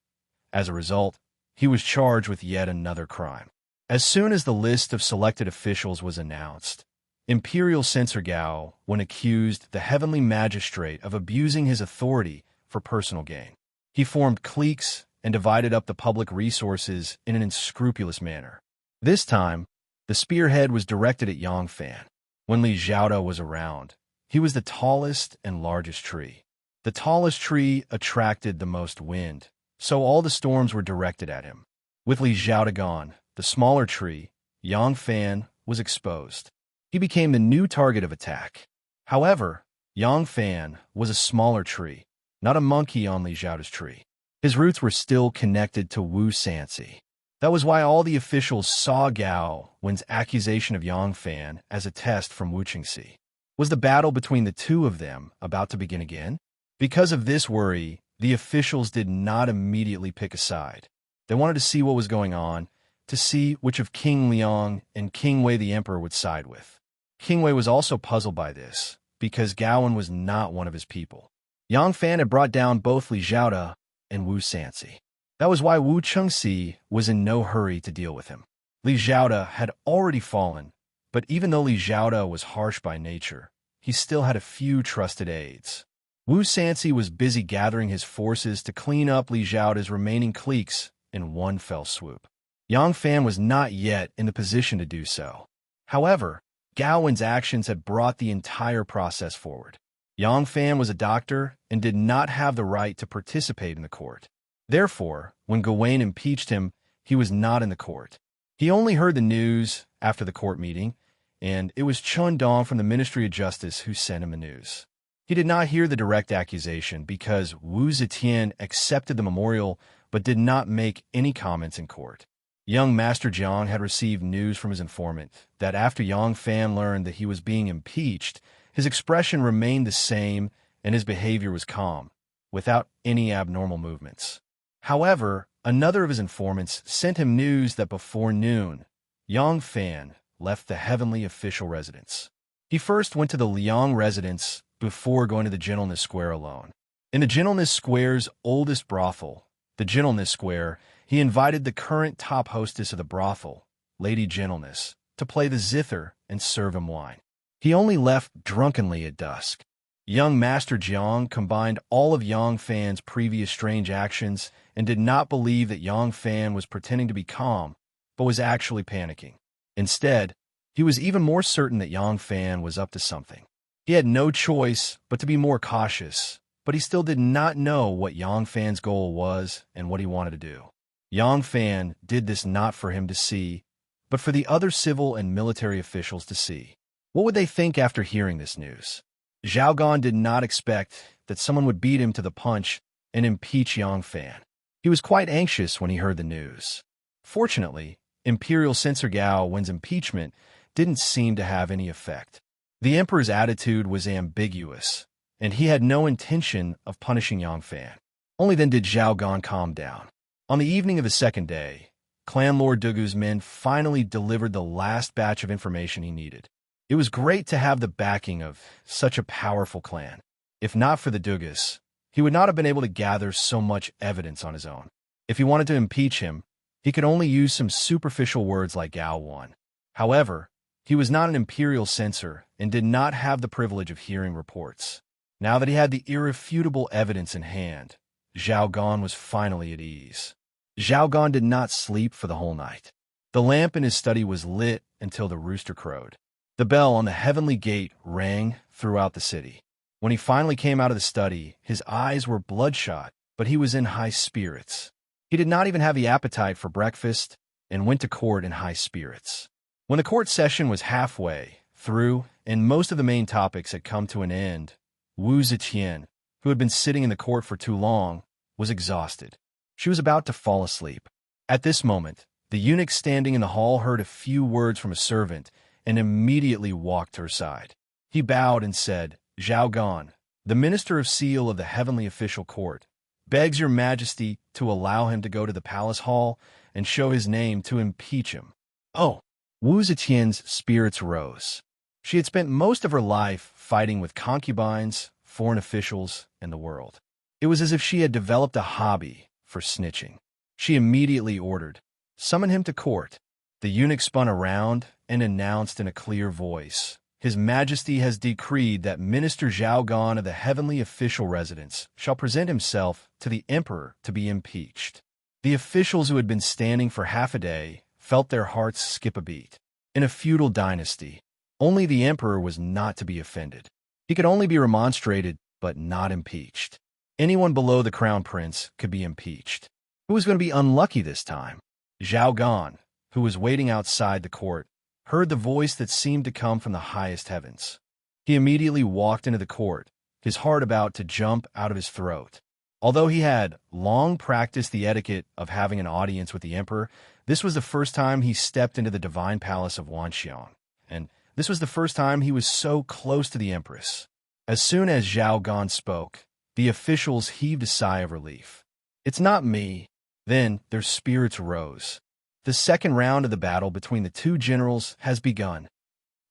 [SPEAKER 1] As a result, he was charged with yet another crime. As soon as the list of selected officials was announced, Imperial Censor Gao, when accused the heavenly magistrate of abusing his authority for personal gain. He formed cliques and divided up the public resources in an unscrupulous manner. This time, the spearhead was directed at Yang Fan. When Li Zhaoda was around, he was the tallest and largest tree. The tallest tree attracted the most wind, so all the storms were directed at him. With Li Zhaoda gone, the smaller tree, Yang Fan, was exposed. He became the new target of attack. However, Yang Fan was a smaller tree, not a monkey on Li Zhaoda's tree. His roots were still connected to Wu Sanxi. That was why all the officials saw Gao Wen's accusation of Yang Fan as a test from Wu Qingxi. Was the battle between the two of them about to begin again? Because of this worry, the officials did not immediately pick a side. They wanted to see what was going on, to see which of King Liang and King Wei the Emperor would side with. King Wei was also puzzled by this, because Gao Wen was not one of his people. Yang Fan had brought down both Li Zhaoda and Wu Sanxi. That was why Wu Qingxi was in no hurry to deal with him. Li Zhaoda had already fallen, but even though Li Zhaoda was harsh by nature, he still had a few trusted aides. Wu Sanxi was busy gathering his forces to clean up Li Zhaoda's remaining cliques in one fell swoop. Yang Fan was not yet in the position to do so. However, Gao Wen's actions had brought the entire process forward. Yang Fan was a doctor and did not have the right to participate in the court. Therefore, when Gawain impeached him, he was not in the court. He only heard the news after the court meeting, and it was Chun Dong from the Ministry of Justice who sent him the news. He did not hear the direct accusation because Wu Zetian accepted the memorial but did not make any comments in court. Young Master Jiang had received news from his informant that after Yang Fan learned that he was being impeached, his expression remained the same and his behavior was calm, without any abnormal movements. However, another of his informants sent him news that before noon, Yang Fan left the heavenly official residence. He first went to the Liang residence before going to the Gentleness Square alone. In the Gentleness Square's oldest brothel, the Gentleness Square, he invited the current top hostess of the brothel, Lady Gentleness, to play the zither and serve him wine. He only left drunkenly at dusk. Young Master Jiang combined all of Yang Fan's previous strange actions and did not believe that Yang Fan was pretending to be calm, but was actually panicking. Instead, he was even more certain that Yang Fan was up to something. He had no choice but to be more cautious, but he still did not know what Yang Fan's goal was and what he wanted to do. Yang Fan did this not for him to see, but for the other civil and military officials to see. What would they think after hearing this news? Zhao Gan did not expect that someone would beat him to the punch and impeach Yang Fan. He was quite anxious when he heard the news. Fortunately, Imperial Censor Gao Wen's impeachment didn't seem to have any effect. The Emperor's attitude was ambiguous, and he had no intention of punishing Yang Fan. Only then did Zhao Gan calm down. On the evening of the second day, Clan Lord Dugu's men finally delivered the last batch of information he needed. It was great to have the backing of such a powerful clan. If not for the Dugas, he would not have been able to gather so much evidence on his own. If he wanted to impeach him, he could only use some superficial words like Gao Wan. However, he was not an imperial censor and did not have the privilege of hearing reports. Now that he had the irrefutable evidence in hand, Zhao Gan was finally at ease. Zhao Gan did not sleep for the whole night. The lamp in his study was lit until the rooster crowed. The bell on the heavenly gate rang throughout the city. When he finally came out of the study, his eyes were bloodshot, but he was in high spirits. He did not even have the appetite for breakfast and went to court in high spirits. When the court session was halfway through and most of the main topics had come to an end, Wu Zetian, who had been sitting in the court for too long, was exhausted. She was about to fall asleep. At this moment, the eunuch standing in the hall heard a few words from a servant and immediately walked to her side. He bowed and said, "Zhao Gan, the Minister of Seal of the Heavenly Official Court, begs your Majesty to allow him to go to the palace hall and show his name to impeach him." Oh! Wu Zetian's spirits rose. She had spent most of her life fighting with concubines, foreign officials, and the world. It was as if she had developed a hobby for snitching. She immediately ordered, "Summon him to court." The eunuch spun around and announced in a clear voice, "His Majesty has decreed that Minister Zhao Gan of the Heavenly Official Residence shall present himself to the Emperor to be impeached." The officials who had been standing for half a day felt their hearts skip a beat. In a feudal dynasty, only the Emperor was not to be offended. He could only be remonstrated, but not impeached. Anyone below the Crown Prince could be impeached. Who was going to be unlucky this time? Zhao Gan, who was waiting outside the court, heard the voice that seemed to come from the highest heavens. He immediately walked into the court, his heart about to jump out of his throat. Although he had long practiced the etiquette of having an audience with the emperor, this was the first time he stepped into the divine palace of Wanxiang, and this was the first time he was so close to the empress. As soon as Zhao Gan spoke, the officials heaved a sigh of relief. "It's not me." Then their spirits rose. The second round of the battle between the two generals has begun.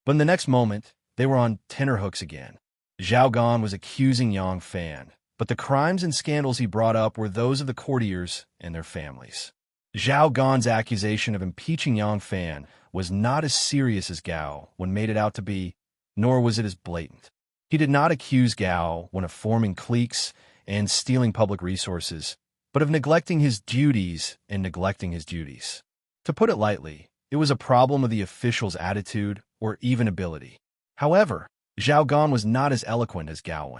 [SPEAKER 1] But in the next moment, they were on tenterhooks again. Zhao Gan was accusing Yang Fan, but the crimes and scandals he brought up were those of the courtiers and their families. Zhao Gan's accusation of impeaching Yang Fan was not as serious as Gao when made it out to be, nor was it as blatant. He did not accuse Gao of forming cliques and stealing public resources, but of neglecting his duties and neglecting his duties. To put it lightly, it was a problem of the official's attitude or even ability. However, Zhao Gan was not as eloquent as Gao.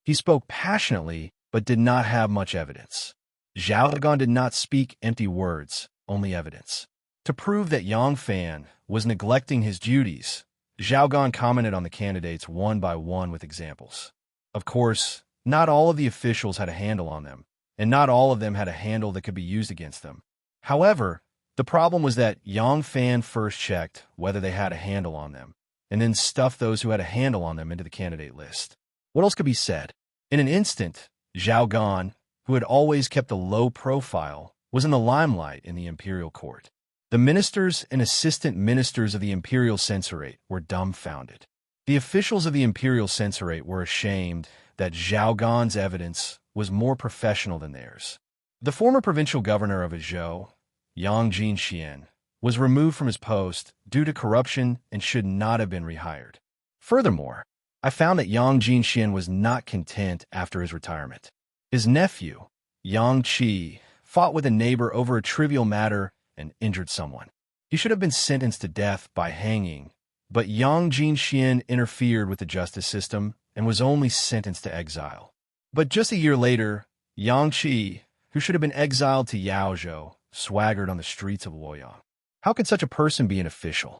[SPEAKER 1] He spoke passionately, but did not have much evidence. Zhao Gan did not speak empty words, only evidence. To prove that Yang Fan was neglecting his duties, Zhao Gan commented on the candidates one by one with examples. Of course, not all of the officials had a handle on them, and not all of them had a handle that could be used against them. However, the problem was that Yang Fan first checked whether they had a handle on them, and then stuffed those who had a handle on them into the candidate list. What else could be said? In an instant, Zhao Gan, who had always kept a low profile, was in the limelight in the imperial court. The ministers and assistant ministers of the imperial censorate were dumbfounded. The officials of the imperial censorate were ashamed that Zhao Gan's evidence was more professional than theirs. The former provincial governor of Azhou, Yang Jinxian, was removed from his post due to corruption and should not have been rehired. Furthermore, I found that Yang Jinxian was not content after his retirement. His nephew, Yang Qi, fought with a neighbor over a trivial matter and injured someone. He should have been sentenced to death by hanging, but Yang Jinxian interfered with the justice system and was only sentenced to exile. But just a year later, Yang Qi, who should have been exiled to Yaozhou, swaggered on the streets of Luoyang. How could such a person be an official?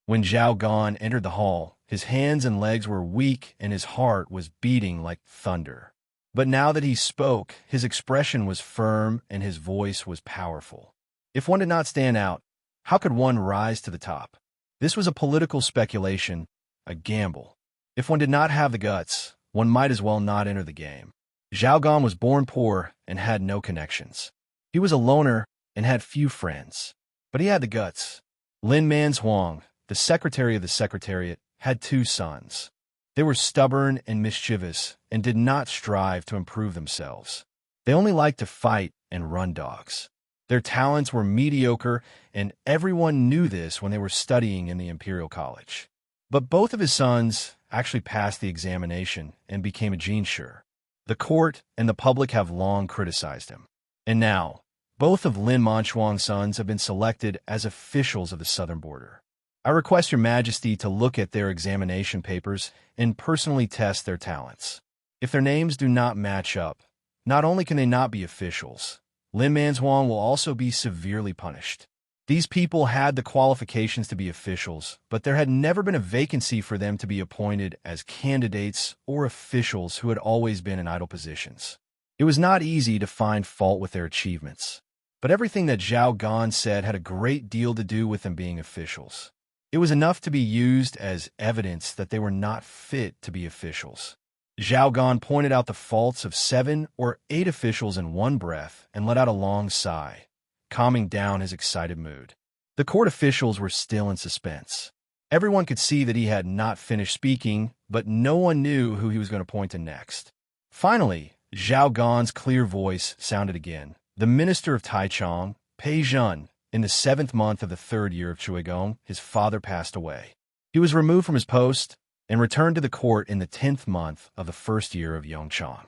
[SPEAKER 1] When Zhao Gan entered the hall, his hands and legs were weak and his heart was beating like thunder. But now that he spoke, his expression was firm and his voice was powerful. If one did not stand out, how could one rise to the top? This was a political speculation, a gamble. If one did not have the guts, one might as well not enter the game. Zhao Gan was born poor and had no connections. He was a loner and had few friends. But he had the guts. Lin Manzhuang, the secretary of the secretariat, had 2 sons. They were stubborn and mischievous and did not strive to improve themselves. They only liked to fight and run dogs. Their talents were mediocre, and everyone knew this when they were studying in the Imperial College. But both of his sons actually passed the examination and became a jinshi. The court and the public have long criticized him. And now, both of Lin Manzhuang's sons have been selected as officials of the southern border. I request your majesty to look at their examination papers and personally test their talents. If their names do not match up, not only can they not be officials, Lin Manzhuang will also be severely punished. These people had the qualifications to be officials, but there had never been a vacancy for them to be appointed as candidates or officials who had always been in idle positions. It was not easy to find fault with their achievements, but everything that Zhao Gan said had a great deal to do with them being officials. It was enough to be used as evidence that they were not fit to be officials. Zhao Gan pointed out the faults of 7 or 8 officials in one breath and let out a long sigh, calming down his excited mood. The court officials were still in suspense. Everyone could see that he had not finished speaking, but no one knew who he was going to point to next. Finally, Zhao Gan's clear voice sounded again. The minister of Taichung, Pei Zhen, in the 7th month of the 3rd year of Chuigong, his father passed away. He was removed from his post and returned to the court in the 10th month of the 1st year of Yongchang.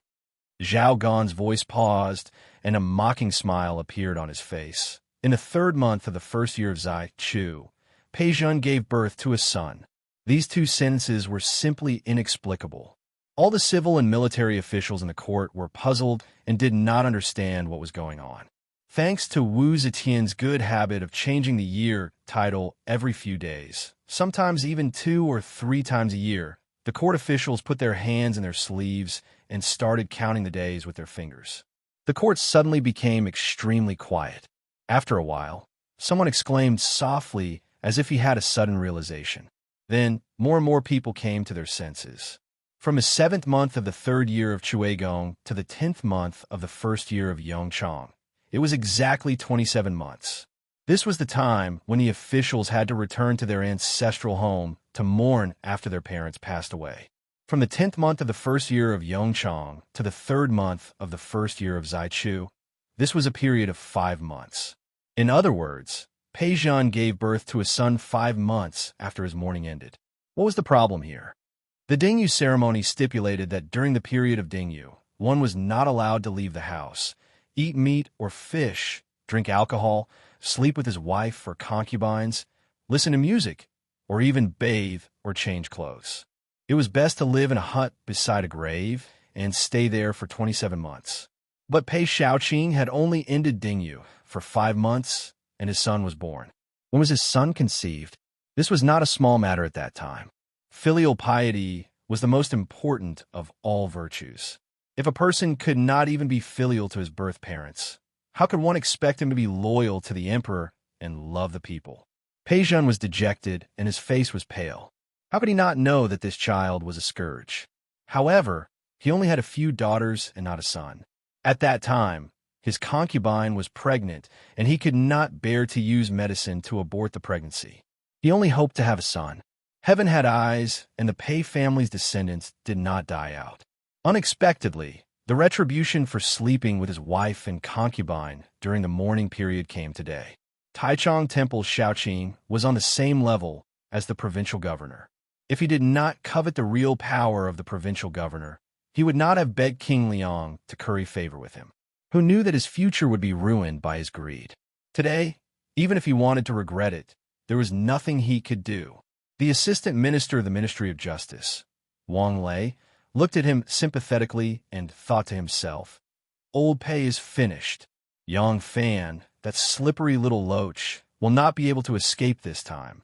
[SPEAKER 1] Zhao Gan's voice paused, and a mocking smile appeared on his face. In the 3rd month of the 1st year of Zai Chu, Pei Zhen gave birth to a son. These 2 sentences were simply inexplicable. All the civil and military officials in the court were puzzled and did not understand what was going on. Thanks to Wu Zetian's good habit of changing the year title every few days, sometimes even 2 or 3 times a year, the court officials put their hands in their sleeves and started counting the days with their fingers. The court suddenly became extremely quiet. After a while, someone exclaimed softly as if he had a sudden realization. Then, more and more people came to their senses. From the 7th month of the 3rd year of Chuegong to the 10th month of the 1st year of Yongchang, it was exactly 27 months. This was the time when the officials had to return to their ancestral home to mourn after their parents passed away. From the 10th month of the 1st year of Yongchang to the 3rd month of the 1st year of Zaichu, this was a period of 5 months. In other words, Pei Zhan gave birth to a son 5 months after his mourning ended. What was the problem here? The Dingyu ceremony stipulated that during the period of Dingyu, one was not allowed to leave the house, eat meat or fish, drink alcohol, sleep with his wife or concubines, listen to music, or even bathe or change clothes. It was best to live in a hut beside a grave and stay there for 27 months. But Pei Shaoqing had only ended Dingyu for 5 months, and his son was born. When was his son conceived? This was not a small matter at that time. Filial piety was the most important of all virtues. If a person could not even be filial to his birth parents, how could one expect him to be loyal to the emperor and love the people? Pei Zhan was dejected and his face was pale. How could he not know that this child was a scourge? However, he only had a few daughters and not a son. At that time, his concubine was pregnant and he could not bear to use medicine to abort the pregnancy. He only hoped to have a son. Heaven had eyes, and the Pei family's descendants did not die out. Unexpectedly, the retribution for sleeping with his wife and concubine during the mourning period came today. Taichung Temple Shaoqing was on the same level as the provincial governor. If he did not covet the real power of the provincial governor, he would not have begged King Liang to curry favor with him, who knew that his future would be ruined by his greed. Today, even if he wanted to regret it, there was nothing he could do. The assistant minister of the Ministry of Justice, Wang Lei, looked at him sympathetically and thought to himself, "Old Pei is finished. Yang Fan, that slippery little loach, will not be able to escape this time."